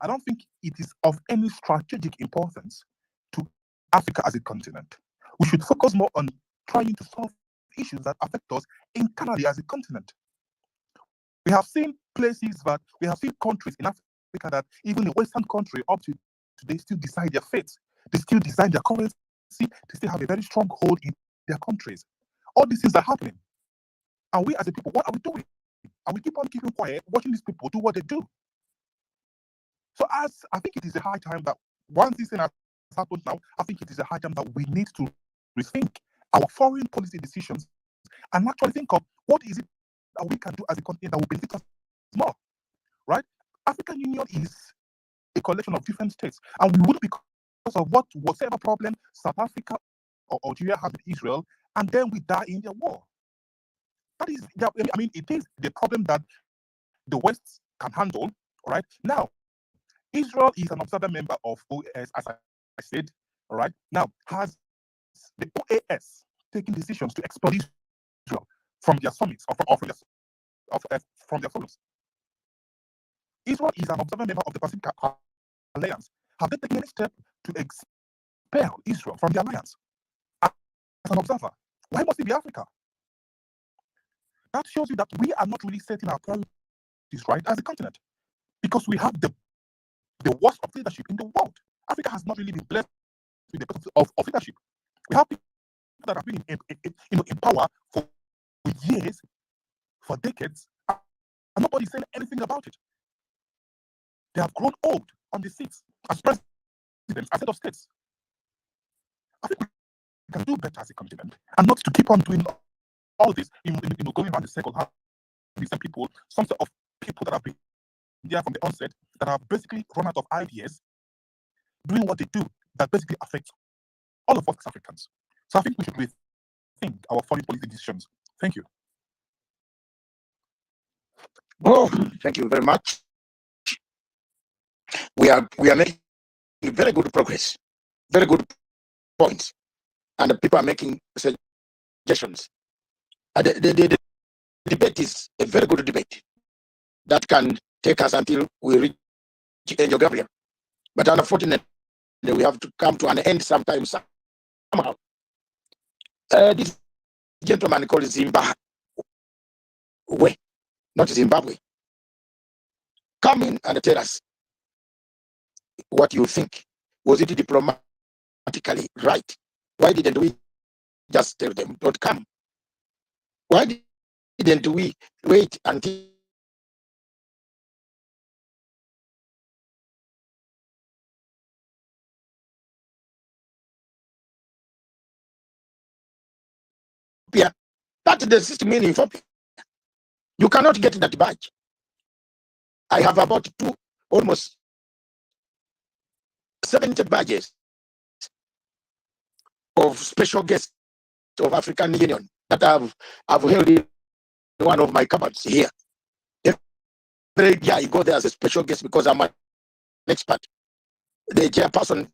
I don't think it is of any strategic importance to Africa as a continent. We should focus more on trying to solve issues that affect us internally as a continent. We have seen countries in Africa that even a Western country up to today still decide their fate. They still design their currency. They still have a very strong hold in their countries. All these things are happening. And we as a people, what are we doing? And we keep on keeping quiet, watching these people do what they do. So I think it is a high time that once this thing has happened now, I think it is a high time that we need to rethink our foreign policy decisions and actually think of what is it that we can do as a continent that will benefit us more, right? African Union is a collection of different states, and we would, because of whatever problem South Africa or Algeria has with Israel, and then we die in their war. That is, it is the problem that the West can handle, all right? Now, Israel is an observer member of OAS, as I said, all right? Now, has the OAS taken decisions to expel Israel from their summits or from their forums? Israel is an observer member of the Pacific Alliance. Have they taken any step to expel Israel from the alliance as an observer? Why must it be Africa? That shows you that we are not really setting our priorities right as a continent, because we have the worst of leadership in the world. Africa has not really been blessed with the best of leadership. We have people that have been in power for years, for decades, and nobody's saying anything about it. They have grown old on the seats as presidents, as head of states. I think we can do better as a continent, and not to keep on doing all this, going around the circle, having some set of people that have been there from the onset, that have basically run out of ideas, doing what they do, that basically affects all of us as Africans. So I think we should rethink our foreign policy decisions. Thank you. Oh, thank you very much. We are making very good progress, very good points, and the people are making suggestions. The debate is a very good debate. that can take us until we reach Angel Gabriel. But unfortunately, we have to come to an end sometime, somehow. This gentleman called Zimbabwe, not Zimbabwe, come in and tell us what you think. Was it diplomatically right? Why didn't we just tell them, don't come? Why didn't we wait until that's the system in Ethiopia? You cannot get that badge. I have about almost 70 badges of special guests of African Union that I've held in one of my cupboards here. Every year I go there as a special guest because I'm an expert. The chairperson,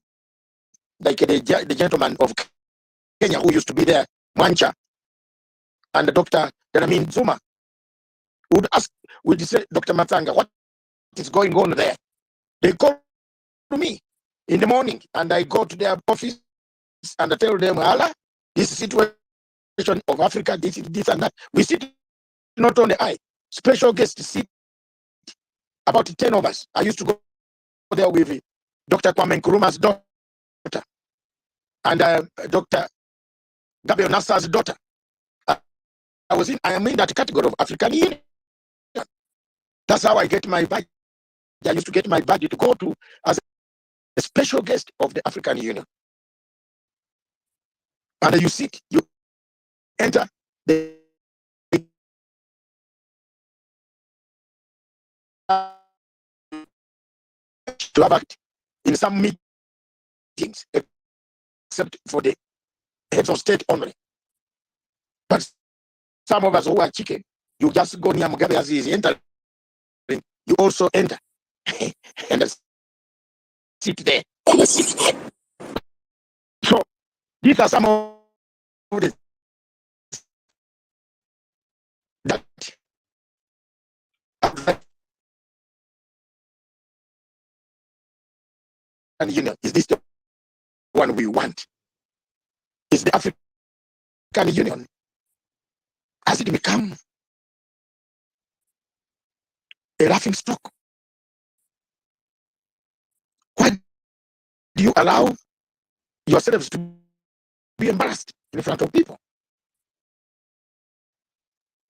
like the gentleman of Kenya who used to be there, Mancha, and Dr. Dlamini Zuma, would say, Dr. Matanga, what is going on there? They call to me in the morning and I go to their office and I tell them, Allah, this situation of Africa, this and that. We sit not on the eye. Special guests sit about 10 of us. I used to go there with Dr. Kwame Nkrumah's daughter and Dr. Gabriel Nasser's daughter. I am in that category of African Union. That's how I get my badge. I used to get my badge to go to as a special guest of the African Union. And you sit, you enter the to have act in some meetings, except for the heads of state only. But some of us who are chicken, you just go near Mugabe as he is entering, you also enter and sit there. So these are some of the and Union. Is this the one we want? Is the African Union? Has it become a laughing stock? Why do you allow yourselves to be embarrassed in front of people?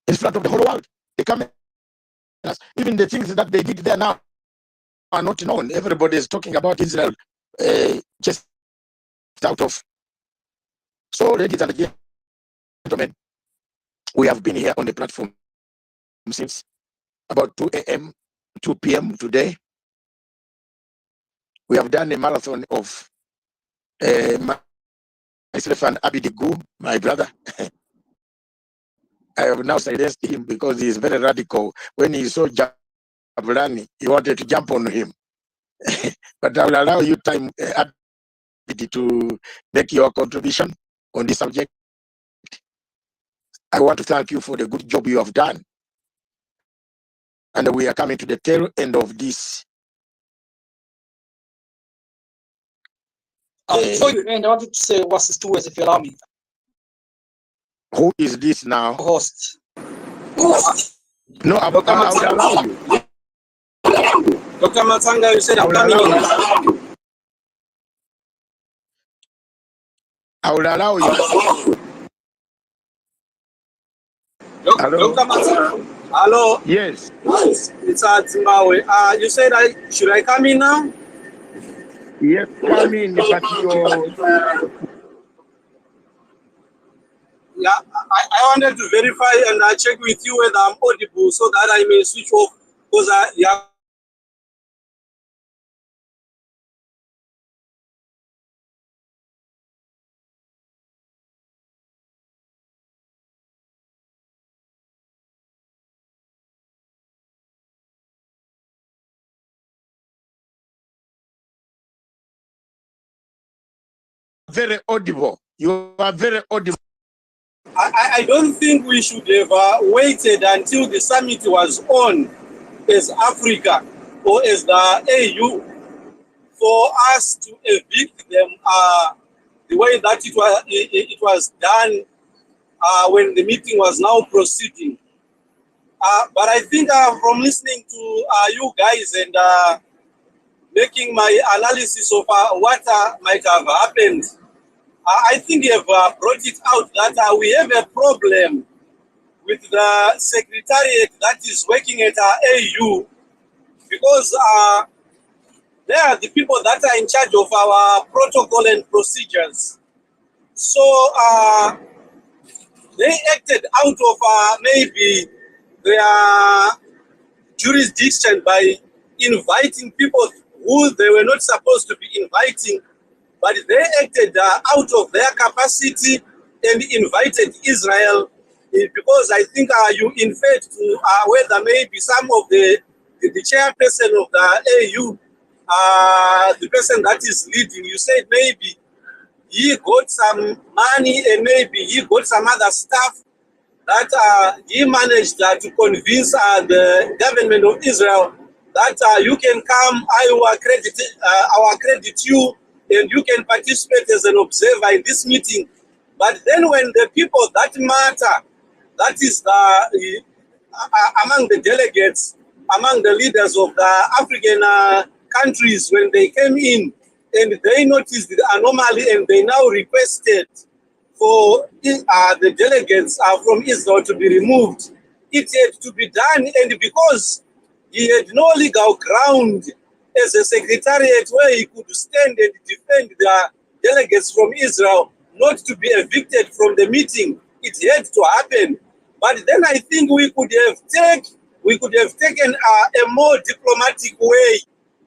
In front of the whole world? They come even the things that they did there now are not known. Everybody is talking about Israel just out of. So, ladies and gentlemen, we have been here on the platform since about 2 a.m., 2 p.m. today. We have done a marathon of myself and Abidi Gu, my brother. I have now silenced him because he is very radical. When he saw Jabulani, he wanted to jump on him. But I will allow you time, Abidi, to make your contribution on this subject. I want to thank you for the good job you have done. And we are coming to the tail end of this. Before you end, I wanted to say what's two words, if you allow me. Who is this now? Host. No, I would allow you. Dr. Matanga, you said I'm coming in. I will allow you. Dr. Matanga. Hello. Yes. It's Zimbabwe. You said should I come in now? Yes, come in, but yeah, I wanted to verify and I check with you whether I'm audible so that I may switch off because yeah. Very audible. You are very audible. I don't think we should have waited until the summit was on. as Africa or as the AU for us to evict them the way that it was done when the meeting was now proceeding. But I think from listening to you guys and making my analysis of what might have happened, I think you have brought it out that we have a problem with the secretariat that is working at AU, because they are the people that are in charge of our protocol and procedures. So they acted out of maybe their jurisdiction by inviting people who they were not supposed to be inviting, but they acted out of their capacity and invited Israel, because I think you inferred to whether maybe some of the chairperson of the AU, the person that is leading, you said maybe he got some money and maybe he got some other stuff that he managed to convince the government of Israel that you can come, I will accredit you, and you can participate as an observer in this meeting. But then when the people that matter, that is among the delegates, among the leaders of the African countries, when they came in and they noticed the anomaly and they now requested for the delegates from Israel to be removed, it had to be done. And because he had no legal ground as a secretariat where he could stand and defend the delegates from Israel not to be evicted from the meeting, it had to happen. But then I think we could have taken a more diplomatic way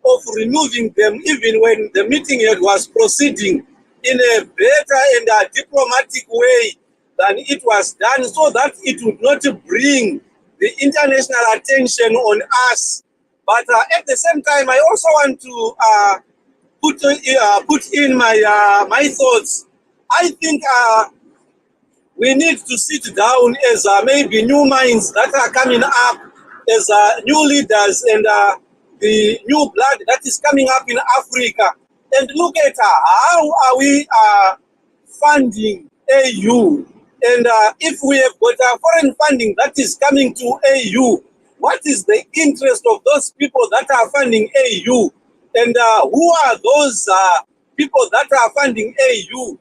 of removing them, even when the meeting was proceeding, in a better and a diplomatic way than it was done, so that it would not bring the international attention on us. But at the same time, I also want to put in my thoughts. I think we need to sit down as maybe new minds that are coming up, as new leaders and the new blood that is coming up in Africa, and look at how are we funding AU. And if we have got foreign funding that is coming to AU, what is the interest of those people that are funding AU? And who are those people that are funding AU?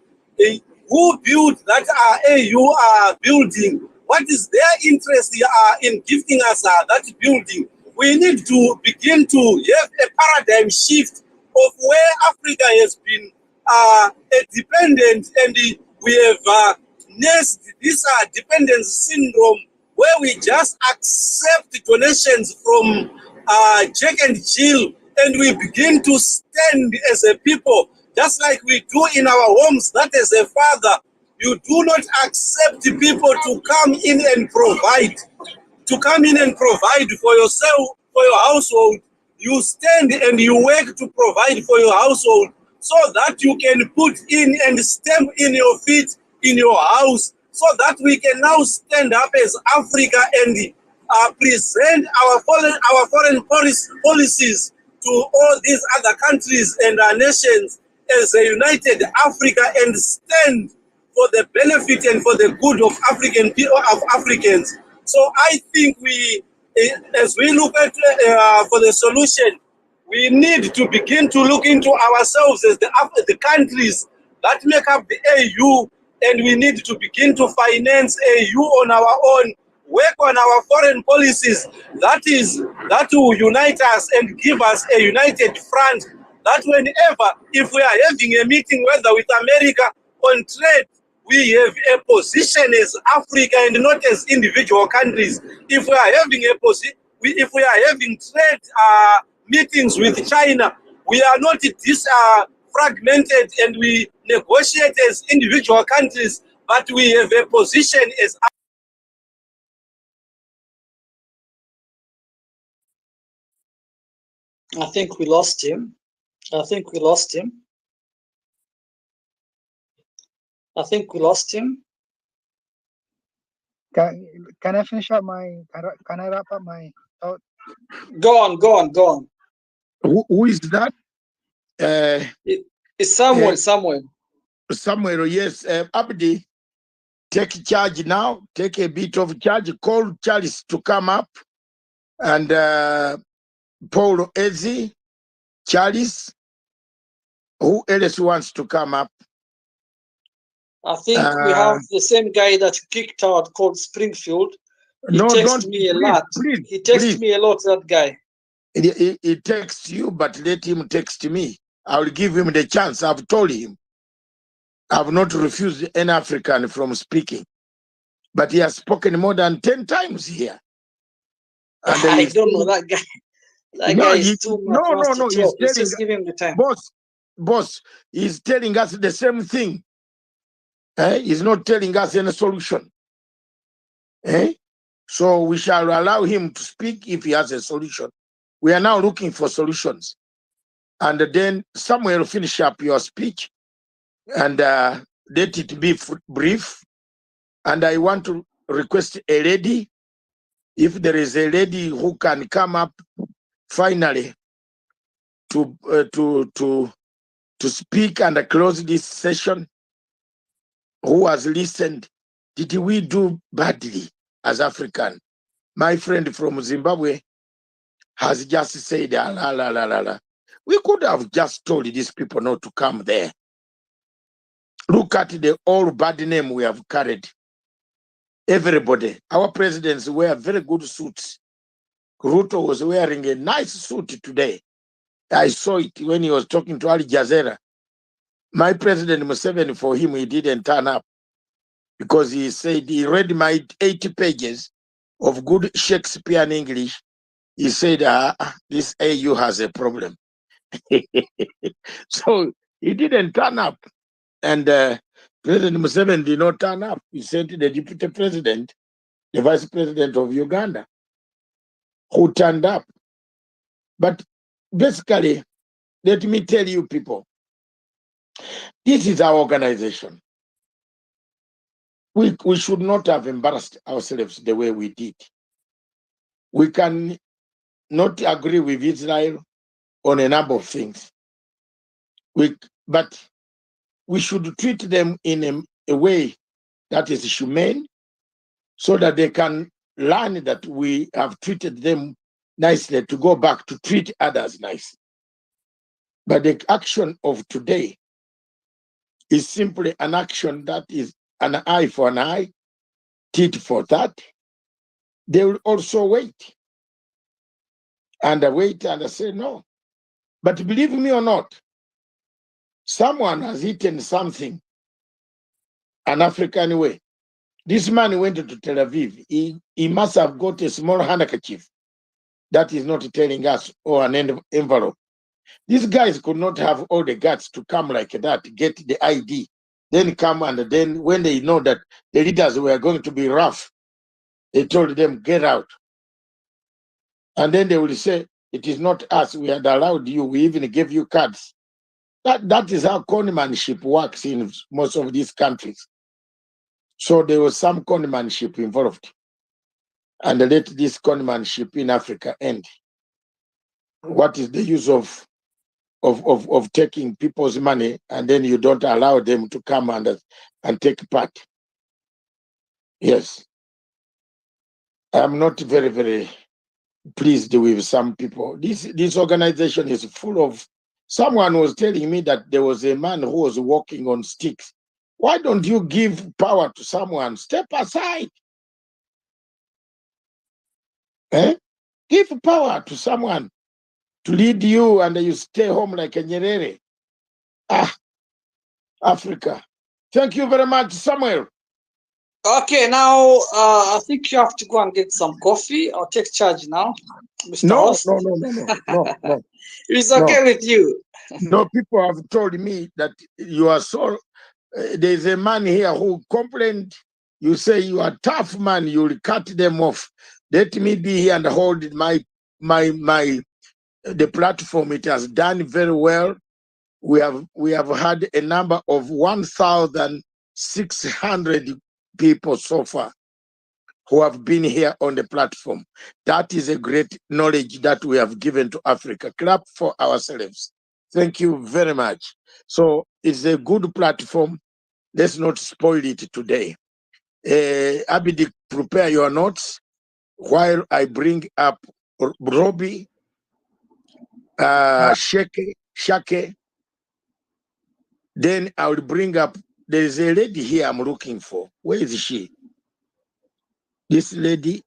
Who built that AU building? What is their interest in gifting us that building? We need to begin to have a paradigm shift of where Africa has been a dependent, and we have nursed this dependence syndrome where we just accept donations from Jack and Jill, and we begin to stand as a people, just like we do in our homes, that as a father, you do not accept people to come in and provide. For yourself, for your household. You stand and you work to provide for your household so that you can put in and stamp in your feet in your house, so that we can now stand up as Africa and present our foreign policies to all these other countries and nations as a united Africa, and stand for the benefit and for the good of African people, of Africans. So I think we, as we look at for the solution, we need to begin to look into ourselves as the countries that make up the AU, and we need to begin to finance AU on our own, work on our foreign policies that will unite us and give us a united front, that whenever, if we are having a meeting, whether with America on trade, we have a position as Africa and not as individual countries. If we are having a position, if we are having trade meetings with China, we are not this fragmented and we negotiate as individual countries, but we have a position as. I think we lost him. I think we lost him. Can I finish up my? Can I wrap up my thought? Go on. Who is that? It's Samuel. Samuel, yes. Abdi, take charge now. Take a bit of charge. Call Charles to come up. And Paul Ezi, Charles. Who else wants to come up? I think we have the same guy that kicked out called Springfield. He texts me a lot. He texts me a lot, that guy. He texts you, but let him text me. I will give him the chance. I've told him. I've not refused any African from speaking. But he has spoken more than 10 times here. And I don't know that guy. That guy is too much. No. He's Let's just give him the time. Boss, he's telling us the same thing. He's not telling us any solution. So we shall allow him to speak if he has a solution. We are now looking for solutions. And then Samuel will finish up your speech and let it be brief. And I want to request a lady, if there is a lady who can come up finally to speak and close this session, who has listened. Did we do badly as African? My friend from Zimbabwe has just said, la. We could have just told these people not to come there. Look at the all bad name we have carried. Everybody, our presidents wear very good suits. Ruto was wearing a nice suit today. I saw it when he was talking to Al Jazeera. My president Museveni, for him, he didn't turn up because he said he read my 80 pages of good Shakespearean English. He said, this AU has a problem. So he didn't turn up. And President Museveni did not turn up. He sent the deputy president, the vice president of Uganda, who turned up. But basically, let me tell you people, this is our organization. We should not have embarrassed ourselves the way we did. We can not agree with Israel on a number of things. But we should treat them in a way that is humane so that they can learn that we have treated them nicely to go back to treat others nice. But the action of today is simply an action that is an eye for an eye, tit for tat. They will also wait and say no. But believe me or not, someone has eaten something an African way. This man went to Tel Aviv. He must have got a small handkerchief that is not telling us, or an envelope. These guys could not have all the guts to come like that, get the ID, then come, and then when they know that the leaders were going to be rough, they told them, get out. And then they will say, it is not us, we had allowed you, we even gave you cards. That is how conmanship works in most of these countries. So there was some conmanship involved. And let this conmanship in Africa end. What is the use of taking people's money and then you don't allow them to come and take part? Yes. I'm not very, very pleased with some people. This organization is full of... Someone was telling me that there was a man who was walking on sticks. Why don't you give power to someone? Step aside. Give power to someone to lead you and you stay home like a Nyerere. Africa. Thank you very much, Samuel. Okay, now I think you have to go and get some coffee. I'll take charge now, Mr. Host. No. It's okay with you. No, people have told me that you are so... there's a man here who complained. You say you are a tough man, you will cut them off. Let me be here and hold the platform. It has done very well. We have had a number of 1,600 people so far. who have been here on the platform. That is a great knowledge that we have given to Africa. Clap for ourselves. Thank you very much. So it's a good platform. Let's not spoil it today. Abidi, prepare your notes while I bring up Robbie, Shake. Then I will bring up, there's a lady here I'm looking for. Where is she? This lady,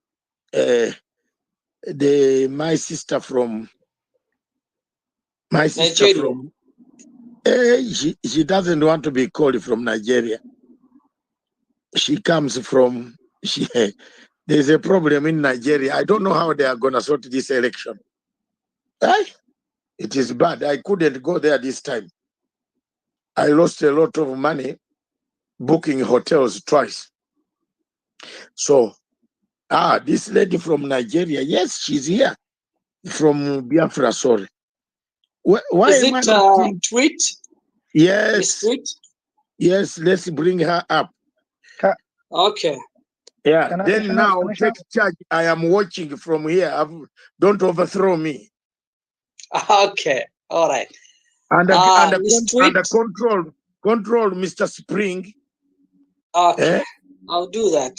my sister from Nigeria. She doesn't want to be called from Nigeria. She comes from, there's a problem in Nigeria. I don't know how they are going to sort this election. It is bad. I couldn't go there this time. I lost a lot of money booking hotels twice. So, this lady from Nigeria, yes, she's here from Biafra, sorry. Why Is am I it not seeing- Tweet? Yes. Miss Tweet? Yes, let's bring her up. Okay. Yeah, Can I- then can I- now can I take charge. I am watching from here. Don't overthrow me. Okay. All right. Under Miss Tweet? control, Mr. Spring. Okay. I'll do that.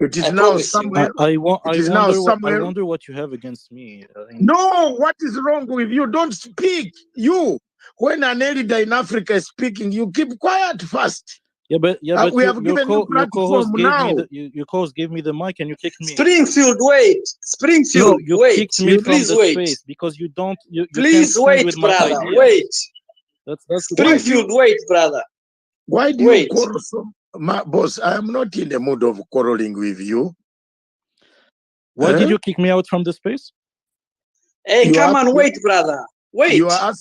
It is I now promise you. somewhere. I It is now wonder somewhere. what you have against me. No, what is wrong with you? Don't speak. You, when an elder in Africa is speaking, you keep quiet first. But We your, have given you your co-host platform gave now. me your co-host gave me the mic and you kicked me. Springfield, wait. Springfield, You wait. kicked me from Please the wait. space because you can't Please stand wait, with my brother. ideas. Wait. That's Springfield, wait, brother. Why do Wait. you quarrel so much, boss? I am not in the mood of quarreling with you. Why did you kick me out from the space? Hey, come on, wait, brother. Wait. You are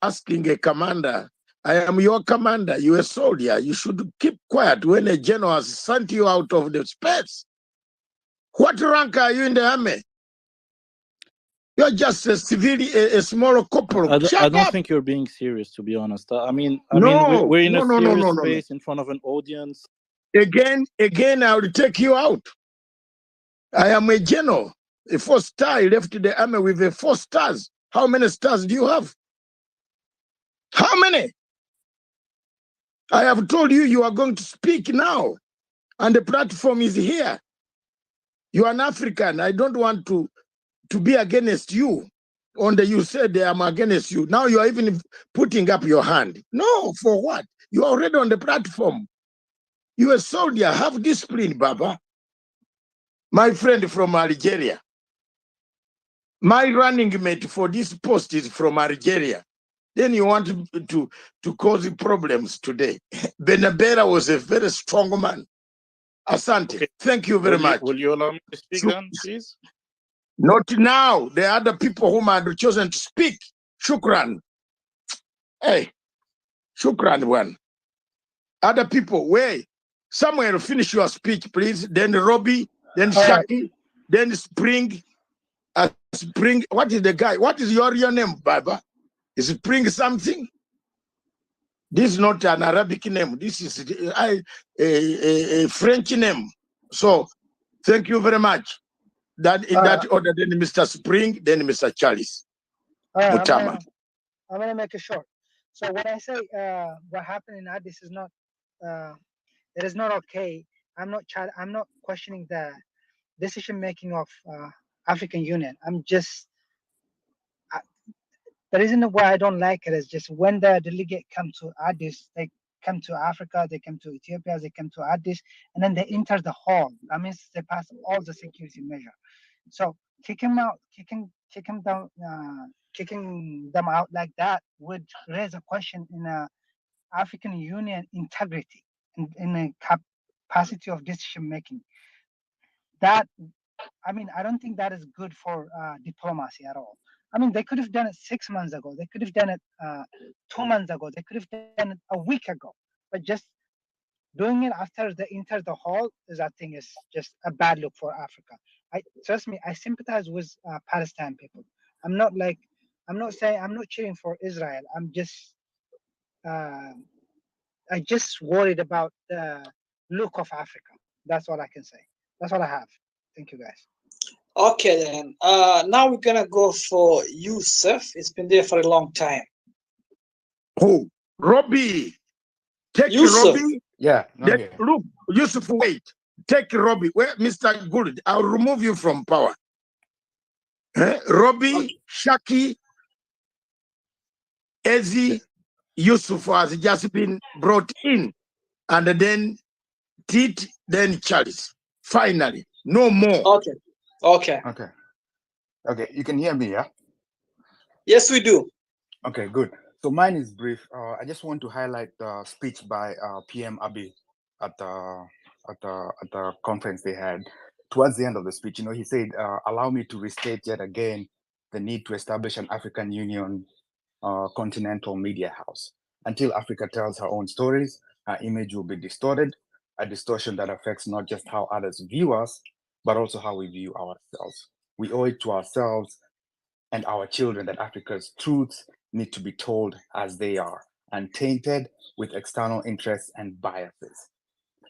asking a commander. I am your commander. You are a soldier. You should keep quiet when a general has sent you out of the space. What rank are you in the army? You're just a civilian, a small corporal. I Shut don't up. think you're being serious, to be honest. I mean, No, we're in a no, serious no, no. space in front of an audience. Again, I will take you out. I am a general. A 4-star. I left the army with 4 stars. How many stars do you have? How many? I have told you you are going to speak now, and the platform is here. You are an African. I don't want to be against you. You said I'm against you. Now you are even putting up your hand. No, for what? You are already on the platform. You are a soldier. Have discipline, Baba. My friend from Algeria. My running mate for this post is from Algeria. Then you want to cause problems today. Benabera was a very strong man. Asante. Okay. Thank you very much. Will you allow me to speak then, please? Not now. There are other people whom I have chosen to speak. Shukran. Hey, shukran one. Other people, wait. Samuel, finish your speech, please. Then Robbie, then Shaki, then Spring. Spring, what is the guy? What is your real name, Baba? Is Spring something? This is not an Arabic name. This is a French name. So, thank you very much. That in that order, then Mr. Spring, then Mr. Charles. Mutama. I'm gonna make it short. So when I say what happened in Addis is not, it is not okay. I'm not questioning the decision making of African Union. I'm just the reason why I don't like it is just when the delegate come to Addis, they come to Africa, they come to Ethiopia, they come to Addis, and then they enter the hall. That means they pass all the security measure. So kicking them out like that would raise a question in African Union integrity in a capacity of decision making. That, I mean, I don't think that is good for diplomacy at all. I mean, they could have done it 6 months ago. They could have done it 2 months ago. They could have done it a week ago. But just doing it after they enter the hall is, I think, is just a bad look for Africa. Trust me, I sympathize with Palestine people. I'm not cheering for Israel. I just worried about the look of Africa. That's all I can say. That's all I have. Thank you, guys. Okay then. Now we're gonna go for Yusuf. It's been there for a long time. Who? Robbie. Take Yusuf. Robbie. Yeah, no, Then, yeah. look, Yusuf, wait. Take Robbie. Where, Mr. Good, I'll remove you from power. Robbie, Shaki, Ezi, Yusuf has just been brought in. And then Tit, then Charles. Finally. No more. Okay. Okay. Okay. Okay, you can hear me, yeah? Yes, we do. Okay, good. So mine is brief. I just want to highlight the speech by PM Abiy at the conference they had. Towards the end of the speech, he said, "Allow me to restate yet again the need to establish an African Union continental media house. Until Africa tells her own stories, our image will be distorted, a distortion that affects not just how others view us, but also how we view ourselves. We owe it to ourselves and our children that Africa's truths need to be told as they are, untainted with external interests and biases."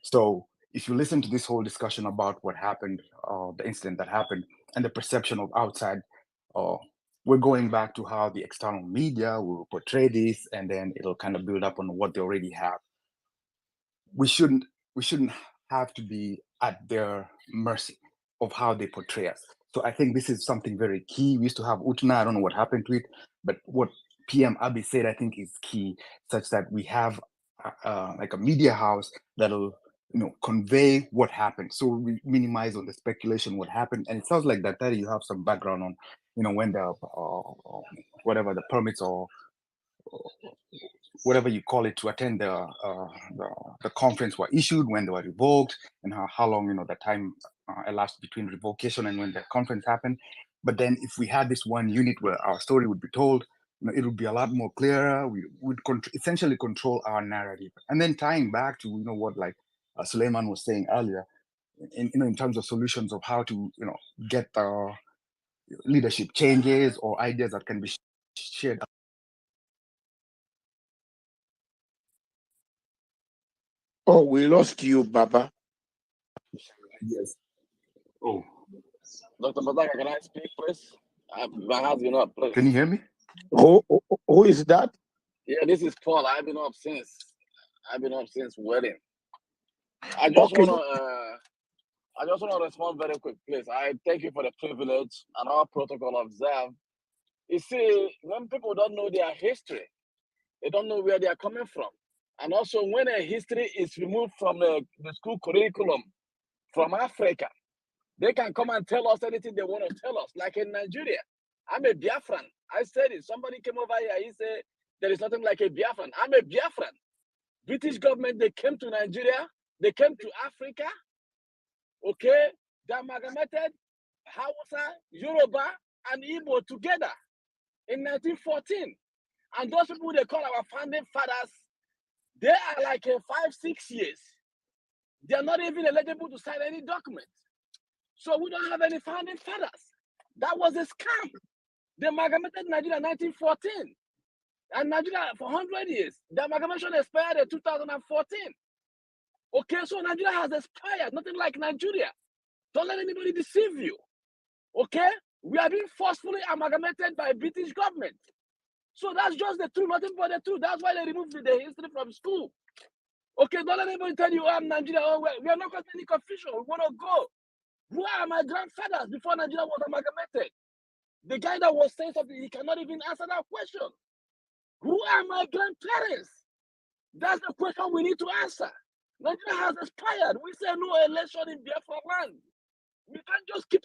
So if you listen to this whole discussion about what happened, the incident that happened, and the perception of outside, we're going back to how the external media will portray this, and then it'll kind of build up on what they already have. We shouldn't have to be at their mercy of how they portray us. So I think this is something very key. We used to have Utna, I don't know what happened to it, but what PM Abiy said, I think is key, such that we have like a media house that'll convey what happened. So we minimize on the speculation what happened. And it sounds like that you have some background on, when the whatever the permits or whatever you call it to attend the conference were issued, when they were revoked, and how long the time elapsed between revocation and when the conference happened. But then if we had this one unit where our story would be told, it would be a lot more clearer. We would essentially control our narrative. And then tying back to what like Suleiman was saying earlier, in terms of solutions of how to get leadership changes or ideas that can be shared. Oh, we lost you, Baba. Yes. Oh. Dr. Mataka, can I speak, please? My hand's been up, please. Can you hear me? Who is that? Yeah, this is Paul. I've been up since wedding. I just want to respond very quick, please. I thank you for the privilege and our protocol observed. You see, when people don't know their history, they don't know where they are coming from. And also, when a history is removed from the school curriculum from Africa, they can come and tell us anything they want to tell us. Like in Nigeria, I'm a Biafran. I said it. Somebody came over here. He said, there is nothing like a Biafran. I'm a Biafran. British government, they came to Nigeria. They came to Africa. Okay? They amalgamated Hausa, Yoruba, and Igbo together in 1914. And those people they call our founding fathers, they are like 5-6 years. They are not even eligible to sign any document. So we don't have any founding fathers. That was a scam. They amalgamated Nigeria in 1914. And Nigeria for 100 years. The amalgamation expired in 2014. Okay, so Nigeria has expired, nothing like Nigeria. Don't let anybody deceive you. Okay? We are being forcefully amalgamated by British government. So that's just the truth, nothing but the truth. That's why they removed the history from school. Okay, don't let anybody tell you, oh, I'm Nigeria. Oh, we are not causing any confusion. We want to go. Who are my grandfathers before Nigeria was amalgamated? The guy that was saying something, he cannot even answer that question. Who are my grandparents? That's the question we need to answer. Nigeria has expired. We say no election in Biafra land. We can't just keep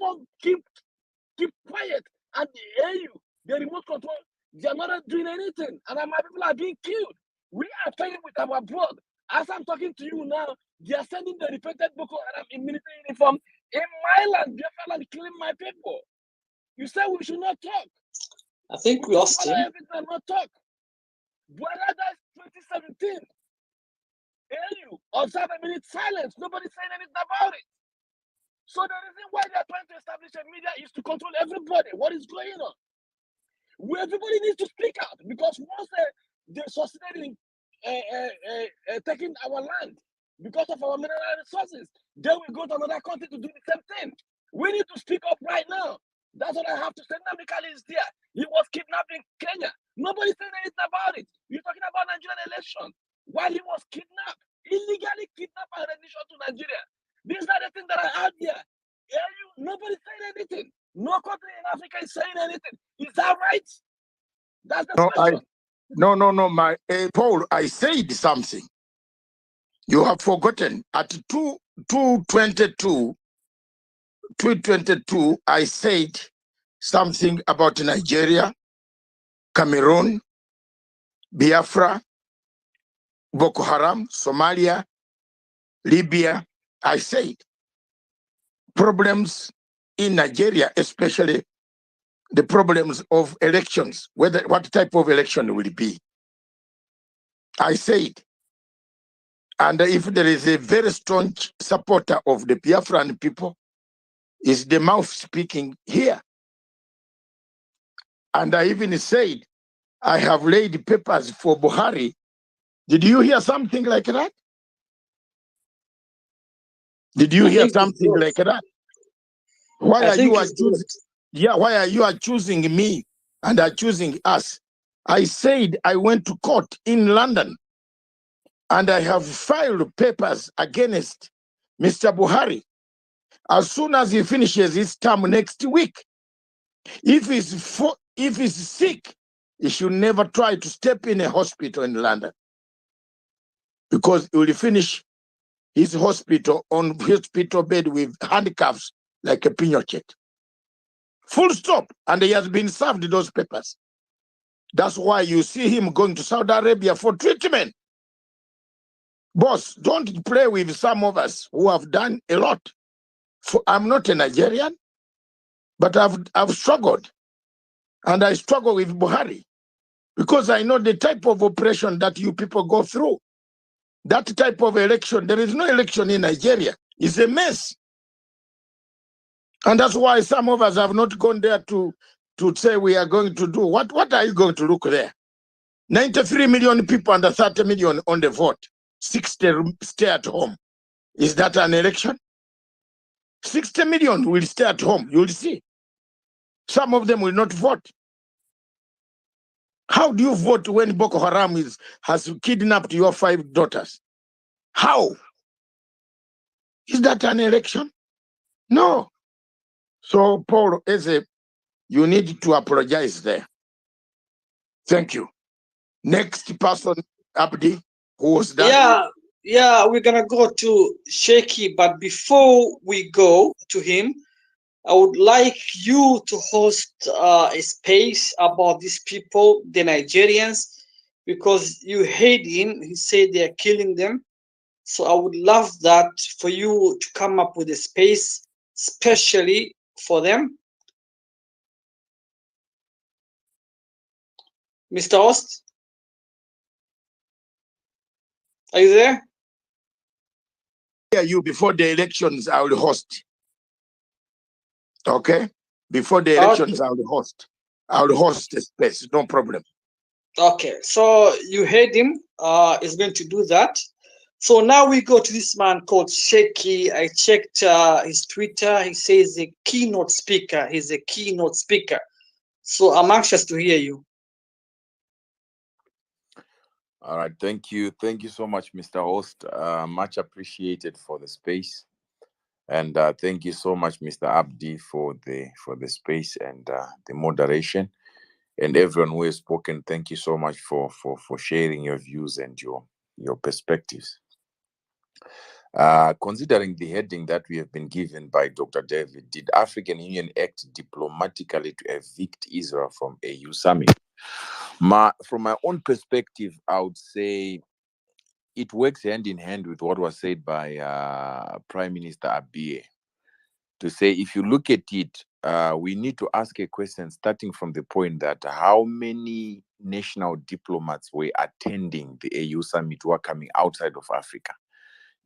quiet and the AU, the remote control, they are not doing anything. And my people are being killed. We are paying with our blood. As I'm talking to you now, they are sending the repeated Boko Haram in military uniform in my land, Biafra land, killing my people. You say we should not talk. I think we lost him. Everything not talk. Buhari died 2017. AU, observe a minute silence. Nobody's saying anything about it. So the reason why they are trying to establish a media is to control everybody. What is going on? Everybody needs to speak out because once they succeeded in taking our land because of our mineral resources, they will go to another country to do the same thing. We need to speak up right now. That's what I have to say. Namikali is there. He was kidnapped in Kenya. Nobody said anything about it. You're talking about Nigerian election. While he was kidnapped, illegally kidnapped and rendition to Nigeria. These are the things that I had here. Nobody said anything. No country in Africa is saying anything. Is that right? That's the question. My Paul, I said something. You have forgotten. At 222, I said something about Nigeria, Cameroon, Biafra, Boko Haram, Somalia, Libya. I said problems in Nigeria, especially the problems of elections, what type of election will it be. I said, and if there is a very strong supporter of the Biafran people, is the mouth speaking here. And I even said, I have laid papers for Buhari. Did you hear something like that? Did you hear something like that? Why are you choosing? Yeah, why are you choosing me and are choosing us? I said I went to court in London and I have filed papers against Mr. Buhari. As soon as he finishes his term next week, if he's sick, he should never try to step in a hospital in London, because he will finish his hospital on hospital bed with handcuffs like a Pinochet. Full stop. And he has been served those papers. That's why you see him going to Saudi Arabia for treatment. Boss, don't play with some of us who have done a lot. I'm not a Nigerian, but I've struggled. And I struggle with Buhari because I know the type of operation that you people go through. That type of election, there is no election in Nigeria. It's a mess. And that's why some of us have not gone there to say we are going to do. What are you going to look there? 93 million people under 30 million on the vote. 60 stay at home. Is that an election? 60 million will stay at home. You'll see. Some of them will not vote. How do you vote when Boko Haram has kidnapped your 5 daughters? How? Is that an election? No. So, Paul Eze, you need to apologize there. Thank you. Next person, Abdi, who was that? Yeah, we're gonna go to Shaky, but before we go to him, I would like you to host a space about these people, the Nigerians, because you hate him. He said they are killing them. So I would love that for you to come up with a space, especially for them. Mr. Host, are you there? Yeah, you before the elections, I will host. Okay? Before the elections, I will host. I will host the space, no problem. Okay, so you heard him. Is going to do that. So now we go to this man called Shaky. I checked his Twitter. He says a keynote speaker. He's a keynote speaker. So I'm anxious to hear you. All right, thank you so much, Mr. Host. Much appreciated for the space, and thank you so much, Mr. Abdi, for the space and the moderation, and everyone who has spoken. Thank you so much for sharing your views and your perspectives. Considering the heading that we have been given by Dr. David, did African Union act diplomatically to evict Israel from AU summit? From my own perspective, I would say it works hand in hand with what was said by Prime Minister Abiy, to say, if you look at it, we need to ask a question starting from the point that how many national diplomats were attending the AU summit who are coming outside of Africa,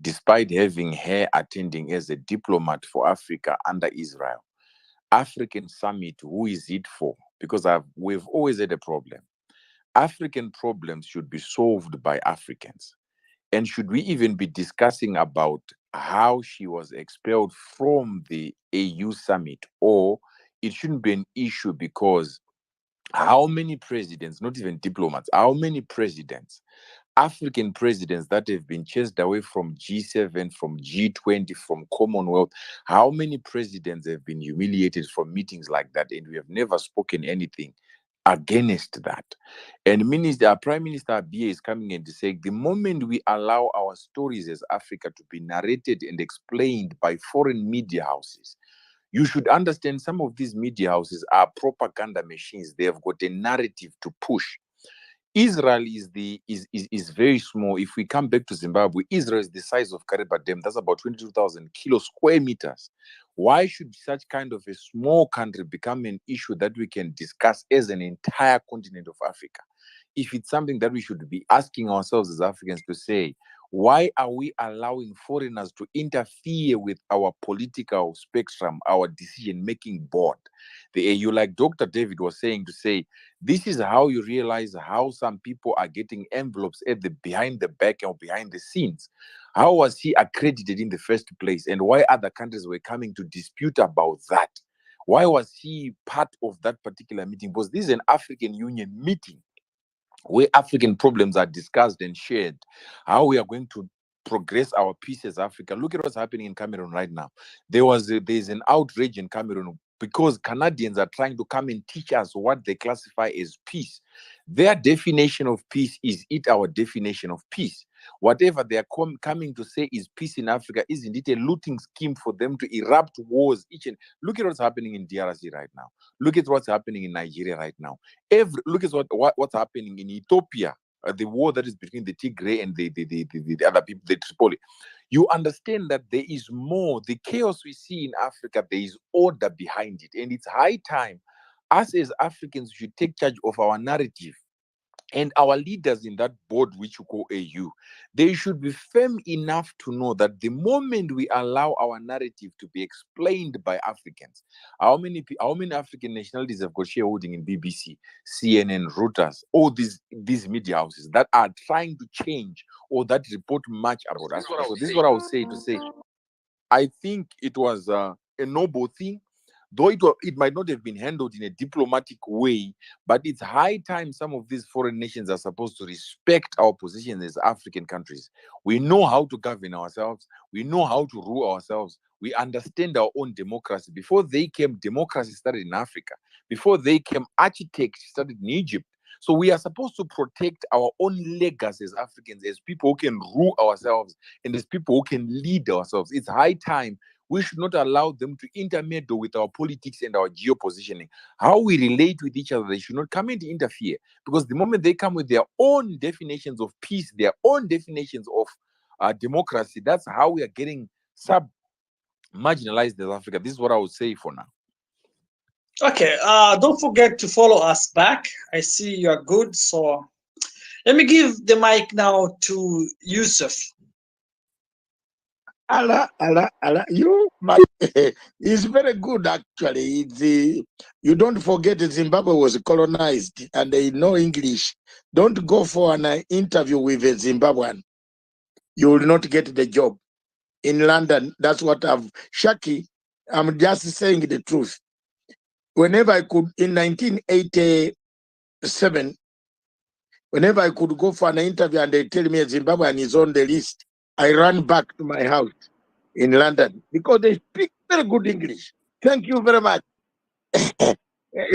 despite having her attending as a diplomat for Africa under Israel. African summit, who is it for? Because we've always had a problem. African problems should be solved by Africans. And should we even be discussing about how she was expelled from the AU summit, or it shouldn't be an issue because how many presidents, not even diplomats, how many presidents, African presidents that have been chased away from G7, from G20, from Commonwealth, how many presidents have been humiliated from meetings like that, and we have never spoken anything against that. And our Prime Minister Abiy is coming in to say the moment we allow our stories as Africa to be narrated and explained by foreign media houses, you should understand some of these media houses are propaganda machines. They have got a narrative to push. Israel is very small. If we come back to Zimbabwe, Israel is the size of Kariba Dam. That's about 22,000 square meters. Why should such kind of a small country become an issue that we can discuss as an entire continent of Africa? If it's something that we should be asking ourselves as Africans to say, why are we allowing foreigners to interfere with our political spectrum, our decision-making board? The AU, like Dr. David was saying, to say, this is how you realize how some people are getting envelopes at the behind the back or behind the scenes. How was he accredited in the first place? And why other countries were coming to dispute about that? Why was he part of that particular meeting? Because this is an African Union meeting where African problems are discussed and shared, how we are going to progress our peace as Africa. Look at what's happening in Cameroon right now. There's an outrage in Cameroon because Canadians are trying to come and teach us what they classify as peace. Their definition of peace is our definition of peace. Whatever they are coming to say is peace in Africa, isn't it a looting scheme for them to erupt wars? Look at what's happening in DRC right now. Look at what's happening in Nigeria right now. Look at what's happening in Ethiopia, the war that is between the Tigray and the other people, the Tripoli. You understand that there is more. The chaos we see in Africa, there is order behind it. And it's high time us as Africans should take charge of our narrative. And our leaders in that board, which you call AU, they should be firm enough to know that the moment we allow our narrative to be explained by Africans, how many African nationalities have got shareholding in BBC, CNN, Reuters, all these media houses that are trying to change or that report much about Africa? So this is what I would say to say, I think it was a noble thing. Though it might not have been handled in a diplomatic way, but it's high time some of these foreign nations are supposed to respect our position as African countries. We know how to govern ourselves. We know how to rule ourselves. We understand our own democracy. Before they came, democracy started in Africa. Before they came, architecture started in Egypt. So we are supposed to protect our own legacy as Africans, as people who can rule ourselves and as people who can lead ourselves. It's high time we should not allow them to intermeddle with our politics and our geopositioning. How we relate with each other, they should not come in to interfere. Because the moment they come with their own definitions of peace, their own definitions of democracy, that's how we are getting marginalized as Africa. This is what I would say for now. Okay, don't forget to follow us back. I see you are good. So let me give the mic now to Yusuf. Allah, it's very good actually. You don't forget Zimbabwe was colonized and they know English. Don't go for an interview with a Zimbabwean. You will not get the job. In London, that's what Shaki, I'm just saying the truth. Whenever I could, in 1987, whenever I could go for an interview and they tell me a Zimbabwean is on the list, I ran back to my house in London because they speak very good English. Thank you very much.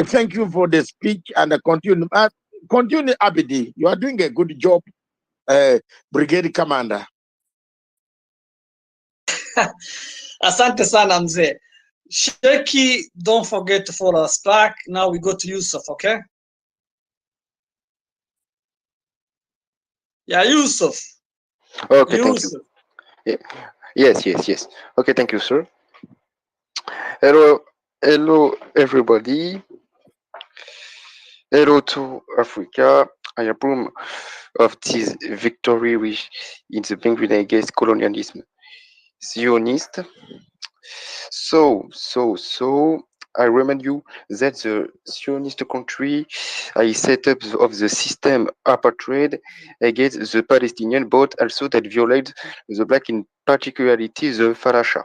Thank you for the speech and continue. Continue, Abidi. You are doing a good job, Brigade Commander. Asante sana mzee. Sheki, don't forget to follow us back. Now we go to Yusuf, okay? Yeah, Yusuf. Okay, thank you. Yusuf. Yeah. Yes. Okay, thank you, sir. Hello, everybody. Hello to Africa. I approve of this victory which in the penguin against colonialism. Zionist. So, I remind you that the Zionist country I set up of the system apartheid against the Palestinian, but also that violate the black, in particularity the Falasha.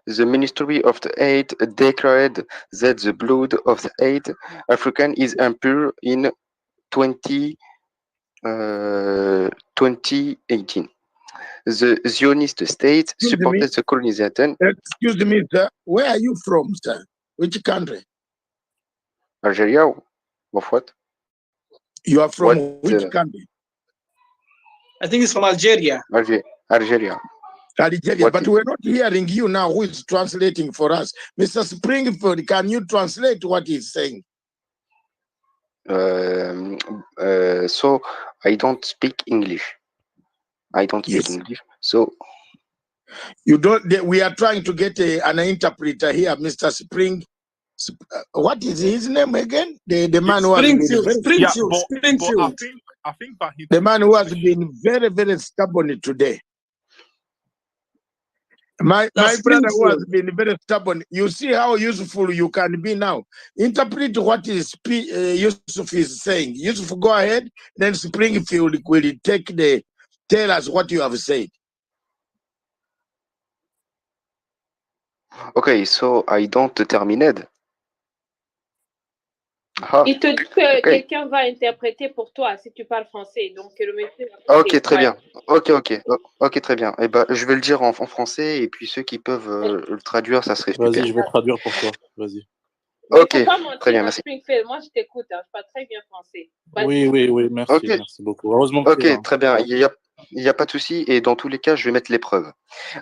The Ministry of the Aid declared that the blood of the aid African is impure in 2018. The Zionist state Excuse me. supported the colonization. Excuse me, sir. Where are you from, sir? Which country? Algeria, or what? You are from What? which country? I think it's from Algeria. Algeria. Algeria, What but is- we're not hearing you now. Who is translating for us? Mr. Springfield, can you translate what he's saying? So I don't speak English. I don't speak Yes. English. So You don't. We are trying to get an interpreter here, Mr. What is his name again? The man who has been But I think that the man who has been very, very stubborn today. My brother who has been very stubborn. You see how useful you can be now. Interpret what Yusuf is saying. Yusuf, go ahead. Then Springfield will tell us what you have said. okay, so I don't terminate. Ah, Il te dit que ok. quelqu'un va interpréter pour toi si tu parles français. Donc, le monsieur va Ok, très ouais. bien. Ok, très bien. Eh ben, je vais le dire en français et puis ceux qui peuvent le traduire, ça serait super. Vas-y, je vais traduire pour toi. Vas-y. Mais Ok, faut pas mentir, très bien, merci. Springfield. Moi, je t'écoute. Je parle très bien français. Oui, merci, Ok. merci beaucoup. Heureusement que tu es là. Ok, très bien. Il y a pas de souci. Et dans tous les cas, je vais mettre l'épreuve.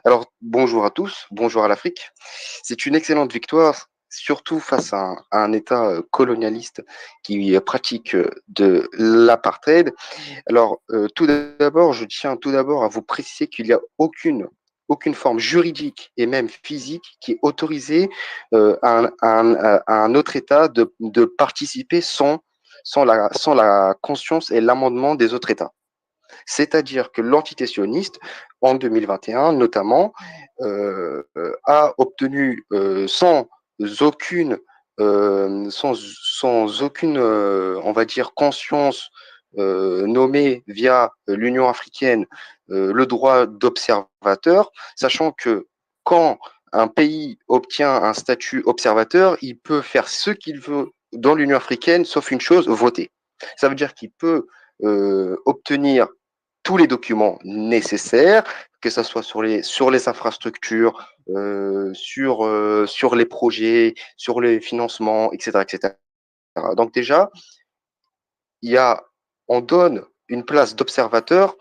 Alors, bonjour à tous. Bonjour à l'Afrique. C'est une excellente victoire, surtout face à un État colonialiste qui pratique de l'apartheid. Alors, tout d'abord, je tiens tout d'abord à vous préciser qu'il n'y a aucune forme juridique et même physique qui est autorisée à un autre État de participer sans la conscience et l'amendement des autres États. C'est-à-dire que l'entité sioniste, en 2021 notamment, a obtenu sans aucune, on va dire, conscience nommée via l'Union africaine le droit d'observateur, sachant que quand un pays obtient un statut observateur, il peut faire ce qu'il veut dans l'Union africaine, sauf une chose, voter. Ça veut dire qu'il peut obtenir tous les documents nécessaires, que ce soit sur les infrastructures, sur les projets, sur les financements, etc., etc. Donc déjà, on donne une place d'observateur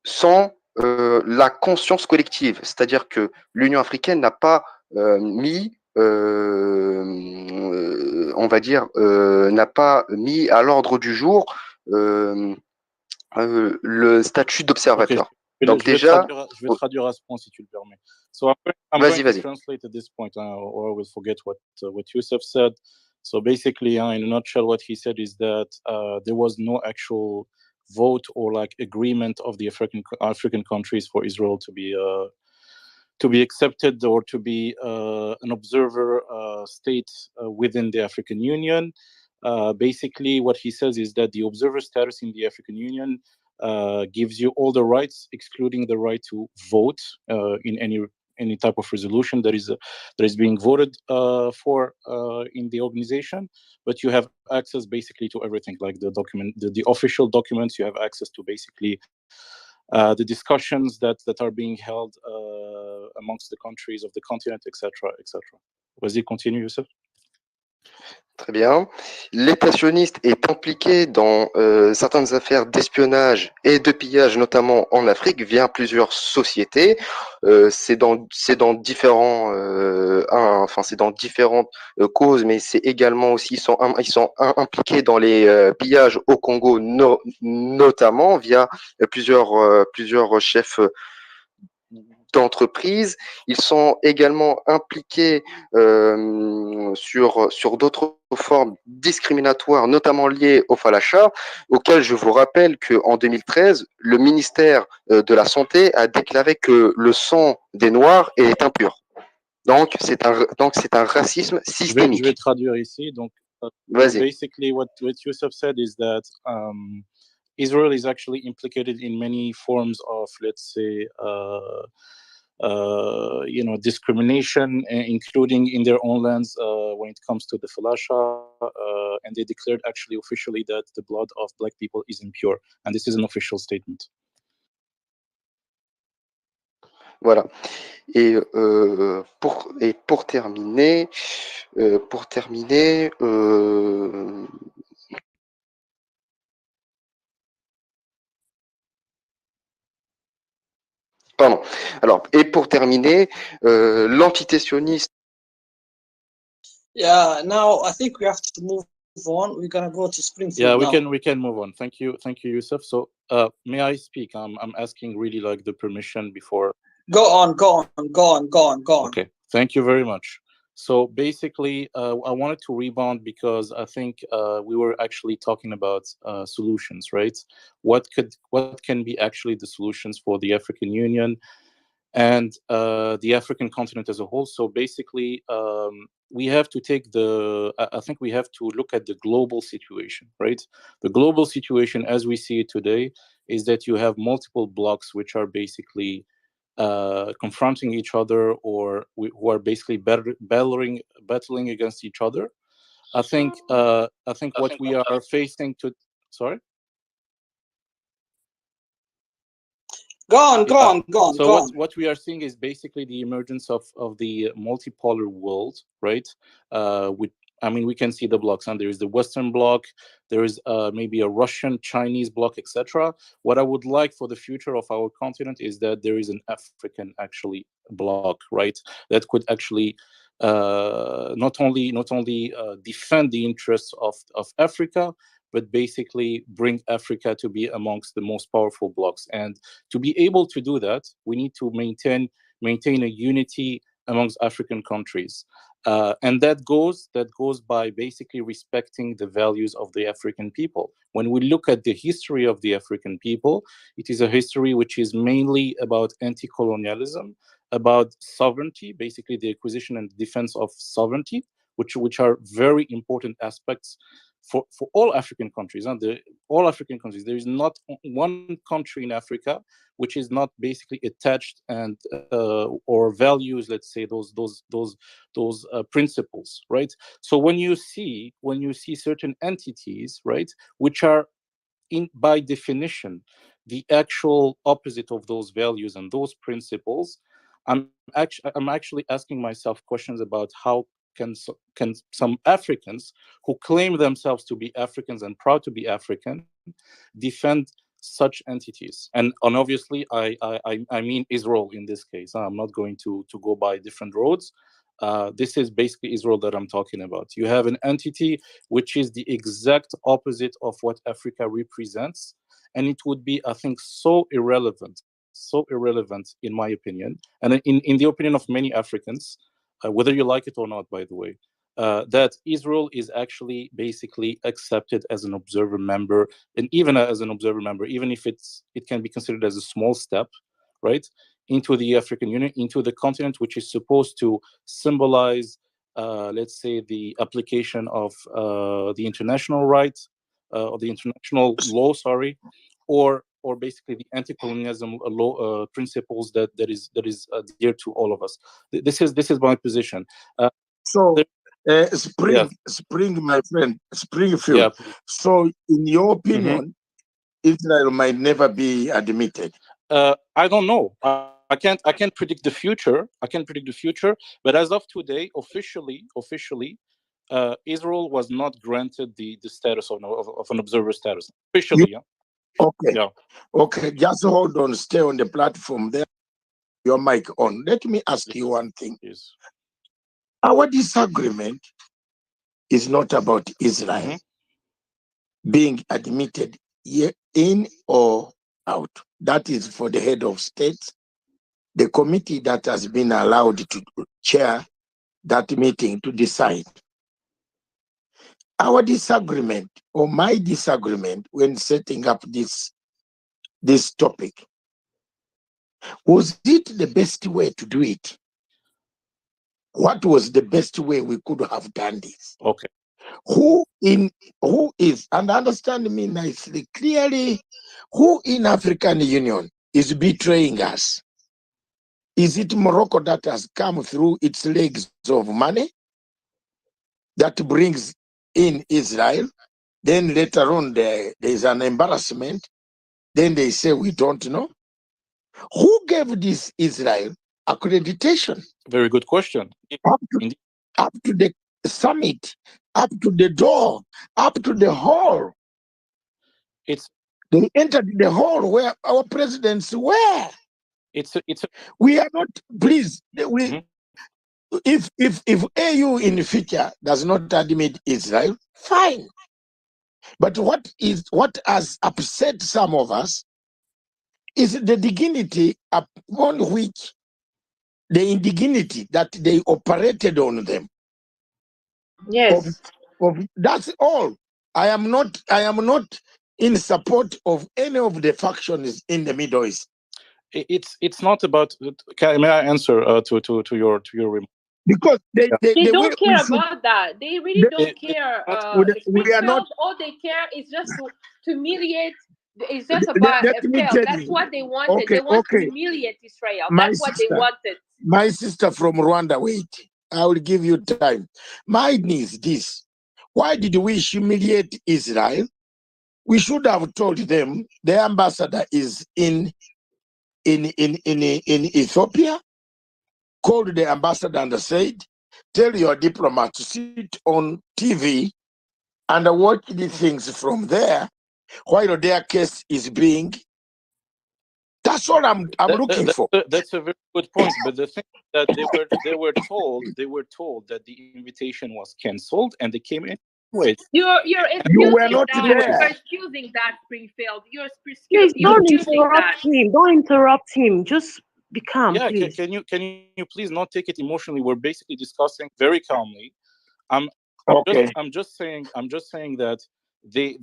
sans la conscience collective, c'est-à-dire que l'Union africaine n'a pas mis, on va dire, n'a pas mis à l'ordre du jour le statut d'observateur. Donc Je vais traduire à ce point si tu le permets. So I'm going to translate at this point, or I will forget what Yusuf said. So basically, in a nutshell, what he said is that there was no actual vote or like agreement of the African countries for Israel to be accepted or to be an observer state within the African Union. Basically, what he says is that the observer status in the African Union gives you all the rights, excluding the right to vote in any type of resolution that is being voted for in the organization. But you have access basically to everything, like the document, the official documents. You have access to basically the discussions that are being held amongst the countries of the continent, etc., etc. Vas-y, continue, Youssef. Très bien. L'État sioniste est impliqué dans certaines affaires d'espionnage et de pillage, notamment en Afrique, via plusieurs sociétés. C'est dans différents, c'est dans différentes causes, mais c'est également aussi ils sont impliqués dans les pillages au Congo, notamment via plusieurs chefs d'entreprise. Ils sont également impliqués sur d'autres formes discriminatoires, notamment liées au Falacha, auquel je vous rappelle qu'en 2013, le ministère de la Santé a déclaré que le sang des Noirs est impur. Donc, c'est un racisme Je systémique. vais traduire ici. Donc, Vas-y. basically, what Yusuf said is that Israel is actually implicated in many forms of, let's say, discrimination, including in their own lands when it comes to the falasha, and they declared actually officially that the blood of black people is impure, and this is an official statement. Voilà. Et pour terminer, pardon. Alors, et pour terminer, l'entité sioniste. Yeah, now I think we have to move on. We're gonna go to Springfield. Yeah, now. we can move on. Thank you, Yusuf. So, may I speak? I'm asking really like the permission before. Go on. Okay, thank you very much. So basically, I wanted to rebound because I think we were actually talking about solutions, right? What can be actually the solutions for the African Union and the African continent as a whole? So basically, we have to take I think we have to look at the global situation, right? The global situation as we see it today is that you have multiple blocks which are basically confronting each other, or who are basically battling against each other. I think what we are facing to. Sorry. Go on. So what we are seeing is basically the emergence of the multipolar world, right? We can see the blocks, and there is the Western bloc, there is maybe a Russian, Chinese bloc, etc. What I would like for the future of our continent is that there is an African actually bloc, right? That could actually not only defend the interests of Africa, but basically bring Africa to be amongst the most powerful blocs. And to be able to do that, we need to maintain a unity amongst African countries. And that goes by basically respecting the values of the African people. When we look at the history of the African people, it is a history which is mainly about anti-colonialism, about sovereignty, basically the acquisition and defense of sovereignty, which are very important aspects for all African countries. All African countries, there is not one country in Africa which is not basically attached and or values, let's say, those principles, right? So when you see certain entities, right, which are by definition the actual opposite of those values and those principles, I'm actually asking myself questions about how can some Africans who claim themselves to be Africans and proud to be African defend such entities. And obviously I mean Israel in this case. I'm not going to go by different roads. This is basically Israel that I'm talking about. You have an entity which is the exact opposite of what Africa represents, and it would be, I think, so irrelevant in my opinion, and in the opinion of many Africans, whether you like it or not, by the way, that Israel is actually basically accepted as an observer member, and even as an observer member, even if it can be considered as a small step, right, into the African Union, into the continent, which is supposed to symbolize, let's say, the application of the international rights, or the international law, sorry, or basically the anti-colonialism law principles that is dear to all of us. This is my position. Spring, my friend, Springfield. Yeah. So, in your opinion, Israel might never be admitted. I don't know. I can't predict the future. But as of today, officially, Israel was not granted the status of an observer status. Officially, yeah. Okay. Yeah. Okay. Just hold on. Stay on the platform there. Your mic on. Let me ask you one thing. Yes. Our disagreement is not about Israel being admitted in or out. That is for the head of state, the committee that has been allowed to chair that meeting to decide. Our disagreement, or my disagreement, when setting up this topic, was it the best way to do it? what was the best way we could have done this? Okay. Who is, and understand me nicely, clearly, who in African Union is betraying us? Is it Morocco that has come through its legs of money that brings in Israel? Then later on, there is an embarrassment. Then they say, we don't know. Who gave this Israel accreditation? Very good question. Up to the summit, up to the door, up to the hall. They entered the hall where our presidents were. We are not, please, if AU in the future does not admit Israel, fine. But what has upset some of us is the dignity upon which the indignity that they operated on them. Yes. That's all. I am not in support of any of the factions in the Middle East. It's not about. May I answer to your remark? Because they don't care about that. They really don't care. We are not. All they care is just to humiliate. It's just about a fail. That's what they wanted. Okay, they want to humiliate Israel. That's what they wanted. My sister from Rwanda, wait. I will give you time. Mine is this. Why did we humiliate Israel? We should have told them the ambassador is in Ethiopia. Called the ambassador and said, tell your diplomat to sit on TV and watch the things from there while their case is being. That's all I'm looking for. That's a very good point. But the thing is that they were told that the invitation was cancelled and they came anyway. You're You were excusing not that. there. You're excusing that, Springfield. Please don't excusing interrupt that. him. Don't interrupt him. Just be calm, Yeah, please. can you please not take it emotionally? We're basically discussing very calmly. I'm just saying that indeed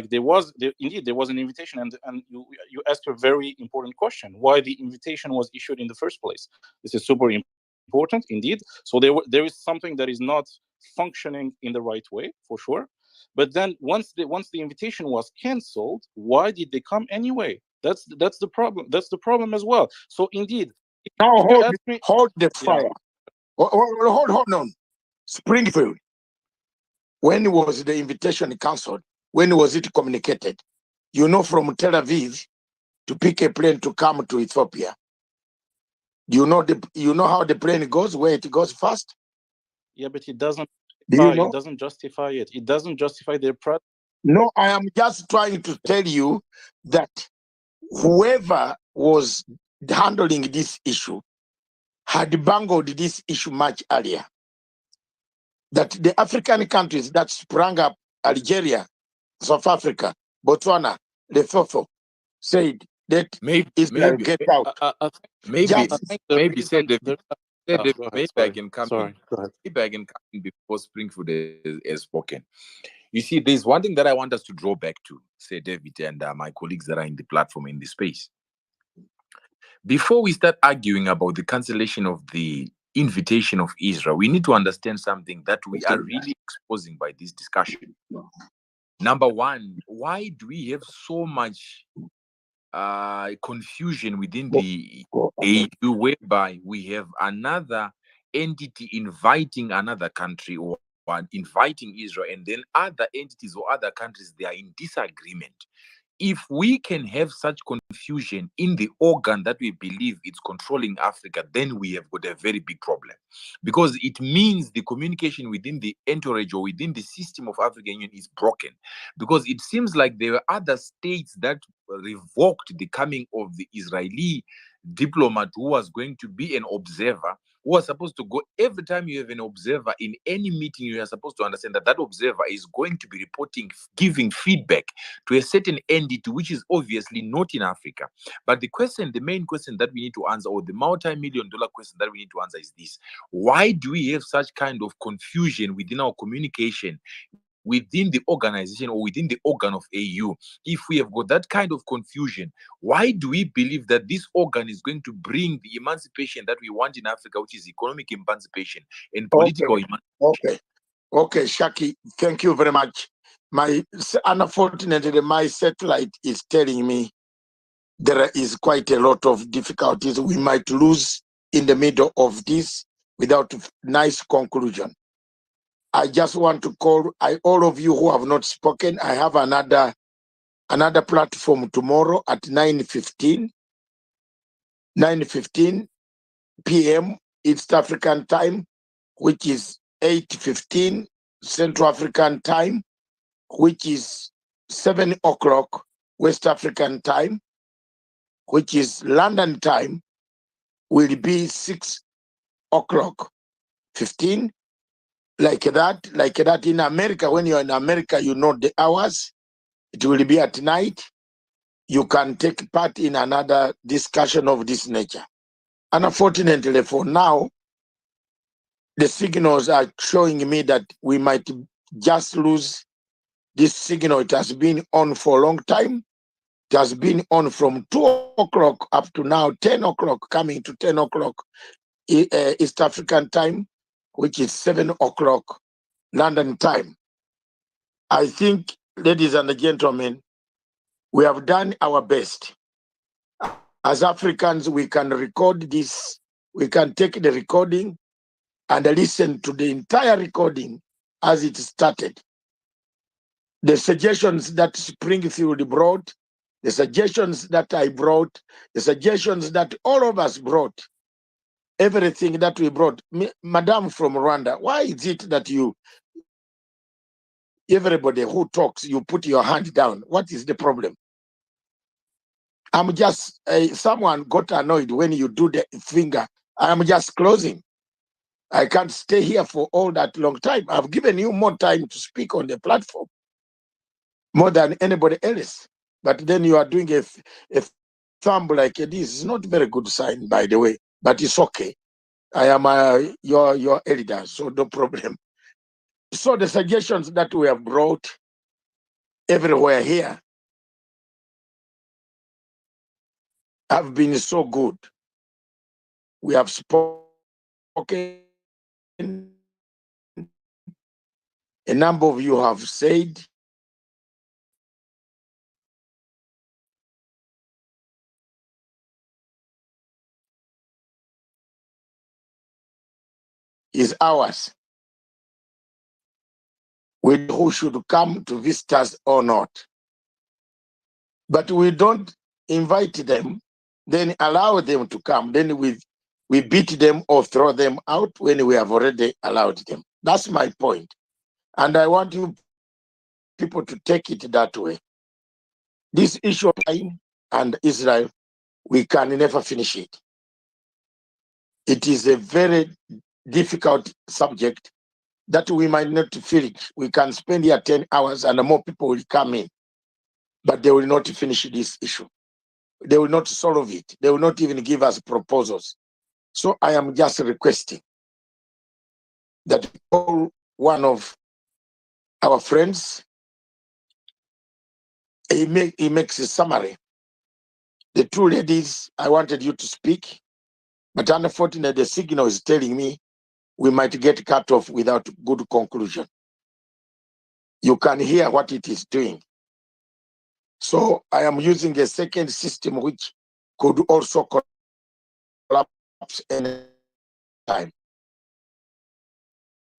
there was an invitation, and you asked a very important question: why the invitation was issued in the first place. This is super important indeed. So there is something that is not functioning in the right way for sure. But then once the invitation was cancelled, why did they come anyway? That's the problem. That's the problem as well. So indeed, now hold the fire. Hold on. Springfield. When was the invitation cancelled? When was it communicated? You know, from Tel Aviv to pick a plane to come to Ethiopia. You know how the plane goes, where it goes first? Yeah, but it doesn't. It doesn't justify it. It doesn't justify their product. No, I am just trying to tell you that whoever was handling this issue had bungled this issue much earlier. That the African countries that sprang up, Algeria, South Africa, Botswana, Lesotho, said that Israel get out. Maybe I can come in before Springfield has spoken. You see, there's one thing that I want us to draw back to, say David and my colleagues that are in the platform in the space. Before we start arguing about the cancellation of the invitation of Israel, we need to understand something that we are really exposing by this discussion. Number one, why do we have so much confusion within the AU, whereby we have another entity inviting another country or inviting Israel, and then other entities or other countries, they are in disagreement? If we can have such confusion in the organ that we believe it's controlling Africa, then we have got a very big problem, because it means the communication within the entourage or within the system of African Union is broken, because it seems like there were other states that revoked the coming of the Israeli diplomat who was going to be an observer, who are supposed to go. Every time you have an observer in any meeting, you are supposed to understand that that observer is going to be reporting, giving feedback to a certain entity, which is obviously not in Africa. But the main question that we need to answer, or the multi-million-dollar question that we need to answer, is this: why do we have such kind of confusion within our communication within the organization or within the organ of AU, if we have got that kind of confusion, why do we believe that this organ is going to bring the emancipation that we want in Africa, which is economic emancipation and political emancipation? Okay, Shaki, thank you very much. Unfortunately, my satellite is telling me there is quite a lot of difficulties. We might lose in the middle of this without nice conclusion. I just want to call all of you who have not spoken. I have another platform tomorrow at 9:15 p.m. East African time, which is 8:15 Central African time, which is 7 o'clock West African time, which is London time, will be 6 o'clock 15, like that in America. When you're in America, you know the hours. It will be at night. You can take part in another discussion of this nature. Unfortunately, for now, the signals are showing me that we might just lose this signal. It has been on for a long time. It has been on from 2 o'clock up to now, 10 o'clock, coming to 10 o'clock East African time, which is 7 o'clock London time. I think, ladies and gentlemen, we have done our best. As Africans, we can record this. We can take the recording and listen to the entire recording as it started. The suggestions that Springfield brought, the suggestions that I brought, the suggestions that all of us brought, everything that we brought. Madam from Rwanda, why is it that everybody who talks, you put your hand down? What is the problem? I'm just, someone got annoyed when you do the finger. I'm just closing. I can't stay here for all that long time. I've given you more time to speak on the platform, more than anybody else. But then you are doing a thumb like this. It's not very good sign, by the way, but it's okay. I am your elder, so no problem. So the suggestions that we have brought everywhere here have been so good. We have spoken. A number of you have said is ours. Who should come to visit us or not. But we don't invite them, then allow them to come. Then we beat them or throw them out when we have already allowed them. That's my point. And I want you people to take it that way. This issue of time and Israel, we can never finish it. It is a very difficult subject that we might not finish. We can spend here 10 hours and more people will come in, but they will not finish this issue. They will not solve it. They will not even give us proposals. So I am just requesting that all one of our friends, he makes a summary. The two ladies, I wanted you to speak, but unfortunately the signal is telling me we might get cut off without good conclusion. You can hear what it is doing. So I am using a second system which could also collapse any time.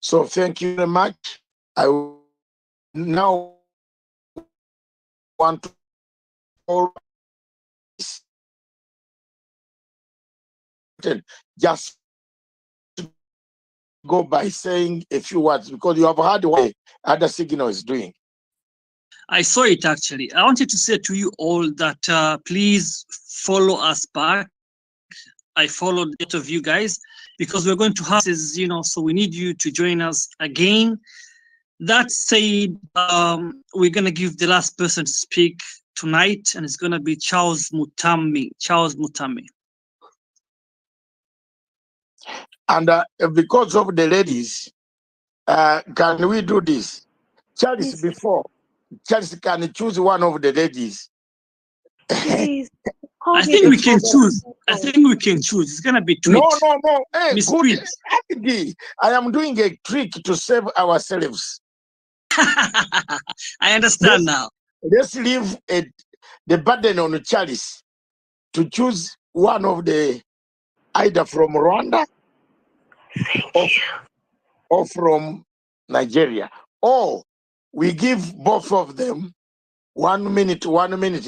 So thank you very much. I now want to all just go by saying a few words because you have heard what other signal is doing. I saw it actually. I wanted to say to you all that please follow us back. I followed eight of you guys because we're going to have this, so we need you to join us again. That said, we're going to give the last person to speak tonight, and it's going to be Charles Mutami. Charles Mutami. And because of the ladies, can we do this? Charles, before Charles can choose one of the ladies. Please. I think we can choose. I think we can choose. It's gonna be tweet. No. Hey, Miss good. Tweet. Abdi, I am doing a trick to save ourselves. I understand now. Let's leave the burden on Charles to choose one of the either from Rwanda or from Nigeria. Or we give both of them 1 minute,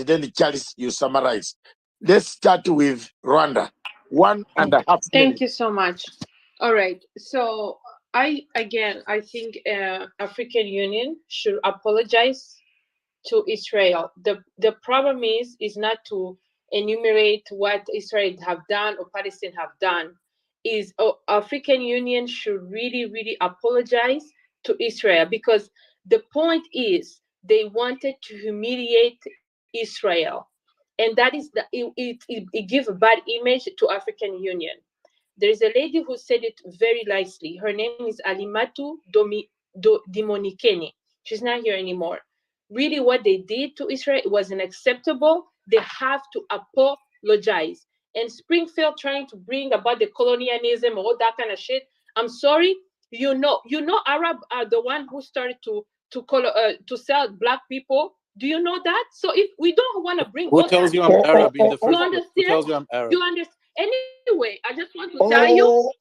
then Charles, you summarize. Let's start with Rwanda. 1.5 minutes. Thank you so much. All right. So I think African Union should apologize to Israel. The problem is not to enumerate what Israel have done or Palestine have done. Is African Union should really apologize to Israel, because the point is they wanted to humiliate Israel, and that is it gives a bad image to African Union. There is a lady who said it very nicely. Her name is Alimatu Dimonikene. She's not here anymore. Really, what they did to Israel was unacceptable. They have to apologize. And Springfield trying to bring about the colonialism, all that kind of shit. I'm sorry, you know, Arab are the one who started to sell black people. Do you know that? So if we don't want to bring, Who tells you I'm Arab in the first you place? understand? Who tells you I'm Arab? You understand? Anyway, I just want to tell you.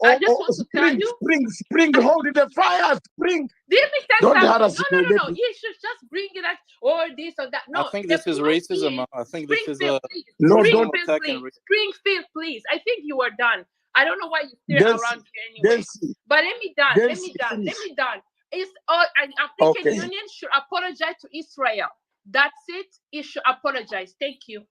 Spring, hold the fire, Spring. Let me tell Don't something. harass No. me. You should just bring it at or this or that. No, I think the this is point racism. is, I think this is Springfield, a please. No, personal don't. attack and Springfield, please. I think you are done. I don't know why you're still around here anyway. But let me done. It's all an African Okay. Union should apologize to Israel. That's it. It should apologize. Thank you.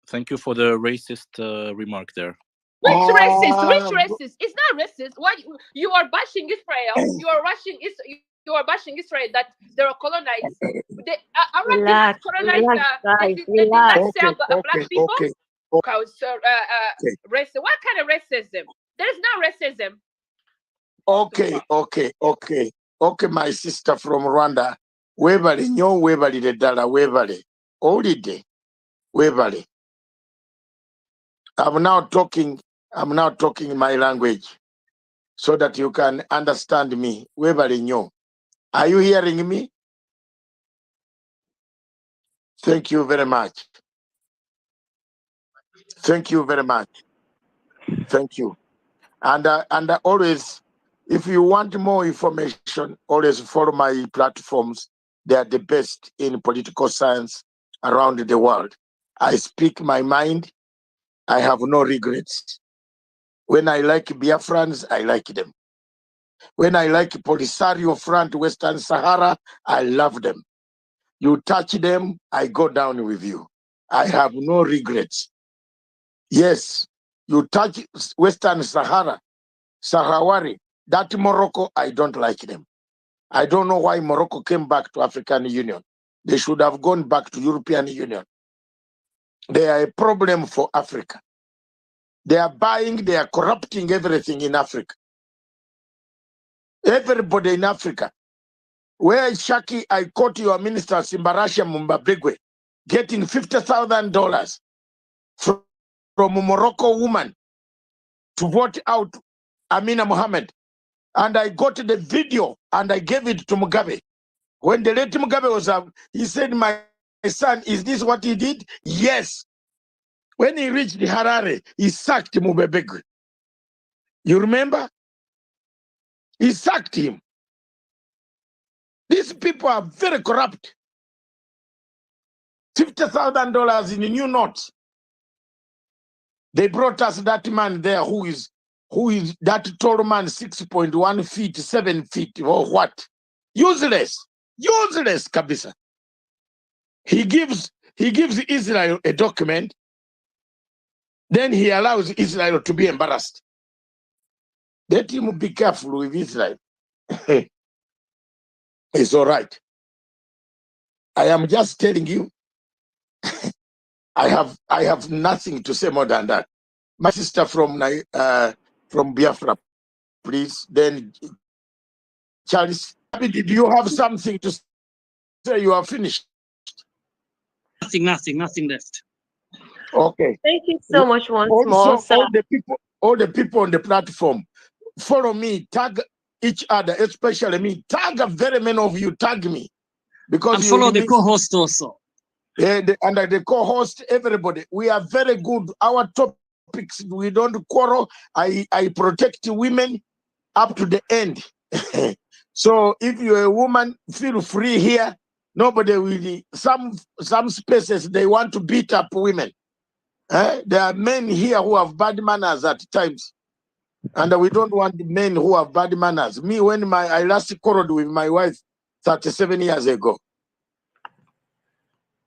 Thank you for the racist remark there. Which racist? It's not racist. Why you are bashing Israel? You are bashing Israel that they are colonized. The Arab did not colonize. They did not sell black people. Race. What kind of racism? There's no racism. Okay, my sister from Rwanda. Webale, nyo webale de dala webale. Holiday, webale. I'm now talking my language so that you can understand me. Webale nyo. Are you hearing me? Thank you very much. Thank you very much. Thank you. And always, if you want more information, always follow my platforms. They are the best in political science around the world. I speak my mind. I have no regrets. When I like Biafrans, I like them. When I like Polisario Front, Western Sahara, I love them. You touch them, I go down with you. I have no regrets. Yes, you touch Western Sahara, Sahrawari, that Morocco, I don't like them. I don't know why Morocco came back to African Union. They should have gone back to European Union. They are a problem for Africa. They are corrupting everything in Africa. Everybody in Africa. Where Shaki, I caught your minister, Simbarasha Mumbabigwe, getting $50,000 from a Morocco woman to vote out Amina Mohammed. And I got the video and I gave it to Mugabe. When the late Mugabe was up, he said, my son, is this what he did? Yes. When he reached the Harare, he sacked Mubebegwe. You remember? He sacked him. These people are very corrupt. $50,000 in new notes. They brought us that man there who is that tall man, 6.1 feet, 7 feet, or what? Useless, Kabisa. He gives Israel a document, then he allows Israel to be embarrassed. Let him be careful with Israel. It's all right. I am just telling you, I have nothing to say more than that. My sister from Biafra, please. Then Charles, Did you have something to say? You are finished. Nothing left. Okay. Thank you so much once more, Also, sir. all the people on the platform, follow me, tag each other, especially me. Tag very many of you, tag me. Because And you follow will the miss- co-host also. Yeah, and the co-host, everybody. We are very good. Our topics, we don't quarrel. I protect women up to the end. So if you're a woman, feel free here. Nobody will. Some spaces they want to beat up women. There are men here who have bad manners at times, and we don't want the men who have bad manners. Me, when I last quarreled with my wife 37 years ago,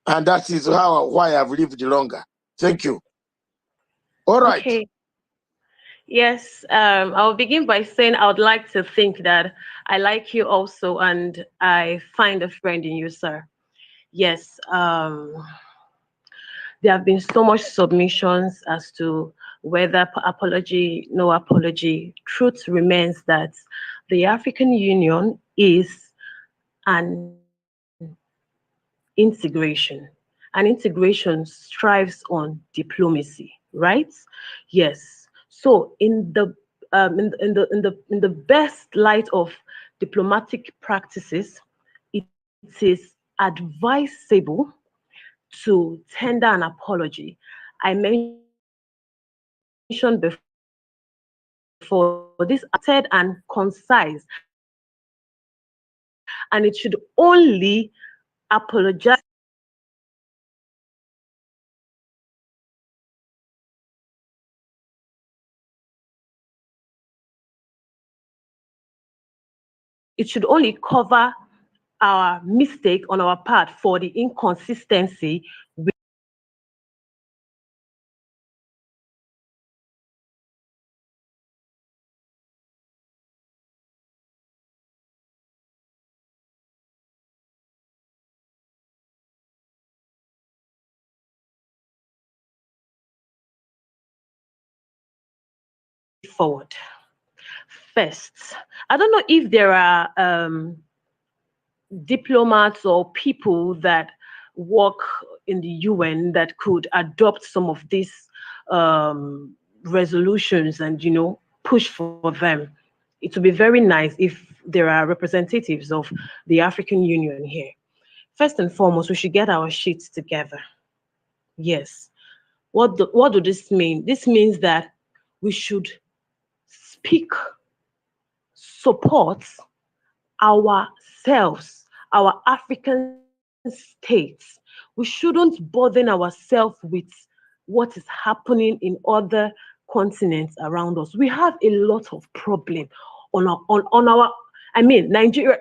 and that is why I've lived longer. Thank you. All right. Okay. Yes, I'll begin by saying I would like to think that I like you also, and I find a friend in you, sir. Yes, there have been so much submissions as to whether apology, no apology. Truth remains that the African Union is an integration. And integration strives on diplomacy, right? Yes. So in the best light of diplomatic practices, it is advisable to tender an apology. I mentioned before this said and concise, and it should only apologize it should only cover our mistake on our part for the inconsistency forward. First, I don't know if there are diplomats or people that work in the UN that could adopt some of these resolutions and push for them. It would be very nice if there are representatives of the African Union here. First and foremost, we should get our sheets together. Yes. What do this mean? This means that we should speak, support ourselves, our African states. We shouldn't burden ourselves with what is happening in other continents around us. We have a lot of problem on our I mean Nigeria.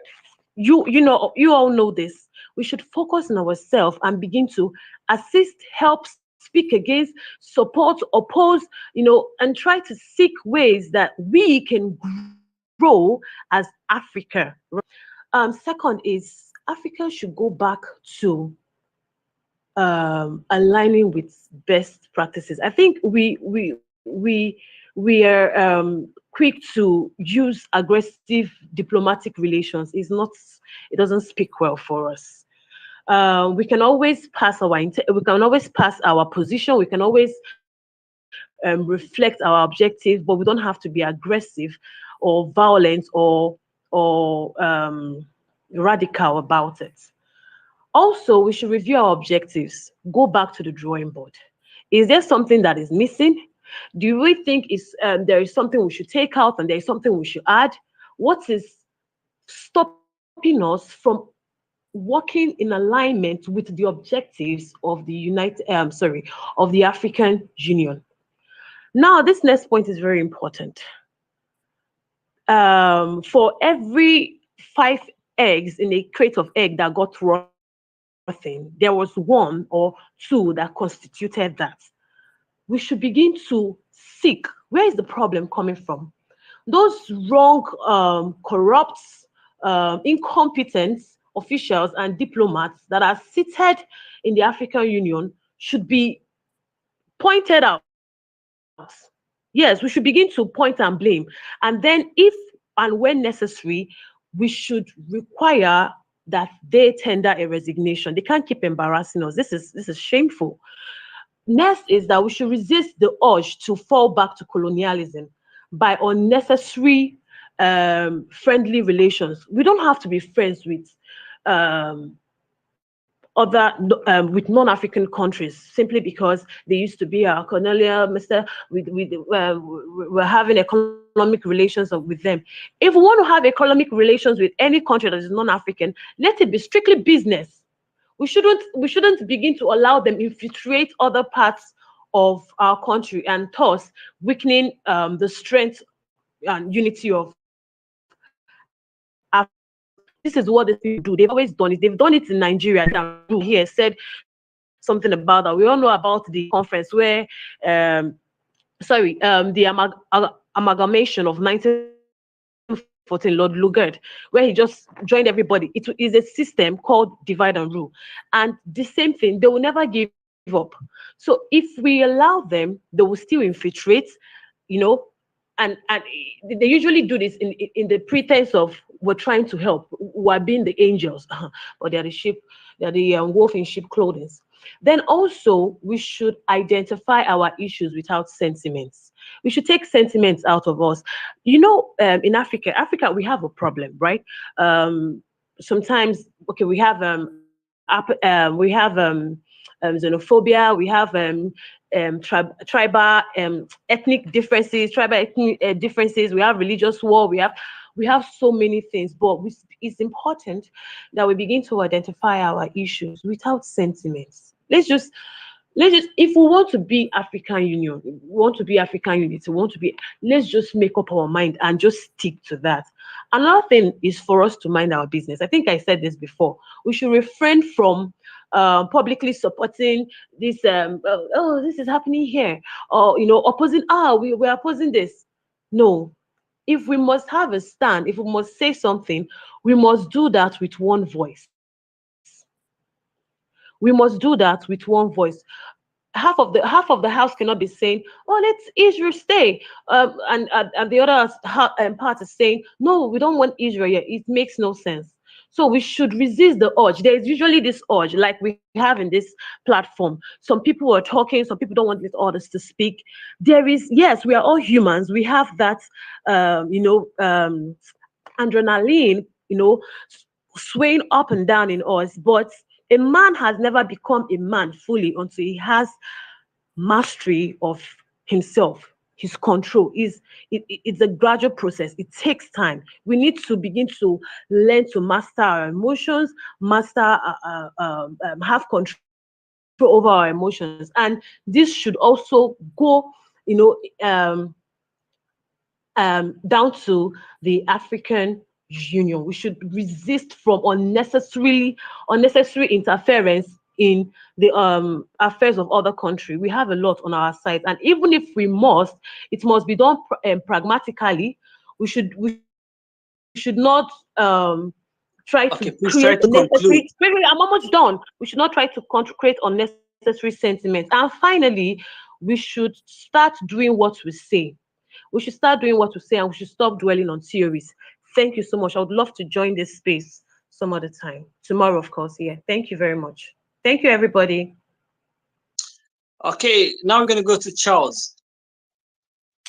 You all know this. We should focus on ourselves and begin to assist, help, speak against, support, oppose, and try to seek ways that we can grow as Africa. Second is Africa should go back to aligning with best practices. I think we are quick to use aggressive diplomatic relations. It doesn't speak well for us. We can always pass our position. We can always reflect our objectives, but we don't have to be aggressive or violent or radical about it. Also, we should review our objectives, go back to the drawing board. Is there something that is missing? Do we think there is something we should take out and there is something we should add? What is stopping us from working in alignment with the objectives of the African Union? Now, this next point is very important. For every 5 eggs in a crate of egg that got rotten, there was 1 or 2 that constituted that. We should begin to seek where is the problem coming from. Those wrong, corrupt, incompetent officials and diplomats that are seated in the African Union should be pointed out. Yes, we should begin to point and blame. And then if and when necessary, we should require that they tender a resignation. They can't keep embarrassing us. This is shameful. Next is that we should resist the urge to fall back to colonialism by unnecessary friendly relations. We don't have to be friends with um, with non-African countries simply because they used to be our colonial master. We're having economic relations with them. If we want to have economic relations with any country that is non-African, let it be strictly business. We shouldn't begin to allow them infiltrate other parts of our country and thus weakening the strength and unity of Africa. This is what these people do. They've always done it. They've done it in Nigeria. Here said something about that. We all know about the conference where, amalgamation of 1914, Lord Lugard, where he just joined everybody. It is a system called divide and rule. And the same thing, they will never give up. So if we allow them, they will still infiltrate, you know, and they usually do this in the pretense of we're trying to help, we're being the angels, but they're the sheep, they're the wolf in sheep clothing. Then also we should identify our issues without sentiments. We should take sentiments out of us. In Africa we have a problem, right? Sometimes, okay, we have xenophobia, we have tribal ethnic differences, differences. We have religious war. We have so many things, but it's important that we begin to identify our issues without sentiments. If we want to be African Union, we want to be African unity, let's just make up our mind and just stick to that. Another thing is for us to mind our business. I think I said this before. We should refrain from publicly supporting this. This is happening here, or opposing. We're opposing this. No, if we must have a stand, if we must say something, we must do that with one voice. We must do that with one voice. Half of the house cannot be saying, "Oh, let Israel stay," and the other part is saying, "No, we don't want Israel here." It makes no sense. So we should resist the urge. There is usually this urge, like we have in this platform. Some people are talking, some people don't want others to speak. There is, yes, we are all humans. We have that, adrenaline, swaying up and down in us. But a man has never become a man fully until he has mastery of himself, his control. It's a gradual process. It takes time. We need to begin to learn to master our emotions, have control over our emotions. And this should also go, down to the African Union. We should resist from unnecessary interference in the affairs of other country. We have a lot on our side, and even if it must be done pragmatically. We should not try to Okay, please create try to unnecessary. conclude. Wait, I'm almost done. We should not try to create unnecessary sentiments. And finally, we should start doing what we say. We should start doing what we say, and we should stop dwelling on theories. Thank you so much. I would love to join this space some other time. Tomorrow, of course. Yeah. Thank you very much. Thank you, everybody. Okay, now I'm going to go to Charles.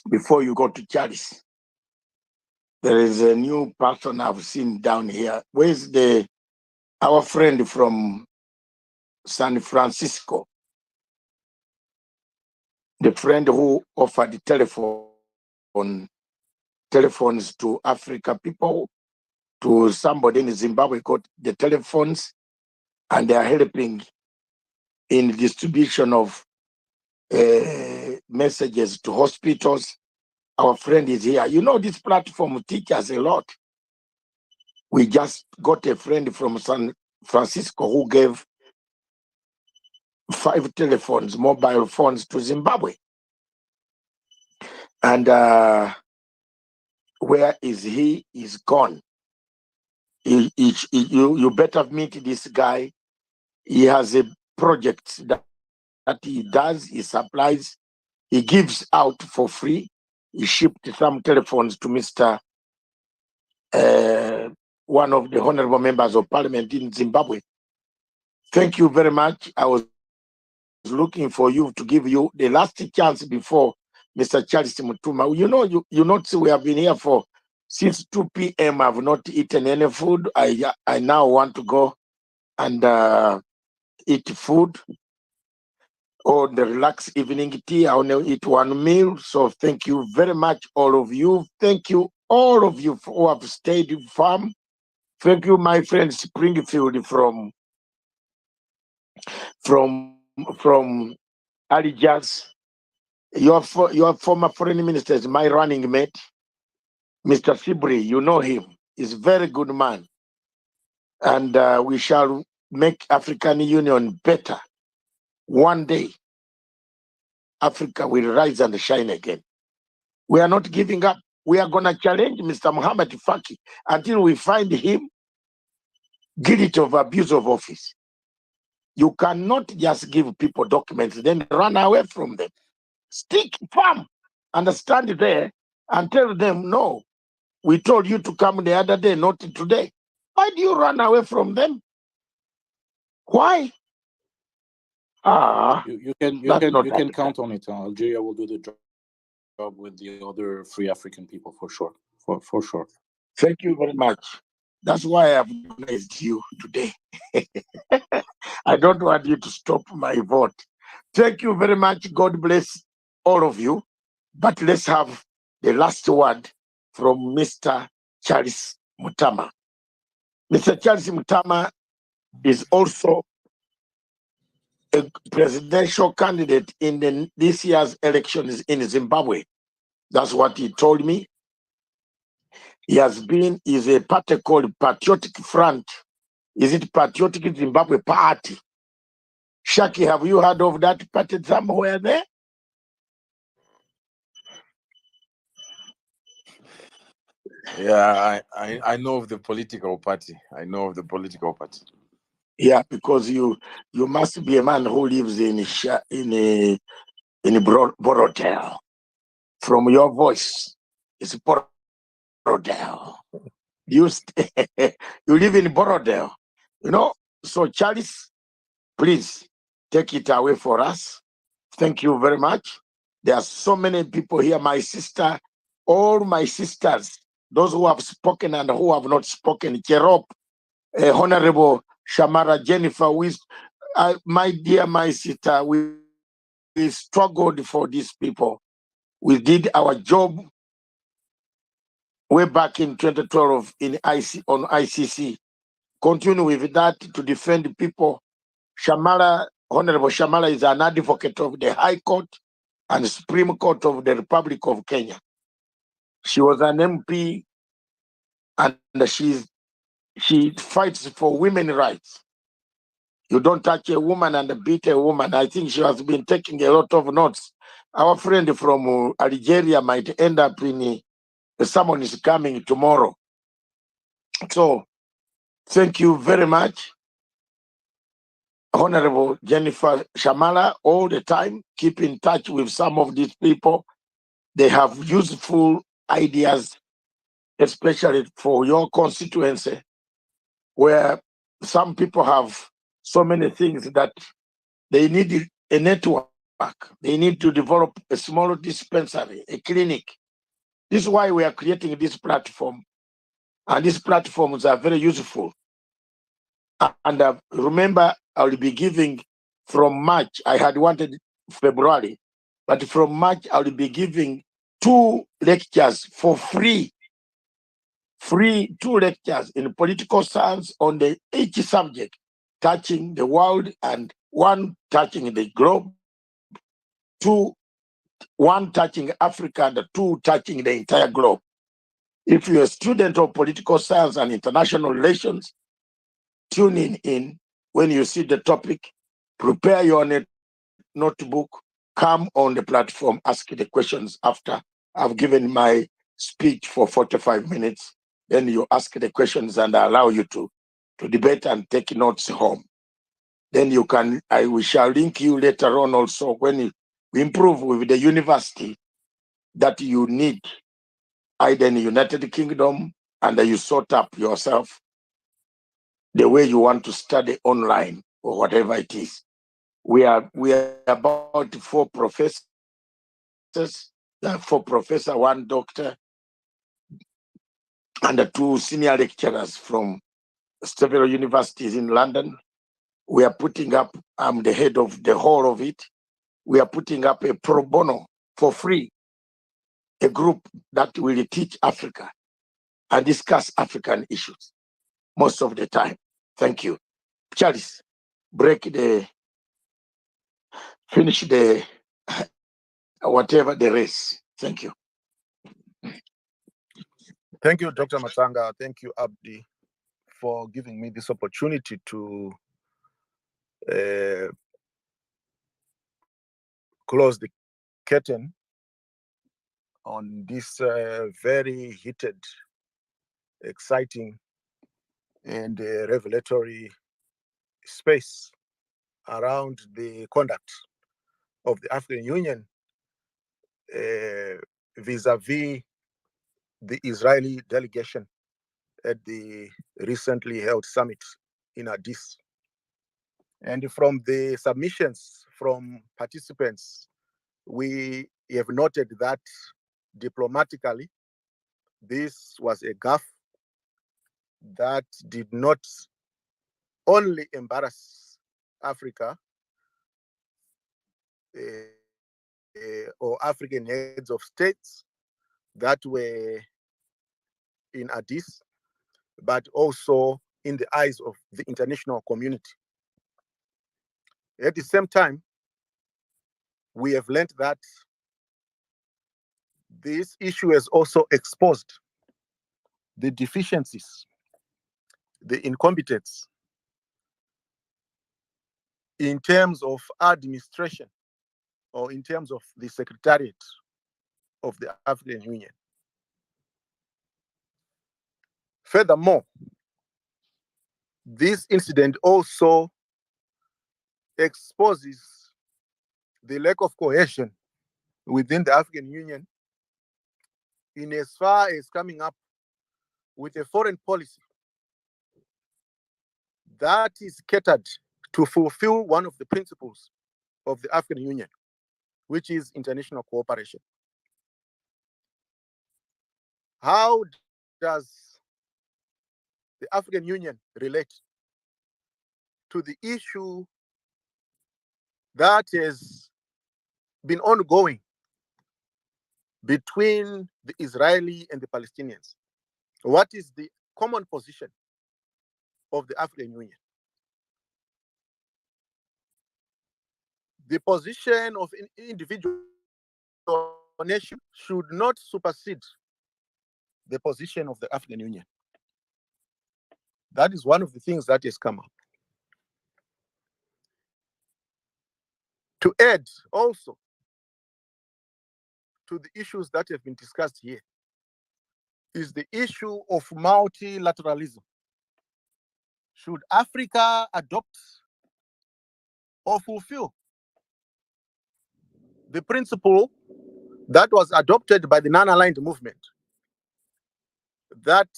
Before you go to Charles, there is a new person I've seen down here. Where's our friend from San Francisco? The friend who offered telephones to Africa people, to somebody in Zimbabwe, got the telephones, and they are helping in distribution of messages to hospitals. Our friend is here. This platform teaches a lot. We just got a friend from San Francisco who gave 5 telephones, mobile phones, to Zimbabwe. And where is he? He's gone. You better meet this guy. He has a project that he does. He supplies. He gives out for free. He shipped some telephones to Mr. one of the honorable members of parliament in Zimbabwe. Thank you very much. I was looking for you to give you the last chance before Mr. Charles Mutuma. You notice we have been here for since 2 p.m. I've not eaten any food. I now want to go and eat food or the relaxed evening tea. I want to eat one meal. So thank you very much, all of you. Thank you, all of you who have stayed firm. Thank you, my friend Springfield from Alijas. Your former foreign minister is my running mate, Mr. Sibri. You know him. He's a very good man. And we shall make African Union better. One day, Africa will rise and shine again. We are not giving up. We are going to challenge Mr. Muhammad Faki until we find him guilty of abuse of office. You cannot just give people documents, then run away from them. Stick firm and stand there and tell them, no, we told you to come the other day, not today. Why do you run away from them? Why? You can count on it. Algeria will do the job with the other free African people for sure. For sure. Thank you very much. That's why I've recognized you today. I don't want you to stop my vote. Thank you very much. God bless all of you. But let's have the last word from Mr. Charles Mutama. Mr. Charles Mutama is also a presidential candidate in this year's elections in Zimbabwe. That's what he told me. He is a party called Patriotic Front. Is it Patriotic Zimbabwe Party? Shaki, have you heard of that party somewhere there? Yeah, I know of the political party. I know of the political party. Yeah, because you must be a man who lives in Borodale. From your voice, it's Borodale. You live in Borodale, So Charles, please take it away for us. Thank you very much. There are so many people here. My sister, all my sisters, those who have spoken and who have not spoken. Cherop, Honorable Shamara, Jennifer, my dear, my sister, we struggled for these people. We did our job way back in 2012 on ICC. Continue with that to defend the people. Honorable Shamala is an advocate of the High Court and Supreme Court of the Republic of Kenya. She was an MP and she fights for women's rights. You don't touch a woman and beat a woman. I think she has been taking a lot of notes. Our friend from Algeria might end up someone is coming tomorrow. So thank you very much, Honorable Jennifer Shamala. All the time, keep in touch with some of these people. They have useful ideas, especially for your constituency, where some people have so many things that they need a network. They need to develop a small dispensary, a clinic. This is why we are creating this platform. And these platforms are very useful. And remember, I will be giving from March. I had wanted February, but from March, I will be giving 2 lectures for free. 2 lectures in political science on each subject, touching the world, and 1 touching the globe, 1 touching Africa, and 2 touching the entire globe. If you're a student of political science and international relations, tune in when you see the topic, prepare your notebook, come on the platform, ask the questions after I've given my speech for 45 minutes. Then you ask the questions and I allow you to debate and take notes home. Then we shall link you later on also when we improve with the university that you need, either in the United Kingdom, and you sort up yourself the way you want to study online or whatever it is. We are about 4 professors, 4 professor, 1 doctor, and 2 senior lecturers from several universities in London. We are putting up, I'm the head of the whole of it. We are putting up a pro bono for free, a group that will teach Africa and discuss African issues most of the time. Thank you. Charles, finish the, whatever the race. Thank you. Thank you, Dr. Matanga. Thank you, Abdi, for giving me this opportunity to close the curtain on this very heated, exciting, and revelatory space around the conduct of the African Union vis-a-vis the Israeli delegation at the recently held summit in Addis. And from the submissions from participants, we have noted that diplomatically, this was a gaffe that did not only embarrass Africa or African heads of states that were in Addis, but also in the eyes of the international community. At the same time, we have learned that this issue has also exposed the deficiencies, the incompetence in terms of administration or in terms of the Secretariat of the African Union. Furthermore, this incident also exposes the lack of cohesion within the African Union in as far as coming up with a foreign policy that is catered to fulfill one of the principles of the African Union, which is international cooperation. How does the African Union relate to the issue that has been ongoing between the Israeli and the Palestinians? What is the common position of the African Union? The position of an individual nation should not supersede the position of the African Union. That is one of the things that has come up. To add also to the issues that have been discussed here is the issue of multilateralism. Should Africa adopt or fulfill the principle that was adopted by the non-aligned movement, that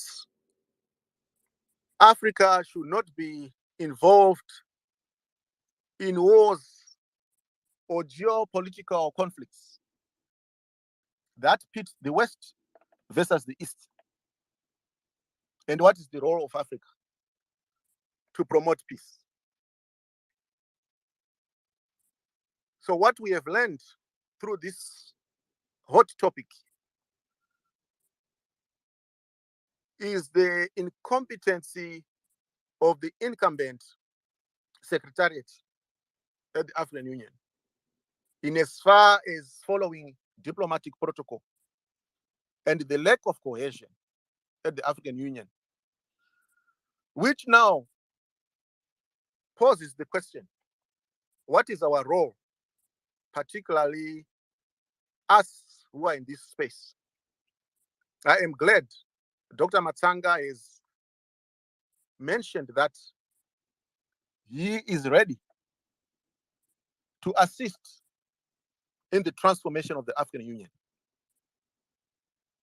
Africa should not be involved in wars or geopolitical conflicts that pit the West versus the East? And what is the role of Africa to promote peace? So what we have learned through this hot topic is the incompetency of the incumbent secretariat at the African Union in as far as following diplomatic protocol, and the lack of cohesion at the African Union, which now poses the question, what is our role, particularly us who are in this space? I am glad Dr. Matanga has mentioned that he is ready to assist in the transformation of the African Union.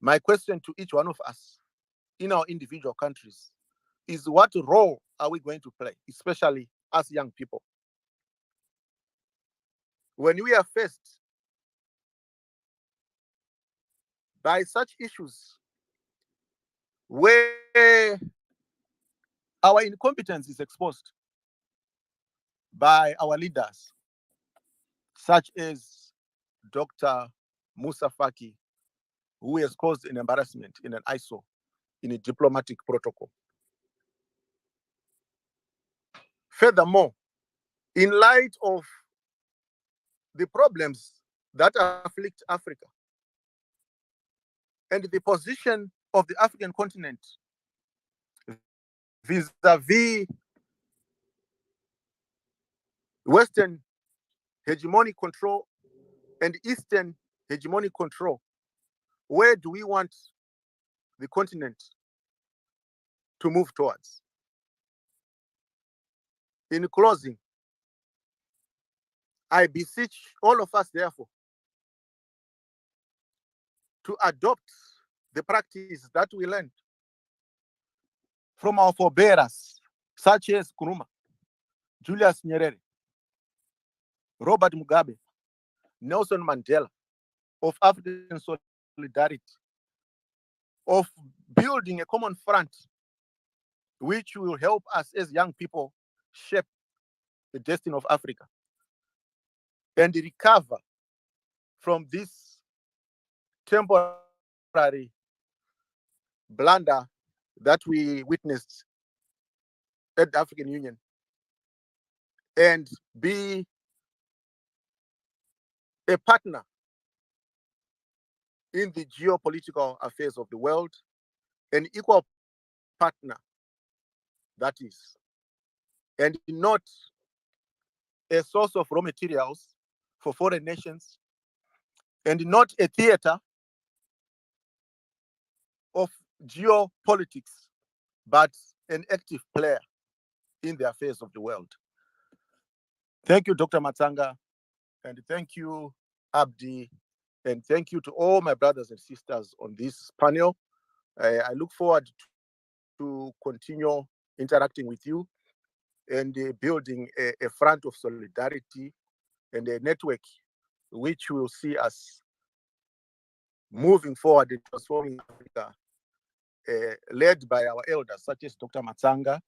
My question to each one of us in our individual countries is what role are we going to play, especially as young people? When we are faced by such issues where our incompetence is exposed by our leaders, such as Dr. Musa Faki, who has caused an embarrassment in an ISO, in a diplomatic protocol. Furthermore, in light of the problems that afflict Africa and the position of the African continent vis-a-vis Western hegemonic control and Eastern hegemonic control, where do we want the continent to move towards? In closing, I beseech all of us, therefore, to adopt the practice that we learned from our forebears, such as Nkrumah, Julius Nyerere, Robert Mugabe, Nelson Mandela, of African solidarity, of building a common front which will help us as young people shape the destiny of Africa and recover from this temporary blunder that we witnessed at the African Union and be a partner in the geopolitical affairs of the world, an equal partner, that is, and not a source of raw materials for foreign nations, and not a theater of geopolitics, but an active player in the affairs of the world. Thank you, Dr. Matsanga, and thank you, Abdi, and thank you to all my brothers and sisters on this panel. I look forward to continue interacting with you and building a front of solidarity and a network which will see us moving forward and transforming Africa, led by our elders, such as Dr. Matsanga,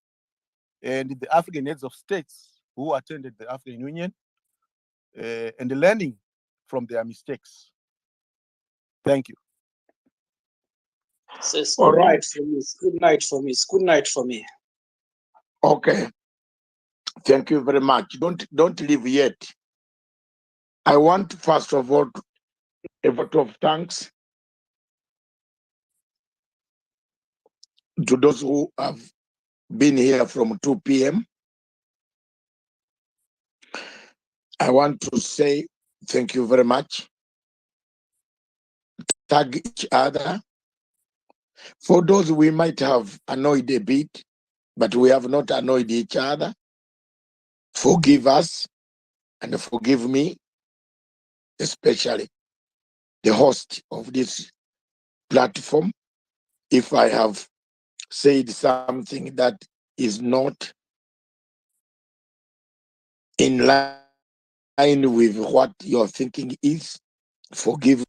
and the African heads of states who attended the African Union, and learning from their mistakes. Thank you. So it's All good right. night for me. It's good night for me. It's good night for me. Okay. Thank you very much. Don't leave yet. I want, first of all, a vote of thanks to those who have been here from 2 p.m. I want to say thank you very much. Tag each other. For those we might have annoyed a bit, but we have not annoyed each other. Forgive us and forgive me, especially the host of this platform, if I have said something that is not in line with what your thinking is. Forgive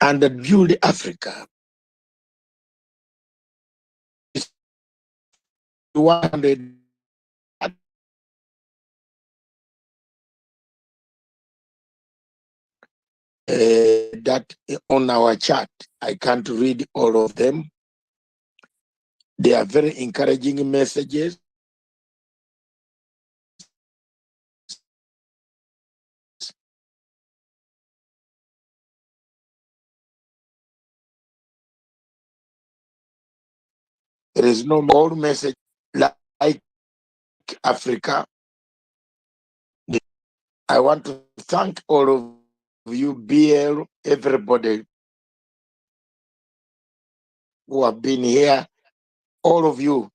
and build Africa. 100 that on our chat. I can't read all of them. They are very encouraging messages. There is no more message like Africa. I want to thank all of you, BL, everybody who have been here, all of you